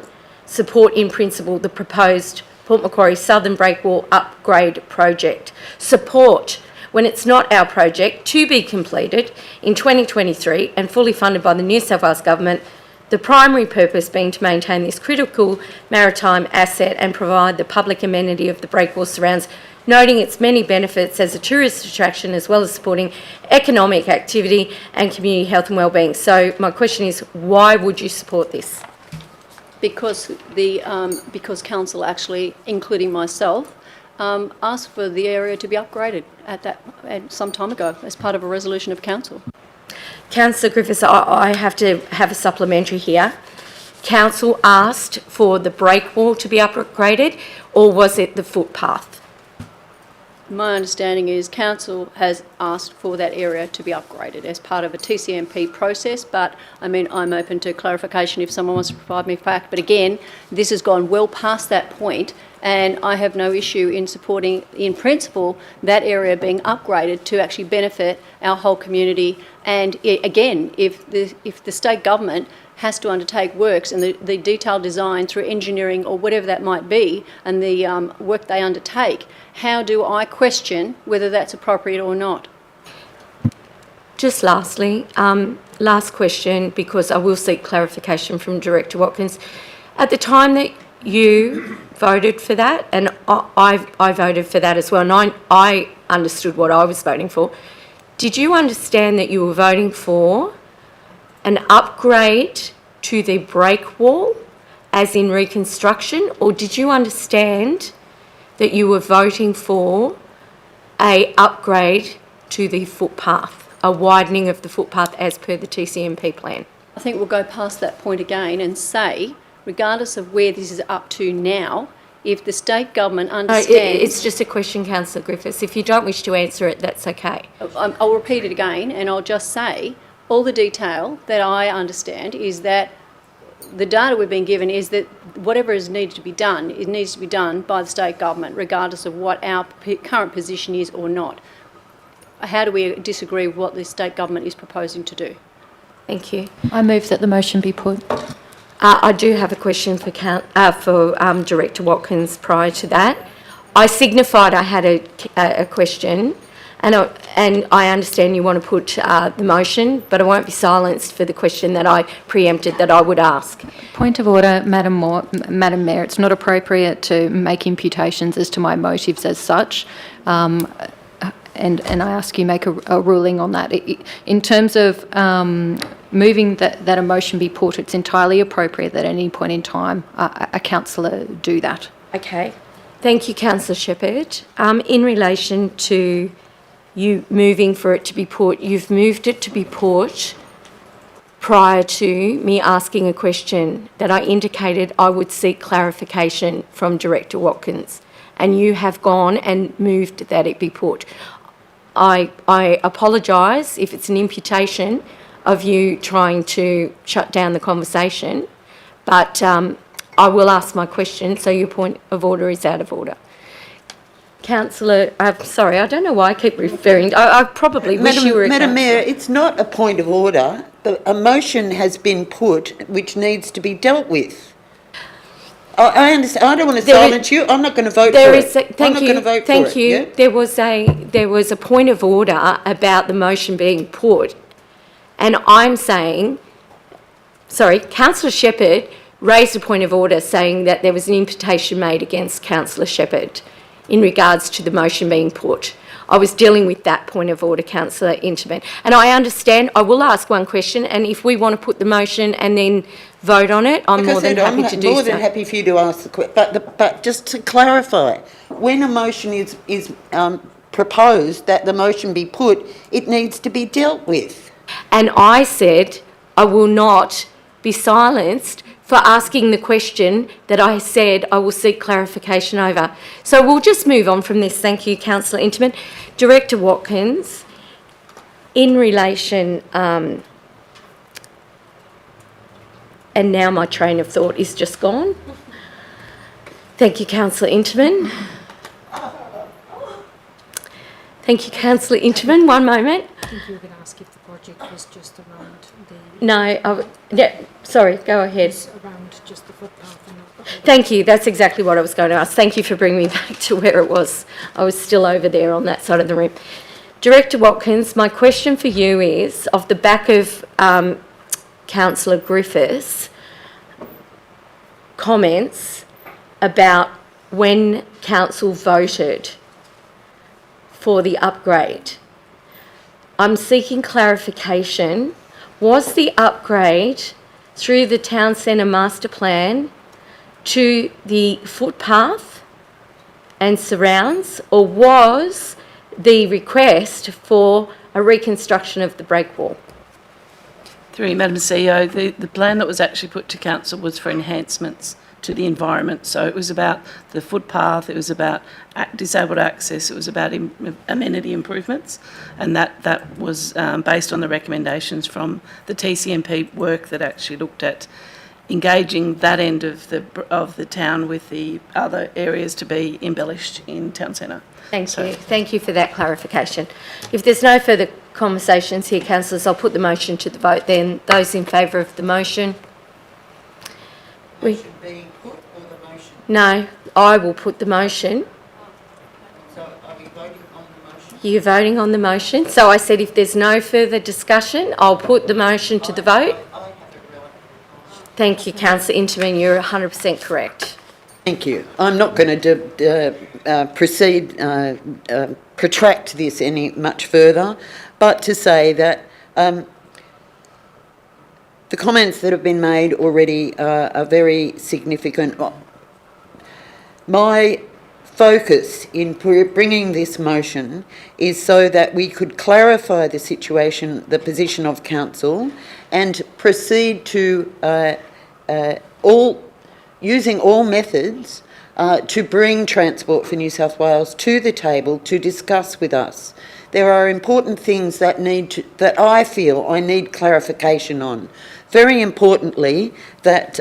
support in principle the proposed Port Macquarie Southern Breakwall Upgrade Project. Support when it's not our project, to be completed in 2023 and fully funded by the New South Wales Government, the primary purpose being to maintain this critical maritime asset and provide the public amenity of the breakwall surrounds, noting its many benefits as a tourist attraction as well as supporting economic activity and community health and wellbeing. So my question is, why would you support this? Because because council actually, including myself, asked for the area to be upgraded at some time ago as part of a resolution of council. Councillor Griffiths, I have to have a supplementary here. Council asked for the breakwall to be upgraded, or was it the footpath? My understanding is council has asked for that area to be upgraded as part of a TCMP process, but I mean, I'm open to clarification if someone wants to provide me fact. But again, this has gone well past that point, and I have no issue in supporting, in principle, that area being upgraded to actually benefit our whole community. And again, if the state government has to undertake works and the detailed design through engineering or whatever that might be, and the work they undertake, how do I question whether that's appropriate or not? Just lastly, last question, because I will seek clarification from Director Watkins. At the time that you voted for that, and I voted for that as well, and I understood what I was voting for, did you understand that you were voting for an upgrade to the breakwall, as in reconstruction, or did you understand that you were voting for a upgrade to the footpath, a widening of the footpath as per the TCMP plan? I think we'll go past that point again and say, regardless of where this is up to now, if the state government understands... It's just a question, Councillor Griffiths. If you don't wish to answer it, that's okay. I'll repeat it again, and I'll just say all the detail that I understand is that the data we've been given is that whatever is needed to be done, it needs to be done by the state government, regardless of what our current position is or not. How do we disagree with what the state government is proposing to do? Thank you. I move that the motion be put. I do have a question for Director Watkins prior to that. I signified I had a question, and I understand you want to put the motion, but I won't be silenced for the question that I preempted that I would ask. Point of order, Madam Mayor. It's not appropriate to make imputations as to my motives as such. And I ask you make a ruling on that. In terms of moving that a motion be put, it's entirely appropriate that at any point in time a councillor do that. Okay. Thank you, Councillor Shepherd. In relation to you moving for it to be put, you've moved it to be put prior to me asking a question that I indicated I would seek clarification from Director Watkins, and you have gone and moved that it be put. I apologise if it's an imputation of you trying to shut down the conversation, but I will ask my question, so your point of order is out of order. Councillor, sorry, I don't know why I keep referring. I probably wish you were a Madam Mayor, councillor. it's not a point of order. A motion has been put which needs to be dealt with. I understand. I don't want to silence you. I'm not going to vote for it. I'm not going to vote for it. Thank you. Yeah? There was a point of order about the motion being put, and I'm saying, sorry, Councillor Shepherd raised a point of order saying that there was an imputation made against Councillor Shepherd in regards to the motion being put. I was dealing with that point of order, Councillor Intiman. And I understand, I will ask one question, and if we want to put the motion and then vote on it, I'm more than happy to do so. I'm more than happy for you to ask the question. But just to clarify, when a motion is proposed that the motion be put, it needs to be dealt with. And I said I will not be silenced for asking the question that I said I will seek clarification over. So we'll just move on from this. Thank you, Councillor Intiman. Director Watkins, in relation, and now my train of thought is just gone. Thank you, Councillor Intiman. Thank you, Councillor Intiman. One moment. I think you were going to ask if the project was just around the... No, yeah, sorry, go ahead. Around just the footpath and not the whole. Thank you, that's exactly what I was going to ask. Thank you for bringing me back to where it was. I was still over there on that side of the room. Director Watkins, my question for you is, off the back of Councillor Griffiths' comments about when council voted for the upgrade, I'm seeking clarification. Was the upgrade through the town centre master plan to the footpath and surrounds, or was the request for a reconstruction of the break wall? Through you, Madam CEO, the plan that was actually put to council was for enhancements to the environment. So it was about the footpath, it was about disabled access, it was about amenity improvements, and that was based on the recommendations from the TCMP work that actually looked at engaging that end of the town with the other areas to be embellished in town centre. Thank you. Thank you for that clarification. If there's no further conversations here, councillors, I'll put the motion to the vote then. Those in favour of the motion? Motion being put or the motion? No, I will put the motion. So are we voting on the motion? You're voting on the motion. So I said if there's no further discussion, I'll put the motion to the vote. Thank you, Councillor Interman. You're 100% correct. Thank you. I'm not going to protract this any much further, but to say that the comments that have been made already are very significant. My focus in bringing this motion is so that we could clarify the situation, the position of council, and proceed to using all methods to bring Transport for New South Wales to the table to discuss with us. There are important things that I feel I need clarification on. Very importantly, that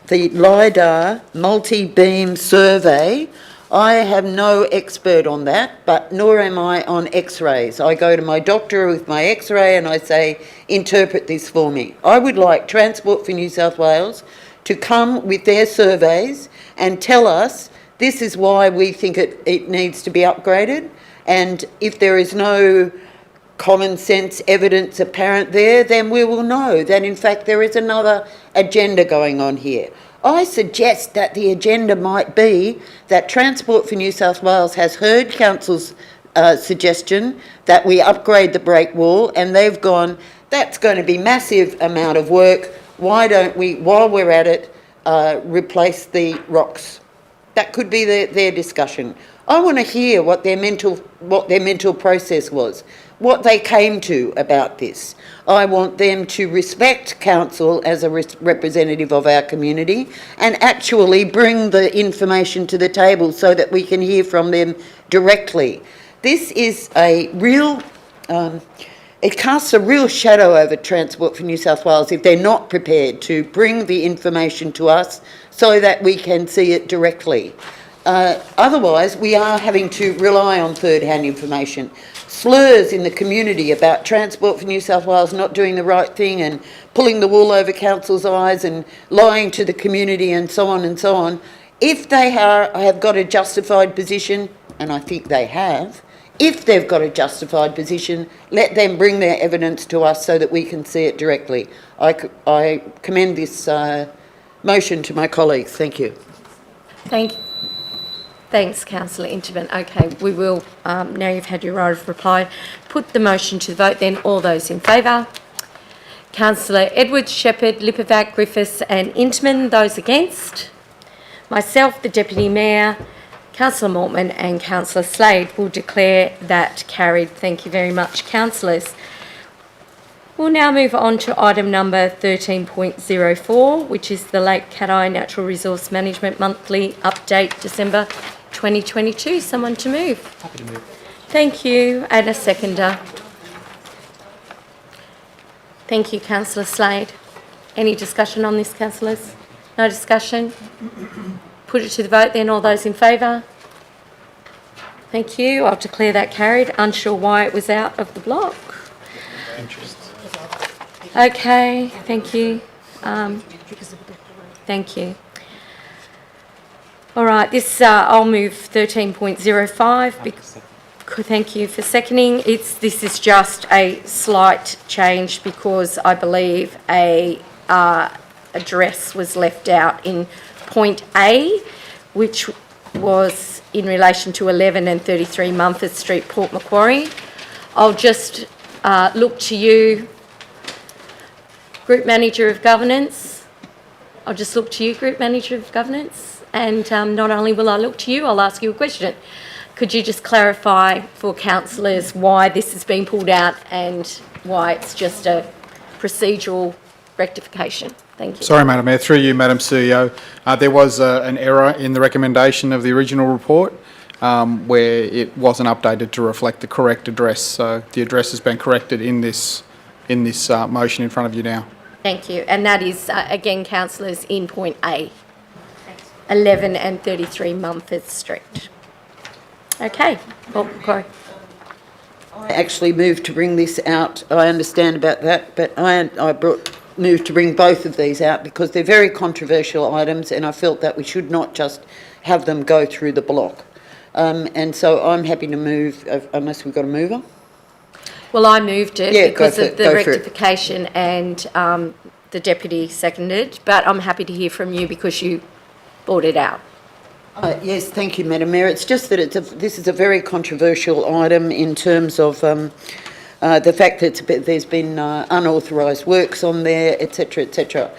the LiDAR multi-beam survey, I have no expert on that, but nor am I on X-rays. I go to my doctor with my X-ray and I say, interpret this for me. I would like Transport for New South Wales to come with their surveys and tell us this is why we think it needs to be upgraded, and if there is no common sense evidence apparent there, then we will know that in fact there is another agenda going on here. I suggest that the agenda might be that Transport for New South Wales has heard council's suggestion that we upgrade the break wall, and they've gone, that's going to be massive amount of work, why don't we, while we're at it, replace the rocks? That could be their discussion. I want to hear what their mental process was, what they came to about this. I want them to respect council as a representative of our community and actually bring the information to the table so that we can hear from them directly. This is a real, it casts a real shadow over Transport for New South Wales if they're not prepared to bring the information to us so that we can see it directly. Otherwise, we are having to rely on third-hand information. Slurs in the community about Transport for New South Wales not doing the right thing and pulling the wool over council's eyes and lying to the community and so on and so on. If they have got a justified position, and I think they have, if they've got a justified position, let them bring their evidence to us so that we can see it directly. I commend this motion to my colleagues. Thank you. Thanks, Councillor Interman. Okay, we will, now you've had your right of reply, put the motion to the vote then. All those in favour? Councillor Edwards, Shepherd, Lipovac, Griffiths and Interman. Those against? Myself, the Deputy Mayor, Councillor Mortman and Councillor Slade will declare that carried. Thank you very much, councillors. We'll now move on to item number 13.04, which is the Lake Cat Eye Natural Resource Management Monthly Update, December 2022. Someone to move? Happy to move. Thank you. And a seconder. Thank you, Councillor Slade. Any discussion on this, councillors? No discussion? Put it to the vote then. All those in favour? Thank you. I'll declare that carried. Unsure why it was out of the block. Okay, thank you. Thank you. All right, this, I'll move 13.05. Thank you for seconding. This is just a slight change because I believe a address was left out in point A, which was in relation to 11 and 33 Mumford Street, Port Macquarie. I'll just look to you, Group Manager of Governance. I'll just look to you, Group Manager of Governance, and not only will I look to you, I'll ask you a question. Could you just clarify for councillors why this has been pulled out and why it's just a procedural rectification? Thank you. Sorry, Madam Mayor. Through you, Madam CEO. There was an error in the recommendation of the original report where it wasn't updated to reflect the correct address. So the address has been corrected in this motion in front of you now. Thank you. And that is, again, councillors, in point A, 11 and 33 Mumford Street. Okay. Oh, Corey. I actually moved to bring this out. I understand about that, but I moved to bring both of these out because they're very controversial items, and I felt that we should not just have them go through the block. And so I'm happy to move, unless we've got a mover. Well, I moved it because of the go for it. rectification and the deputy seconded, but I'm happy to hear from you because you brought it out. Yes, thank you, Madam Mayor. It's just that this is a very controversial item in terms of the fact that there's been unauthorised works on there, etc., etc.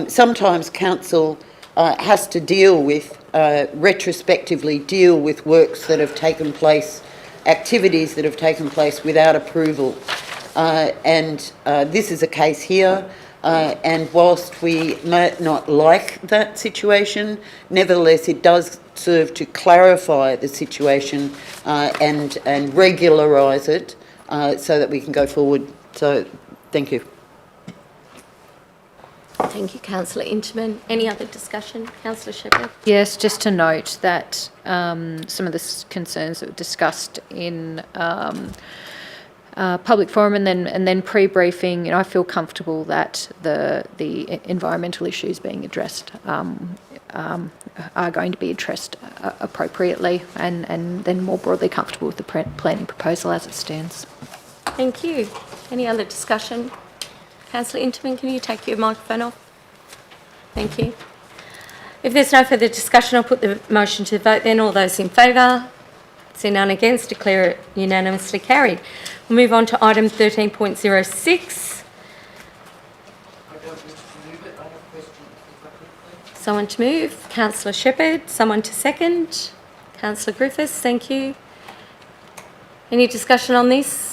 Sometimes council has to retrospectively deal with works that have taken place, activities that have taken place without approval. And this is a case here. And whilst we might not like that situation, nevertheless it does serve to clarify the situation and regularise it so that we can go forward. So, thank you. Thank you, Councillor Inchman. Any other discussion? Councillor Shepherd? Yes, just to note that some of the concerns that were discussed in public forum and then pre-briefing, I feel comfortable that the environmental issues being addressed are going to be addressed appropriately, and then more broadly comfortable with the planning proposal as it stands. Thank you. Any other discussion? Councillor Inchman, can you take your microphone off? Thank you. If there's no further discussion, I'll put the motion to the vote then. All those in favour? See none against, declare it unanimously carried. We'll move on to item 13.06. Someone to move? Councillor Shepherd. Someone to second? Councillor Griffiths, thank you. Any discussion on this?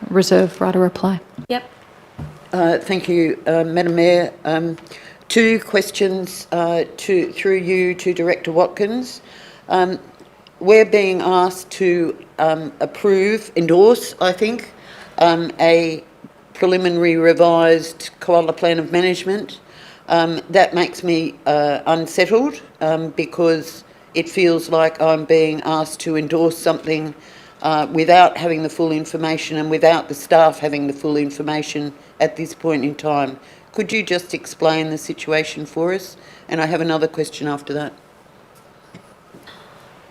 Reserve right of reply. Yep. Thank you, Madam Mayor. Two questions through you to Director Watkins. We're being asked to endorse, I think, a preliminary revised koala plan of management. That makes me unsettled because it feels like I'm being asked to endorse something without having the full information and without the staff having the full information at this point in time. Could you just explain the situation for us? And I have another question after that.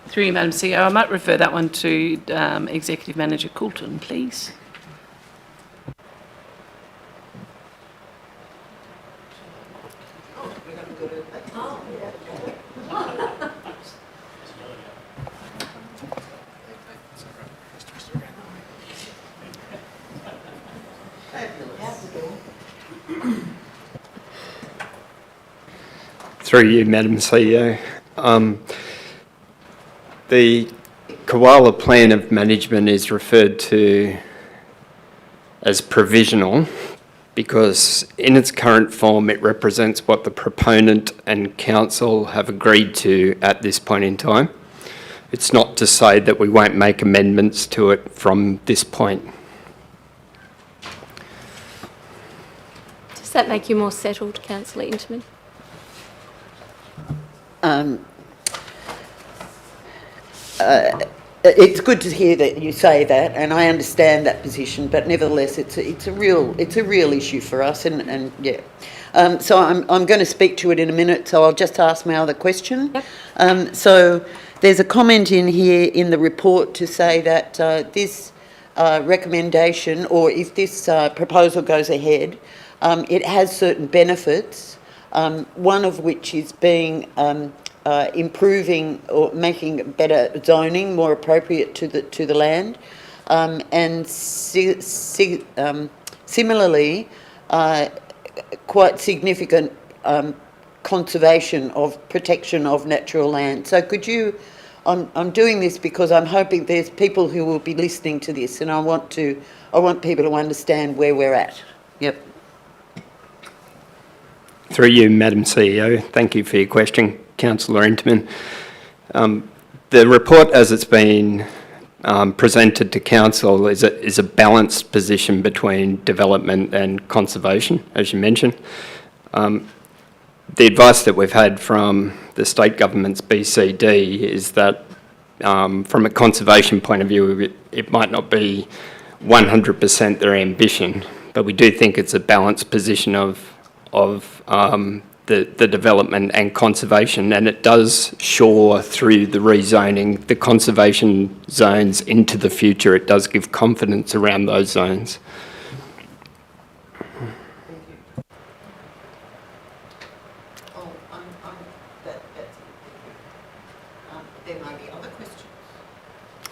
Through you, Madam CEO, I might refer that one to Executive Manager Coulton, please. Through you, Madam CEO. The koala plan of management is referred to as provisional because in its current form it represents what the proponent and council have agreed to at this point in time. It's not to say that we won't make amendments to it from this point. Does that make you more settled, Councillor Inchman? it's good to hear that you say that, and I understand that position, but nevertheless, it's a real issue for us, and yeah. So I'm going to speak to it in a minute, so I'll just ask my other question. Yep. So there's a comment in here in the report to say that this recommendation, or if this proposal goes ahead, it has certain benefits, one of which is being improving or making better zoning more appropriate to the land, and similarly, quite significant conservation of protection of natural land. So could you? I'm doing this because I'm hoping there's people who will be listening to this, and I want people to understand where we're at. Yep. Through you, Madam CEO, thank you for your question, Councillor Interman. The report as it's been presented to Council is a balanced position between development and conservation, as you mentioned. The advice that we've had from the state government's BCD is that from a conservation point of view, it might not be 100% their ambition, but we do think it's a balanced position of the development and conservation, and it does shore through the rezoning the conservation zones into the future. It does give confidence around those zones.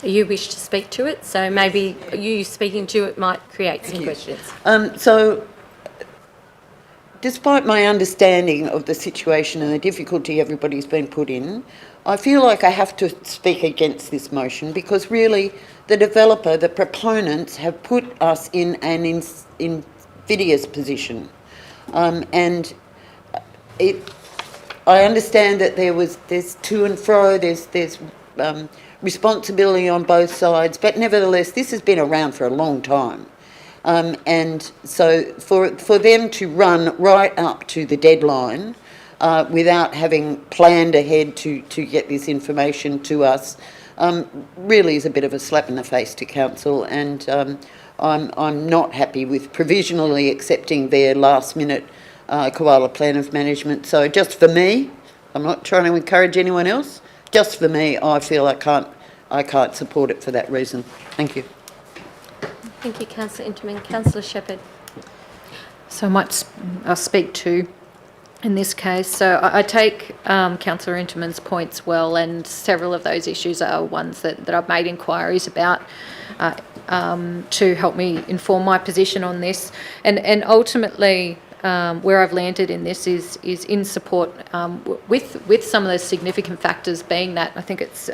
You wish to speak to it, so maybe you speaking to it might create some questions. So, despite my understanding of the situation and the difficulty everybody's been put in, I feel like I have to speak against this motion because really the developer, the proponents have put us in an invidious position. And I understand that there's to and fro, there's responsibility on both sides, but nevertheless, this has been around for a long time. And so for them to run right up to the deadline without having planned ahead to get this information to us really is a bit of a slap in the face to council, and I'm not happy with provisionally accepting their last minute koala plan of management. So just for me, I'm not trying to encourage anyone else, just for me, I feel I can't support it for that reason. Thank you. Thank you, Councillor Interman. Councillor Shepherd. So I'll speak to in this case. So I take Councillor Interman's points well, and several of those issues are ones that I've made inquiries about to help me inform my position on this. And ultimately, where I've landed in this is in support with some of those significant factors being that I think it's,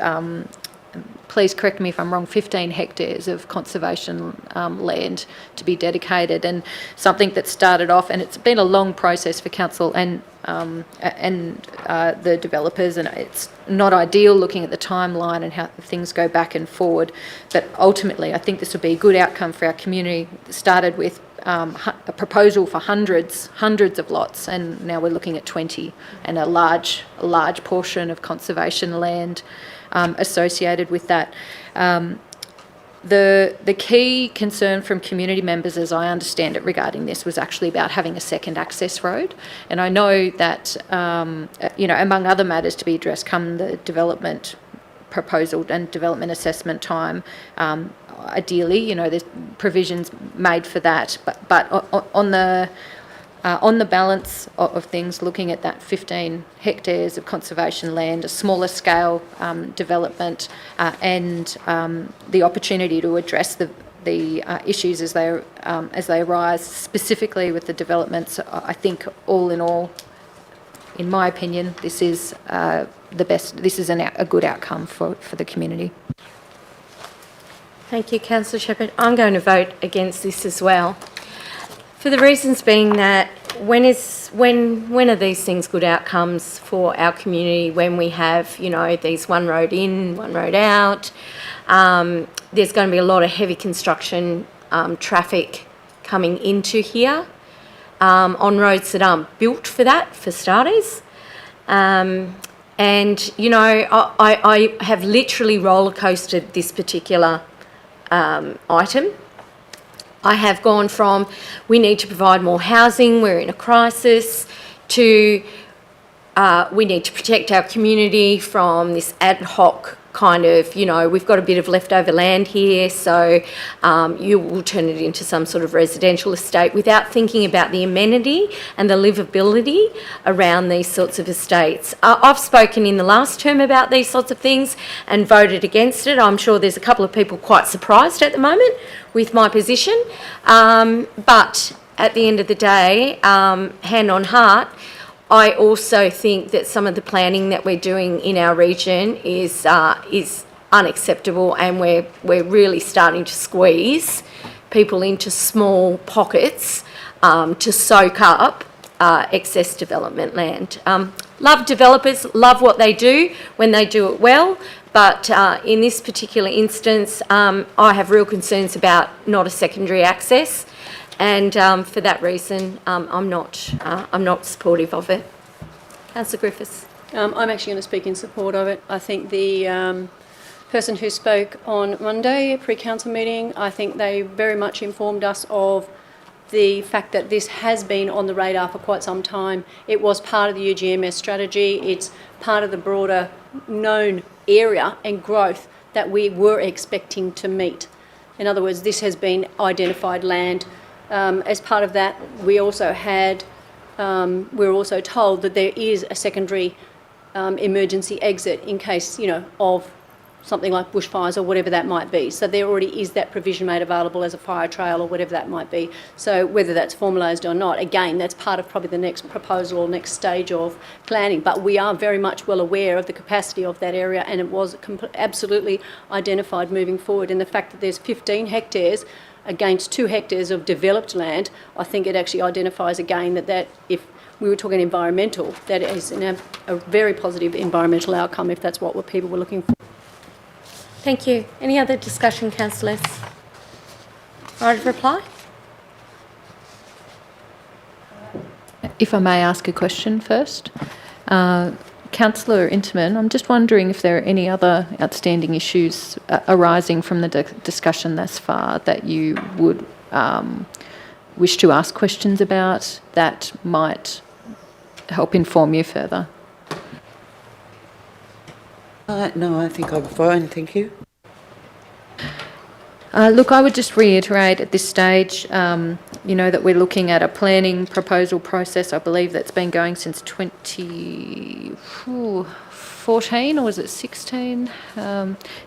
please correct me if I'm wrong, 15 hectares of conservation land to be dedicated, and something that started off, and it's been a long process for council and the developers, and it's not ideal looking at the timeline and how things go back and forward, but ultimately I think this would be a good outcome for our community. It started with a proposal for hundreds of lots, and now we're looking at 20, and a large portion of conservation land associated with that. The key concern from community members, as I understand it, regarding this was actually about having a second access road, and I know that among other matters to be addressed come the development proposal and development assessment time. Ideally, there's provisions made for that, but on the balance of things, looking at that 15 hectares of conservation land, a smaller scale development, and the opportunity to address the issues as they arise, specifically with the developments, I think all in all, in my opinion, this is the best. This is a good outcome for the community. Thank you, Councillor Shepherd. I'm going to vote against this as well, for the reasons being that when are these things good outcomes for our community? When we have, these one road in, one road out, there's going to be a lot of heavy construction traffic coming into here on roads that aren't built for that, for starters. And, you know, I have literally roller coasted this particular item. I have gone from we need to provide more housing, we're in a crisis, to we need to protect our community from this ad hoc kind of, you know, we've got a bit of leftover land here, so you will turn it into some sort of residential estate without thinking about the amenity and the livability around these sorts of estates. I've spoken in the last term about these sorts of things and voted against it. I'm sure there's a couple of people quite surprised at the moment with my position, but at the end of the day, hand on heart, I also think that some of the planning that we're doing in our region is unacceptable, and we're really starting to squeeze people into small pockets to soak up excess development land. Love developers, love what they do when they do it well, but in this particular instance, I have real concerns about not a secondary access. And for that reason, I'm not supportive of it. Councillor Griffiths. I'm actually going to speak in support of it. I think the person who spoke on Monday, pre-council meeting, I think they very much informed us of the fact that this has been on the radar for quite some time. It was part of the UGMS strategy. It's part of the broader known area and growth that we were expecting to meet. In other words, this has been identified land. As part of that, we also were also told that there is a secondary emergency exit in case, you know, of something like bushfires or whatever that might be. So there already is that provision made available as a fire trail or whatever that might be. So whether that's formalised or not, again, that's part of probably the next proposal or next stage of planning. But we are very much well aware of the capacity of that area, and it was absolutely identified moving forward. And the fact that there's 15 hectares against 2 hectares of developed land, I think it actually identifies again that if we were talking environmental, that is a very positive environmental outcome if that's what people were looking for. Thank you. Any other discussion, councillors? Right of reply? If I may ask a question first. Councillor Interman, I'm just wondering if there are any other outstanding issues arising from the discussion thus far that you would wish to ask questions about that might help inform you further. No, I think I'm fine, thank you. Look, I would just reiterate at this stage, you know, that we're looking at a planning proposal process, I believe that's been going since 2014, or was it 16?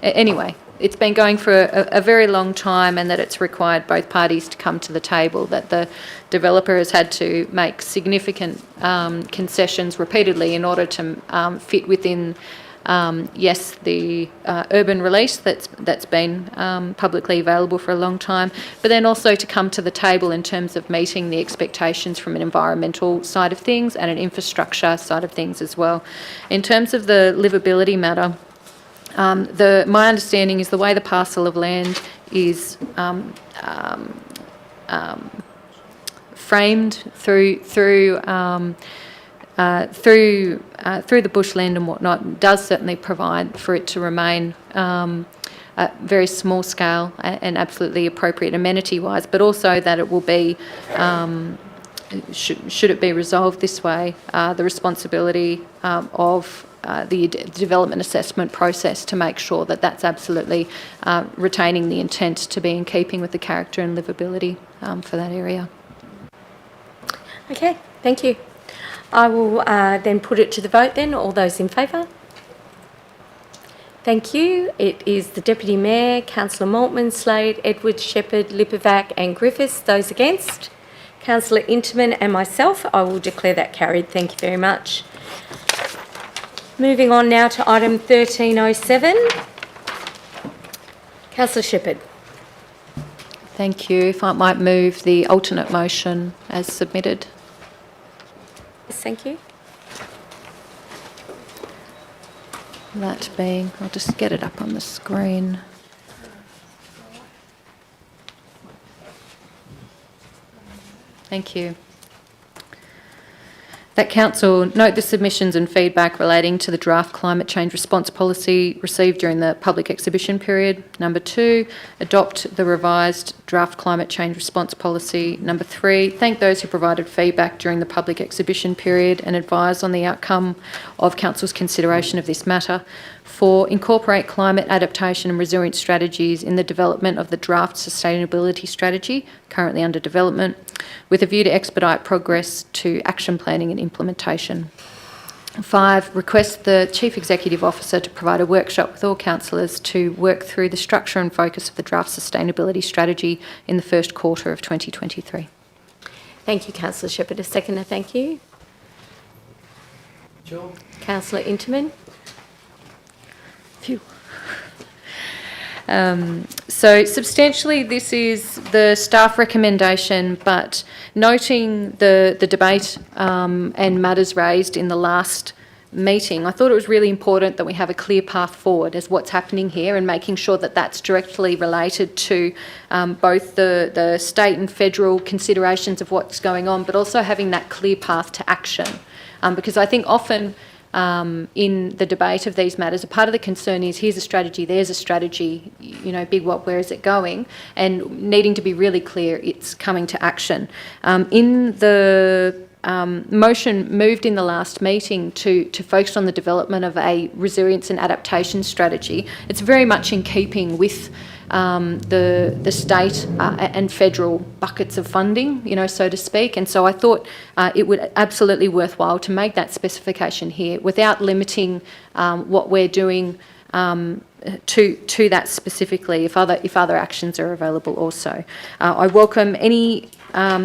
Anyway, it's been going for a very long time, and that it's required both parties to come to the table, that the developer has had to make significant concessions repeatedly in order to fit within yes, the urban release that's been publicly available for a long time, but then also to come to the table in terms of meeting the expectations from an environmental side of things and an infrastructure side of things as well. In terms of the livability matter, my understanding is the way the parcel of land is framed through the bushland and whatnot does certainly provide for it to remain at very small scale and absolutely appropriate amenity-wise, but also that it will be, should it be resolved this way, the responsibility of the development assessment process to make sure that that's absolutely retaining the intent to be in keeping with the character and livability for that area. Okay, thank you. I will then put it to the vote then. All those in favour? Thank you. It is the Deputy Mayor, Councillor Maltman, Slade, Edwards, Shepherd, Lipovac and Griffiths. Those against? Councillor Interman and myself. I will declare that carried. Thank you very much. Moving on now to item 1307. Councillor Shepherd. Thank you. If I might move the alternate motion as submitted. Yes, thank you. That being, I'll just get it up on the screen. Thank you. That Council note the submissions and feedback relating to the draft climate change response policy received during the public exhibition period. Number 2, adopt the revised draft climate change response policy. Number 3, thank those who provided feedback during the public exhibition period and advise on the outcome of Council's consideration of this matter. 4, incorporate climate adaptation and resilience strategies in the development of the draft sustainability strategy currently under development, with a view to expedite progress to action planning and implementation. 5, request the Chief Executive Officer to provide a workshop with all councillors to work through the structure and focus of the draft sustainability strategy in the first quarter of 2023. Thank you, Councillor Shepherd. A seconder, thank you. Sure. Councillor Interman. Phew. So substantially this is the staff recommendation, but noting the debate and matters raised in the last meeting, I thought it was really important that we have a clear path forward as what's happening here and making sure that that's directly related to both the state and federal considerations of what's going on, but also having that clear path to action. Because I think often in the debate of these matters, a part of the concern is here's a strategy, there's a strategy, you know, big what, where is it going? And needing to be really clear it's coming to action. In the motion moved in the last meeting to focus on the development of a resilience and adaptation strategy, it's very much in keeping with the state and federal buckets of funding, you know, so to speak. And so I thought it would absolutely worthwhile to make that specification here without limiting what we're doing to that specifically, if other actions are available also. I welcome any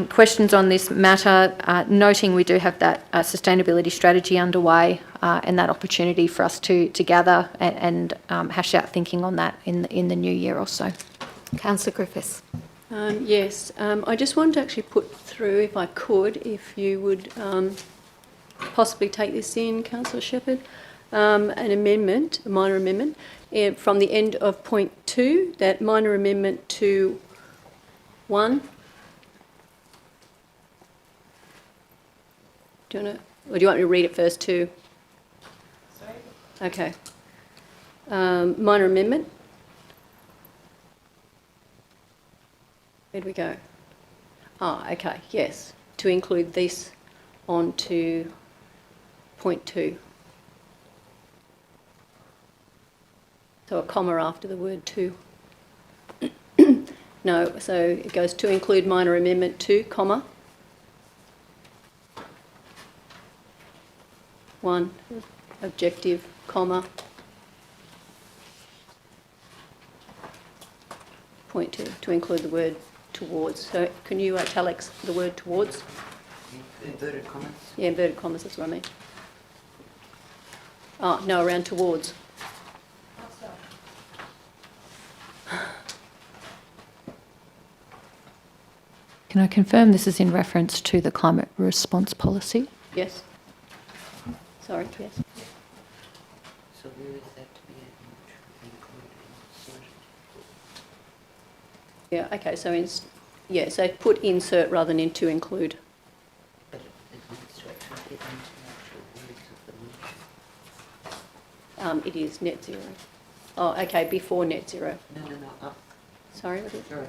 questions on this matter, noting we do have that sustainability strategy underway and that opportunity for us to gather and hash out thinking on that in the new year or so. Councillor Griffiths. Yes, I just wanted to actually put through, if I could, if you would possibly take this in, Councillor Shepherd, an amendment, a minor amendment, from the end of point 2, that minor amendment to 1. Do you want to, or do you want me to read it first too? Sorry? Okay. Minor amendment. Where'd we go? Ah, okay, yes. To include this onto point 2. So a comma after the word to. No, so it goes to include minor amendment to, comma. 1, objective, comma, point 2, to include the word towards. So can you italics the word towards? Inverted commas. Yeah, inverted commas, that's what I mean. Oh, no, around towards. Can I confirm this is in reference to the climate response policy? Yes. Sorry, yes. So where is that to be included? Yeah, okay, so so put insert rather than in to include. But it needs to actually get into the actual words of the motion. It is net zero. Oh, okay, before net zero. No, up. Sorry, what is it? Sorry.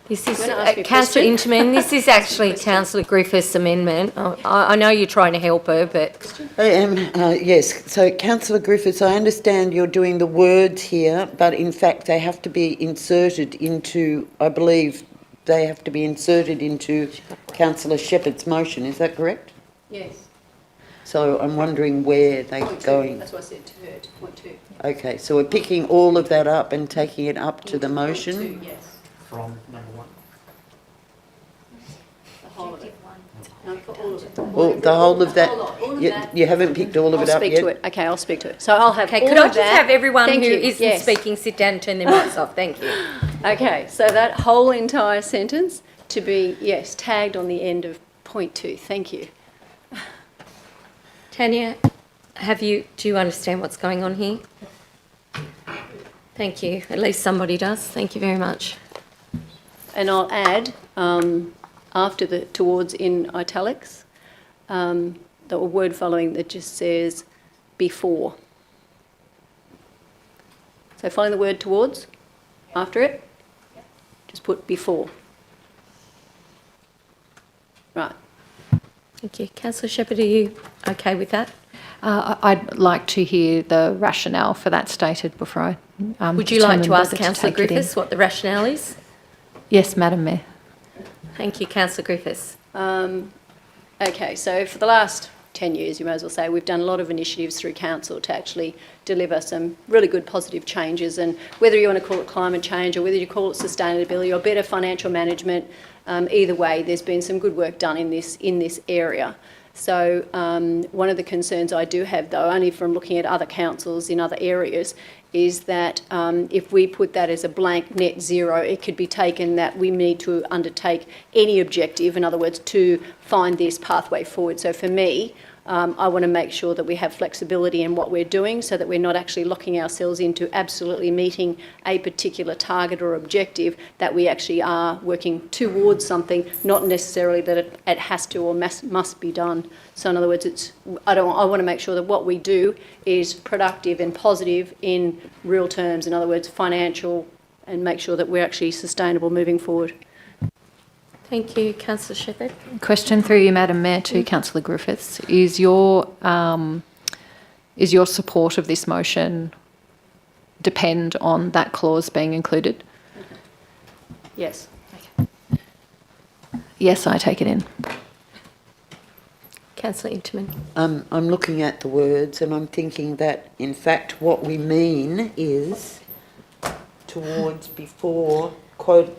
This is, You wanna ask me a Councillor question? Interman, this is actually Councillor Griffiths' amendment. I know you're trying to help her, but... I am, yes. So, Councillor Griffiths, I understand you're doing the words here, but in fact they have to be inserted into, I believe, they have to be inserted into Councillor Shepherd's motion. Is that correct? Yes. So I'm wondering where they're Point 2, going. that's what I said to her, to point 2. Okay, so we're picking all of that up and taking it up to the Point motion? 2, yes. From number 1. The whole of it. No, for all of it. Well, the whole of that, All of you, that. you haven't picked all of I'll it up speak yet? to it. Okay, I'll speak to it. So I'll have Okay, all could I of just that. have everyone Thank who you. isn't Yes. speaking sit down and turn their mics off? Thank you. Okay, so that whole entire sentence to be, yes, tagged on the end of point 2. Thank you. Tanya, do you understand what's going on here? Thank you. At least somebody does. Thank you very much. And I'll add, after the towards in italics, the word following that just says before. So following the word towards, after it, just put before. Right. Thank you. Councillor Shepherd, are you okay with that? I'd like to hear the rationale for that stated before I Would you like to determine ask whether Councillor take it in. Griffiths what the rationale is? Yes, Madam Mayor. Thank you. Councillor Griffiths. Okay, so for the last 10 years, you may as well say, we've done a lot of initiatives through council to actually deliver some really good positive changes, and whether you want to call it climate change or whether you call it sustainability or better financial management, either way, there's been some good work done in this area. So one of the concerns I do have, though, only from looking at other councils in other areas, is that if we put that as a blank net zero, it could be taken that we need to undertake any objective, in other words, to find this pathway forward. So for me, I want to make sure that we have flexibility in what we're doing so that we're not actually locking ourselves into absolutely meeting a particular target or objective, that we actually are working towards something, not necessarily that it has to or must be done. So in other words, I want to make sure that what we do is productive and positive in real terms, in other words, financial, and make sure that we're actually sustainable moving forward. Thank you. Councillor Shepherd. Question through you, Madam Mayor, to Councillor Griffiths. Is your support of this motion depend on that clause being included? Yes. Yes, I take it in. Councillor Interman. I'm looking at the words and I'm thinking that, in fact, what we mean is towards, before, quote,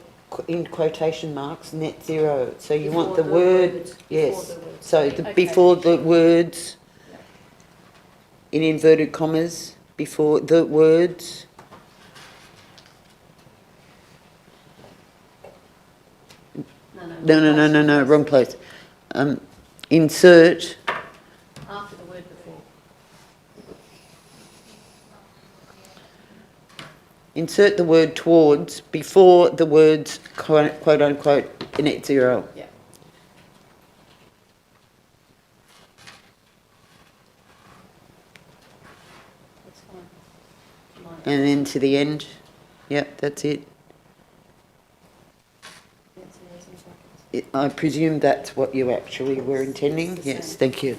in quotation marks, net zero. So you want the word, yes. So before the words, in inverted commas, before the words. No, wrong place. Insert. After the word before. Insert the word towards before the words quote unquote net zero. Yeah. That's fine. And then to the end. Yep, that's it. I presume that's what you actually were intending? Yes, thank you.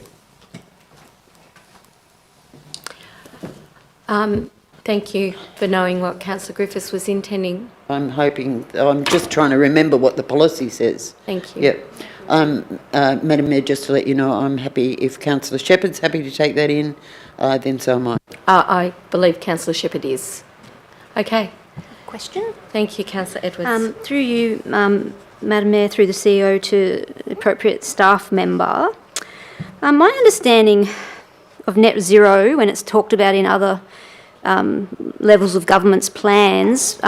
Thank you for knowing what Councillor Griffiths was intending. I'm just trying to remember what the policy says. Thank you. Yep. Madam Mayor, just to let you know, I'm happy, if Councillor Shepherd's happy to take that in, then so am I. I believe Councillor Shepherd is. Okay. Question? Thank you, Councillor Edwards. Through you, Madam Mayor, through the CEO to the appropriate staff member, my understanding of net zero, when it's talked about in other levels of government's plans,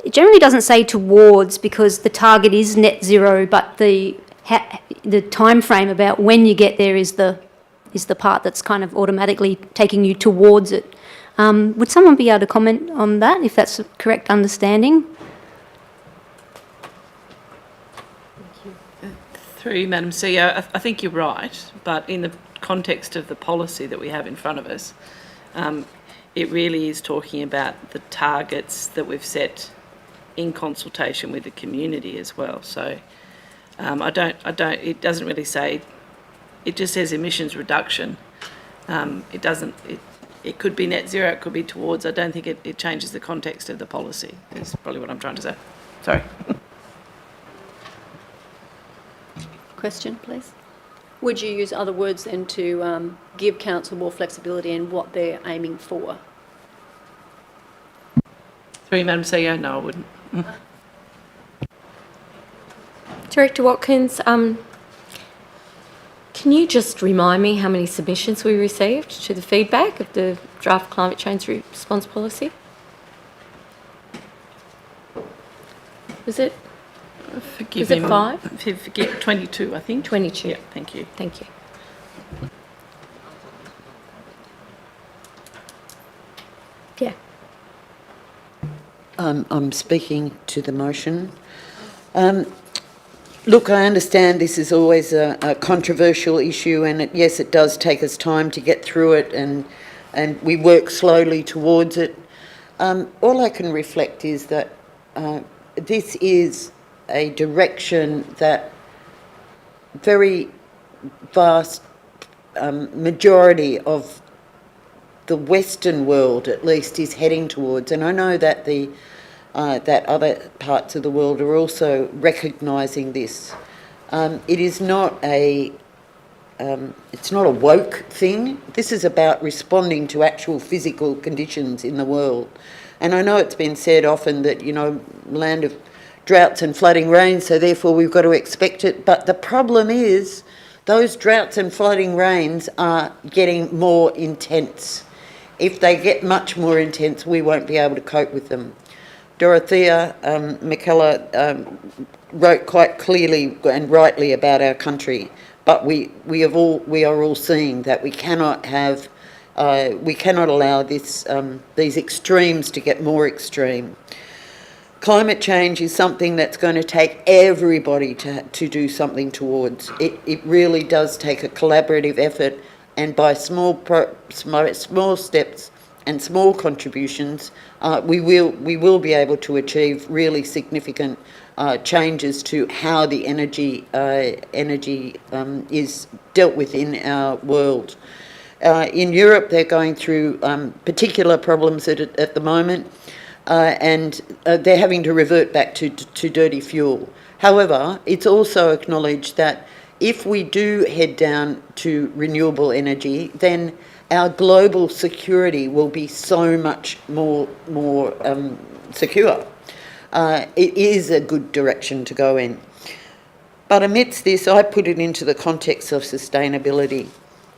it generally doesn't say towards, because the target is net zero, but the time frame about when you get there is the part that's kind of automatically taking you towards it. Would someone be able to comment on that, if that's a correct understanding? Through you, Madam CEO, I think you're right, but in the context of the policy that we have in front of us, it really is talking about the targets that we've set in consultation with the community as well. So it doesn't really say, it just says emissions reduction. It could be net zero, it could be towards. I don't think it changes the context of the policy, is probably what I'm trying to say. Sorry. Question, please. Would you use other words then to give council more flexibility in what they're aiming for? Through you, Madam CEO, no, I wouldn't. Director Watkins, can you just remind me how many submissions we received to the feedback of the draft climate change response policy? Was it? Forgive Was it me. 5? Forget 22, I think. 22. Yeah, thank you. Thank you. Yeah. I'm speaking to the motion. Look, I understand this is always a controversial issue, and yes, it does take us time to get through it, and we work slowly towards it. All I can reflect is that this is a direction that very vast majority of the Western world, at least, is heading towards, and I know that that other parts of the world are also recognising this. It is not it's not a woke thing. This is about responding to actual physical conditions in the world. And I know it's been said often that, you know, land of droughts and flooding rains, so therefore we've got to expect it. But the problem is those droughts and flooding rains are getting more intense. If they get much more intense, we won't be able to cope with them. Dorothea McKellar wrote quite clearly and rightly about our country, but we are all seeing that we cannot allow this these extremes to get more extreme. Climate change is something that's going to take everybody to do something towards. It really does take a collaborative effort, and by small steps and small contributions, we will be able to achieve really significant changes to how the energy is dealt with in our world. In Europe, they're going through particular problems at the moment, and they're having to revert back to dirty fuel. However, it's also acknowledged that if we do head down to renewable energy, then our global security will be so much more secure. It is a good direction to go in. But amidst this, I put it into the context of sustainability.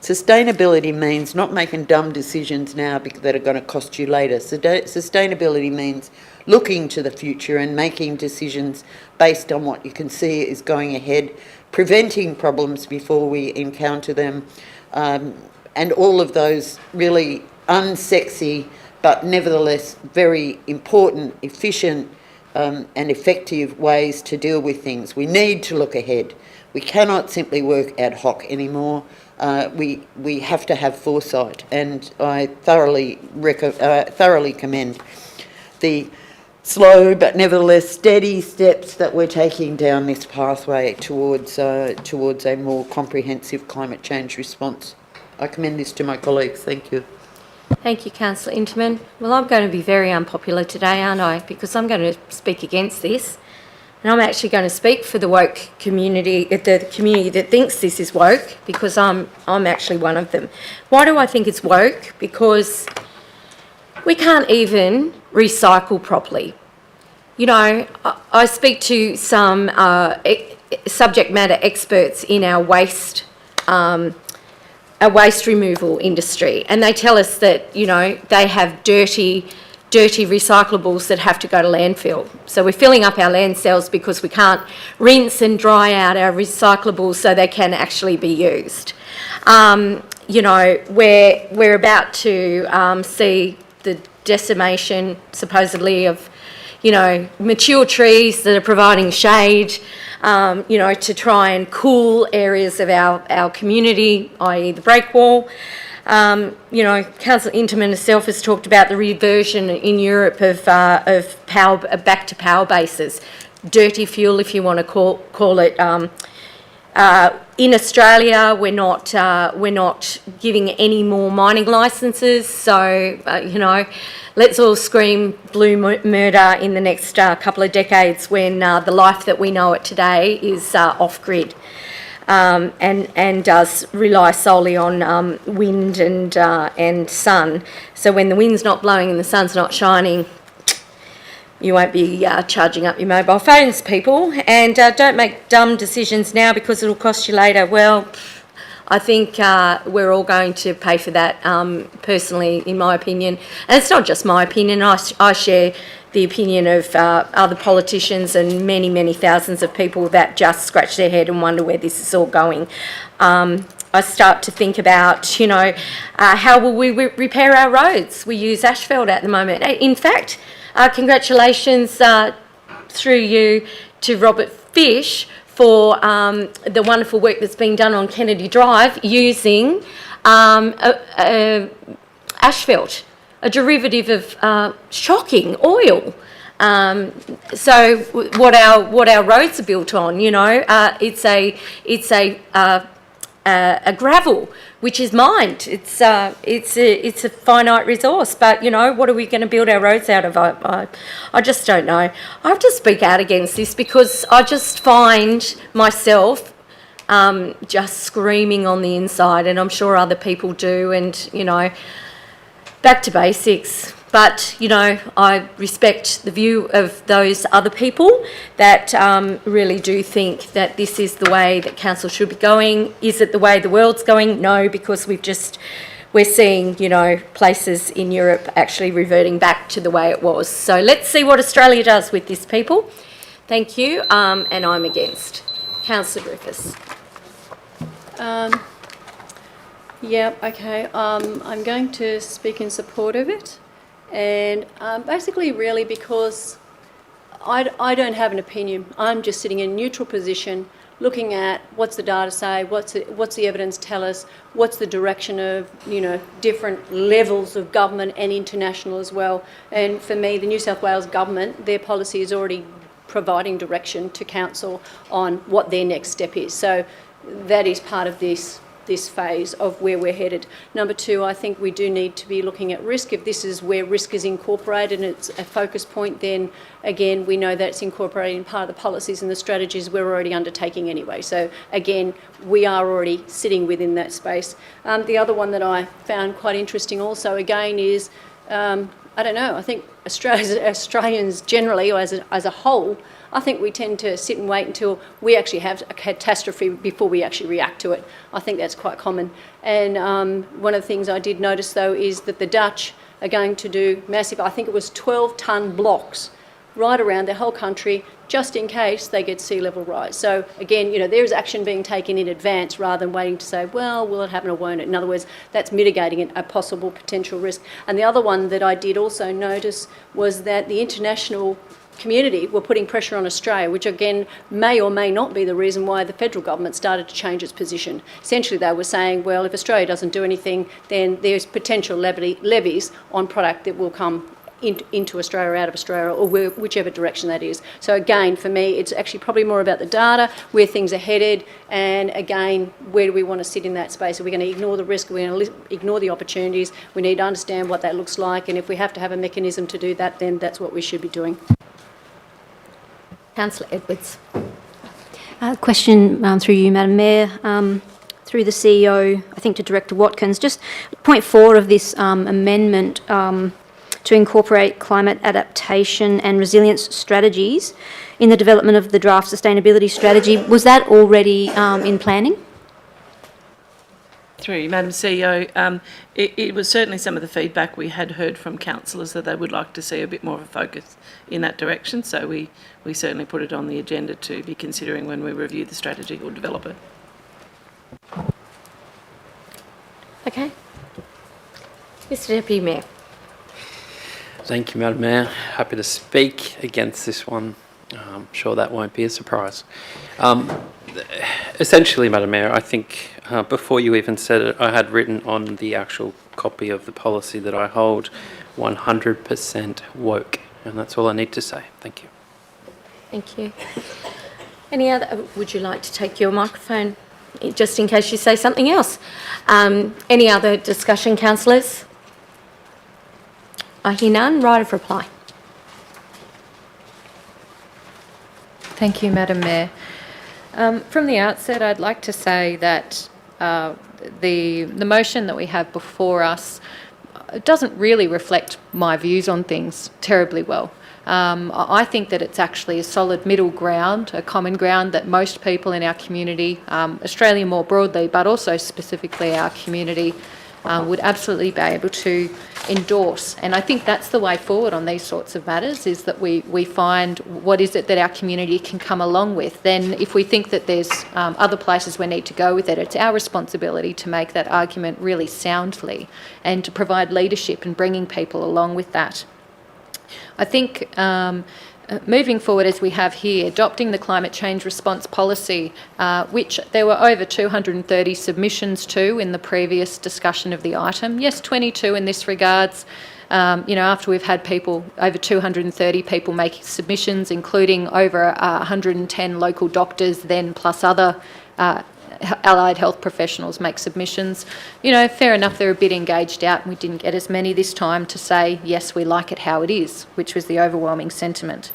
Sustainability means not making dumb decisions now that are going to cost you later. Sustainability means looking to the future and making decisions based on what you can see is going ahead, preventing problems before we encounter them, and all of those really unsexy but nevertheless very important, efficient and effective ways to deal with things. We need to look ahead. We cannot simply work ad hoc anymore. We have to have foresight, and I thoroughly commend the slow but nevertheless steady steps that we're taking down this pathway towards a more comprehensive climate change response. I commend this to my colleagues. Thank you. Thank you, Councillor Interman. Well, I'm going to be very unpopular today, aren't I? Because I'm going to speak against this. And I'm actually going to speak for the woke community, the community that thinks this is woke, because I'm actually one of them. Why do I think it's woke? Because we can't even recycle properly. You know, I speak to some subject matter experts in our waste removal industry, and they tell us that, you know, they have dirty recyclables that have to go to landfill. So we're filling up our landfills because we can't rinse and dry out our recyclables so they can actually be used. You know, we're about to see the decimation, supposedly, of, you know, mature trees that are providing shade, you know, to try and cool areas of our community, i.e. the break wall. You know, Councillor Interman herself has talked about the reversion in Europe of power back to power bases, dirty fuel, if you want to call it. In Australia, we're not giving any more mining licences, so you know, let's all scream blue murder in the next couple of decades when the life that we know it today is off grid. And does rely solely on wind and sun. So when the wind's not blowing and the sun's not shining, you won't be charging up your mobile phones, people. And don't make dumb decisions now because it'll cost you later. Well, I think we're all going to pay for that, personally, in my opinion. And it's not just my opinion. I share the opinion of other politicians and many, many thousands of people that just scratch their head and wonder where this is all going. I start to think about, you know, how will we repair our roads? We use asphalt at the moment. In fact, congratulations through you to Robert Fish for the wonderful work that's being done on Kennedy Drive using asphalt, a derivative of shocking oil. So what our roads are built on, you know, it's a gravel which is mined. It's a finite resource, but you know, what are we going to build our roads out of? I just don't know. I have to speak out against this because I just find myself just screaming on the inside, and I'm sure other people do. And you know, back to basics. But, you know, I respect the view of those other people that really do think that this is the way that council should be going. Is it the way the world's going? No, because we're seeing, you know, places in Europe actually reverting back to the way it was. So let's see what Australia does with this, people. Thank you, and I'm against. Councillor Griffiths. Yeah, okay. I'm going to speak in support of it. And basically, really, because I don't have an opinion. I'm just sitting in a neutral position, looking at what's the data say, what's the evidence tell us, what's the direction of, you know, different levels of government and international as well. And for me, the New South Wales government, their policy is already providing direction to council on what their next step is. So that is part of this phase of where we're headed. Number two, I think we do need to be looking at risk. If this is where risk is incorporated and it's a focus point, then again, we know that it's incorporated in part of the policies and the strategies we're already undertaking anyway. So again, we are already sitting within that space. The other one that I found quite interesting also, again, is, I don't know, I think Australians generally, or as a whole, I think we tend to sit and wait until we actually have a catastrophe before we actually react to it. I think that's quite common. And one of the things I did notice, though, is that the Dutch are going to do massive, I think it was 12-tonne blocks right around the whole country, just in case they get sea level rise. So again, you know, there's action being taken in advance rather than waiting to say, well, will it happen or won't it? In other words, that's mitigating a possible potential risk. And the other one that I did also notice was that the international community were putting pressure on Australia, which again may or may not be the reason why the federal government started to change its position. Essentially, they were saying, well, if Australia doesn't do anything, then there's potential levies on product that will come into Australia or out of Australia, or whichever direction that is. So again, for me, it's actually probably more about the data, where things are headed, and again, where do we want to sit in that space? Are we going to ignore the risk? Are we going to ignore the opportunities? We need to understand what that looks like, and if we have to have a mechanism to do that, then that's what we should be doing. Councillor Edwards. Question through you, Madam Mayor, through the CEO, I think to Director Watkins. Just point 4 of this amendment to incorporate climate adaptation and resilience strategies in the development of the draft sustainability strategy. Was that already in planning? Through you, Madam CEO, it was certainly some of the feedback we had heard from councillors that they would like to see a bit more of a focus in that direction. So we certainly put it on the agenda to be considering when we review the strategy or develop it. Okay. Mr Deputy Mayor. Thank you, Madam Mayor. Happy to speak against this one. I'm sure that won't be a surprise. Essentially, Madam Mayor, I think before you even said it, I had written on the actual copy of the policy that I hold 100% woke, and that's all I need to say. Thank you. Thank you. Any other? Would you like to take your microphone, just in case you say something else? Any other discussion, councillors? I hear none. Right of reply. Thank you, Madam Mayor. From the outset, I'd like to say that the motion that we have before us doesn't really reflect my views on things terribly well. I think that it's actually a solid middle ground, a common ground that most people in our community, Australia more broadly, but also specifically our community, would absolutely be able to endorse. And I think that's the way forward on these sorts of matters, is that we find what is it that our community can come along with. Then if we think that there's other places we need to go with it, it's our responsibility to make that argument really soundly and to provide leadership in bringing people along with that. I think moving forward as we have here, adopting the climate change response policy, which there were over 230 submissions to in the previous discussion of the item. Yes, 22 in this regards. After we've had over 230 people make submissions, including over 110 local doctors, then plus other allied health professionals make submissions. Fair enough, they're a bit engaged out, and we didn't get as many this time to say, yes, we like it how it is, which was the overwhelming sentiment.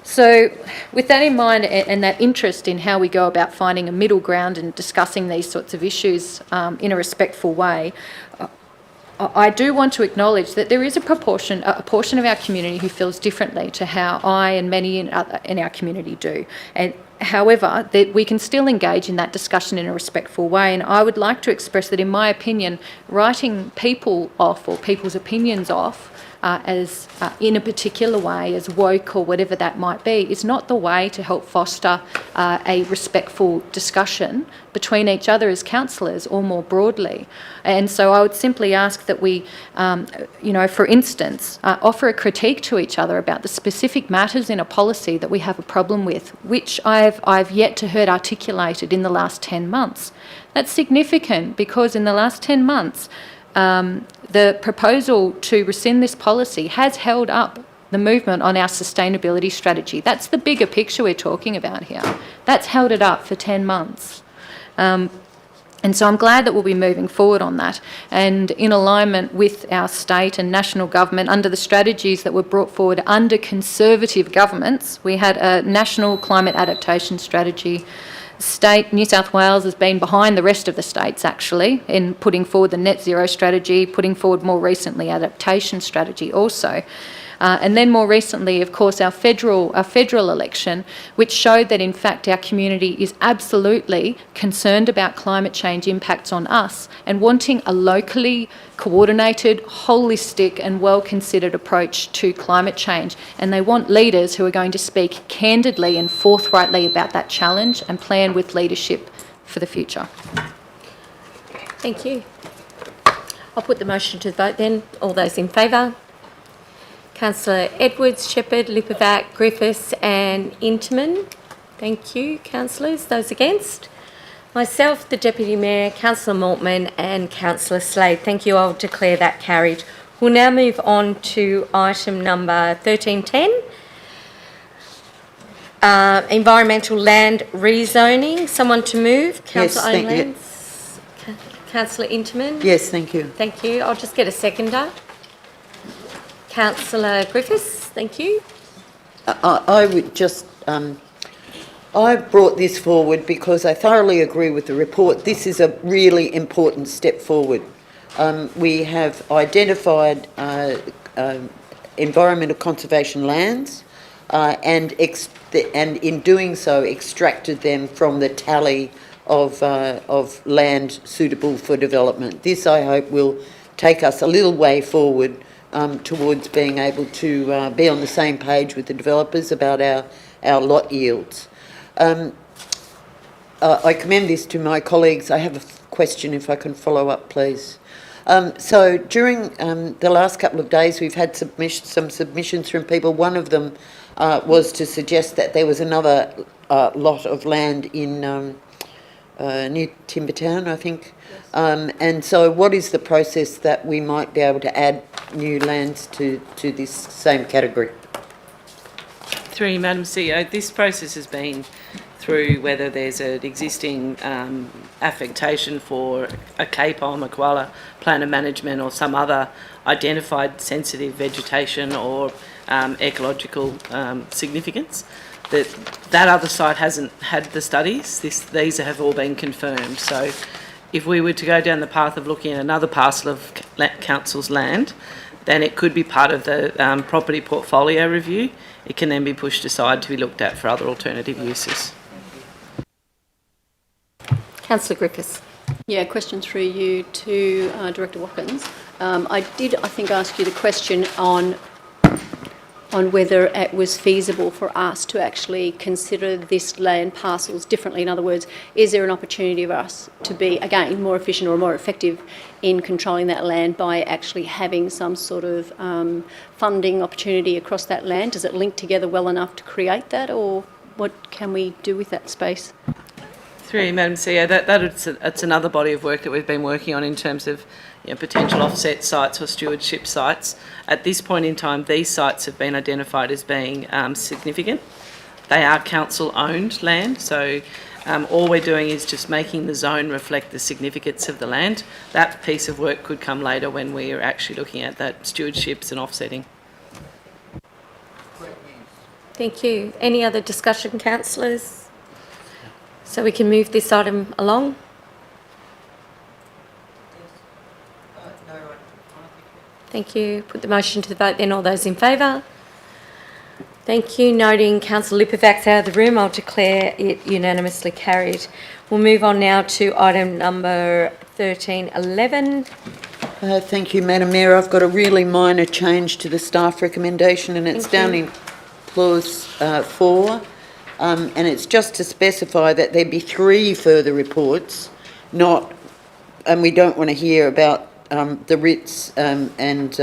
So with that in mind and that interest in how we go about finding a middle ground and discussing these sorts of issues in a respectful way, I do want to acknowledge that there is a portion of our community who feels differently to how I and many in our community do. And however, that we can still engage in that discussion in a respectful way. And I would like to express that, in my opinion, writing people off or people's opinions off as in a particular way, as woke or whatever that might be, is not the way to help foster a respectful discussion between each other as councillors or more broadly. And so I would simply ask that we, for instance, offer a critique to each other about the specific matters in a policy that we have a problem with, which I've yet to heard articulated in the last 10 months. That's significant because in the last 10 months, the proposal to rescind this policy has held up the movement on our sustainability strategy. That's the bigger picture we're talking about here. That's held it up for 10 months. And so I'm glad that we'll be moving forward on that. And in alignment with our state and national government, under the strategies that were brought forward under Conservative governments, we had a national climate adaptation strategy. State, New South Wales has been behind the rest of the states actually in putting forward the net zero strategy, putting forward more recently adaptation strategy also. And then more recently, of course, our federal election, which showed that in fact our community is absolutely concerned about climate change impacts on us and wanting a locally coordinated, holistic and well-considered approach to climate change. And they want leaders who are going to speak candidly and forthrightly about that challenge and plan with leadership for the future. Thank you. I'll put the motion to the vote then. All those in favour? Councillor Edwards, Shepherd, Lipovac, Griffiths and Intamin. Thank you, councillors. Those against? Myself, the Deputy Mayor, Councillor Maltman and Councillor Slade. Thank you. I'll declare that carried. We'll now move on to item number 1310. Environmental land rezoning. Someone to move? Councillor Owenlands? Councillor Intamin? Yes, thank you. Thank you. I'll just get a seconder. Councillor Griffiths, thank you. I would just, I brought this forward because I thoroughly agree with the report. This is a really important step forward. We have identified environmental conservation lands and in doing so extracted them from the tally of land suitable for development. This, I hope, will take us a little way forward towards being able to be on the same page with the developers about our lot yields. I commend this to my colleagues. I have a question, if I can follow up, please. So during the last couple of days, we've had some submissions from people. One of them was to suggest that there was another lot of land in near Timbertown, I think. And so what is the process that we might be able to add new lands to this same category? Through you, Madam CEO, this process has been through whether there's an existing affectation for a capon, a koala plan of management or some other identified sensitive vegetation or ecological significance. That other site hasn't had the studies. These have all been confirmed. So if we were to go down the path of looking at another parcel of council's land, then it could be part of the property portfolio review. It can then be pushed aside to be looked at for other alternative uses. Councillor Griffiths. Yeah, question through you to Director Watkins. I did, I think, ask you the question on on whether it was feasible for us to actually consider this land parcels differently. In other words, is there an opportunity for us to be, again, more efficient or more effective in controlling that land by actually having some sort of funding opportunity across that land? Does it link together well enough to create that, or what can we do with that space? Through you, Madam CEO, that's another body of work that we've been working on in terms of potential offset sites or stewardship sites. At this point in time, these sites have been identified as being significant. They are council-owned land, so all we're doing is just making the zone reflect the significance of the land. That piece of work could come later when we are actually looking at that stewardships and offsetting. Thank you. Any other discussion, councillors? So we can move this item along. Thank you. Put the motion to the vote then. All those in favour? Thank you. Noting Councillor Lipovak's out of the room, I'll declare it unanimously carried. We'll move on now to item number 1311. Thank you, Madam Mayor. I've got a really minor change to the staff recommendation, and it's down in clause 4. And it's just to specify that there be 3 further reports, and we don't want to hear about the RITS and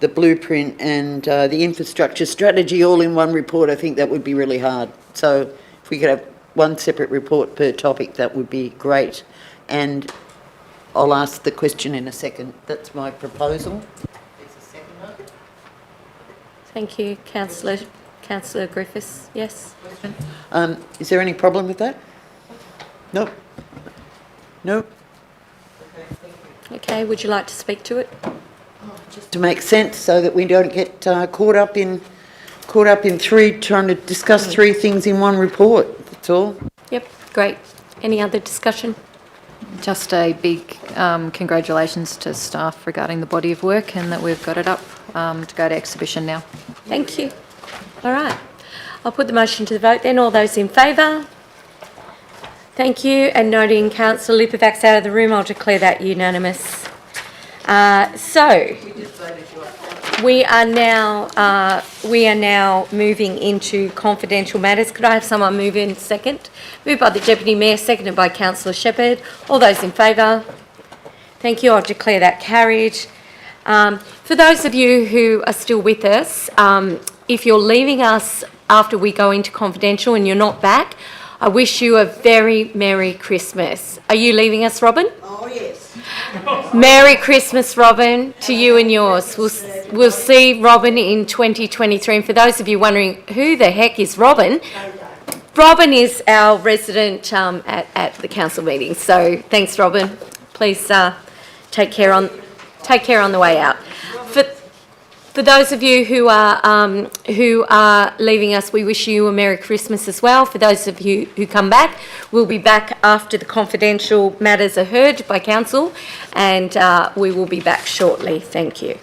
the blueprint and the infrastructure strategy all in one report. I think that would be really hard. So if we could have one separate report per topic, that would be great. And I'll ask the question in a second. That's my proposal. Thank you, Councillor Griffiths. Yes. Is there any problem with that? No. No. Okay. Would you like to speak to it? Just to make sense, so that we don't get caught up in trying to discuss 3 things in one report. That's all. Yep. Great. Any other discussion? Just a big congratulations to staff regarding the body of work and that we've got it up to go to exhibition now. Thank you. All right. I'll put the motion to the vote then. All those in favour? Thank you. And noting Councillor Lipovak's out of the room, I'll declare that unanimous. So we are now moving into confidential matters. Could I have someone move in second? Moved by the Deputy Mayor, seconded by Councillor Shepherd. All those in favour? Thank you. I'll declare that carried. For those of you who are still with us, if you're leaving us after we go into confidential and you're not back, I wish you a very Merry Christmas. Are you leaving us, Robin? Oh, yes. Merry Christmas, Robin, to you and yours. We'll see Robin in 2023. And for those of you wondering who the heck is Robin, Robin is our resident at the council meeting. So thanks, Robin. Please take care on the way out. For those of you who are leaving us, we wish you a Merry Christmas as well. For those of you who come back, we'll be back after the confidential matters are heard by council, and we will be back shortly. Thank you.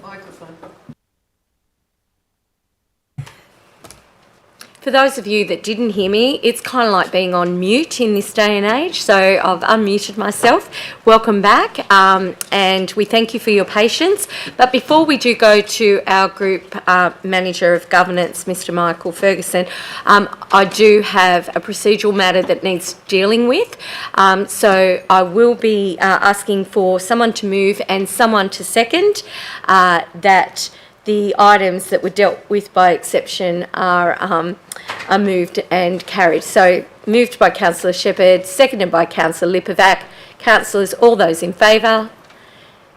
Microphone. For those of you that didn't hear me, it's kind of like being on mute in this day and age, so I've unmuted myself. Welcome back, and we thank you for your patience. But before we do go to our Group Manager of Governance, Mr Michael Ferguson, I do have a procedural matter that needs dealing with. So I will be asking for someone to move and someone to second that the items that were dealt with by exception are moved and carried. So Moved by Councillor Shepherd, seconded by Councillor Lipovac. Councillors, all those in favour?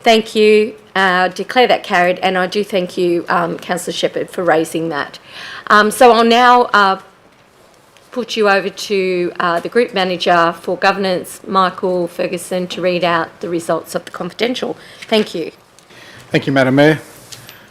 Thank you. Declare that carried, and I do thank you, Councillor Shepherd, for raising that. So I'll now put you over to the Group Manager for Governance, Michael Ferguson, to read out the results of the confidential. Thank you. Thank you, Madam Mayor.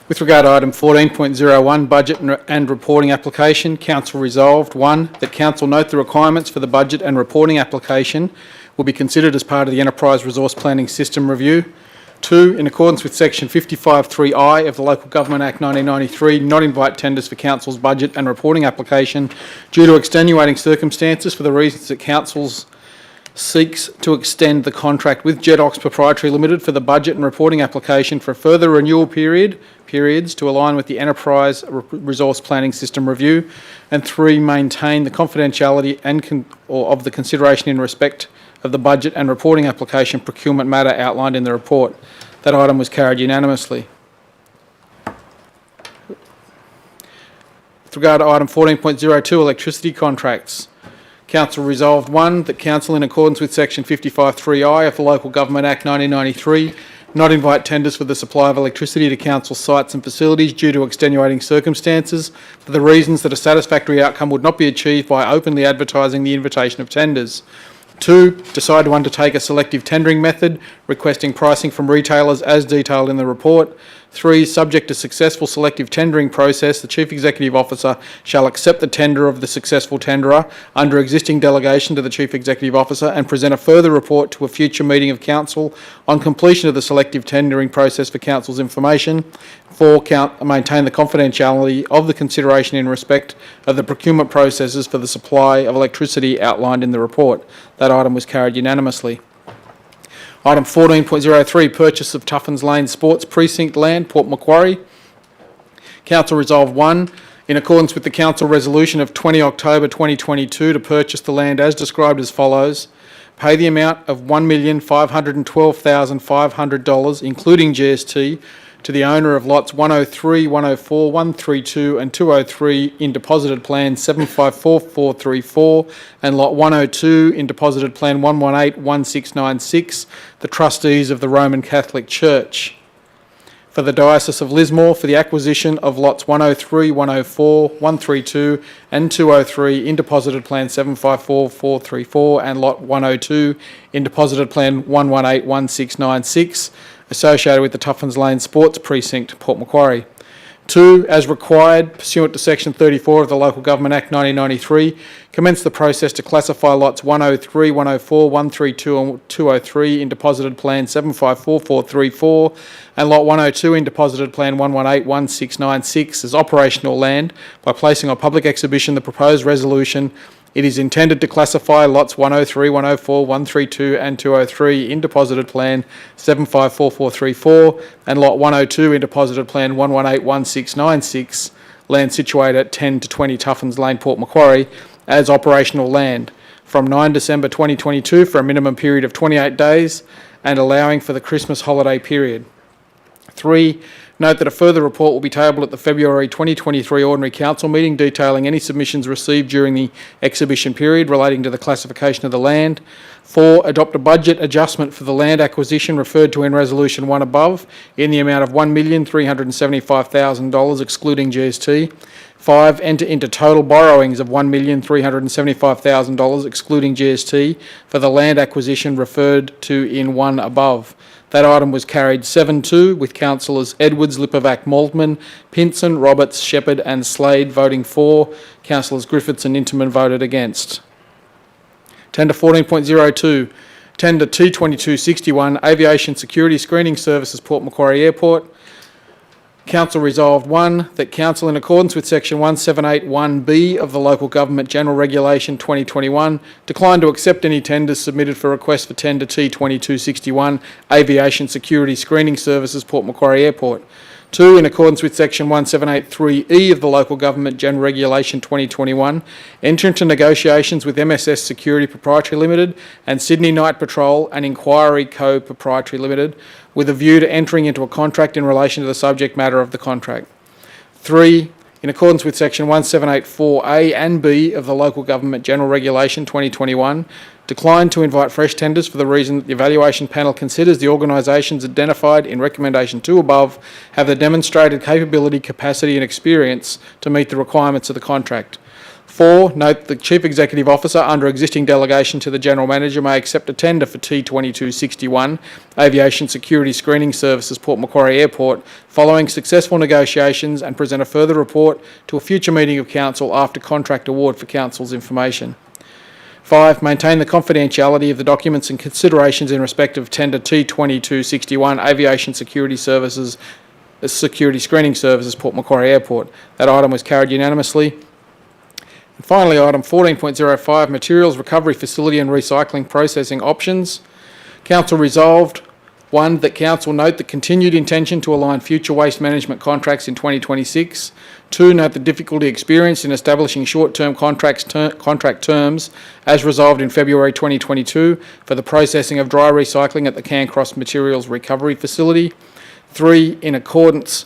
With regard to item 14.01, budget and reporting application, Council resolved 1, that Council note the requirements for the budget and reporting application will be considered as part of the Enterprise Resource Planning System Review. 2, in accordance with section 55(3)(I) of the Local Government Act 1993, not invite tenders for Council's budget and reporting application due to extenuating circumstances for the reasons that Council's seeks to extend the contract with Jedox Proprietary Limited for the budget and reporting application for a further renewal periods to align with the Enterprise Resource Planning System Review. And 3, maintain the confidentiality of the consideration in respect of the budget and reporting application procurement matter outlined in the report. That item was carried unanimously. With regard to item 14.02, electricity contracts, Council resolved 1, that Council, in accordance with section 55(3)(I) of the Local Government Act 1993, not invite tenders for the supply of electricity to Council sites and facilities due to extenuating circumstances for the reasons that a satisfactory outcome would not be achieved by openly advertising the invitation of tenders. 2, decide to undertake a selective tendering method, requesting pricing from retailers as detailed in the report. 3, subject to successful selective tendering process, the Chief Executive Officer shall accept the tender of the successful tenderer under existing delegation to the Chief Executive Officer and present a further report to a future meeting of Council on completion of the selective tendering process for Council's information. 4, maintain the confidentiality of the consideration in respect of the procurement processes for the supply of electricity outlined in the report. That item was carried unanimously. Item 14.03, purchase of Tuffins Lane Sports Precinct land, Port Macquarie. Council resolved 1, in accordance with the Council resolution of 20 October 2022 to purchase the land as described as follows. Pay the amount of $1,512,500, including GST, to the owner of lots 103, 104, 132 and 203 in deposited plan 754434 and lot 102 in deposited plan 1181696, the trustees of the Roman Catholic Church. For the Diocese of Lismore, for the acquisition of lots 103, 104, 132 and 203 in deposited plan 754434 and lot 102 in deposited plan 1181696, associated with the Tuffins Lane Sports Precinct, Port Macquarie. 2, as required pursuant to section 34 of the Local Government Act 1993, commence the process to classify lots 103, 104, 132 and 203 in deposited plan 754434 and lot 102 in deposited plan 1181696 as operational land by placing on public exhibition the proposed resolution. It is intended to classify lots 103, 104, 132 and 203 in deposited plan 754434 and lot 102 in deposited plan 1181696, land situated at 10 to 20 Tuffins Lane, Port Macquarie, as operational land from 9 December 2022 for a minimum period of 28 days and allowing for the Christmas holiday period. 3, note that a further report will be tabled at the February 2023 Ordinary Council meeting detailing any submissions received during the exhibition period relating to the classification of the land. 4, adopt a budget adjustment for the land acquisition referred to in Resolution 1 above in the amount of $1,375,000 excluding GST. 5, enter into total borrowings of $1,375,000 excluding GST for the land acquisition referred to in 1 above. That item was carried 7-2 with Councillors Edwards, Lipovac, Maldman, Pinson, Roberts, Shepherd and Slade voting for. Councillors Griffiths and Interman voted against. Tender 14.02, Tender T2261, Aviation Security Screening Services, Port Macquarie Airport. Council resolved 1, that Council, in accordance with section 1781B of the Local Government General Regulation 2021, decline to accept any tenders submitted for request for tender T2261, Aviation Security Screening Services, Port Macquarie Airport. 2, in accordance with section 1783E of the Local Government General Regulation 2021, enter into negotiations with MSS Security Proprietary Limited and Sydney Night Patrol and Inquiry Co Proprietary Limited with a view to entering into a contract in relation to the subject matter of the contract. 3, in accordance with section 1784A and B of the Local Government General Regulation 2021, declined to invite fresh tenders for the reason that the evaluation panel considers the organisations identified in recommendation 2 above have the demonstrated capability, capacity and experience to meet the requirements of the contract. 4, note the Chief Executive Officer, under existing delegation to the General Manager, may accept a tender for T2261, Aviation Security Screening Services, Port Macquarie Airport, following successful negotiations, and present a further report to a future meeting of Council after contract award for Council's information. 5, maintain the confidentiality of the documents and considerations in respect of tender T2261, Aviation Security Services, Security Screening Services, Port Macquarie Airport. That item was carried unanimously. And finally, item 14.05, Materials Recovery Facility and Recycling Processing Options. Council resolved, 1, that Council note the continued intention to align future waste management contracts in 2026. 2, note the difficulty experienced in establishing short-term contract terms as resolved in February 2022 for the processing of dry recycling at the Cairncross Materials Recovery Facility. 3, in accordance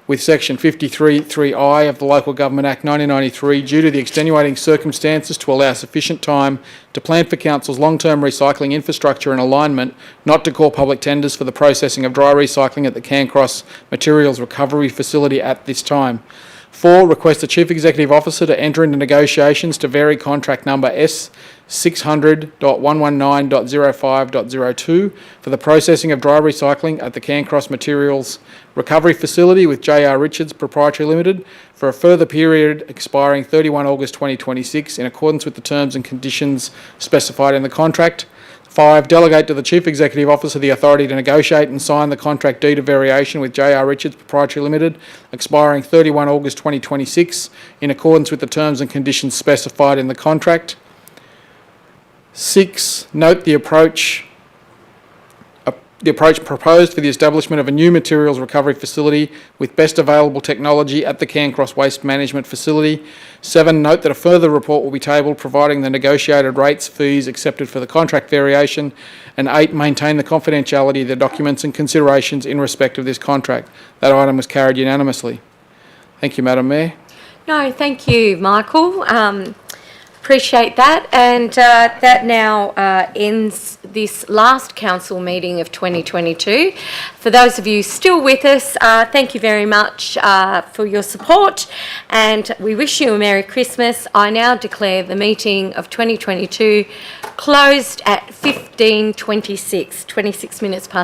with section 53(3)(I) of the Local Government Act 1993, due to the extenuating circumstances, to allow sufficient time to plan for Council's long-term recycling infrastructure and alignment, not to call public tenders for the processing of dry recycling at the Cairncross Materials Recovery Facility at this time. 4, request the Chief Executive Officer to enter into negotiations to vary contract number S600.119.05.02 for the processing of dry recycling at the Cairncross Materials Recovery Facility with J.R. Richards Proprietary Limited for a further period expiring 31 August 2026 in accordance with the terms and conditions specified in the contract. 5, delegate to the Chief Executive Officer the authority to negotiate and sign the contract deed of variation with J.R. Richards Proprietary Limited, expiring 31 August 2026, in accordance with the terms and conditions specified in the contract. 6, note the approach proposed for the establishment of a new materials recovery facility with best available technology at the Cairncross Waste Management Facility. 7, note that a further report will be tabled providing the negotiated rates, fees accepted for the contract variation. And 8, maintain the confidentiality of the documents and considerations in respect of this contract. That item was carried unanimously. Thank you, Madam Mayor. No, thank you, Michael. Appreciate that. And that now ends this last council meeting of 2022. For those of you still with us, thank you very much for your support, and we wish you a Merry Christmas. I now declare the meeting of 2022 closed at 15:26, 26 minutes past